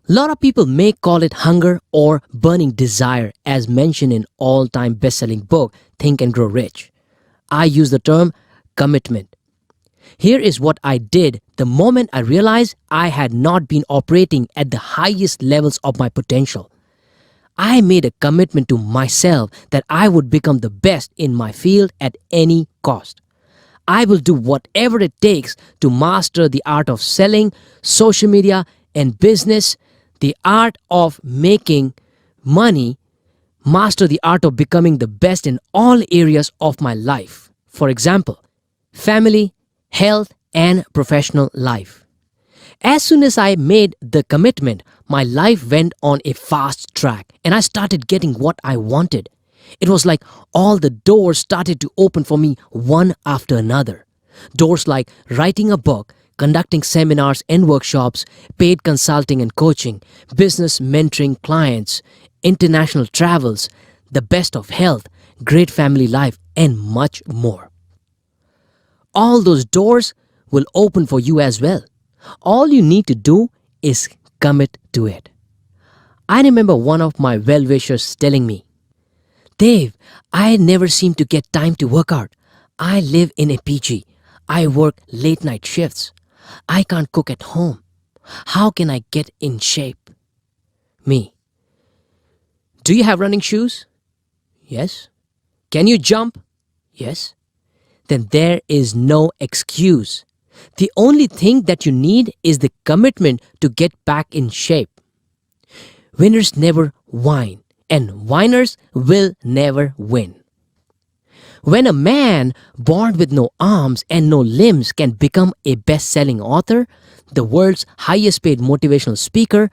A lot of people may call it hunger or burning desire as mentioned in all-time best-selling book Think and Grow Rich. I use the term commitment. Here is what I did the moment I realized I had not been operating at the highest levels of my potential. I made a commitment to myself that I would become the best in my field at any cost. I will do whatever it takes to master the art of selling, social media, and business, the art of making money, master the art of becoming the best in all areas of my life. For example, family, health, and professional life. As soon as I made the commitment, my life went on a fast track and I started getting what I wanted. It was like all the doors started to open for me one after another. Doors like writing a book, conducting seminars and workshops, paid consulting and coaching, business mentoring clients, international travels, the best of health, great family life, and much more. All those doors will open for you as well. All you need to do is commit to it. I remember one of my well-wishers telling me, Dave, I never seem to get time to work out. I live in a PG. I work late night shifts. I can't cook at home. How can I get in shape? Me. Do you have running shoes? Yes. Can you jump? Yes. Then there is no excuse. The only thing that you need is the commitment to get back in shape. Winners never whine, and whiners will never win. When a man born with no arms and no limbs can become a best-selling author, the world's highest paid motivational speaker,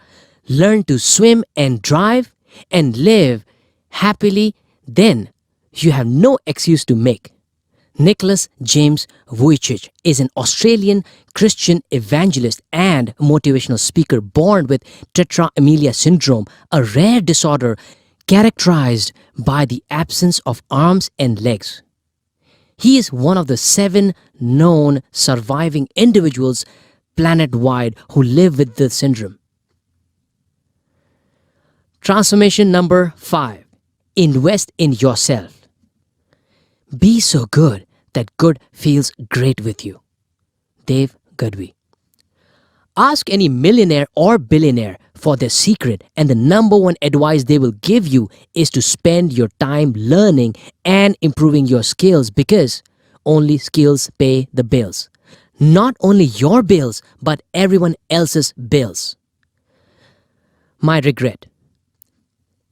learn to swim and drive, and live happily, then you have no excuse to make. Nicholas James Vujicic is an Australian Christian evangelist and motivational speaker born with tetra amelia syndrome, a rare disorder characterized by the absence of arms and legs. He is one of the 7 known surviving individuals planet-wide who live with the syndrome. Transformation number 5. Invest in yourself. Be so good that good feels great with you. Dave Gadwi. Ask any millionaire or billionaire for their secret, and the number one advice they will give you is to spend your time learning and improving your skills, because only skills pay the bills. Not only your bills, but everyone else's bills. My regret.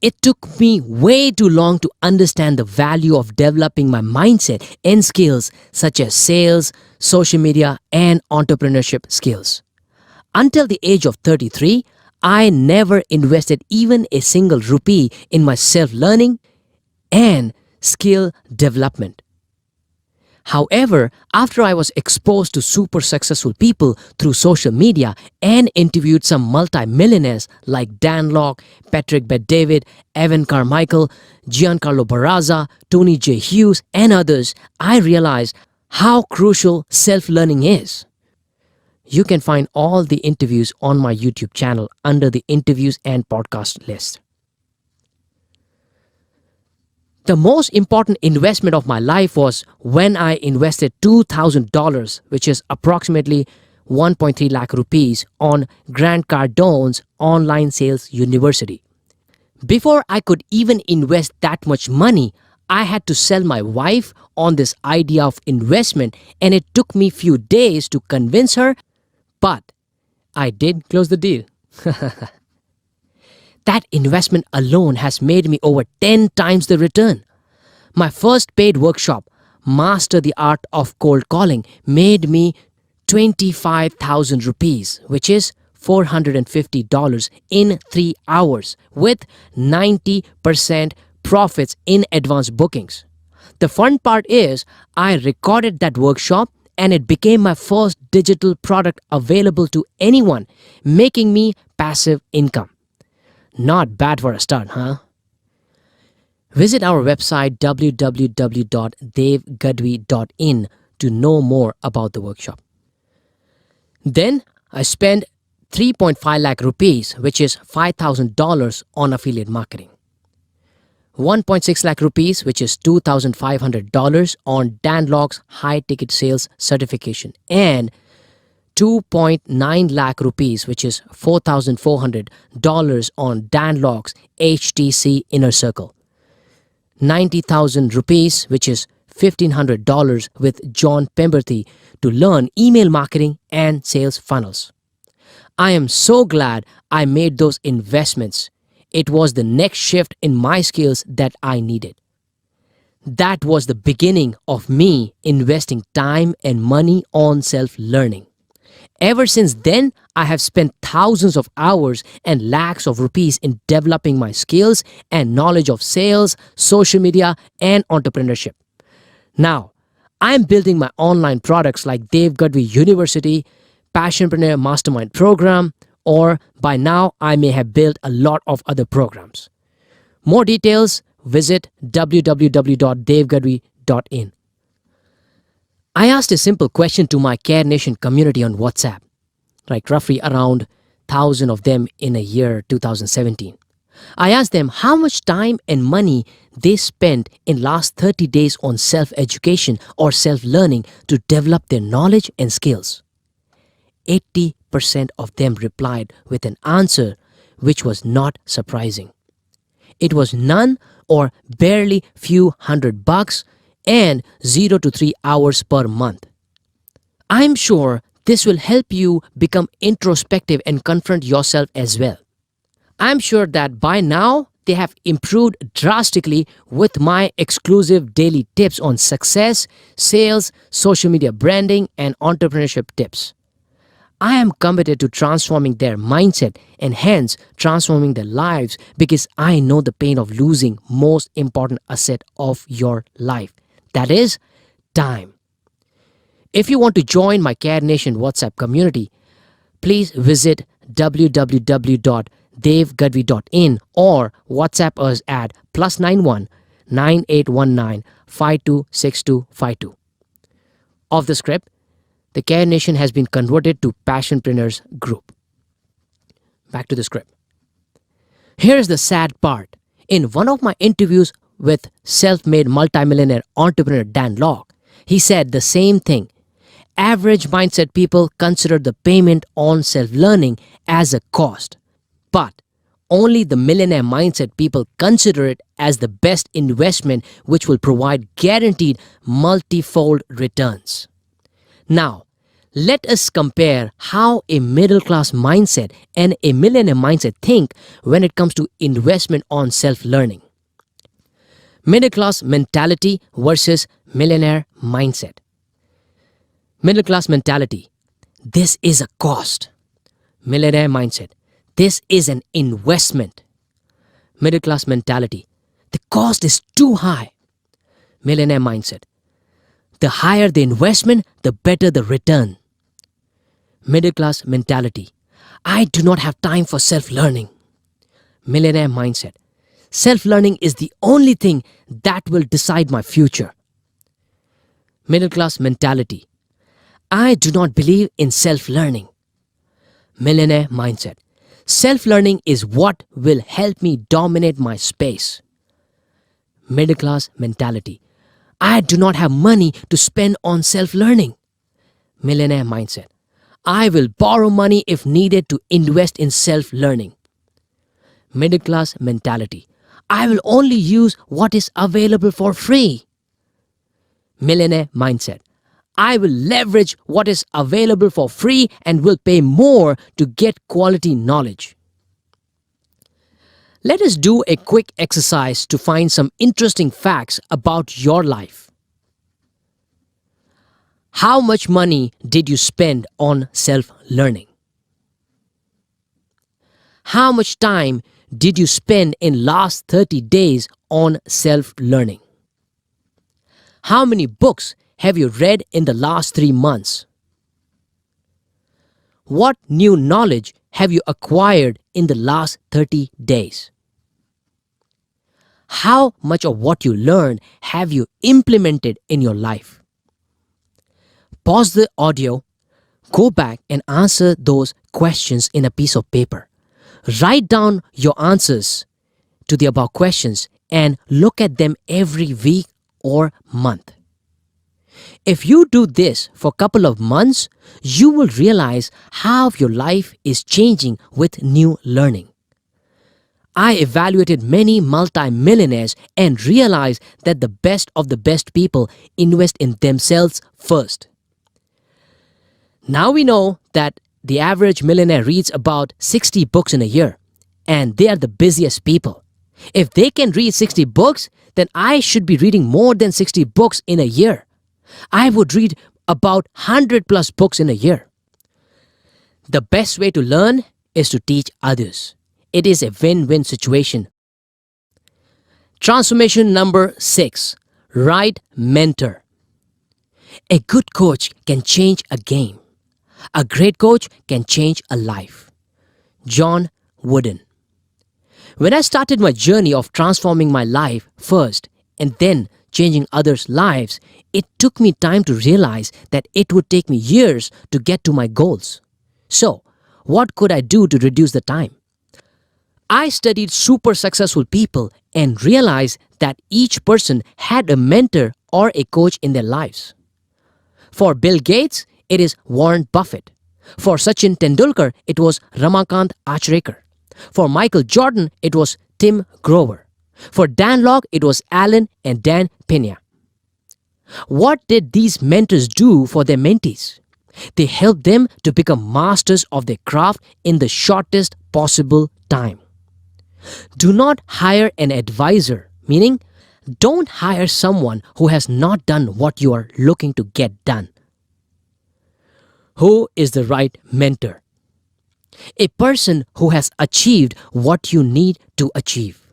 It took me way too long to understand the value of developing my mindset and skills such as sales, social media, and entrepreneurship skills. Until the age of 33, I never invested even a single rupee in my self-learning and skill development. However, after I was exposed to super successful people through social media and interviewed some multi-millionaires like Dan Lok, Patrick Bet-David, Evan Carmichael, Giancarlo Barraza, Tony J. Hughes, and others, I realized how crucial self-learning is. You can find all the interviews on my YouTube channel under the interviews and podcast list. The most important investment of my life was when I invested $2,000, which is approximately 1.3 lakh rupees, on Grant Cardone's online sales university. Before I could even invest that much money, I had to sell my wife on this idea of investment, and it took me few days to convince her, but I did close the deal. That investment alone has made me over 10 times the return. My first paid workshop, Master the Art of Cold Calling, made me 25,000 rupees, which is $450 in 3 hours, with 90% profits in advance bookings. The fun part is I recorded that workshop and it became my first digital product available to anyone, making me passive income. Not bad for a start, huh? Visit our website www.devgadwi.in to know more about the workshop. Then I spent 3.5 lakh rupees, which is $5,000 on affiliate marketing. 1.6 lakh rupees, which is $2,500 on Dan Lok's high ticket sales certification, and 2.9 lakh rupees, which is $4,400 on Dan Lok's HTC Inner Circle. 90,000 rupees, which is $1,500 with John Pemberthy to learn email marketing and sales funnels. I am so glad I made those investments. It was the next shift in my skills that I needed. That was the beginning of me investing time and money on self-learning. Ever since then, I have spent thousands of hours and lakhs of rupees in developing my skills and knowledge of sales, social media, and entrepreneurship. Now, I am building my online products like Dave Gadwi University, Passionpreneur Mastermind Program, or by now I may have built a lot of other programs. More details, visit www.devgadwi.in. I asked a simple question to my Care Nation community on WhatsApp, like roughly around 1,000 of them in a year 2017. I asked them how much time and money they spent in last 30 days on self-education or self-learning to develop their knowledge and skills. 80% of them replied with an answer which was not surprising. It was none or barely few $100 and 0 to 3 hours per month. I'm sure this will help you become introspective and confront yourself as well. I'm sure that by now they have improved drastically with my exclusive daily tips on success, sales, social media branding, and entrepreneurship tips. I am committed to transforming their mindset and hence transforming their lives because I know the pain of losing most important asset of your life. That is time. If you want to join my Care Nation WhatsApp community, please visit www.devgadvi.in or WhatsApp us at +91 9819 526252. Off the script, the Care Nation has been converted to Passionpreneurs Group. Back to the script. Here's the sad part. In one of my interviews with self-made multimillionaire entrepreneur Dan Lok, he said the same thing. Average mindset people consider the payment on self-learning as a cost, but only the millionaire mindset people consider it as the best investment which will provide guaranteed multifold returns. Now, let us compare how a middle-class mindset and a millionaire mindset think when it comes to investment on self-learning. Middle-class mentality versus millionaire mindset. Middle-class mentality. This is a cost. Millionaire mindset. This is an investment. Middle-class mentality. The cost is too high. Millionaire mindset. The higher the investment, the better the return. Middle-class mentality. I do not have time for self-learning. Millionaire mindset. Self-learning is the only thing that will decide my future. Middle-class mentality. I do not believe in self-learning. Millionaire mindset. Self-learning is what will help me dominate my space. Middle-class mentality. I do not have money to spend on self-learning. Millionaire mindset. I will borrow money if needed to invest in self-learning. Middle-class mentality. I will only use what is available for free. Millionaire mindset. I will leverage what is available for free and will pay more to get quality knowledge. Let us do a quick exercise to find some interesting facts about your life. How much money did you spend on self-learning? How much time did you spend in last 30 days on self-learning? How many books have you read in the last 3 months? What new knowledge have you acquired in the last 30 days? How much of what you learned have you implemented in your life? Pause the audio, go back and answer those questions in a piece of paper. Write down your answers to the above questions and look at them every week or month. If you do this for a couple of months, you will realize how your life is changing with new learning. I evaluated many multi-millionaires and realized that the best of the best people invest in themselves first. Now we know that the average millionaire reads about 60 books in a year, and they are the busiest people. If they can read 60 books, then I should be reading more than 60 books in a year. I would read about 100 plus books in a year. The best way to learn is to teach others. It is a win-win situation. Transformation number 6. Right mentor. A good coach can change a game. A great coach can change a life. John Wooden. When I started my journey of transforming my life first and then changing others' lives, it took me time to realize that it would take me years to get to my goals. So, what could I do to reduce the time? I studied super successful people and realized that each person had a mentor or a coach in their lives. For Bill Gates, it is Warren Buffett. For Sachin Tendulkar, it was Ramakant Achrekar. For Michael Jordan, it was Tim Grover. For Dan Lok, it was Alan and Dan Pena. What did these mentors do for their mentees? They helped them to become masters of their craft in the shortest possible time. Do not hire an advisor, meaning don't hire someone who has not done what you are looking to get done. Who is the right mentor? A person who has achieved what you need to achieve.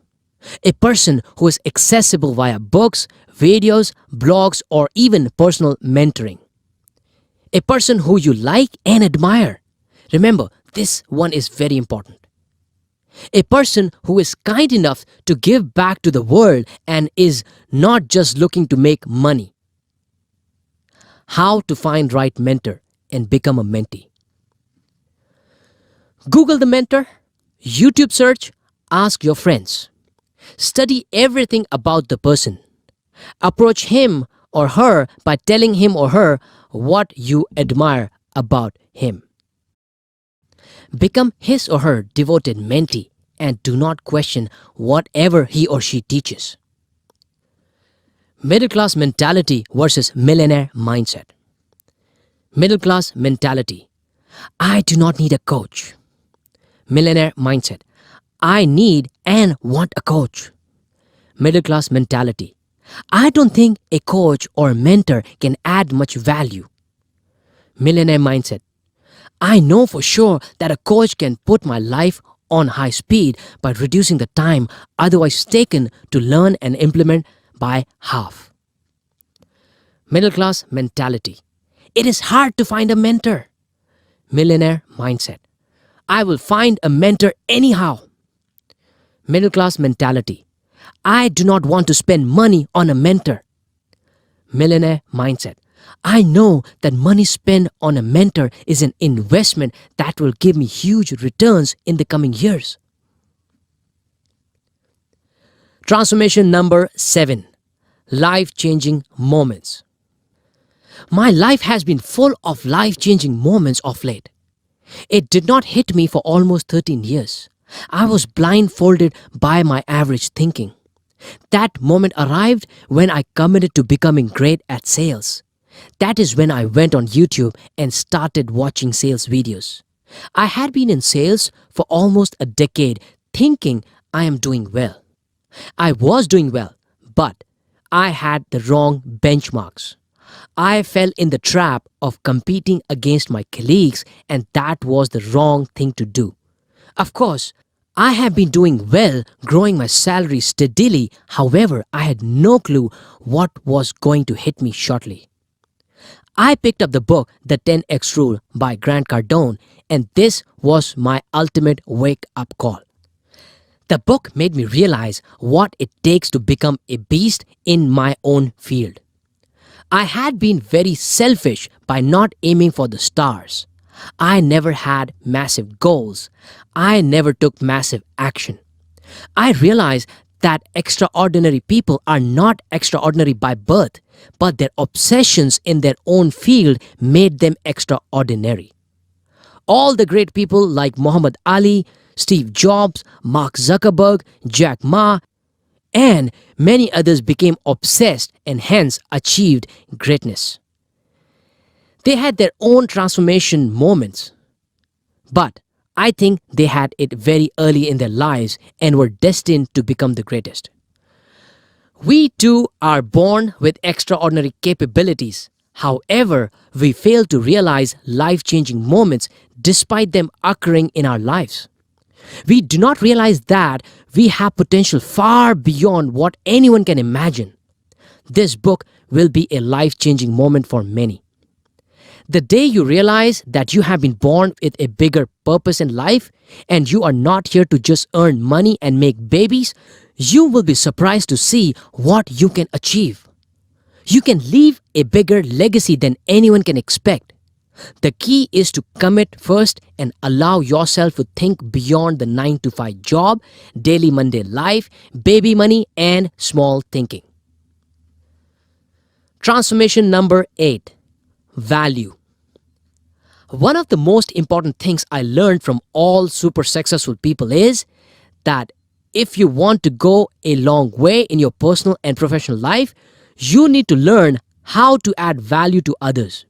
A person who is accessible via books, videos, blogs, or even personal mentoring. A person who you like and admire. Remember, this one is very important. A person who is kind enough to give back to the world and is not just looking to make money. How to find right mentor and become a mentee. Google the mentor, YouTube search, ask your friends. Study everything about the person. Approach him or her by telling him or her what you admire about him. Become his or her devoted mentee and do not question whatever he or she teaches. Middle class mentality versus millionaire mindset. Middle class mentality. I do not need a coach. Millionaire mindset. I need and want a coach. Middle class mentality. I don't think a coach or mentor can add much value. Millionaire mindset. I know for sure that a coach can put my life on high speed by reducing the time otherwise taken to learn and implement by half. Middle class mentality. It is hard to find a mentor. Millionaire mindset. I will find a mentor anyhow. Middle class mentality. I do not want to spend money on a mentor. Millionaire mindset. I know that money spent on a mentor is an investment that will give me huge returns in the coming years. Transformation number 7. Life-changing moments. My life has been full of life-changing moments of late. It did not hit me for almost 13 years. I was blindfolded by my average thinking. That moment arrived when I committed to becoming great at sales. That is when I went on YouTube and started watching sales videos. I had been in sales for almost a decade thinking I am doing well. I was doing well, but I had the wrong benchmarks. I fell in the trap of competing against my colleagues, and that was the wrong thing to do. Of course, I have been doing well, growing my salary steadily. However, I had no clue what was going to hit me shortly. I picked up the book The 10X Rule by Grant Cardone, and this was my ultimate wake-up call. The book made me realize what it takes to become a beast in my own field. I had been very selfish by not aiming for the stars. I never had massive goals. I never took massive action. I realized that extraordinary people are not extraordinary by birth, but their obsessions in their own field made them extraordinary. All the great people like Muhammad Ali, Steve Jobs, Mark Zuckerberg, Jack Ma, and many others became obsessed and hence achieved greatness. They had their own transformation moments, but I think they had it very early in their lives and were destined to become the greatest. We too are born with extraordinary capabilities. However, we fail to realize life-changing moments despite them occurring in our lives. We do not realize that we have potential far beyond what anyone can imagine. This book will be a life-changing moment for many. The day you realize that you have been born with a bigger purpose in life and you are not here to just earn money and make babies, you will be surprised to see what you can achieve. You can leave a bigger legacy than anyone can expect. The key is to commit first and allow yourself to think beyond the 9 to 5 job, daily Monday life, baby money, and small thinking. Transformation number 8. Value. One of the most important things I learned from all super successful people is that if you want to go a long way in your personal and professional life, you need to learn how to add value to others.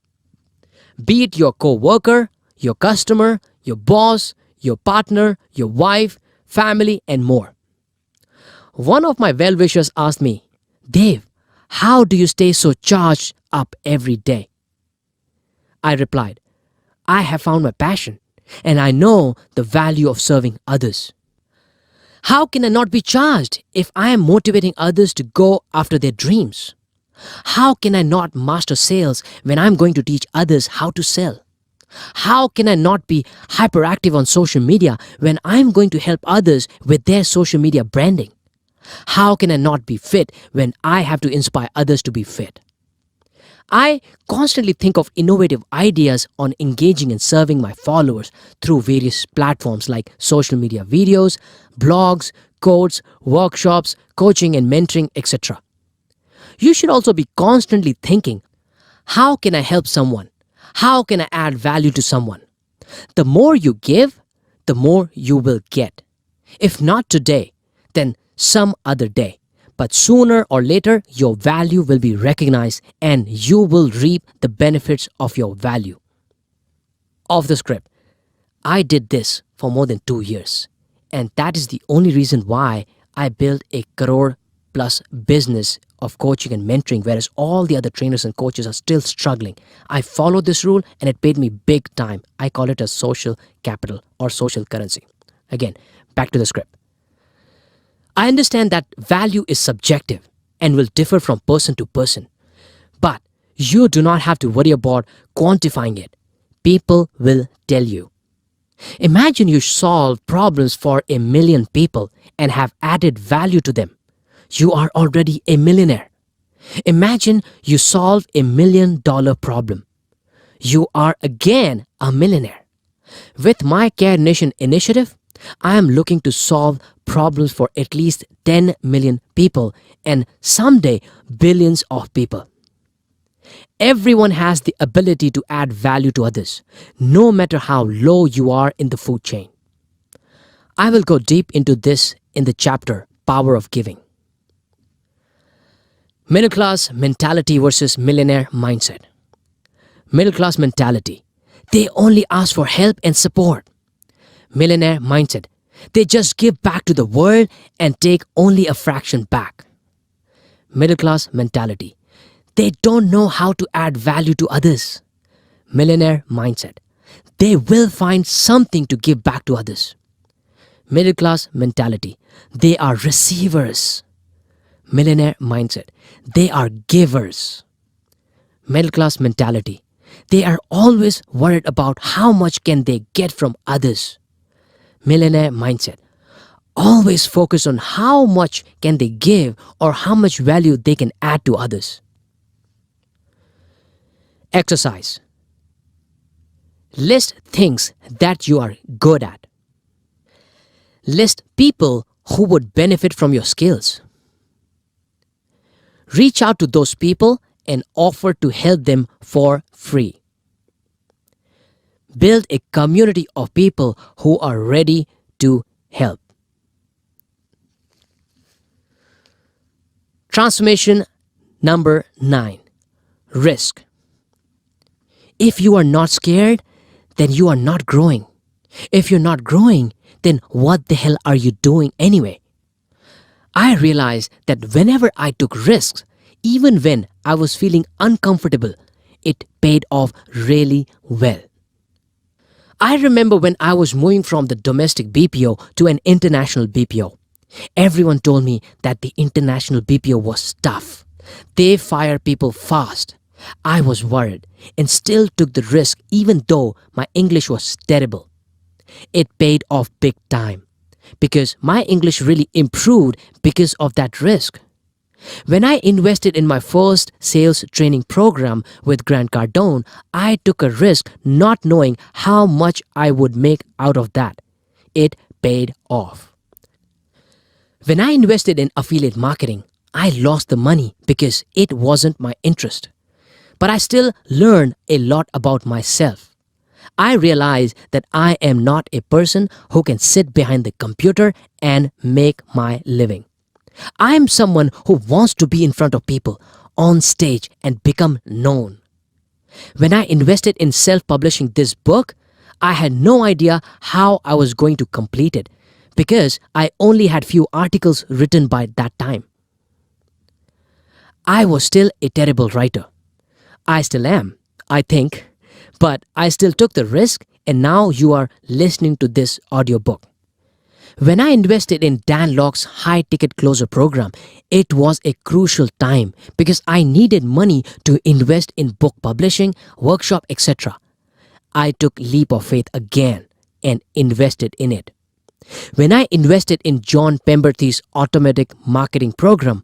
Be it your co-worker, your customer, your boss, your partner, your wife, family, and more. One of my well-wishers asked me, "Dave, how do you stay so charged up every day?" I replied, "I have found my passion, and I know the value of serving others. How can I not be charged if I am motivating others to go after their dreams? How can I not master sales when I'm going to teach others how to sell? How can I not be hyperactive on social media when I'm going to help others with their social media branding? How can I not be fit when I have to inspire others to be fit?" I constantly think of innovative ideas on engaging and serving my followers through various platforms like social media videos, blogs, quotes, workshops, coaching and mentoring, etc. You should also be constantly thinking, how can I help someone? How can I add value to someone? The more you give, the more you will get. If not today, then some other day. But sooner or later, your value will be recognized and you will reap the benefits of your value. Off the script, I did this for more than 2 years. And that is the only reason why I built a crore plus business of coaching and mentoring, whereas all the other trainers and coaches are still struggling. I followed this rule and it paid me big time. I call it a social capital or social currency. Again, back to the script. I understand that value is subjective and will differ from person to person. But you do not have to worry about quantifying it. People will tell you. Imagine you solve problems for 1 million people and have added value to them. You are already a millionaire. Imagine you solve $1 million problem. You are again a millionaire. With my Care Nation initiative, I am looking to solve problems for at least 10 million people and someday billions of people. Everyone has the ability to add value to others, no matter how low you are in the food chain. I will go deep into this in the chapter Power of Giving. Middle class mentality versus millionaire mindset. Middle class mentality. They only ask for help and support. Millionaire mindset. They just give back to the world and take only a fraction back. Middle class mentality. They don't know how to add value to others. Millionaire mindset. They will find something to give back to others. Middle class mentality. They are receivers. Millionaire mindset. They are givers. Middle class mentality. They are always worried about how much can they get from others. Millionaire mindset. Always focus on how much can they give or how much value they can add to others. Exercise. List things that you are good at. List people who would benefit from your skills. Reach out to those people and offer to help them for free. Build a community of people who are ready to help. Transformation number 9. Risk. If you are not scared, then you are not growing. If you're not growing, then what the hell are you doing anyway? I realized that whenever I took risks, even when I was feeling uncomfortable, it paid off really well. I remember when I was moving from the domestic BPO to an international BPO. Everyone told me that the international BPO was tough. They fire people fast. I was worried and still took the risk even though my English was terrible. It paid off big time because my English really improved because of that risk. When I invested in my first sales training program with Grant Cardone, I took a risk not knowing how much I would make out of that. It paid off. When I invested in affiliate marketing, I lost the money because it wasn't my interest. But I still learned a lot about myself. I realized that I am not a person who can sit behind the computer and make my living. I am someone who wants to be in front of people, on stage, and become known. When I invested in self-publishing this book, I had no idea how I was going to complete it because I only had few articles written by that time. I was still a terrible writer. I still am, I think, but I still took the risk, and now you are listening to this audiobook. When I invested in Dan Locke's high ticket closer program, it was a crucial time because I needed money to invest in book publishing, workshop, etc. I took leap of faith again and invested in it. When I invested in John Pemberthy's automatic marketing program,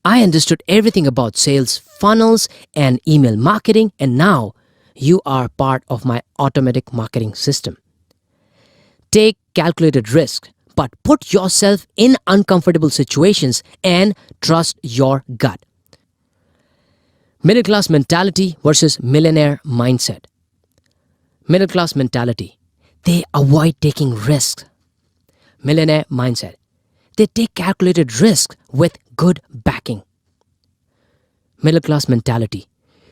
I understood everything about sales funnels and email marketing, and now you are part of my automatic marketing system. Take calculated risk, but put yourself in uncomfortable situations and trust your gut. Middle class mentality versus millionaire mindset. Middle class mentality. They avoid taking risks. Millionaire mindset. They take calculated risks with good backing. Middle class mentality.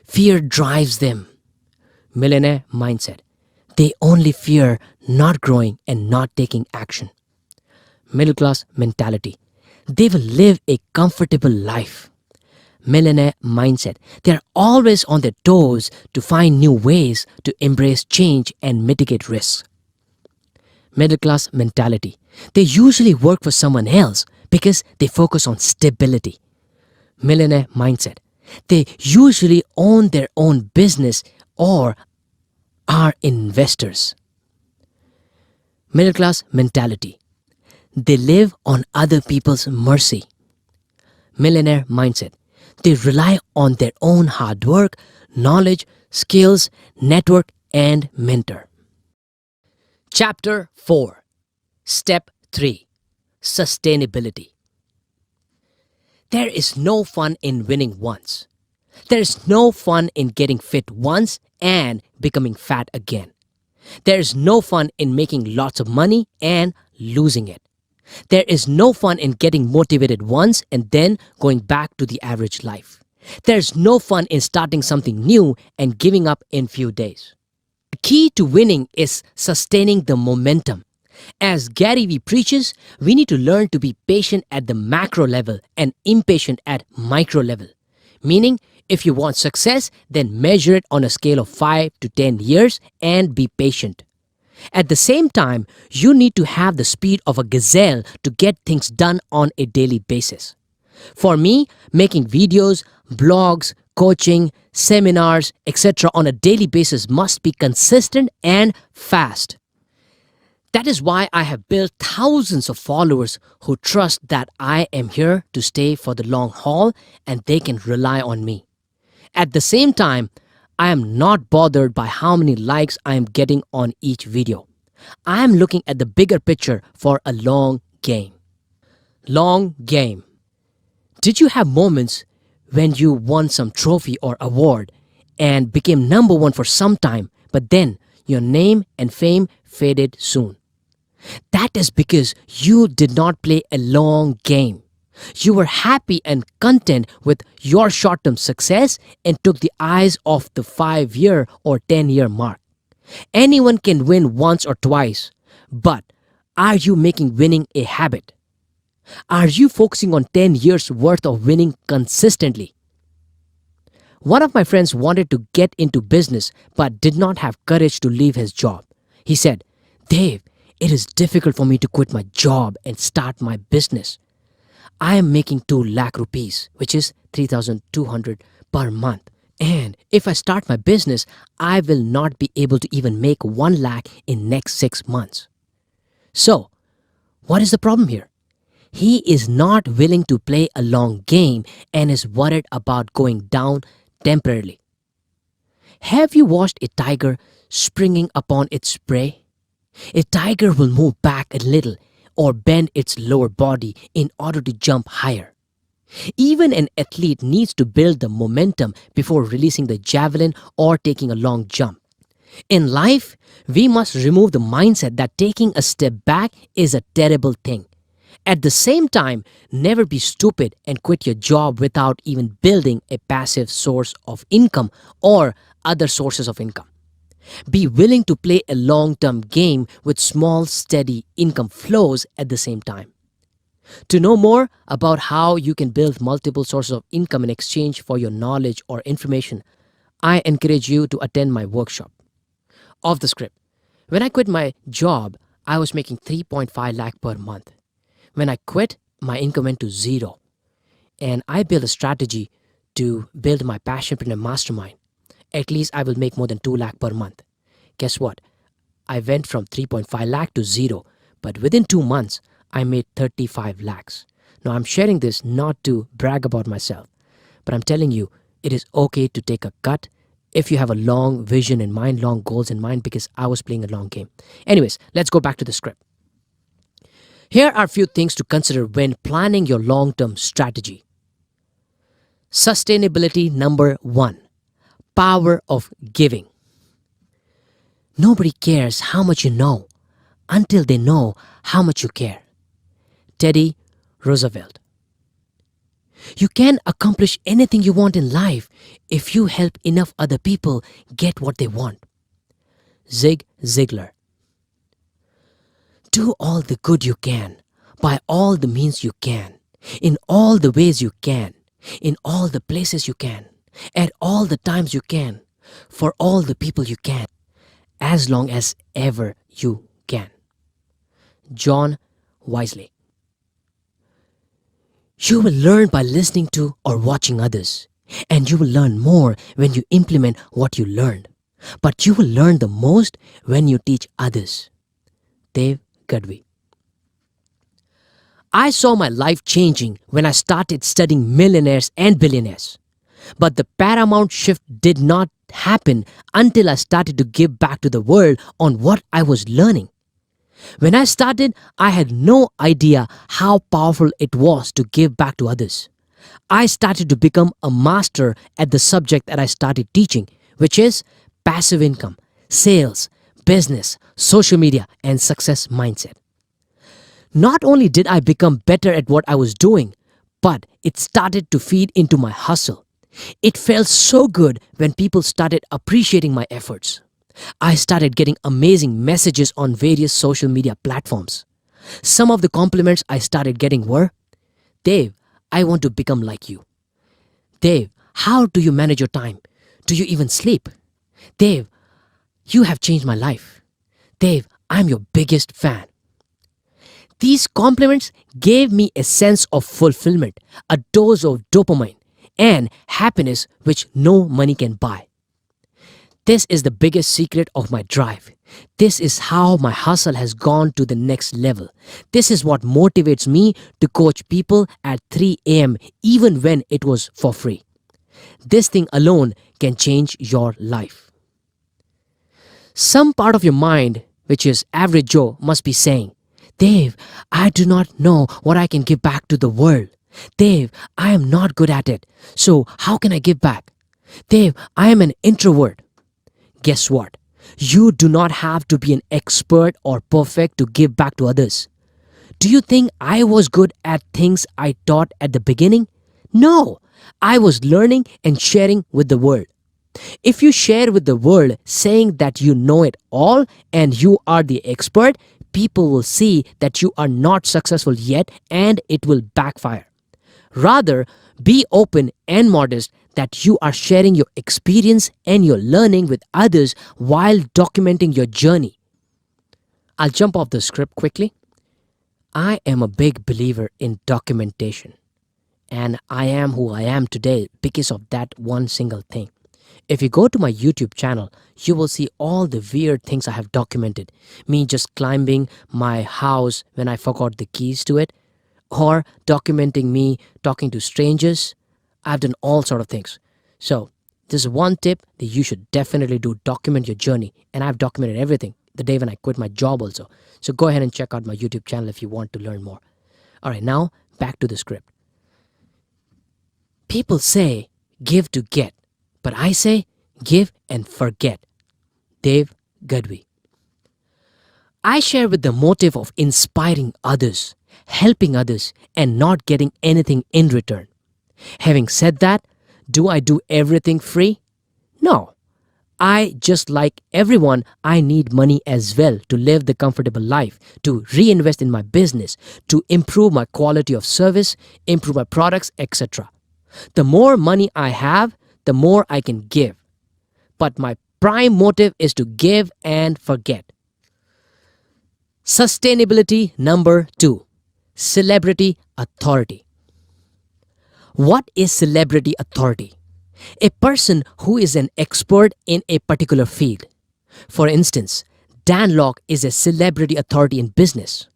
Fear drives them. Millionaire mindset. They only fear not growing and not taking action. Middle class mentality. They will live a comfortable life. Millionaire mindset. They are always on their toes to find new ways to embrace change and mitigate risks. Middle class mentality. They usually work for someone else because they focus on stability. Millionaire mindset. They usually own their own business or are investors. Middle class mentality. They live on other people's mercy. Millionaire mindset. They rely on their own hard work, knowledge, skills, network, and mentor. Chapter 4. Step 3. Sustainability. There is no fun in winning once. There is no fun in getting fit once and becoming fat again. There is no fun in making lots of money and losing it. There is no fun in getting motivated once and then going back to the average life. There is no fun in starting something new and giving up in few days. The key to winning is sustaining the momentum. As Gary Vee preaches, we need to learn to be patient at the macro level and impatient at micro level. Meaning, if you want success, then measure it on a scale of 5 to 10 years and be patient. At the same time, you need to have the speed of a gazelle to get things done on a daily basis. For me, making videos, blogs, coaching, seminars, etc. on a daily basis must be consistent and fast. That is why I have built thousands of followers who trust that I am here to stay for the long haul and they can rely on me. At the same time, I am not bothered by how many likes I am getting on each video. I am looking at the bigger picture for a long game. Long game. Did you have moments when you won some trophy or award and became number one for some time, but then your name and fame faded soon? That is because you did not play a long game. You were happy and content with your short-term success and took the eyes off the 5-year or 10-year mark. Anyone can win once or twice, but are you making winning a habit? Are you focusing on 10 years worth of winning consistently? One of my friends wanted to get into business but did not have courage to leave his job. He said, "Dave, it is difficult for me to quit my job and start my business. I am making 2 lakh rupees, which is 3,200 per month. And if I start my business, I will not be able to even make 1 lakh in next 6 months." So, what is the problem here? He is not willing to play a long game and is worried about going down temporarily. Have you watched a tiger springing upon its prey? A tiger will move back a little or bend its lower body in order to jump higher. Even an athlete needs to build the momentum before releasing the javelin or taking a long jump. In life, we must remove the mindset that taking a step back is a terrible thing. At the same time, never be stupid and quit your job without even building a passive source of income or other sources of income. Be willing to play a long-term game with small, steady income flows at the same time. To know more about how you can build multiple sources of income in exchange for your knowledge or information, I encourage you to attend my workshop. Off the script. When I quit my job, I was making 3.5 lakh per month. When I quit, my income went to zero. And I built a strategy to build my passionpreneur mastermind. At least I will make more than 2 lakh per month. Guess what? I went from 3.5 lakh to zero, but within 2 months, I made 35 lakhs. Now I'm sharing this not to brag about myself, but I'm telling you, it is okay to take a cut if you have a long vision in mind, long goals in mind, because I was playing a long game. Anyways, let's go back to the script. Here are a few things to consider when planning your long-term strategy. Sustainability number 1. Power of giving. Nobody cares how much you know until they know how much you care. Teddy Roosevelt. You can accomplish anything you want in life if you help enough other people get what they want. Zig Ziglar. Do all the good you can, by all the means you can, in all the ways you can, in all the places you can, at all the times you can, for all the people you can, as long as ever you can. John Wesley. You will learn by listening to or watching others, and you will learn more when you implement what you learned. But you will learn the most when you teach others. Dave Gadvi. I saw my life changing when I started studying millionaires and billionaires. But the paramount shift did not happen until I started to give back to the world on what I was learning. When I started, I had no idea how powerful it was to give back to others. I started to become a master at the subject that I started teaching, which is passive income, sales, business, social media, and success mindset. Not only did I become better at what I was doing, but it started to feed into my hustle. It felt so good when people started appreciating my efforts. I started getting amazing messages on various social media platforms. Some of the compliments I started getting were, Dave, I want to become like you. Dave, how do you manage your time? Do you even sleep? Dave, you have changed my life. Dave, I'm your biggest fan. These compliments gave me a sense of fulfillment, a dose of dopamine, and happiness which no money can buy. This is the biggest secret of my drive. This is how my hustle has gone to the next level. This is what motivates me to coach people at 3 a.m. even when it was for free. This thing alone can change your life. Some part of your mind, which is average Joe, must be saying, Dave, I do not know what I can give back to the world. Dave, I am not good at it. So how can I give back? Dave, I am an introvert. Guess what? You do not have to be an expert or perfect to give back to others. Do you think I was good at things I taught at the beginning? No, I was learning and sharing with the world. If you share with the world saying that you know it all and you are the expert, people will see that you are not successful yet and it will backfire. Rather, be open and modest that you are sharing your experience and your learning with others while documenting your journey. I'll jump off the script quickly. I am a big believer in documentation, and I am who I am today because of that one single thing. If you go to my YouTube channel, you will see all the weird things I have documented. Me just climbing my house when I forgot the keys to it, or documenting me talking to strangers. I've done all sort of things. So this is one tip that you should definitely do. Document your journey. And I've documented everything the day when I quit my job also. So go ahead and check out my YouTube channel if you want to learn more. All right, now back to the script. People say give to get, but I say give and forget. Dave Gadwi. I share with the motive of inspiring others, helping others, and not getting anything in return. Having said that, do I do everything free? No. I, just like everyone, I need money as well to live the comfortable life, to reinvest in my business, to improve my quality of service, improve my products, etc. The more money I have, the more I can give. But my prime motive is to give and forget. Sustainability number 2. Celebrity authority. What is celebrity authority? A person who is an expert in a particular field. For instance, Dan Lok is a celebrity authority in business.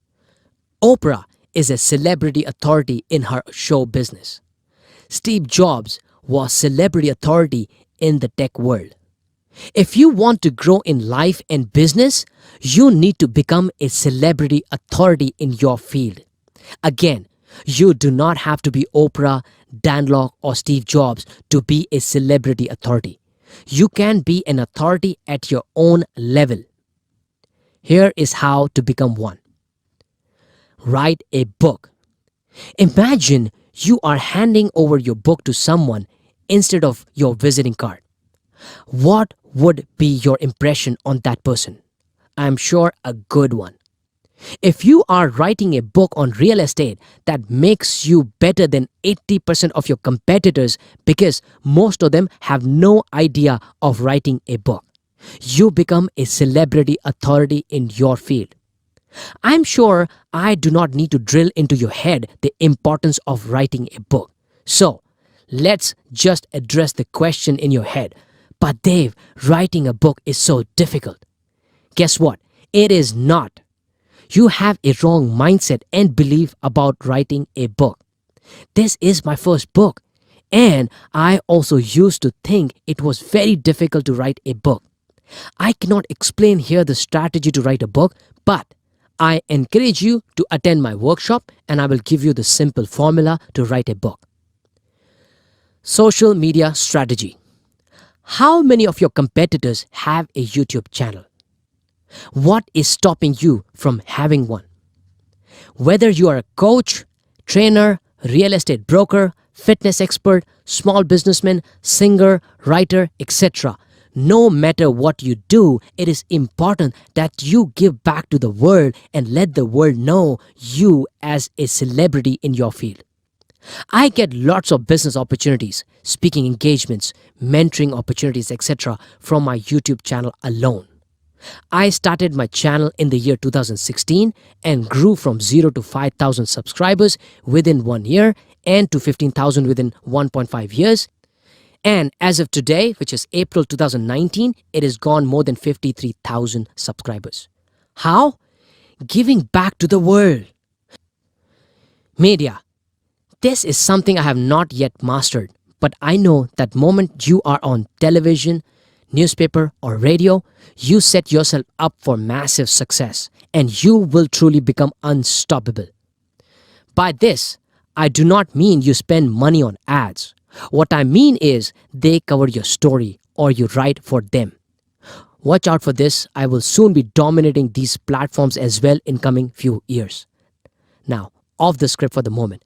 Oprah is a celebrity authority in her show business. Steve Jobs was celebrity authority in the tech world. If you want to grow in life and business, you need to become a celebrity authority in your field. Again, you do not have to be Oprah, Dan Lok, or Steve Jobs to be a celebrity authority. You can be an authority at your own level. Here is how to become one. Write a book. Imagine you are handing over your book to someone instead of your visiting card. What would be your impression on that person? I'm sure a good one. If you are writing a book on real estate that makes you better than 80% of your competitors because most of them have no idea of writing a book, you become a celebrity authority in your field. I'm sure I do not need to drill into your head the importance of writing a book. So, let's just address the question in your head. But Dave, writing a book is so difficult. Guess what? It is not. You have a wrong mindset and belief about writing a book. This is my first book, and I also used to think it was very difficult to write a book. I cannot explain here the strategy to write a book, but I encourage you to attend my workshop and I will give you the simple formula to write a book. Social media strategy. How many of your competitors have a YouTube channel? What is stopping you from having one? Whether you are a coach, trainer, real estate broker, fitness expert, small businessman, singer, writer, etc., no matter what you do, it is important that you give back to the world and let the world know you as a celebrity in your field. I get lots of business opportunities, speaking engagements, mentoring opportunities, etc. from my YouTube channel alone. I started my channel in the year 2016 and grew from 0 to 5,000 subscribers within 1 year and to 15,000 within 1.5 years. And as of today, which is April 2019, it has gone more than 53,000 subscribers. How? Giving back to the world. Media. This is something I have not yet mastered, but I know that moment you are on television, newspaper, or radio, you set yourself up for massive success and you will truly become unstoppable. By this, I do not mean you spend money on ads. What I mean is they cover your story or you write for them. Watch out for this. I will soon be dominating these platforms as well in coming few years. Now, off the script for the moment.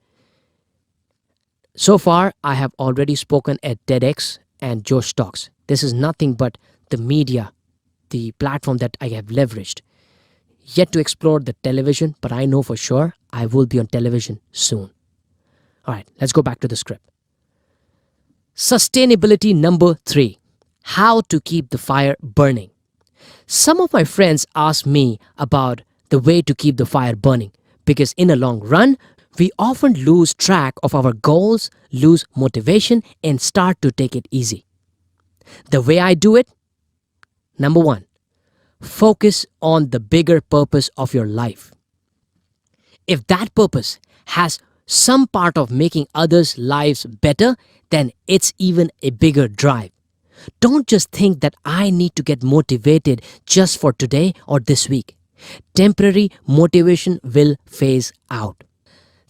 So far, I have already spoken at TEDx and Josh Talks. This is nothing but the media, the platform that I have leveraged. Yet to explore the television, but I know for sure I will be on television soon. All right, let's go back to the script. Sustainability number 3. How to keep the fire burning. Some of my friends ask me about the way to keep the fire burning because in a long run, we often lose track of our goals, lose motivation, and start to take it easy. The way I do it? Number 1, focus on the bigger purpose of your life. If that purpose has some part of making others' lives better, then it's even a bigger drive. Don't just think that I need to get motivated just for today or this week. Temporary motivation will phase out.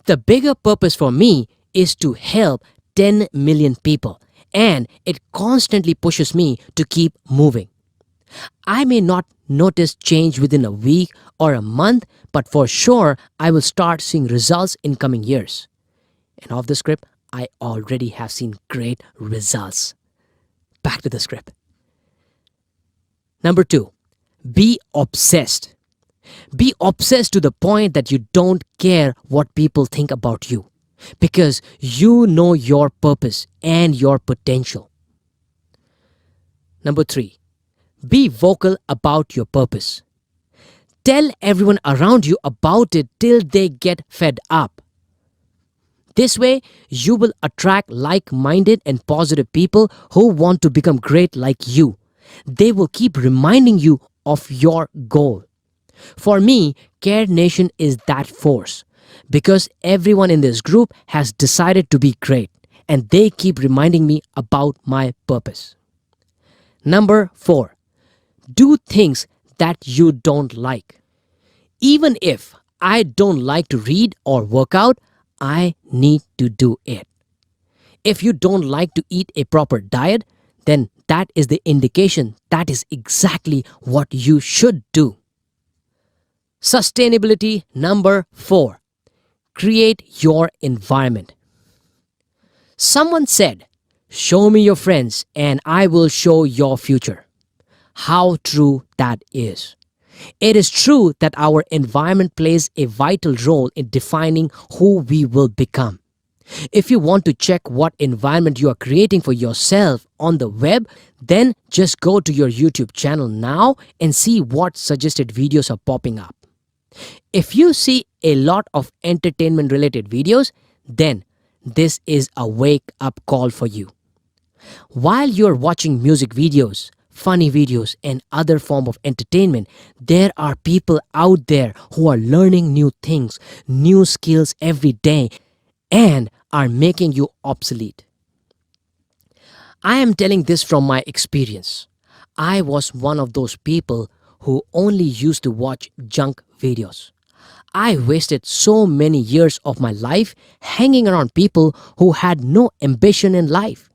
The bigger purpose for me is to help 10 million people, and it constantly pushes me to keep moving. I may not notice change within a week or a month, but for sure I will start seeing results in coming years. And off the script, I already have seen great results. Back to the script. Number 2, be obsessed. Be obsessed to the point that you don't care what people think about you, because you know your purpose and your potential. Number 3, be vocal about your purpose. Tell everyone around you about it till they get fed up. This way, you will attract like-minded and positive people who want to become great like you. They will keep reminding you of your goal. For me, Care Nation is that force, because everyone in this group has decided to be great, and they keep reminding me about my purpose. Number 4, do things that you don't like. Even if I don't like to read or work out, I need to do it. If you don't like to eat a proper diet, then that is the indication that is exactly what you should do. Sustainability number 4, create your environment. Someone said, "Show me your friends and I will show your future." How true that is. It is true that our environment plays a vital role in defining who we will become. If you want to check what environment you are creating for yourself on the web, then just go to your YouTube channel now and see what suggested videos are popping up. If you see a lot of entertainment related videos, then this is a wake-up call for you. While you're watching music videos, funny videos, and other form of entertainment, there are people out there who are learning new things, new skills every day, and are making you obsolete. I am telling this from my experience. I was one of those people who only used to watch junk videos. I wasted so many years of my life hanging around people who had no ambition in life.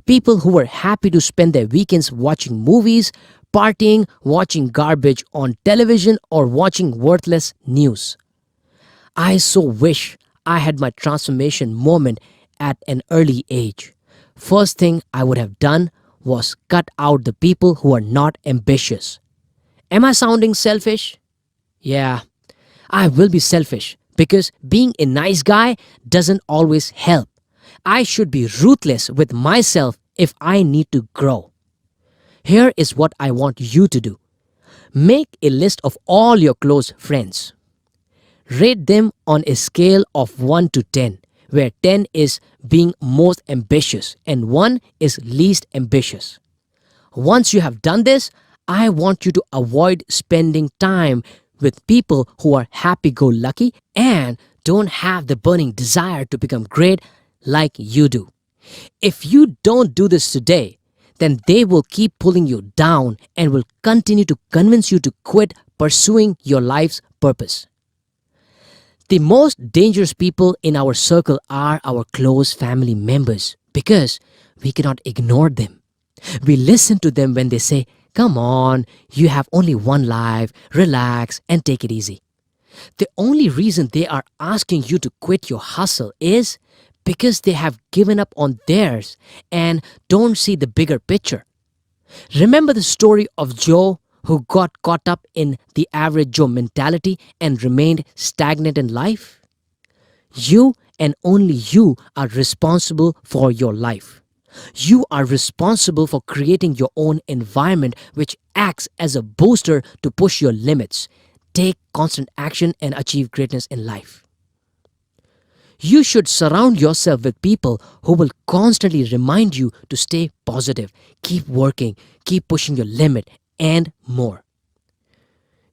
People who were happy to spend their weekends watching movies, partying, watching garbage on television, or watching worthless news. I so wish I had my transformation moment at an early age. First thing I would have done was cut out the people who are not ambitious. Am I sounding selfish? Yeah, I will be selfish because being a nice guy doesn't always help. I should be ruthless with myself if I need to grow. Here is what I want you to do. Make a list of all your close friends. Rate them on a scale of 1 to 10, where 10 is being most ambitious and 1 is least ambitious. Once you have done this, I want you to avoid spending time with people who are happy-go-lucky and don't have the burning desire to become great like you do. If you don't do this today, then they will keep pulling you down and will continue to convince you to quit pursuing your life's purpose. The most dangerous people in our circle are our close family members because we cannot ignore them. We listen to them when they say, "Come on, you have only one life, relax and take it easy." The only reason they are asking you to quit your hustle is because they have given up on theirs and don't see the bigger picture. Remember the story of Joe who got caught up in the average Joe mentality and remained stagnant in life? You and only you are responsible for your life. You are responsible for creating your own environment which acts as a booster to push your limits, take constant action and achieve greatness in life. You should surround yourself with people who will constantly remind you to stay positive, keep working, keep pushing your limit, and more.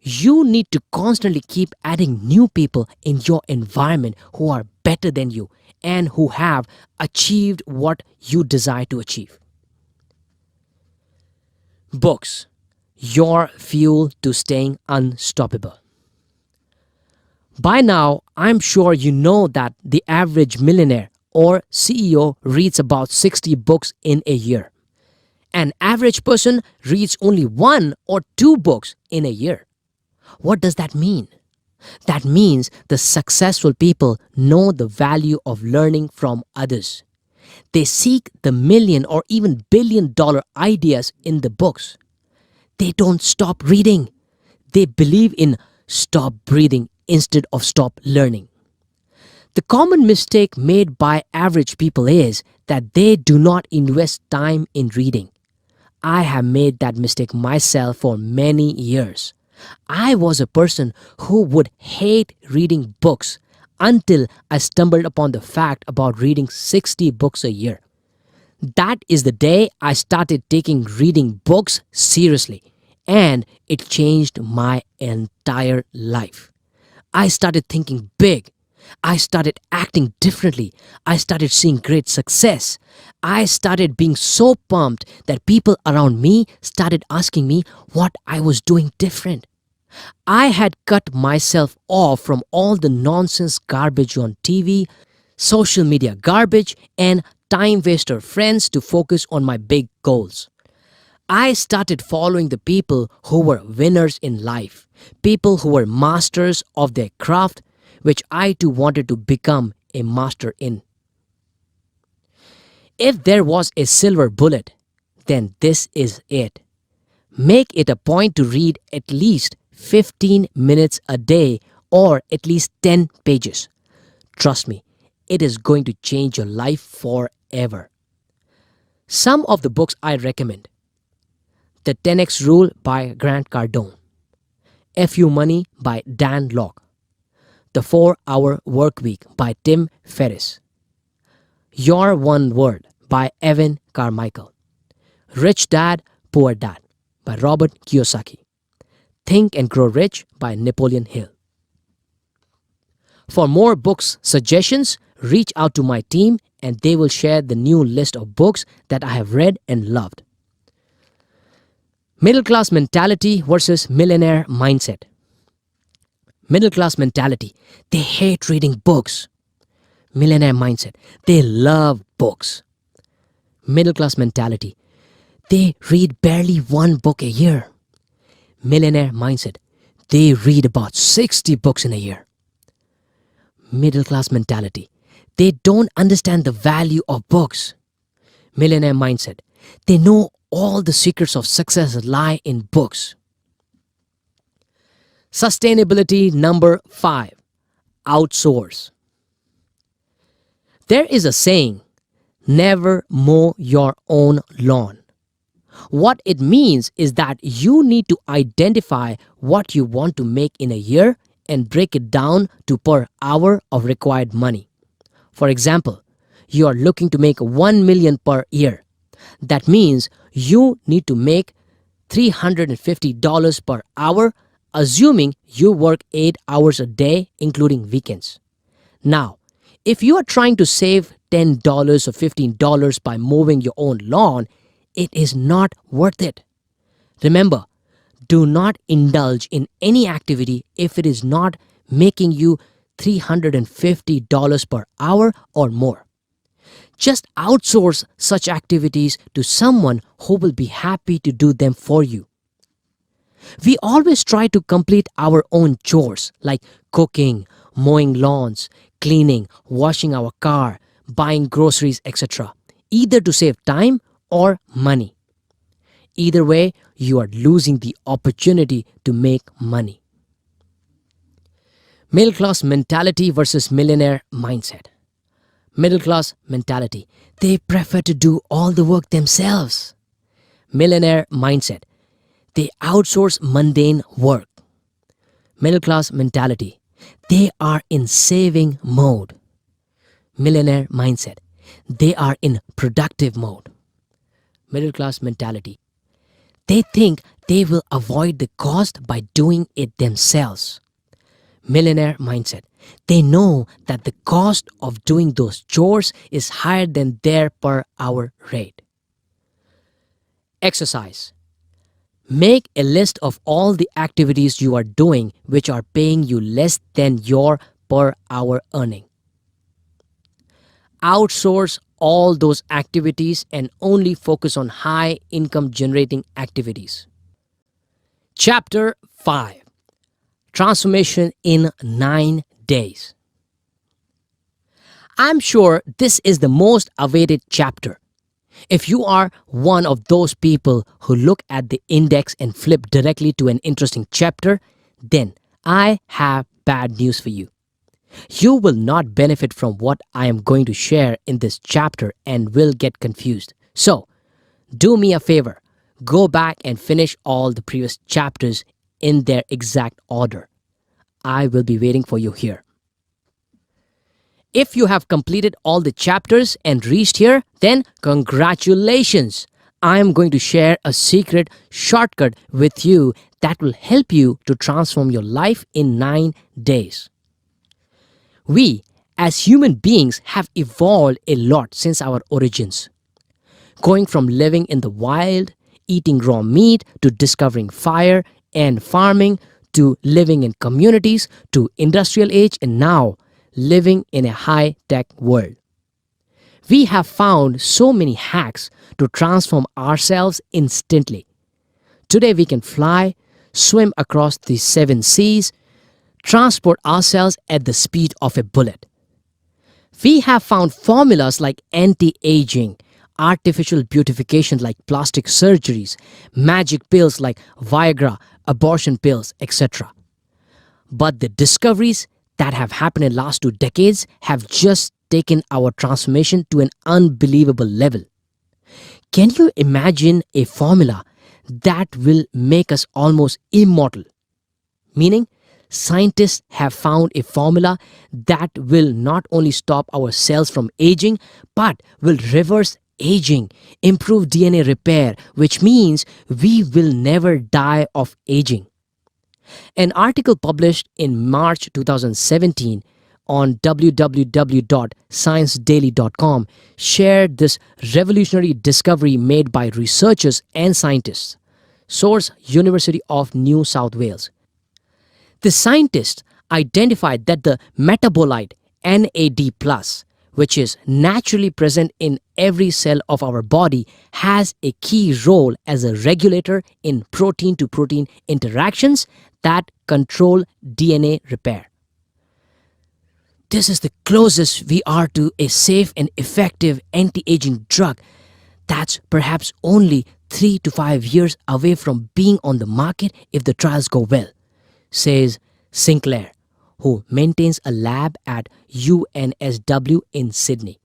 You need to constantly keep adding new people in your environment who are better than you and who have achieved what you desire to achieve. Books, your fuel to staying unstoppable. By now, I'm sure you know that the average millionaire or CEO reads about 60 books in a year. An average person reads only 1 or 2 books in a year. What does that mean? That means the successful people know the value of learning from others. They seek the million or even billion-dollar ideas in the books. They don't stop reading. They believe in stop breathing instead of stop learning. The common mistake made by average people is that they do not invest time in reading. I have made that mistake myself for many years. I was a person who would hate reading books until I stumbled upon the fact about reading 60 books a year. That is the day I started taking reading books seriously, and it changed my entire life. I started thinking big. I started acting differently. I started seeing great success. I started being so pumped that people around me started asking me what I was doing different. I had cut myself off from all the nonsense garbage on TV, social media garbage, and time waster friends to focus on my big goals. I started following the people who were winners in life, people who were masters of their craft, which I too wanted to become a master in. If there was a silver bullet, then this is it. Make it a point to read at least 15 minutes a day or at least 10 pages. Trust me, it is going to change your life forever. Some of the books I recommend: The 10X Rule by Grant Cardone, FU Money by Dan Lok, The 4-Hour Workweek by Tim Ferriss, Your One Word by Evan Carmichael, Rich Dad, Poor Dad by Robert Kiyosaki, Think and Grow Rich by Napoleon Hill. For more books suggestions, reach out to my team and they will share the new list of books that I have read and loved. Middle class mentality versus millionaire mindset. Middle class mentality, they hate reading books. Millionaire mindset, they love books. Middle class mentality, they read barely 1 book a year. Millionaire mindset, they read about 60 books in a year. Middle class mentality, they don't understand the value of books. Millionaire mindset, they know all the secrets of success lie in books. Sustainability number 5, outsource. There is a saying, never mow your own lawn. What it means is that you need to identify what you want to make in a year and break it down to per hour of required money. For example, you are looking to make 1 million per year. That means you need to make $350 per hour, assuming you work 8 hours a day, including weekends. Now, if you are trying to save $10 or $15 by mowing your own lawn, it is not worth it. Remember, do not indulge in any activity if it is not making you $350 per hour or more. Just outsource such activities to someone who will be happy to do them for you. We always try to complete our own chores like cooking, mowing lawns, cleaning, washing our car, buying groceries, etc., either to save time or money. Either way, you are losing the opportunity to make money. Middle class mentality versus millionaire mindset. Middle class mentality, they prefer to do all the work themselves. Millionaire mindset, they outsource mundane work. Middle class mentality, they are in saving mode. Millionaire mindset, they are in productive mode. Middle class mentality, they think they will avoid the cost by doing it themselves. Millionaire mindset. They know that the cost of doing those chores is higher than their per hour rate. Exercise. Make a list of all the activities you are doing which are paying you less than your per hour earning. Outsource all those activities and only focus on high income generating activities. Chapter 5. Transformation in 9 days. I'm sure this is the most awaited chapter. If you are one of those people who look at the index and flip directly to an interesting chapter, then I have bad news for you. You will not benefit from what I am going to share in this chapter and will get confused. So, do me a favor. Go back and finish all the previous chapters in their exact order. I will be waiting for you here. If you have completed all the chapters and reached here, then congratulations! I am going to share a secret shortcut with you that will help you to transform your life in 9 days. We, as human beings, have evolved a lot since our origins. Going from living in the wild, eating raw meat, to discovering fire and farming, to living in communities, to industrial age, and now living in a high-tech world. We have found so many hacks to transform ourselves instantly. Today we can fly, swim across the 7 seas, transport ourselves at the speed of a bullet. We have found formulas like anti-aging, artificial beautification like plastic surgeries, magic pills like Viagra, abortion pills, etc. But the discoveries that have happened in the last 2 decades have just taken our transformation to an unbelievable level. Can you imagine a formula that will make us almost immortal? Meaning, scientists have found a formula that will not only stop our cells from aging, but will reverse aging, improve DNA repair, which means we will never die of aging. An article published in March 2017 on www.sciencedaily.com shared this revolutionary discovery made by researchers and scientists. Source: University of New South Wales. The scientists identified that the metabolite NAD+, which is naturally present in every cell of our body, has a key role as a regulator in protein-to-protein interactions that control DNA repair. This is the closest we are to a safe and effective anti-aging drug that's perhaps only 3 to 5 years away from being on the market if the trials go well, says Sinclair, who maintains a lab at UNSW in Sydney.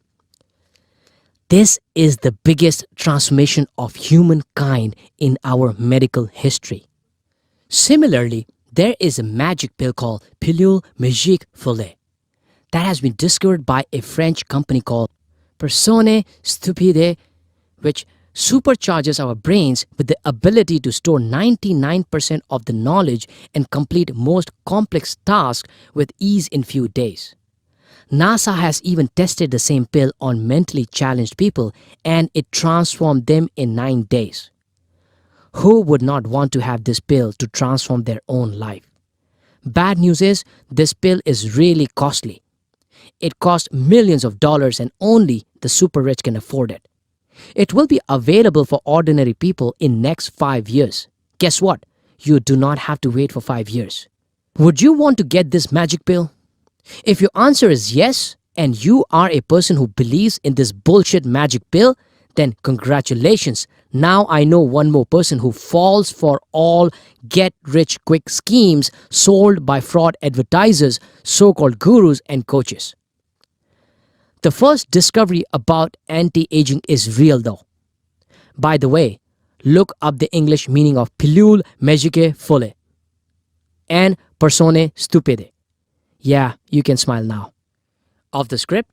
This is the biggest transformation of humankind in our medical history. Similarly, there is a magic pill called Pilule Magique Folle that has been discovered by a French company called Personne Stupide, which supercharges our brains with the ability to store 99% of the knowledge and complete most complex tasks with ease in few days. NASA has even tested the same pill on mentally challenged people, and it transformed them in 9 days. Who would not want to have this pill to transform their own life? Bad news is, this pill is really costly. It costs millions of dollars and only the super rich can afford it. It will be available for ordinary people in next 5 years. Guess what? You do not have to wait for 5 years. Would you want to get this magic pill? If your answer is yes, and you are a person who believes in this bullshit magic pill, then congratulations. Now I know one more person who falls for all get-rich-quick schemes sold by fraud advertisers, so-called gurus and coaches. The first discovery about anti-aging is real though. By the way, look up the English meaning of Pilule Magique Folle and Personne Stupide. Yeah, you can smile now. Of the script,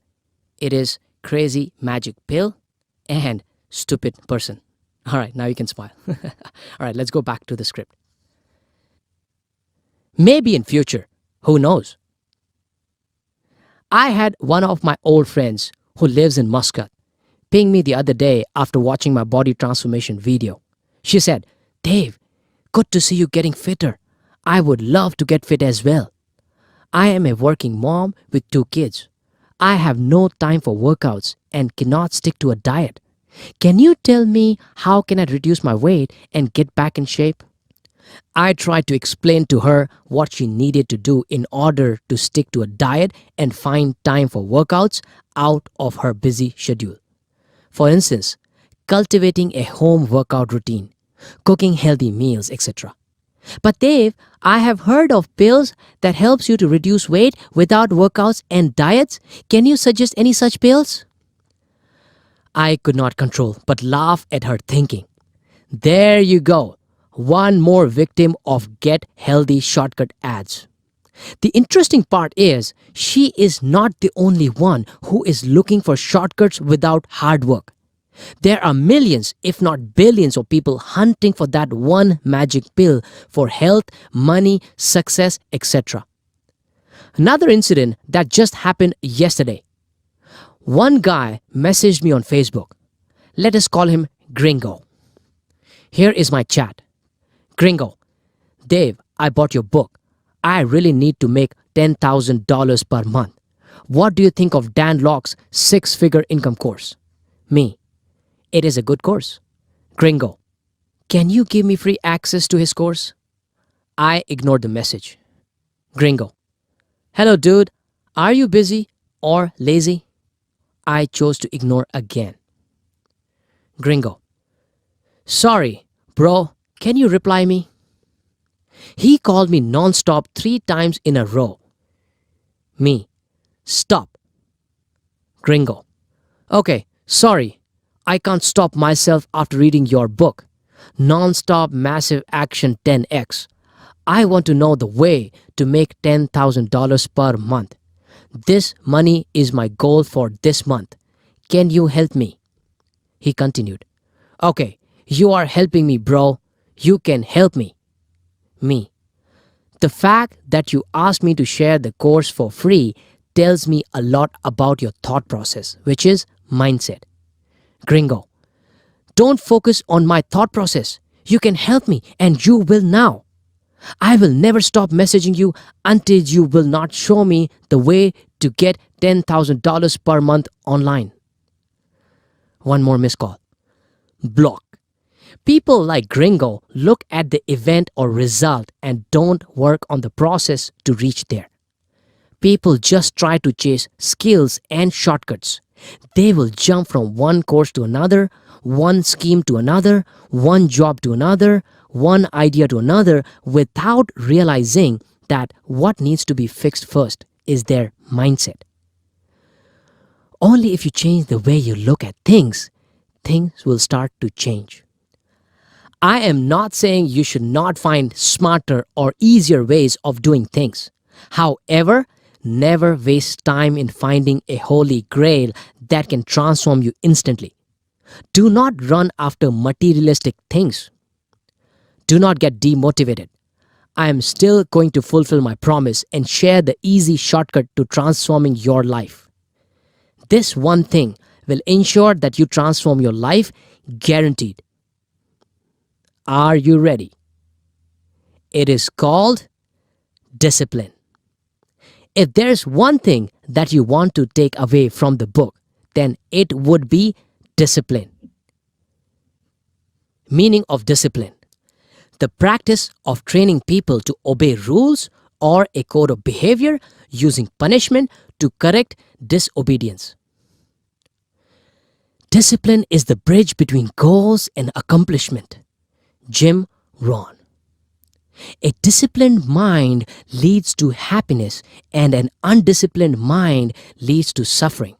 it is crazy magic pill and stupid person. All right, now you can smile. All right, let's go back to the script. Maybe in future, who knows? I had one of my old friends who lives in Muscat ping me the other day after watching my body transformation video. She said, "Dave, good to see you getting fitter. I would love to get fit as well. I am a working mom with 2 kids. I have no time for workouts and cannot stick to a diet. Can you tell me how can I reduce my weight and get back in shape?" I tried to explain to her what she needed to do in order to stick to a diet and find time for workouts out of her busy schedule. For instance, cultivating a home workout routine, cooking healthy meals, etc. "But Dave, I have heard of pills that helps you to reduce weight without workouts and diets. Can you suggest any such pills?" I could not control but laugh at her thinking. There you go. One more victim of get healthy shortcut ads. The interesting part is she is not the only one who is looking for shortcuts without hard work. There are millions, if not billions, of people hunting for that one magic pill for health, money, success, etc. Another incident that just happened yesterday. One guy messaged me on Facebook. Let us call him Gringo. Here is my chat. "Gringo, Dave, I bought your book. I really need to make $10,000 per month. What do you think of Dan Locke's 6-figure income course?" Me. "It is a good course." Gringo. "Can you give me free access to his course?" I ignored the message. Gringo. "Hello dude, are you busy or lazy?" I chose to ignore again. Gringo. "Sorry, bro, can you reply me?" He called me non-stop 3 times in a row. Me. Stop. Gringo. "Okay, sorry. I can't stop myself after reading your book. Non-stop massive action 10x. I want to know the way to make $10,000 per month. This money is my goal for this month. Can you help me?" He continued. "Okay, you are helping me, bro. You can help me." Me. The fact that you asked me to share the course for free tells me a lot about your thought process, which is mindset. Gringo. Don't focus on my thought process. You can help me and you will now. I will never stop messaging you until you will not show me the way to get $10,000 per month online. One more missed call. Block. People like Gringo look at the event or result and don't work on the process to reach there. People just try to chase skills and shortcuts. They will jump from one course to another, one scheme to another, one job to another, one idea to another without realizing that what needs to be fixed first is their mindset. Only if you change the way you look at things, things will start to change. I am not saying you should not find smarter or easier ways of doing things. However, never waste time in finding a holy grail that can transform you instantly. Do not run after materialistic things. Do not get demotivated. I am still going to fulfill my promise and share the easy shortcut to transforming your life. This one thing will ensure that you transform your life, guaranteed. Are you ready? It is called discipline. If there's one thing that you want to take away from the book, then it would be discipline. Meaning of discipline. The practice of training people to obey rules or a code of behavior using punishment to correct disobedience. Discipline is the bridge between goals and accomplishment. Jim Rohn. A disciplined mind leads to happiness and an undisciplined mind leads to suffering.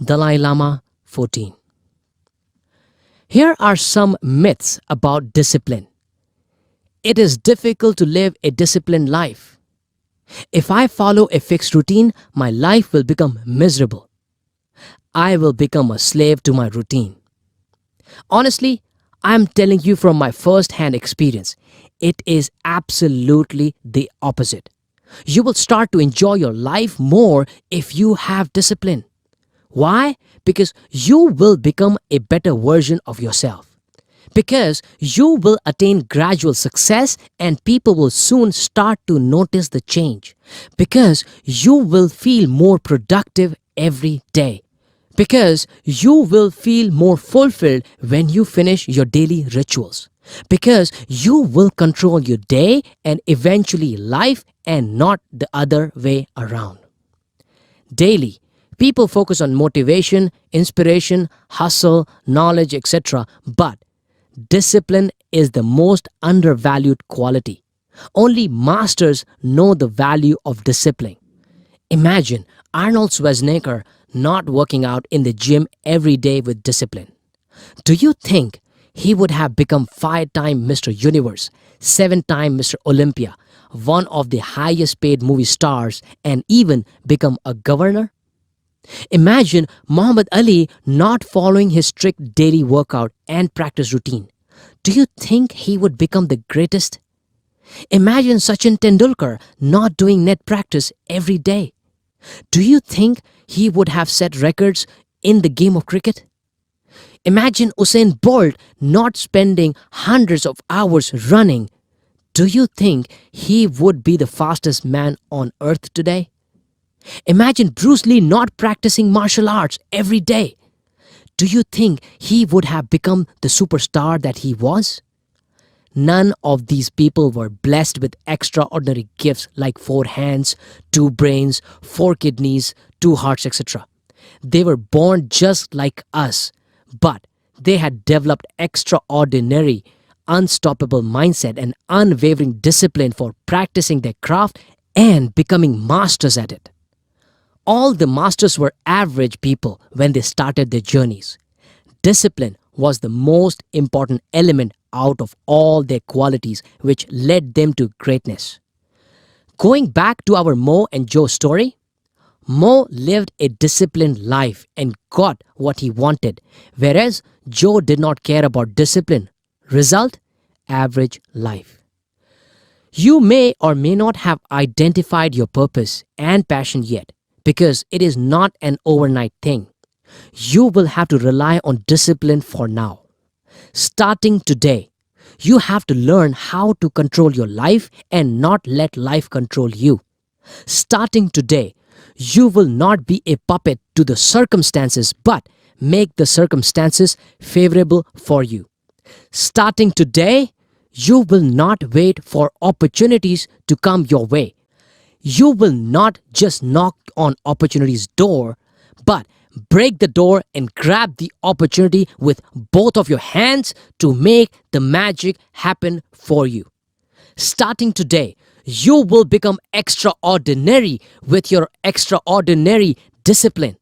Dalai Lama 14. Here are some myths about discipline. It is difficult to live a disciplined life. If I follow a fixed routine, my life will become miserable. I will become a slave to my routine. Honestly, I'm telling you from my first hand experience, it is absolutely the opposite. You will start to enjoy your life more if you have discipline. Why? Because you will become a better version of yourself. Because you will attain gradual success and people will soon start to notice the change. Because you will feel more productive every day. Because you will feel more fulfilled when you finish your daily rituals. Because you will control your day and eventually life and not the other way around. Daily, people focus on motivation, inspiration, hustle, knowledge, etc. But discipline is the most undervalued quality. Only masters know the value of discipline. Imagine Arnold Schwarzenegger not working out in the gym every day with discipline. Do you think he would have become 5-time Mr. Universe, 7-time Mr. Olympia, one of the highest paid movie stars, and even become a governor? Imagine Muhammad Ali not following his strict daily workout and practice routine. Do you think he would become the greatest? Imagine Sachin Tendulkar not doing net practice every day. Do you think he would have set records in the game of cricket? Imagine Usain Bolt not spending hundreds of hours running. Do you think he would be the fastest man on earth today? Imagine Bruce Lee not practicing martial arts every day. Do you think he would have become the superstar that he was? None of these people were blessed with extraordinary gifts like 4 hands, 2 brains, 4 kidneys, 2 hearts, etc. They were born just like us, but they had developed extraordinary, unstoppable mindset and unwavering discipline for practicing their craft and becoming masters at it. All the masters were average people when they started their journeys. Discipline was the most important element out of all their qualities which led them to greatness. Going back to our Mo and Joe story, Mo lived a disciplined life and got what he wanted, whereas Joe did not care about discipline. Result? Average life. You may or may not have identified your purpose and passion yet, because it is not an overnight thing. You will have to rely on discipline for now. Starting today, you have to learn how to control your life and not let life control you. Starting today, you will not be a puppet to the circumstances but make the circumstances favorable for you. Starting today, you will not wait for opportunities to come your way. You will not just knock on opportunity's door, but break the door and grab the opportunity with both of your hands to make the magic happen for you. Starting today, you will become extraordinary with your extraordinary discipline.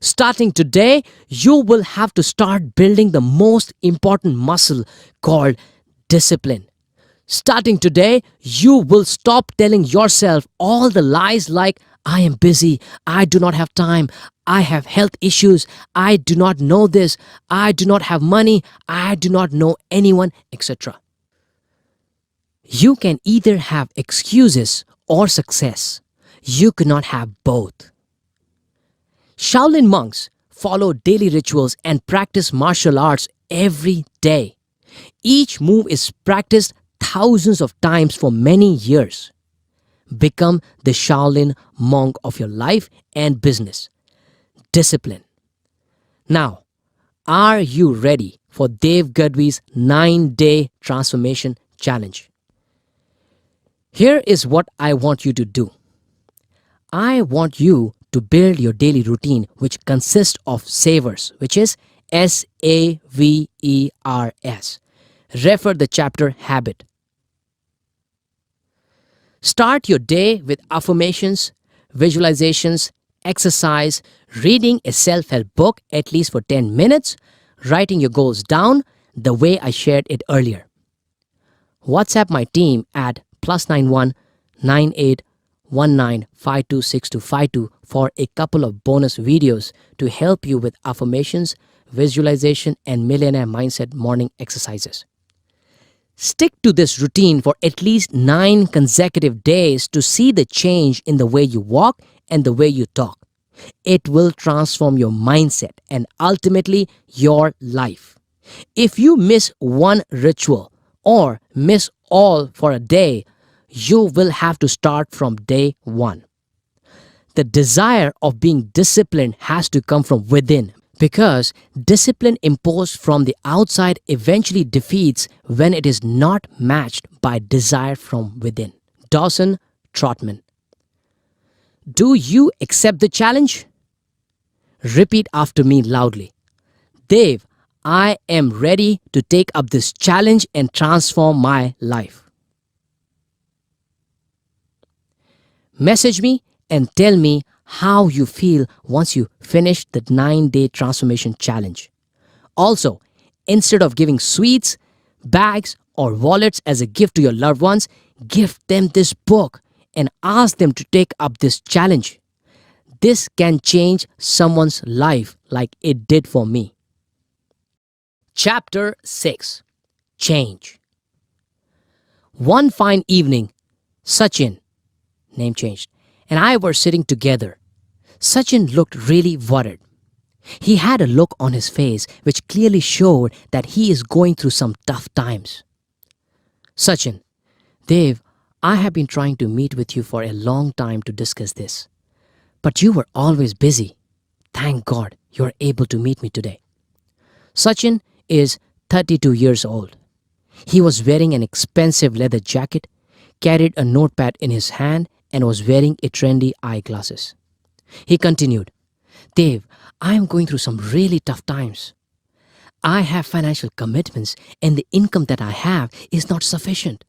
Starting today, you will have to start building the most important muscle called discipline. Starting today, you will stop telling yourself all the lies like, I am busy, I do not have time, I have health issues, I do not know this, I do not have money, I do not know anyone, etc. You can either have excuses or success. You cannot have both. Shaolin monks follow daily rituals and practice martial arts every day. Each move is practiced thousands of times for many years. Become the Shaolin monk of your life and business. Discipline. Now, are you ready for Dave Gadwi's 9-day transformation challenge? Here is what I want you to do. I want you to build your daily routine which consists of savers, which is SAVERS. Refer the chapter Habit. Start your day with affirmations, visualizations, exercise, reading a self-help book at least for 10 minutes, writing your goals down the way I shared it earlier. WhatsApp my team at +91 9819 526252 for a couple of bonus videos to help you with affirmations, visualization, and millionaire mindset morning exercises. Stick to this routine for at least 9 consecutive days to see the change in the way you walk and the way you talk. It will transform your mindset and ultimately your life. If you miss one ritual or miss all for a day, you will have to start from day one. The desire of being disciplined has to come from within because discipline imposed from the outside eventually defeats when it is not matched by desire from within. Dawson Trotman. Do you accept the challenge? Repeat after me loudly. Dave, I am ready to take up this challenge and transform my life. Message me and tell me how you feel once you finish the 9-day transformation challenge. Also, instead of giving sweets, bags, or wallets as a gift to your loved ones, give them this book and ask them to take up this challenge. This can change someone's life like it did for me. Chapter 6. Change. One fine evening, Sachin, name changed, and I were sitting together. Sachin looked really worried. He had a look on his face which clearly showed that he is going through some tough times. Sachin, Dave, I have been trying to meet with you for a long time to discuss this. But you were always busy. Thank God you are able to meet me today. Sachin is 32 years old. He was wearing an expensive leather jacket, carried a notepad in his hand, and was wearing a trendy eyeglasses. He continued, Dave, I am going through some really tough times. I have financial commitments and the income that I have is not sufficient.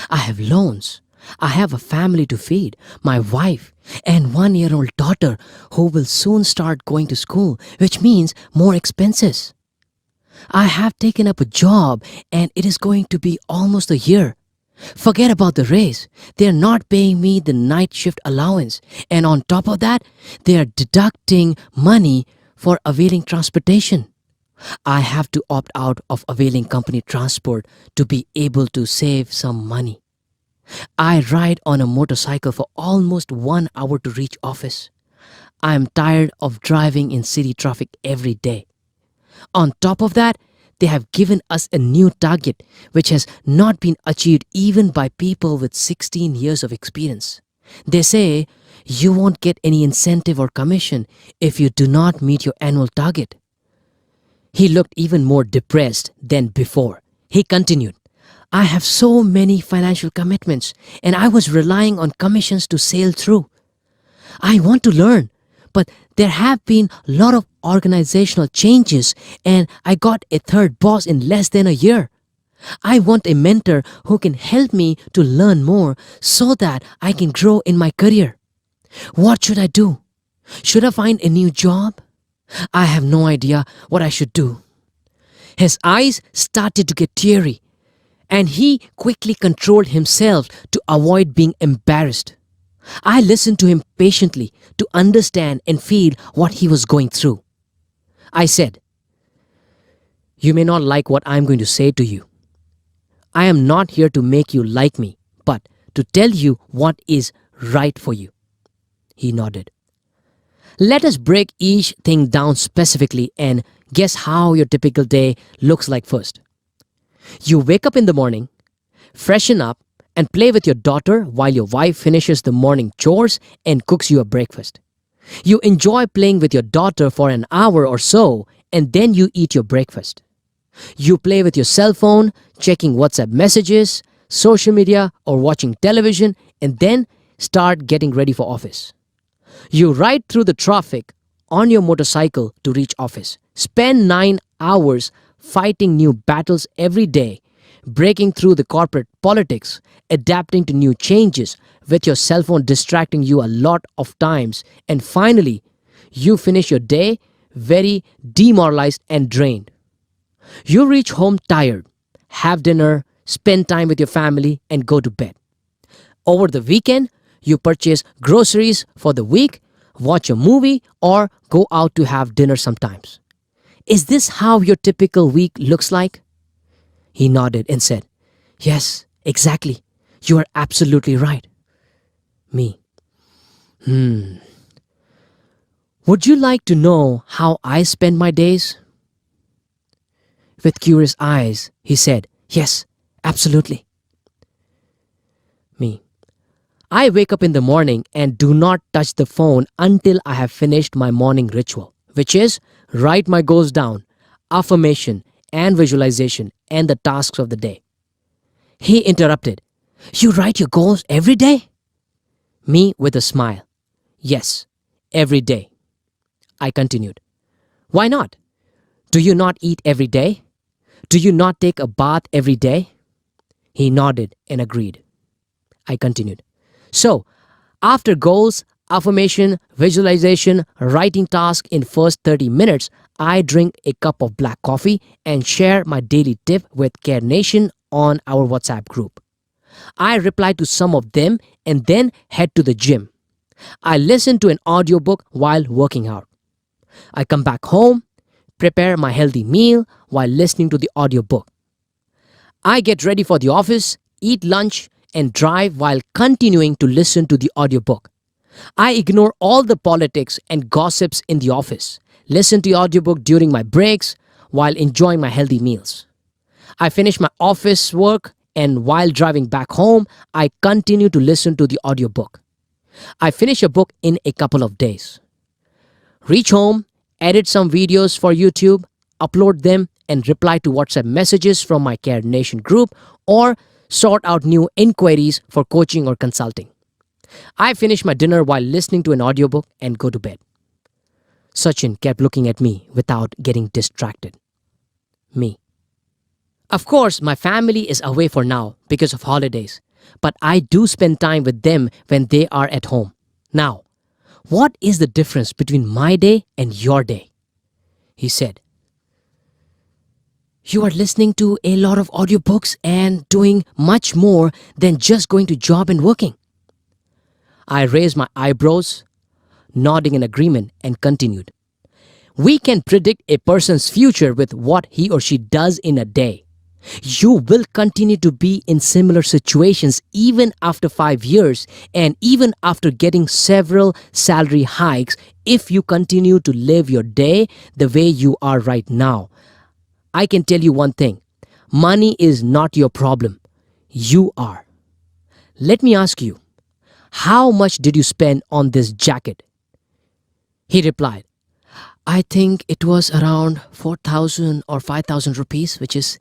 I have loans. I have a family to feed, my wife, and 1-year-old daughter who will soon start going to school, which means more expenses. I have taken up a job and it is going to be almost a year. Forget about the raise. They are not paying me the night shift allowance. And on top of that, they are deducting money for availing transportation. I have to opt out of availing company transport to be able to save some money. I ride on a motorcycle for almost 1 hour to reach office. I am tired of driving in city traffic every day. On top of that, they have given us a new target which has not been achieved even by people with 16 years of experience. They say you won't get any incentive or commission if you do not meet your annual target. He looked even more depressed than before. He continued, I have so many financial commitments and I was relying on commissions to sail through. I want to learn, but there have been a lot of organizational changes and I got a third boss in less than a year. I want a mentor who can help me to learn more so that I can grow in my career. What should I do? Should I find a new job? I have no idea what I should do. His eyes started to get teary and he quickly controlled himself to avoid being embarrassed. I listened to him patiently to understand and feel what he was going through. I said, you may not like what I'm going to say to you. I am not here to make you like me, but to tell you what is right for you. He nodded. Let us break each thing down specifically and guess how your typical day looks like first. You wake up in the morning, freshen up, and play with your daughter while your wife finishes the morning chores and cooks you a breakfast. You enjoy playing with your daughter for an hour or so and then you eat your breakfast. You play with your cell phone, checking WhatsApp messages, social media or watching television and then start getting ready for office. You ride through the traffic on your motorcycle to reach office. Spend 9 hours fighting new battles every day, breaking through the corporate politics, adapting to new changes with your cell phone distracting you a lot of times, and finally, you finish your day very demoralized and drained. You reach home tired, have dinner, spend time with your family, and go to bed. Over the weekend, you purchase groceries for the week, watch a movie, or go out to have dinner sometimes. Is this how your typical week looks like? He nodded and said, Yes, exactly. You are absolutely right. Me. Would you like to know how I spend my days? With curious eyes, he said, Yes, absolutely. Me. I wake up in the morning and do not touch the phone until I have finished my morning ritual, which is write my goals down, affirmation and visualization, and the tasks of the day. He interrupted, You write your goals every day? Me with a smile. Yes, every day. I continued. Why not? Do you not eat every day? Do you not take a bath every day? He nodded and agreed. I continued. So, after goals, affirmation, visualization, writing task in first 30 minutes, I drink a cup of black coffee and share my daily tip with Care Nation on our WhatsApp group. I reply to some of them and then head to the gym. I listen to an audiobook while working out. I come back home, prepare my healthy meal while listening to the audiobook. I get ready for the office, eat lunch, and drive while continuing to listen to the audiobook. I ignore all the politics and gossips in the office, listen to the audiobook during my breaks while enjoying my healthy meals. I finish my office work and while driving back home, I continue to listen to the audiobook. I finish a book in a couple of days. Reach home, edit some videos for YouTube, upload them, and reply to WhatsApp messages from my Care Nation group or sort out new inquiries for coaching or consulting. I finish my dinner while listening to an audiobook and go to bed. Sachin kept looking at me without getting distracted. Me. Of course, my family is away for now because of holidays, but I do spend time with them when they are at home. Now, what is the difference between my day and your day? He said. You are listening to a lot of audiobooks and doing much more than just going to job and working. I raised my eyebrows, nodding in agreement, and continued. We can predict a person's future with what he or she does in a day. You will continue to be in similar situations even after 5 years and even after getting several salary hikes if you continue to live your day the way you are right now. I can tell you one thing. Money is not your problem. You are. Let me ask you, how much did you spend on this jacket? He replied, I think it was around 4,000 or 5,000 rupees, which is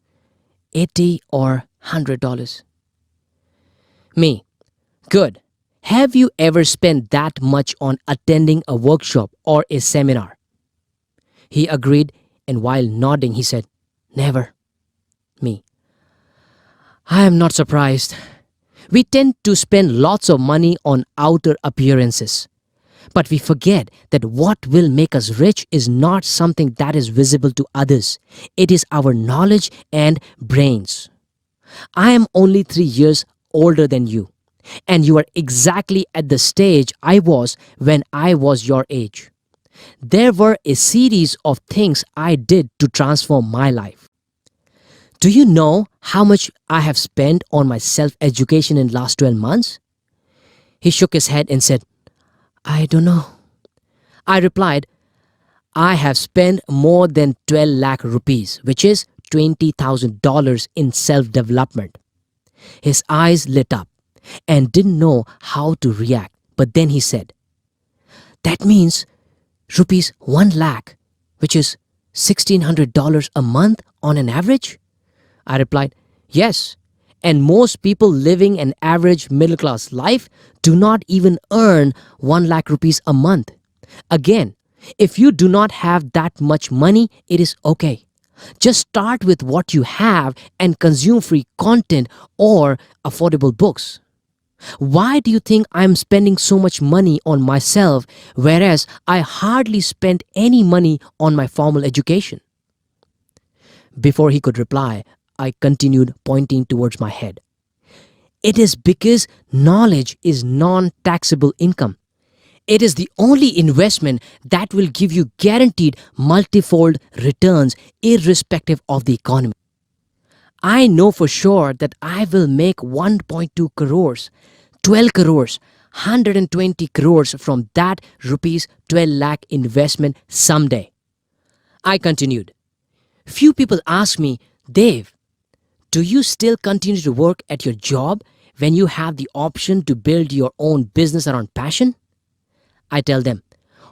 $80 or $100. Me. Good. Have you ever spent that much on attending a workshop or a seminar? He agreed, and while nodding, he said, Never. Me. I am not surprised. We tend to spend lots of money on outer appearances. But we forget that what will make us rich is not something that is visible to others. It is our knowledge and brains. I am only 3 years older than you, and you are exactly at the stage I was when I was your age. There were a series of things I did to transform my life. Do you know how much I have spent on my self-education in the last 12 months? He shook his head and said, I don't know. I replied, I have spent more than 12 lakh rupees, which is $20,000 in self-development. His eyes lit up and didn't know how to react. But then he said, that means rupees 1 lakh, which is $1,600 a month on an average? I replied, yes. And most people living an average middle-class life do not even earn 1 lakh rupees a month. Again, if you do not have that much money, it is okay. Just start with what you have and consume free content or affordable books. Why do you think I'm spending so much money on myself, whereas I hardly spent any money on my formal education? Before he could reply, I continued pointing towards my head. It is because knowledge is non-taxable income. It is the only investment that will give you guaranteed multifold returns irrespective of the economy. I know for sure that I will make 1.2 crores, 12 crores, 120 crores from that rupees 12 lakh investment someday. I continued. Few people ask me, Dave, do you still continue to work at your job when you have the option to build your own business around passion? I tell them,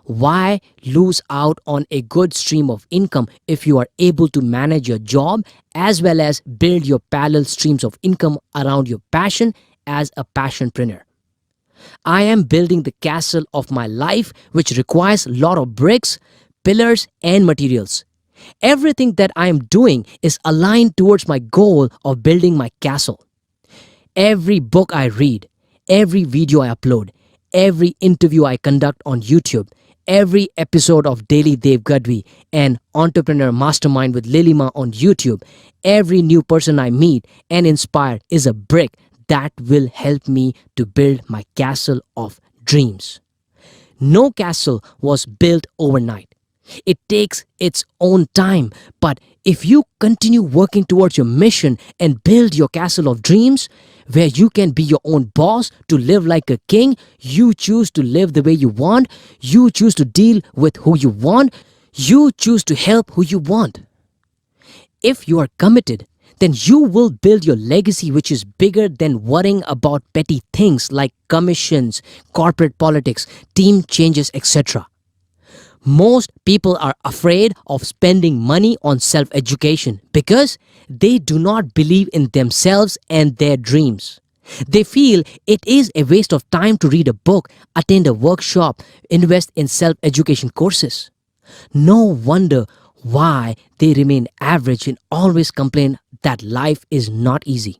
why lose out on a good stream of income if you are able to manage your job as well as build your parallel streams of income around your passion as a passionpreneur? I am building the castle of my life, which requires a lot of bricks, pillars, and materials. Everything that I am doing is aligned towards my goal of building my castle. Every book I read, every video I upload, every interview I conduct on YouTube, every episode of Daily Dev Gadvi and Entrepreneur Mastermind with Lilima on YouTube, every new person I meet and inspire is a brick that will help me to build my castle of dreams. No castle was built overnight. It takes its own time, but if you continue working towards your mission and build your castle of dreams, where you can be your own boss, to live like a king, you choose to live the way you want, you choose to deal with who you want, you choose to help who you want. If you are committed, then you will build your legacy, which is bigger than worrying about petty things like commissions, corporate politics, team changes, etc. Most people are afraid of spending money on self-education because they do not believe in themselves and their dreams. They feel it is a waste of time to read a book, attend a workshop, invest in self-education courses. No wonder why they remain average and always complain that life is not easy.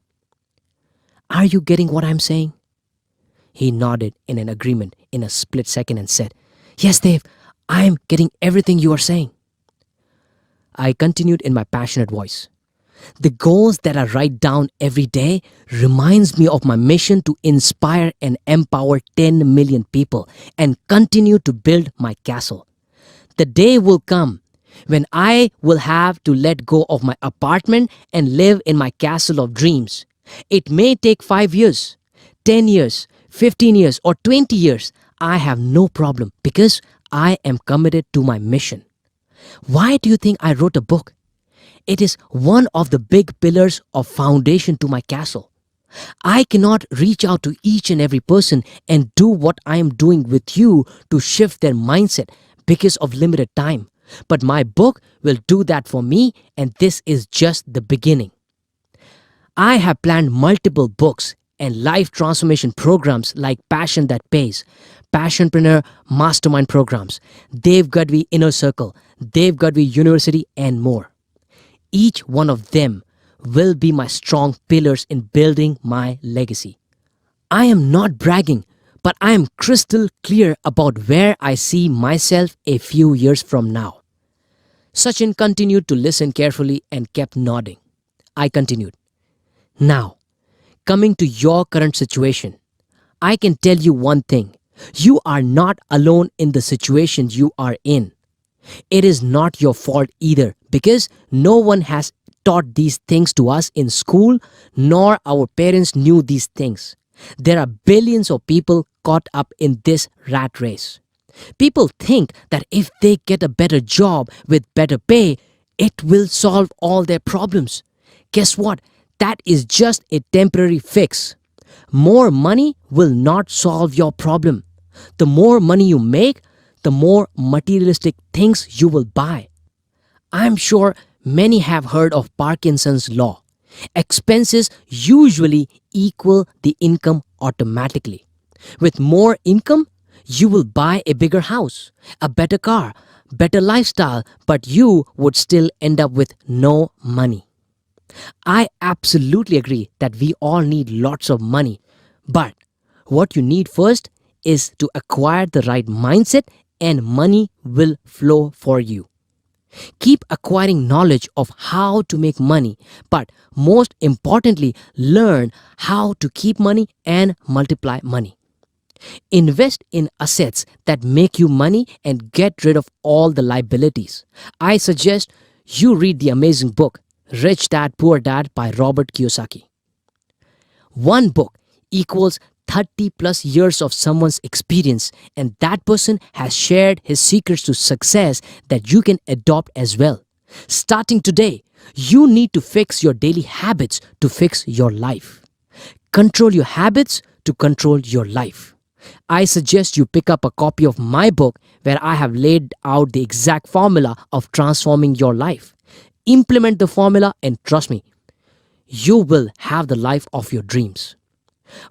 Are you getting what I'm saying? He nodded in an agreement in a split second and said, Yes, Dave, I am getting everything you are saying. I continued in my passionate voice. The goals that I write down every day reminds me of my mission to inspire and empower 10 million people and continue to build my castle. The day will come when I will have to let go of my apartment and live in my castle of dreams. It may take 5 years, 10 years, 15 years, or 20 years. I have no problem because I am committed to my mission. Why do you think I wrote a book? It is one of the big pillars of foundation to my castle. I cannot reach out to each and every person and do what I am doing with you to shift their mindset because of limited time. But my book will do that for me, and this is just the beginning. I have planned multiple books and life transformation programs like Passion That Pays, Passionpreneur Mastermind programs, Dev Gadvi Inner Circle, Dev Gadvi University, and more. Each one of them will be my strong pillars in building my legacy. I am not bragging, but I am crystal clear about where I see myself a few years from now. Sachin continued to listen carefully and kept nodding. I continued. Now, coming to your current situation, I can tell you one thing. You are not alone in the situation you are in. It is not your fault either because no one has taught these things to us in school, nor our parents knew these things. There are billions of people caught up in this rat race. People think that if they get a better job with better pay, it will solve all their problems. Guess what? That is just a temporary fix. More money will not solve your problem. The more money you make, the more materialistic things you will buy. I'm sure many have heard of Parkinson's law. Expenses usually equal the income automatically. With more income, you will buy a bigger house, a better car, better lifestyle, but you would still end up with no money. I absolutely agree that we all need lots of money, but what you need first is to acquire the right mindset and money will flow for you. Keep acquiring knowledge of how to make money, but most importantly, learn how to keep money and multiply money. Invest in assets that make you money and get rid of all the liabilities. I suggest you read the amazing book Rich Dad Poor Dad by Robert Kiyosaki. One book equals 30 plus years of someone's experience, and that person has shared his secrets to success that you can adopt as well. Starting today, you need to fix your daily habits to fix your life. Control your habits to control your life. I suggest you pick up a copy of my book where I have laid out the exact formula of transforming your life. Implement the formula and trust me, you will have the life of your dreams.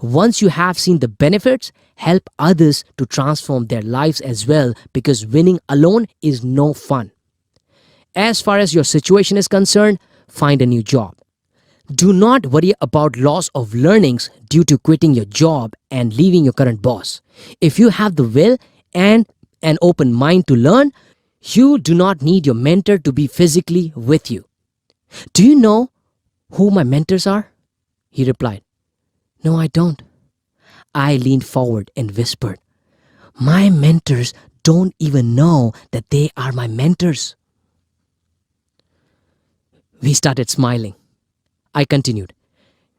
Once you have seen the benefits, help others to transform their lives as well, because winning alone is no fun. As far as your situation is concerned, find a new job. Do not worry about loss of learnings due to quitting your job and leaving your current boss. If you have the will and an open mind to learn, you do not need your mentor to be physically with you. Do you know who my mentors are? He replied, No, I don't. I leaned forward and whispered, My mentors don't even know that they are my mentors. We started smiling. I continued,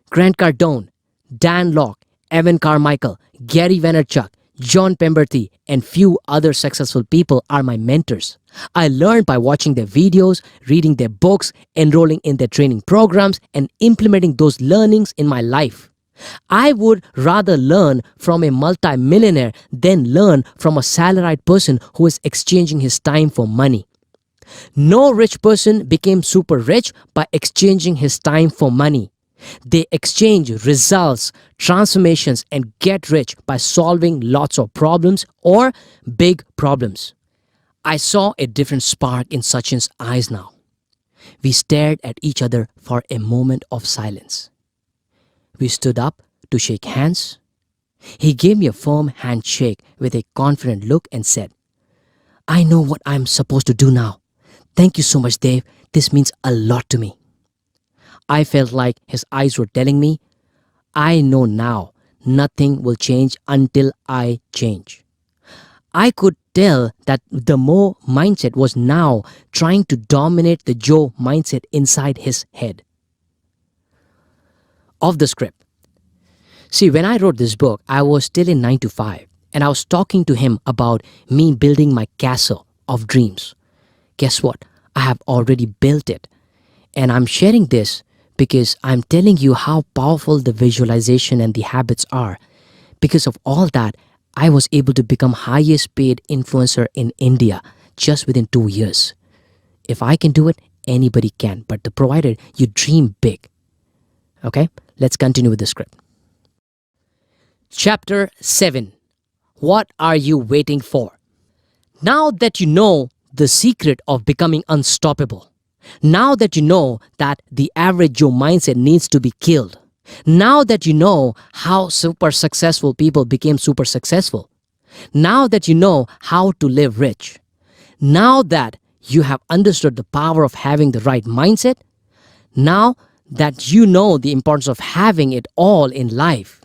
Grant Cardone, Dan Locke, Evan Carmichael, Gary Vaynerchuk, John Pemberton, and few other successful people are my mentors. I learned by watching their videos, reading their books, enrolling in their training programs, and implementing those learnings in my life. I would rather learn from a multi-millionaire than learn from a salaried person who is exchanging his time for money. No rich person became super rich by exchanging his time for money. They exchange results, transformations, and get rich by solving lots of problems or big problems. I saw a different spark in Sachin's eyes now. We stared at each other for a moment of silence. We stood up to shake hands. He gave me a firm handshake with a confident look and said, I know what I'm supposed to do now. Thank you so much, Dave. This means a lot to me. I felt like his eyes were telling me, I know now nothing will change until I change. I could tell that the Mo mindset was now trying to dominate the Joe mindset inside his head. Off the script. See, when I wrote this book, I was still in 9 to 5, and I was talking to him about me building my castle of dreams. Guess what? I have already built it. And I'm sharing this because I'm telling you how powerful the visualization and the habits are. Because of all that, I was able to become highest paid influencer in India just within 2 years. If I can do it, anybody can. But provided you dream big. Okay, let's continue with the script. Chapter 7. What are you waiting for? Now that you know the secret of becoming unstoppable, now that you know that the average Joe mindset needs to be killed, now that you know how super successful people became super successful, now that you know how to live rich, now that you have understood the power of having the right mindset, now that you know the importance of having it all in life,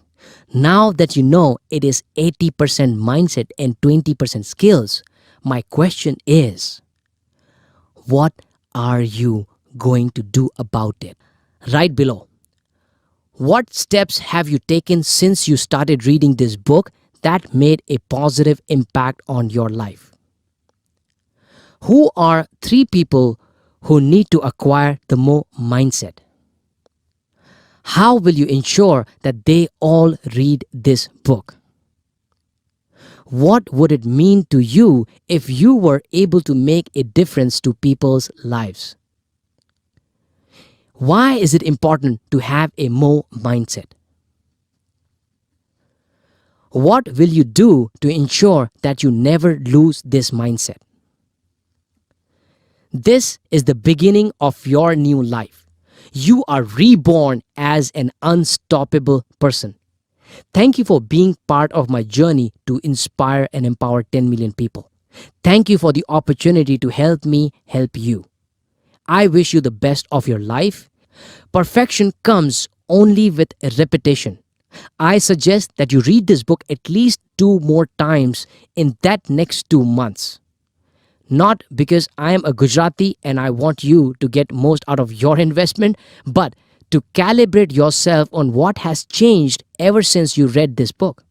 now that you know it is 80% mindset and 20% skills, my question is, what are you going to do about it? Right below. What steps have you taken since you started reading this book that made a positive impact on your life? Who are 3 people who need to acquire the Mo mindset? How will you ensure that they all read this book? What would it mean to you if you were able to make a difference to people's lives? Why is it important to have a Mo mindset? What will you do to ensure that you never lose this mindset? This is the beginning of your new life. You are reborn as an unstoppable person. Thank you for being part of my journey to inspire and empower 10 million people. Thank you for the opportunity to help me help you. I wish you the best of your life. Perfection comes only with repetition. I suggest that you read this book at least 2 more times in that next 2 months. Not because I am a Gujarati and I want you to get most out of your investment, but to calibrate yourself on what has changed ever since you read this book.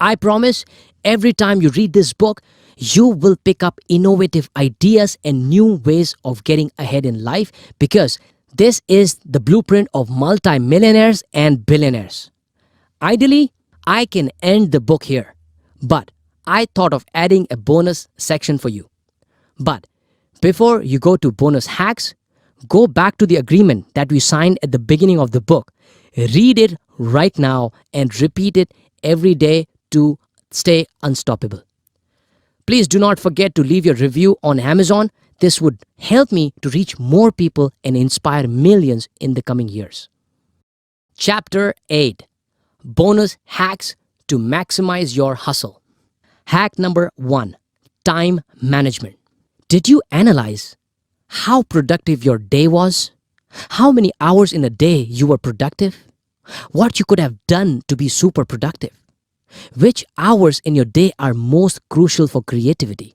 I promise every time you read this book, you will pick up innovative ideas and new ways of getting ahead in life because this is the blueprint of multimillionaires and billionaires. Ideally, I can end the book here, but I thought of adding a bonus section for you. But before you go to bonus hacks, go back to the agreement that we signed at the beginning of the book. Read it right now and repeat it every day to stay unstoppable. Please do not forget to leave your review on Amazon. This would help me to reach more people and inspire millions in the coming years. Chapter 8: Bonus Hacks to Maximize Your Hustle. Hack number 1: Time Management. Did you analyze how productive your day was? How many hours in a day you were productive? What you could have done to be super productive? Which hours in your day are most crucial for creativity?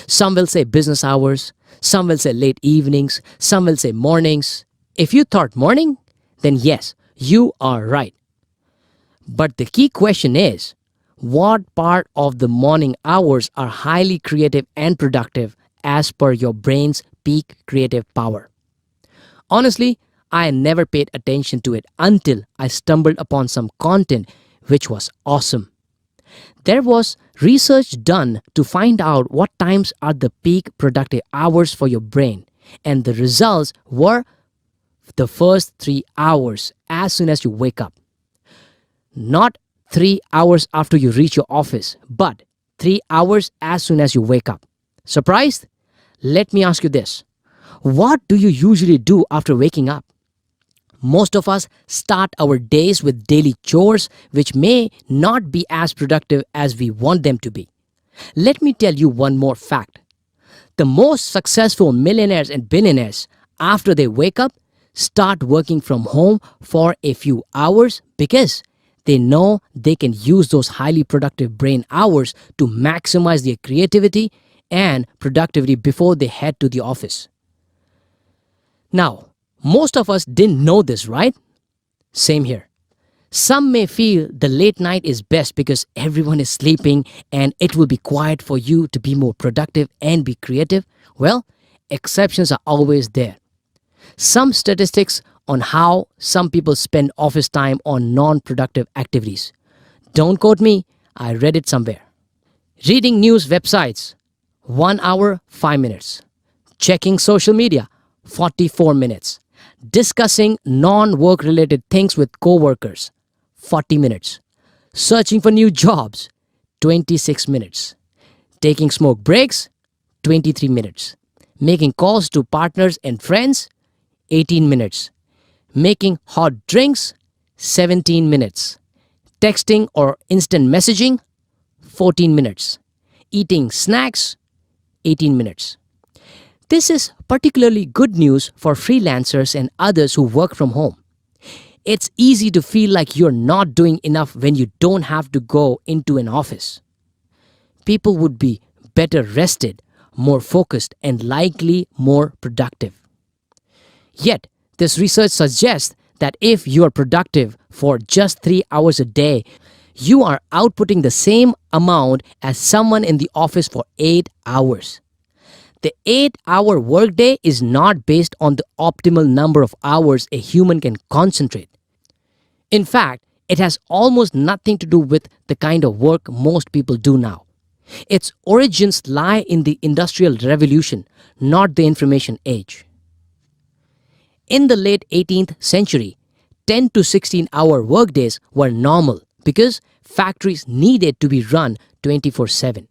Some will say business hours, some will say late evenings, some will say mornings. If you thought morning, then yes, you are right. But the key question is, what part of the morning hours are highly creative and productive as per your brain's peak creative power? Honestly, I never paid attention to it until I stumbled upon some content which was awesome. There was research done to find out what times are the peak productive hours for your brain, and the results were the first 3 hours as soon as you wake up. Not 3 hours after you reach your office, but 3 hours as soon as you wake up. Surprised? Let me ask you this. What do you usually do after waking up? Most of us start our days with daily chores which may not be as productive as we want them to be. Let me tell you one more fact. The most successful millionaires and billionaires, after they wake up, start working from home for a few hours because they know they can use those highly productive brain hours to maximize their creativity and productivity before they head to the office. Now, most of us didn't know this, right? Same here. Some may feel the late night is best because everyone is sleeping and it will be quiet for you to be more productive and be creative. Well, exceptions are always there. Some statistics on how some people spend office time on non-productive activities. Don't quote me, I read it somewhere. Reading news websites, 1 hour, 5 minutes. Checking social media, 44 minutes. Discussing non-work related things with coworkers, 40 minutes. Searching for new jobs, 26 minutes. Taking smoke breaks, 23 minutes. Making calls to partners and friends, 18 minutes. Making hot drinks, 17 minutes. Texting or instant messaging, 14 minutes. Eating snacks, 18 minutes. This is particularly good news for freelancers and others who work from home. It's easy to feel like you're not doing enough when you don't have to go into an office. People would be better rested, more focused, and likely more productive. Yet, this research suggests that if you are productive for just 3 hours a day, you are outputting the same amount as someone in the office for 8 hours. The 8-hour workday is not based on the optimal number of hours a human can concentrate. In fact, it has almost nothing to do with the kind of work most people do now. Its origins lie in the Industrial Revolution, not the information age. In the late 18th century, 10 to 16-hour workdays were normal because factories needed to be run 24/7.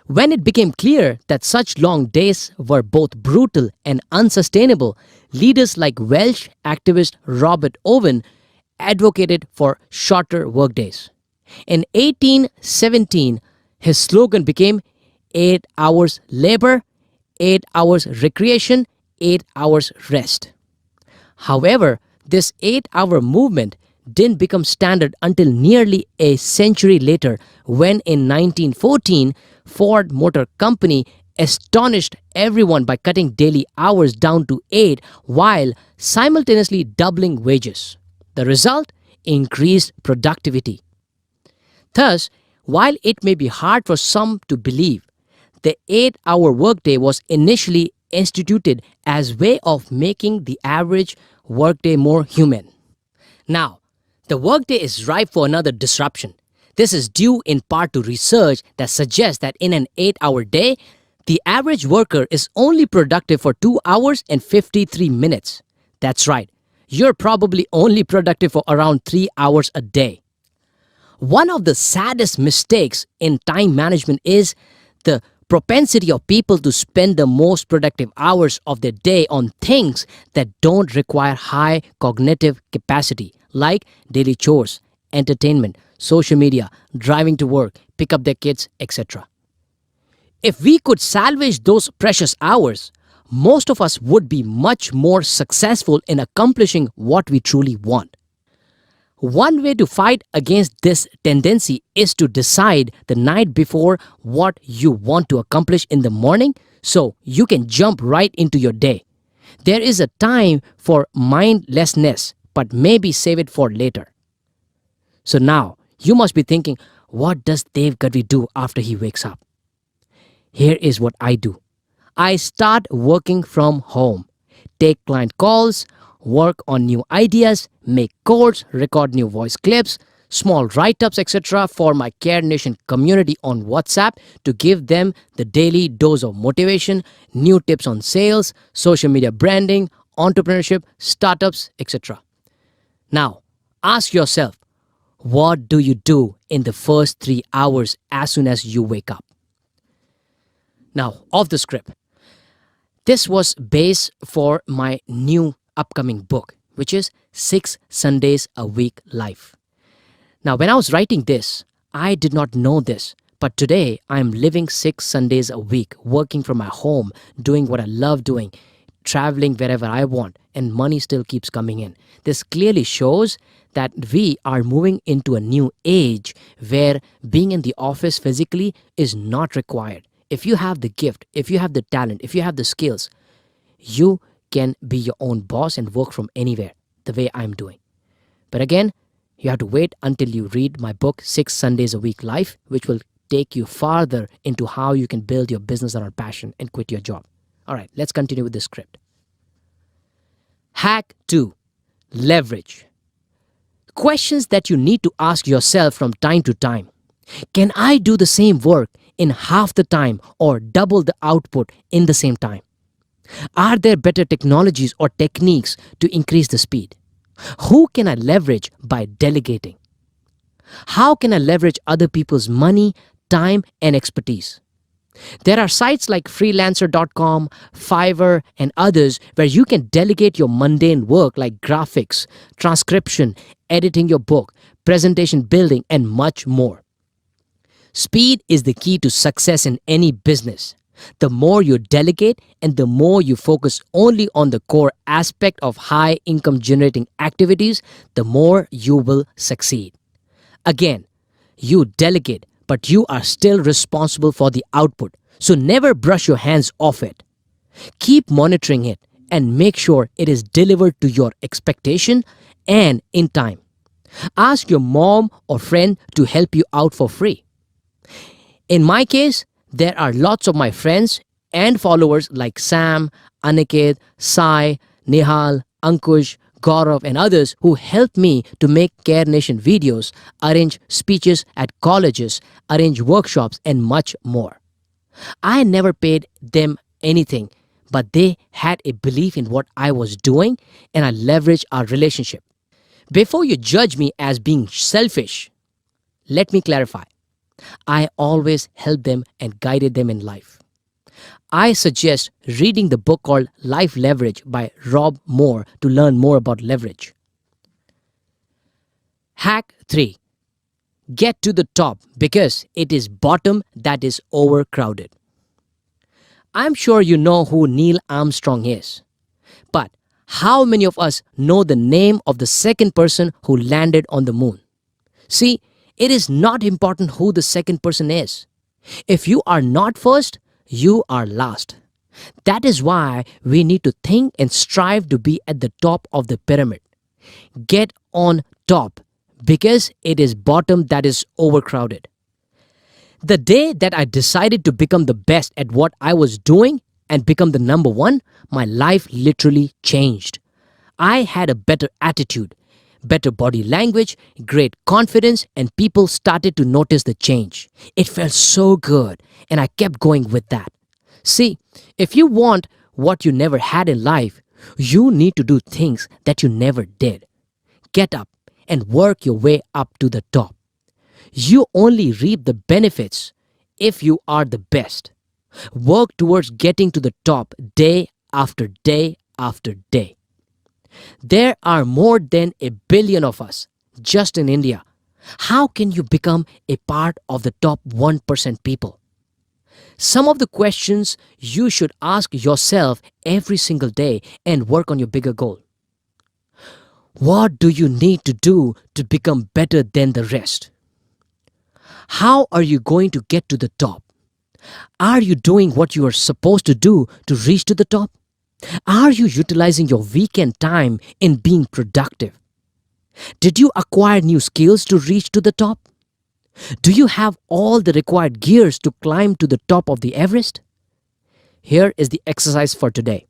When it became clear that such long days were both brutal and unsustainable, leaders like Welsh activist Robert Owen advocated for shorter workdays. In 1817, his slogan became 8 hours labor, 8 hours recreation, 8 hours rest. However, this 8-hour movement didn't become standard until nearly a century later when in 1914 Ford Motor Company astonished everyone by cutting daily hours down to 8 while simultaneously doubling wages. The result? Increased productivity. Thus, while it may be hard for some to believe, the 8-hour workday was initially instituted as way of making the average workday more human. Now, the workday is ripe for another disruption. This is due in part to research that suggests that in an 8-hour day, the average worker is only productive for 2 hours and 53 minutes. That's right, you're probably only productive for around 3 hours a day. One of the saddest mistakes in time management is the propensity of people to spend the most productive hours of their day on things that don't require high cognitive capacity, like daily chores, entertainment, social media, driving to work, pick up their kids, etc. If we could salvage those precious hours, most of us would be much more successful in accomplishing what we truly want. One way to fight against this tendency is to decide the night before what you want to accomplish in the morning so you can jump right into your day. There is a time for mindlessness, but maybe save it for later. So now, you must be thinking, what does Dave Gadvi do after he wakes up? Here is what I do. I start working from home, take client calls, work on new ideas, make codes, record new voice clips, small write-ups, etc. for my Care Nation community on WhatsApp to give them the daily dose of motivation, new tips on sales, social media branding, entrepreneurship, startups, etc. Now, ask yourself, what do you do in the first 3 hours as soon as you wake up? Now, off the script. This was base for my new upcoming book, which is 6 Sundays a Week Life. Now, when I was writing this, I did not know this, but today I am living 6 Sundays a week, working from my home, doing what I love doing, traveling wherever I want, and money still keeps coming in. This clearly shows that we are moving into a new age where being in the office physically is not required. If you have the gift, if you have the talent, if you have the skills, you can be your own boss and work from anywhere, the way I'm doing. But again, you have to wait until you read my book, 6 Sundays a Week Life, which will take you farther into how you can build your business around passion and quit your job. All right, let's continue with the script. Hack 2. Leverage. Questions that you need to ask yourself from time to time. Can I do the same work in half the time or double the output in the same time? Are there better technologies or techniques to increase the speed? Who can I leverage by delegating? How can I leverage other people's money, time, and expertise? There are sites like freelancer.com, Fiverr, and others where you can delegate your mundane work like graphics, transcription, editing your book, presentation building, and much more. Speed is the key to success in any business. The more you delegate and the more you focus only on the core aspect of high income generating activities, the more you will succeed. Again, you delegate, but you are still responsible for the output. So never brush your hands off it. Keep monitoring it and make sure it is delivered to your expectation and in time. Ask your mom or friend to help you out for free. In my case, there are lots of my friends and followers like Sam, Aniket, Sai, Nihal, Ankush, Gaurav, and others who help me to make Care Nation videos, arrange speeches at colleges, arrange workshops, and much more. I never paid them anything, but they had a belief in what I was doing, and I leveraged our relationship. Before you judge me as being selfish, let me clarify. I always helped them and guided them in life. I suggest reading the book called Life Leverage by Rob Moore to learn more about leverage. Hack 3. Get to the top because it is bottom that is overcrowded. I'm sure you know who Neil Armstrong is. But How many of us know the name of the second person who landed on the moon? See, it is not important who the second person is. If you are not first, you are last. That is why we need to think and strive to be at the top of the pyramid. Get on top because it is bottom that is overcrowded. The day that I decided to become the best at what I was doing and become the number one, my life literally changed. I had a better attitude, better body language, great confidence, and people started to notice the change. It felt so good, and I kept going with that. See, if you want what you never had in life, you need to do things that you never did. Get up and work your way up to the top. You only reap the benefits if you are the best. Work towards getting to the top day after day after day. There are more than 1 billion of us just in India. How can you become a part of the top 1% people? Some of the questions you should ask yourself every single day and work on your bigger goal. What do you need to do to become better than the rest? How are you going to get to the top? Are you doing what you are supposed to do to reach to the top? Are you utilizing your weekend time in being productive? Did you acquire new skills to reach to the top? Do you have all the required gears to climb to the top of the Everest? Here is the exercise for today.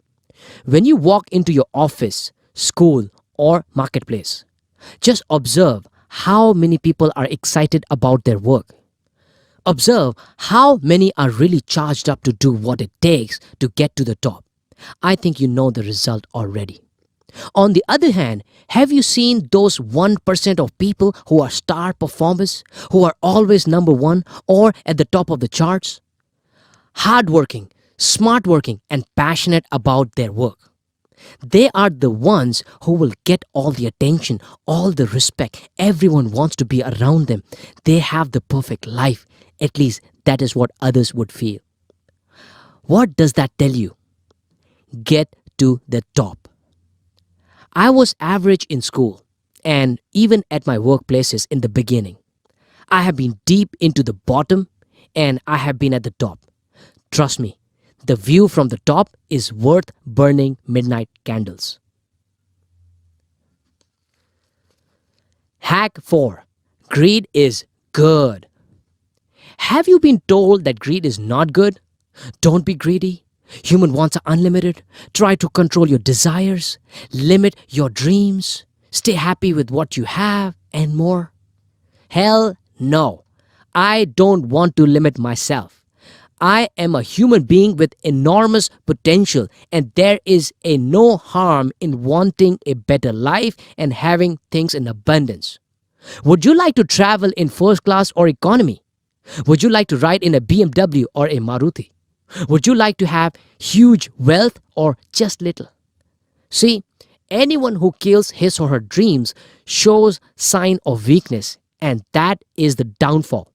When you walk into your office, school, or marketplace, just observe how many people are excited about their work. Observe how many are really charged up to do what it takes to get to the top. I think you know the result already. On the other hand, have you seen those 1% of people who are star performers, who are always number one or at the top of the charts? Hardworking, smart working, and passionate about their work. They are the ones who will get all the attention, all the respect. Everyone wants to be around them. They have the perfect life. At least that is what others would feel. What does that tell you? Get to the top. I was average in school and even at my workplaces in the beginning. I have been deep into the bottom and I have been at the top. Trust me, the view from the top is worth burning midnight candles. Hack 4. Greed is good. Have you been told that greed is not good? Don't be greedy. Human wants are unlimited. Try to control your desires. Limit your dreams. Stay happy with what you have and more. Hell no. I don't want to limit myself. I am a human being with enormous potential and there is no harm in wanting a better life and having things in abundance. Would you like to travel in first class or economy? Would you like to ride in a BMW or a Maruti? Would you like to have huge wealth or just little? See, anyone who kills his or her dreams shows sign of weakness and that is the downfall.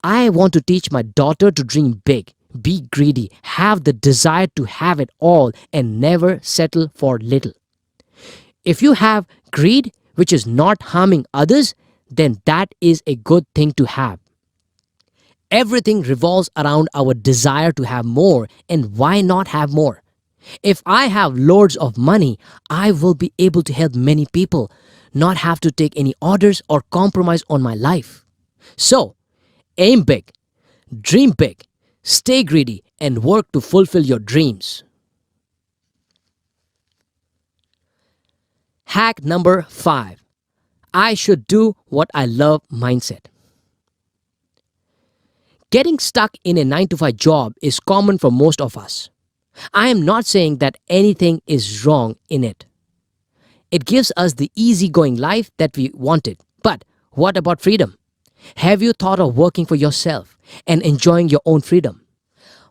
I want to teach my daughter to dream big, be greedy, have the desire to have it all and never settle for little. If you have greed which is not harming others, then that is a good thing to have. Everything revolves around our desire to have more, and why not have more? If I have loads of money, I will be able to help many people, not have to take any orders or compromise on my life. So, aim big, dream big, stay greedy, and work to fulfill your dreams. Hack number 5. I should do what I love mindset. Getting stuck in a 9-to-5 job is common for most of us. I am not saying that anything is wrong in it. It gives us the easygoing life that we wanted. But what about freedom? Have you thought of working for yourself and enjoying your own freedom?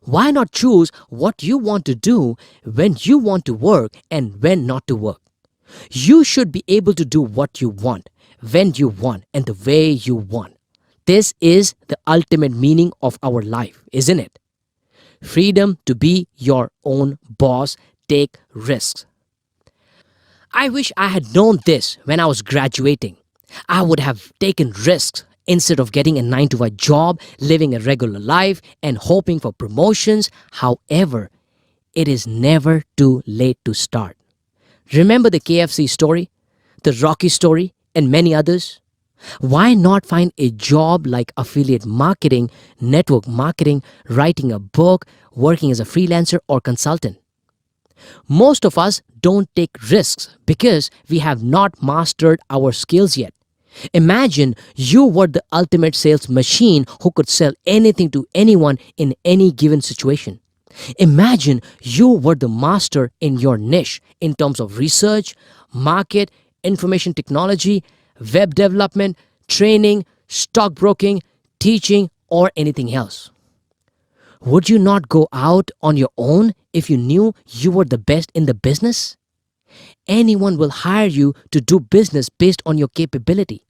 Why not choose what you want to do when you want to work and when not to work? You should be able to do what you want, when you want, and the way you want. This is the ultimate meaning of our life, isn't it? Freedom to be your own boss, take risks. I wish I had known this when I was graduating. I would have taken risks instead of getting a 9 to 5 job, living a regular life, and hoping for promotions. However, it is never too late to start. Remember the KFC story, the Rocky story, and many others? Why not find a job like affiliate marketing, network marketing, writing a book, working as a freelancer or consultant? Most of us don't take risks because we have not mastered our skills yet. Imagine you were the ultimate sales machine who could sell anything to anyone in any given situation. Imagine you were the master in your niche in terms of research, market, information technology, web development, training, stockbroking, teaching, or anything else. Would you not go out on your own if you knew you were the best in the business? Anyone will hire you to do business based on your capability.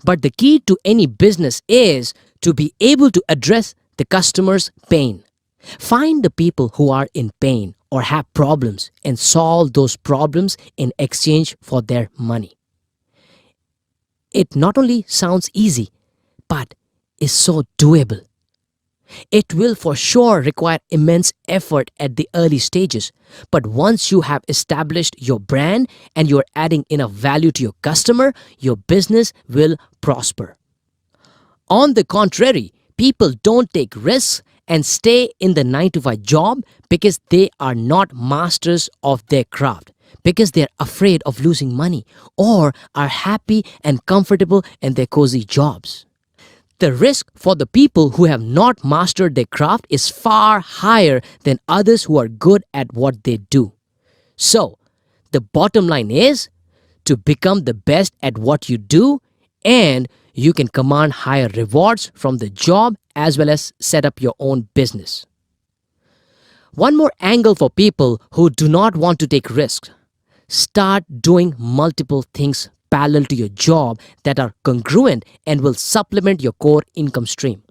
But the key to any business is to be able to address the customer's pain. Find the people who are in pain or have problems and solve those problems in exchange for their money. It not only sounds easy, but is so doable. It will for sure require immense effort at the early stages, but once you have established your brand and you're adding enough value to your customer, your business will prosper. On the contrary, people don't take risks and stay in the 9 to 5 job because they are not masters of their craft, because they're afraid of losing money, or are happy and comfortable in their cozy jobs. The risk for the people who have not mastered their craft is far higher than others who are good at what they do. So, the bottom line is to become the best at what you do, and you can command higher rewards from the job as well as set up your own business. One more angle for people who do not want to take risks. Start doing multiple things parallel to your job that are congruent and will supplement your core income stream.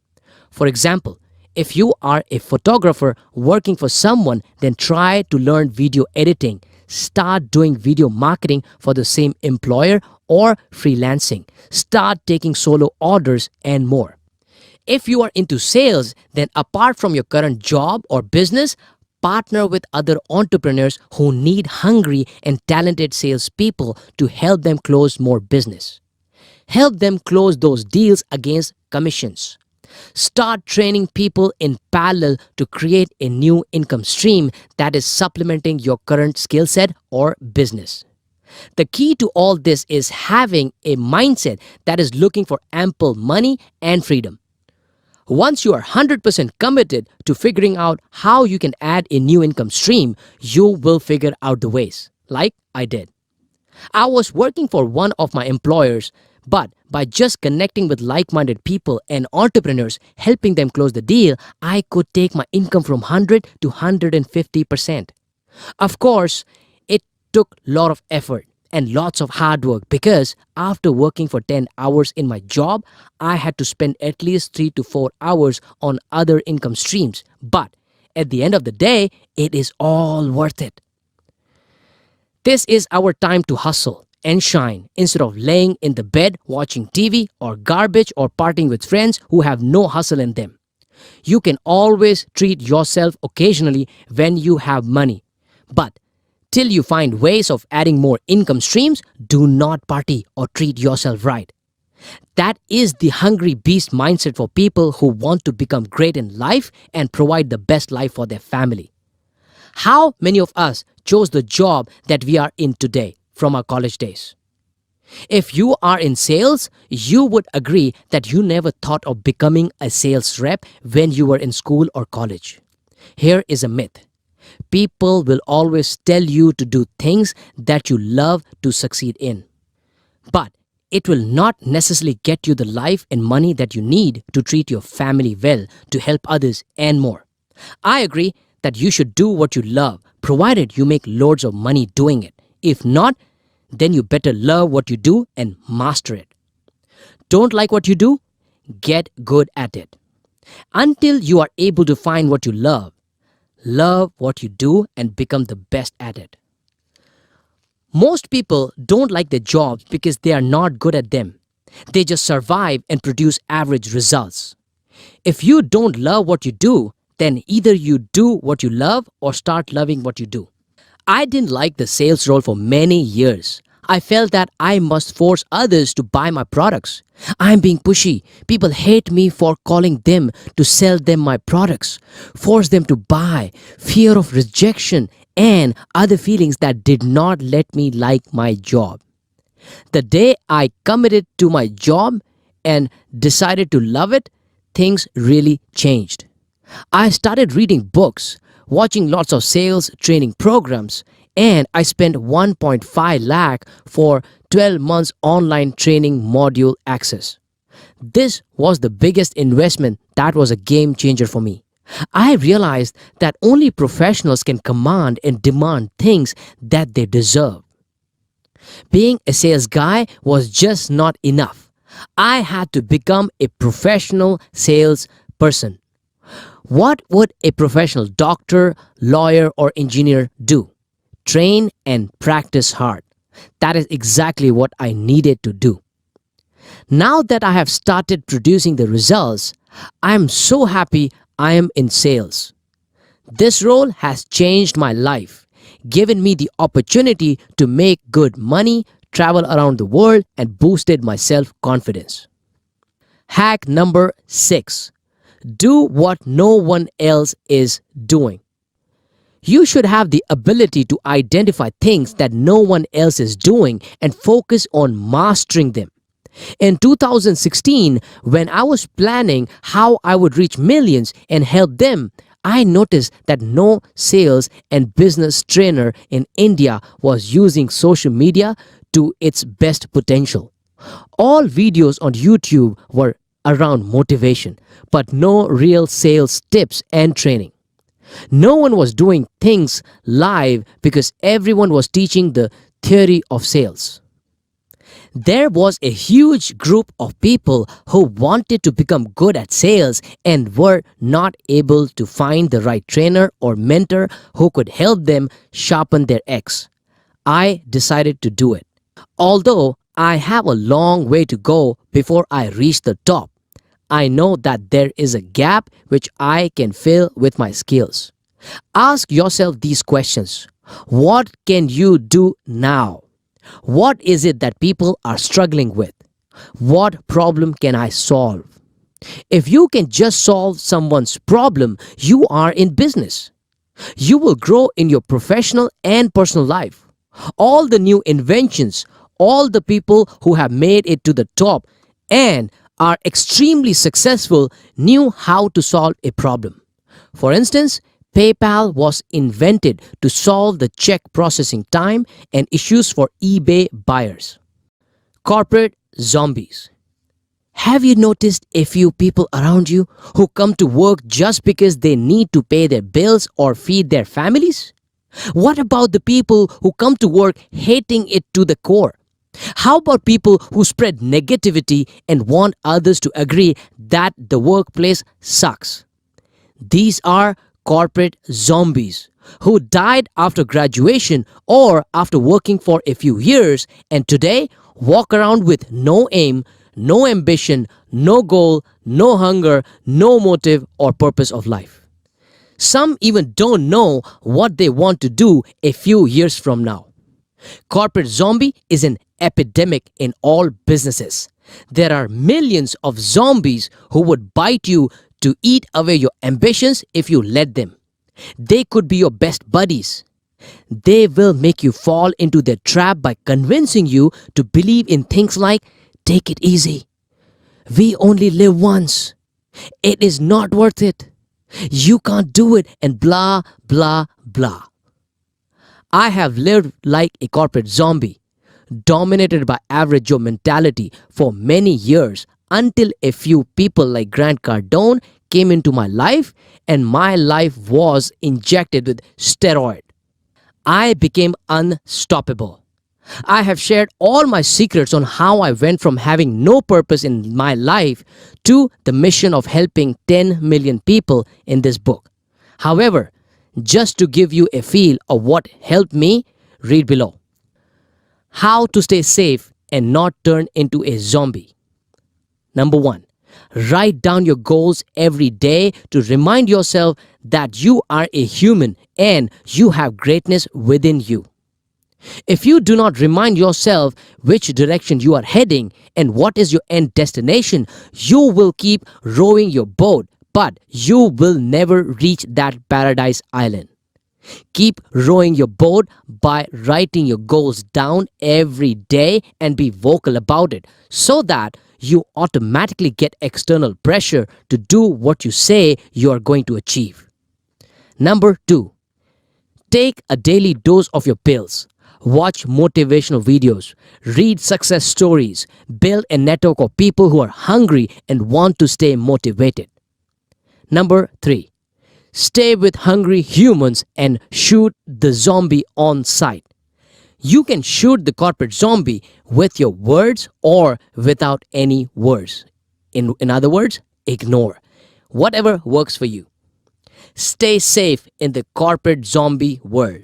For example, if you are a photographer working for someone, then try to learn video editing. Start doing video marketing for the same employer or freelancing. Start taking solo orders and more. If you are into sales, then apart from your current job or business, partner with other entrepreneurs who need hungry and talented salespeople to help them close more business. Help them close those deals against commissions. Start training people in parallel to create a new income stream that is supplementing your current skill set or business. The key to all this is having a mindset that is looking for ample money and freedom. Once you are 100% committed to figuring out how you can add a new income stream, you will figure out the ways, like I did. I was working for one of my employers, but by just connecting with like-minded people and entrepreneurs, helping them close the deal, I could take my income from 100 to 150%. Of course, it took a lot of effort and lots of hard work because after working for 10 hours in my job, I had to spend at least 3 to 4 hours on other income streams. But at the end of the day, it is all worth it. This is our time to hustle and shine instead of laying in the bed watching TV or garbage or partying with friends who have no hustle in them. You can always treat yourself occasionally when you have money. But till you find ways of adding more income streams, do not party or treat yourself right. That is the hungry beast mindset for people who want to become great in life and provide the best life for their family. How many of us chose the job that we are in today from our college days? If you are in sales, you would agree that you never thought of becoming a sales rep when you were in school or college. Here is a myth. People will always tell you to do things that you love to succeed in. But it will not necessarily get you the life and money that you need to treat your family well, to help others, and more. I agree that you should do what you love, provided you make loads of money doing it. If not, then you better love what you do and master it. Don't like what you do? Get good at it. Until you are able to find what you love, love what you do and become the best at it. Most people don't like their jobs because they are not good at them. They just survive and produce average results. If you don't love what you do, then either you do what you love or start loving what you do. I didn't like the sales role for many years. I felt that I must force others to buy my products. I'm being pushy. People hate me for calling them to sell them my products, force them to buy, fear of rejection, and other feelings that did not let me like my job. The day I committed to my job and decided to love it, things really changed. I started reading books, watching lots of sales training programs, and I spent 1.5 lakh for 12 months online training module access. This was the biggest investment that was a game changer for me. I realized that only professionals can command and demand things that they deserve. Being a sales guy was just not enough. I had to become a professional sales person. What would a professional doctor, lawyer, or engineer do? Train and practice hard. That is exactly what I needed to do. Now that I have started producing the results, I am so happy I am in sales. This role has changed my life, given me the opportunity to make good money, travel around the world, and boosted my self-confidence. Hack number 6. Do what no one else is doing. You should have the ability to identify things that no one else is doing and focus on mastering them. In 2016, when I was planning how I would reach millions and help them, I noticed that no sales and business trainer in India was using social media to its best potential. All videos on YouTube were around motivation, but no real sales tips and training. No one was doing things live because everyone was teaching the theory of sales. There was a huge group of people who wanted to become good at sales and were not able to find the right trainer or mentor who could help them sharpen their X. I decided to do it. Although I have a long way to go before I reach the top, I know that there is a gap which I can fill with my skills. Ask yourself these questions. What can you do now? What is it that people are struggling with? What problem can I solve? If you can just solve someone's problem, you are in business. You will grow in your professional and personal life. All the new inventions, all the people who have made it to the top and are extremely successful knew how to solve a problem. For instance, PayPal was invented to solve the check processing time and issues for eBay buyers. Corporate zombies. Have you noticed a few people around you who come to work just because they need to pay their bills or feed their families? What about the people who come to work hating it to the core? How about people who spread negativity and want others to agree that the workplace sucks? These are corporate zombies who died after graduation or after working for a few years and today walk around with no aim, no ambition, no goal, no hunger, no motive or purpose of life. Some even don't know what they want to do a few years from now. Corporate zombie is an epidemic in all businesses. There are millions of zombies who would bite you to eat away your ambitions if you let them. They could be your best buddies. They will make you fall into their trap by convincing you to believe in things like, take it easy. We only live once. It is not worth it. You can't do it and blah, blah, blah. I have lived like a corporate zombie, dominated by average Joe mentality for many years until a few people like Grant Cardone came into my life and my life was injected with steroid. I became unstoppable. I have shared all my secrets on how I went from having no purpose in my life to the mission of helping 10 million people in this book. However, just to give you a feel of what helped me, read below. How to stay safe and not turn into a zombie. Number 1. Write down your goals every day to remind yourself that you are a human and you have greatness within you. If you do not remind yourself which direction you are heading and what is your end destination, you will keep rowing your boat, but you will never reach that paradise island. Keep rowing your boat by writing your goals down every day and be vocal about it so that you automatically get external pressure to do what you say you are going to achieve. Number 2. Take a daily dose of your pills. Watch motivational videos, read success stories, build a network of people who are hungry and want to stay motivated. Number 3. Stay with hungry humans and shoot the zombie on sight. You can shoot the corporate zombie with your words or without any words. In other words, ignore. Whatever works for you. Stay safe in the corporate zombie world.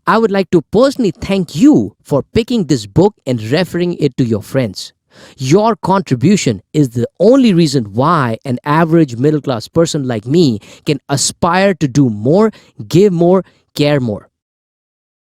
I would like to personally thank you for picking this book and referring it to your friends. Your contribution is the only reason why an average middle class person like me can aspire to do more, give more, care more.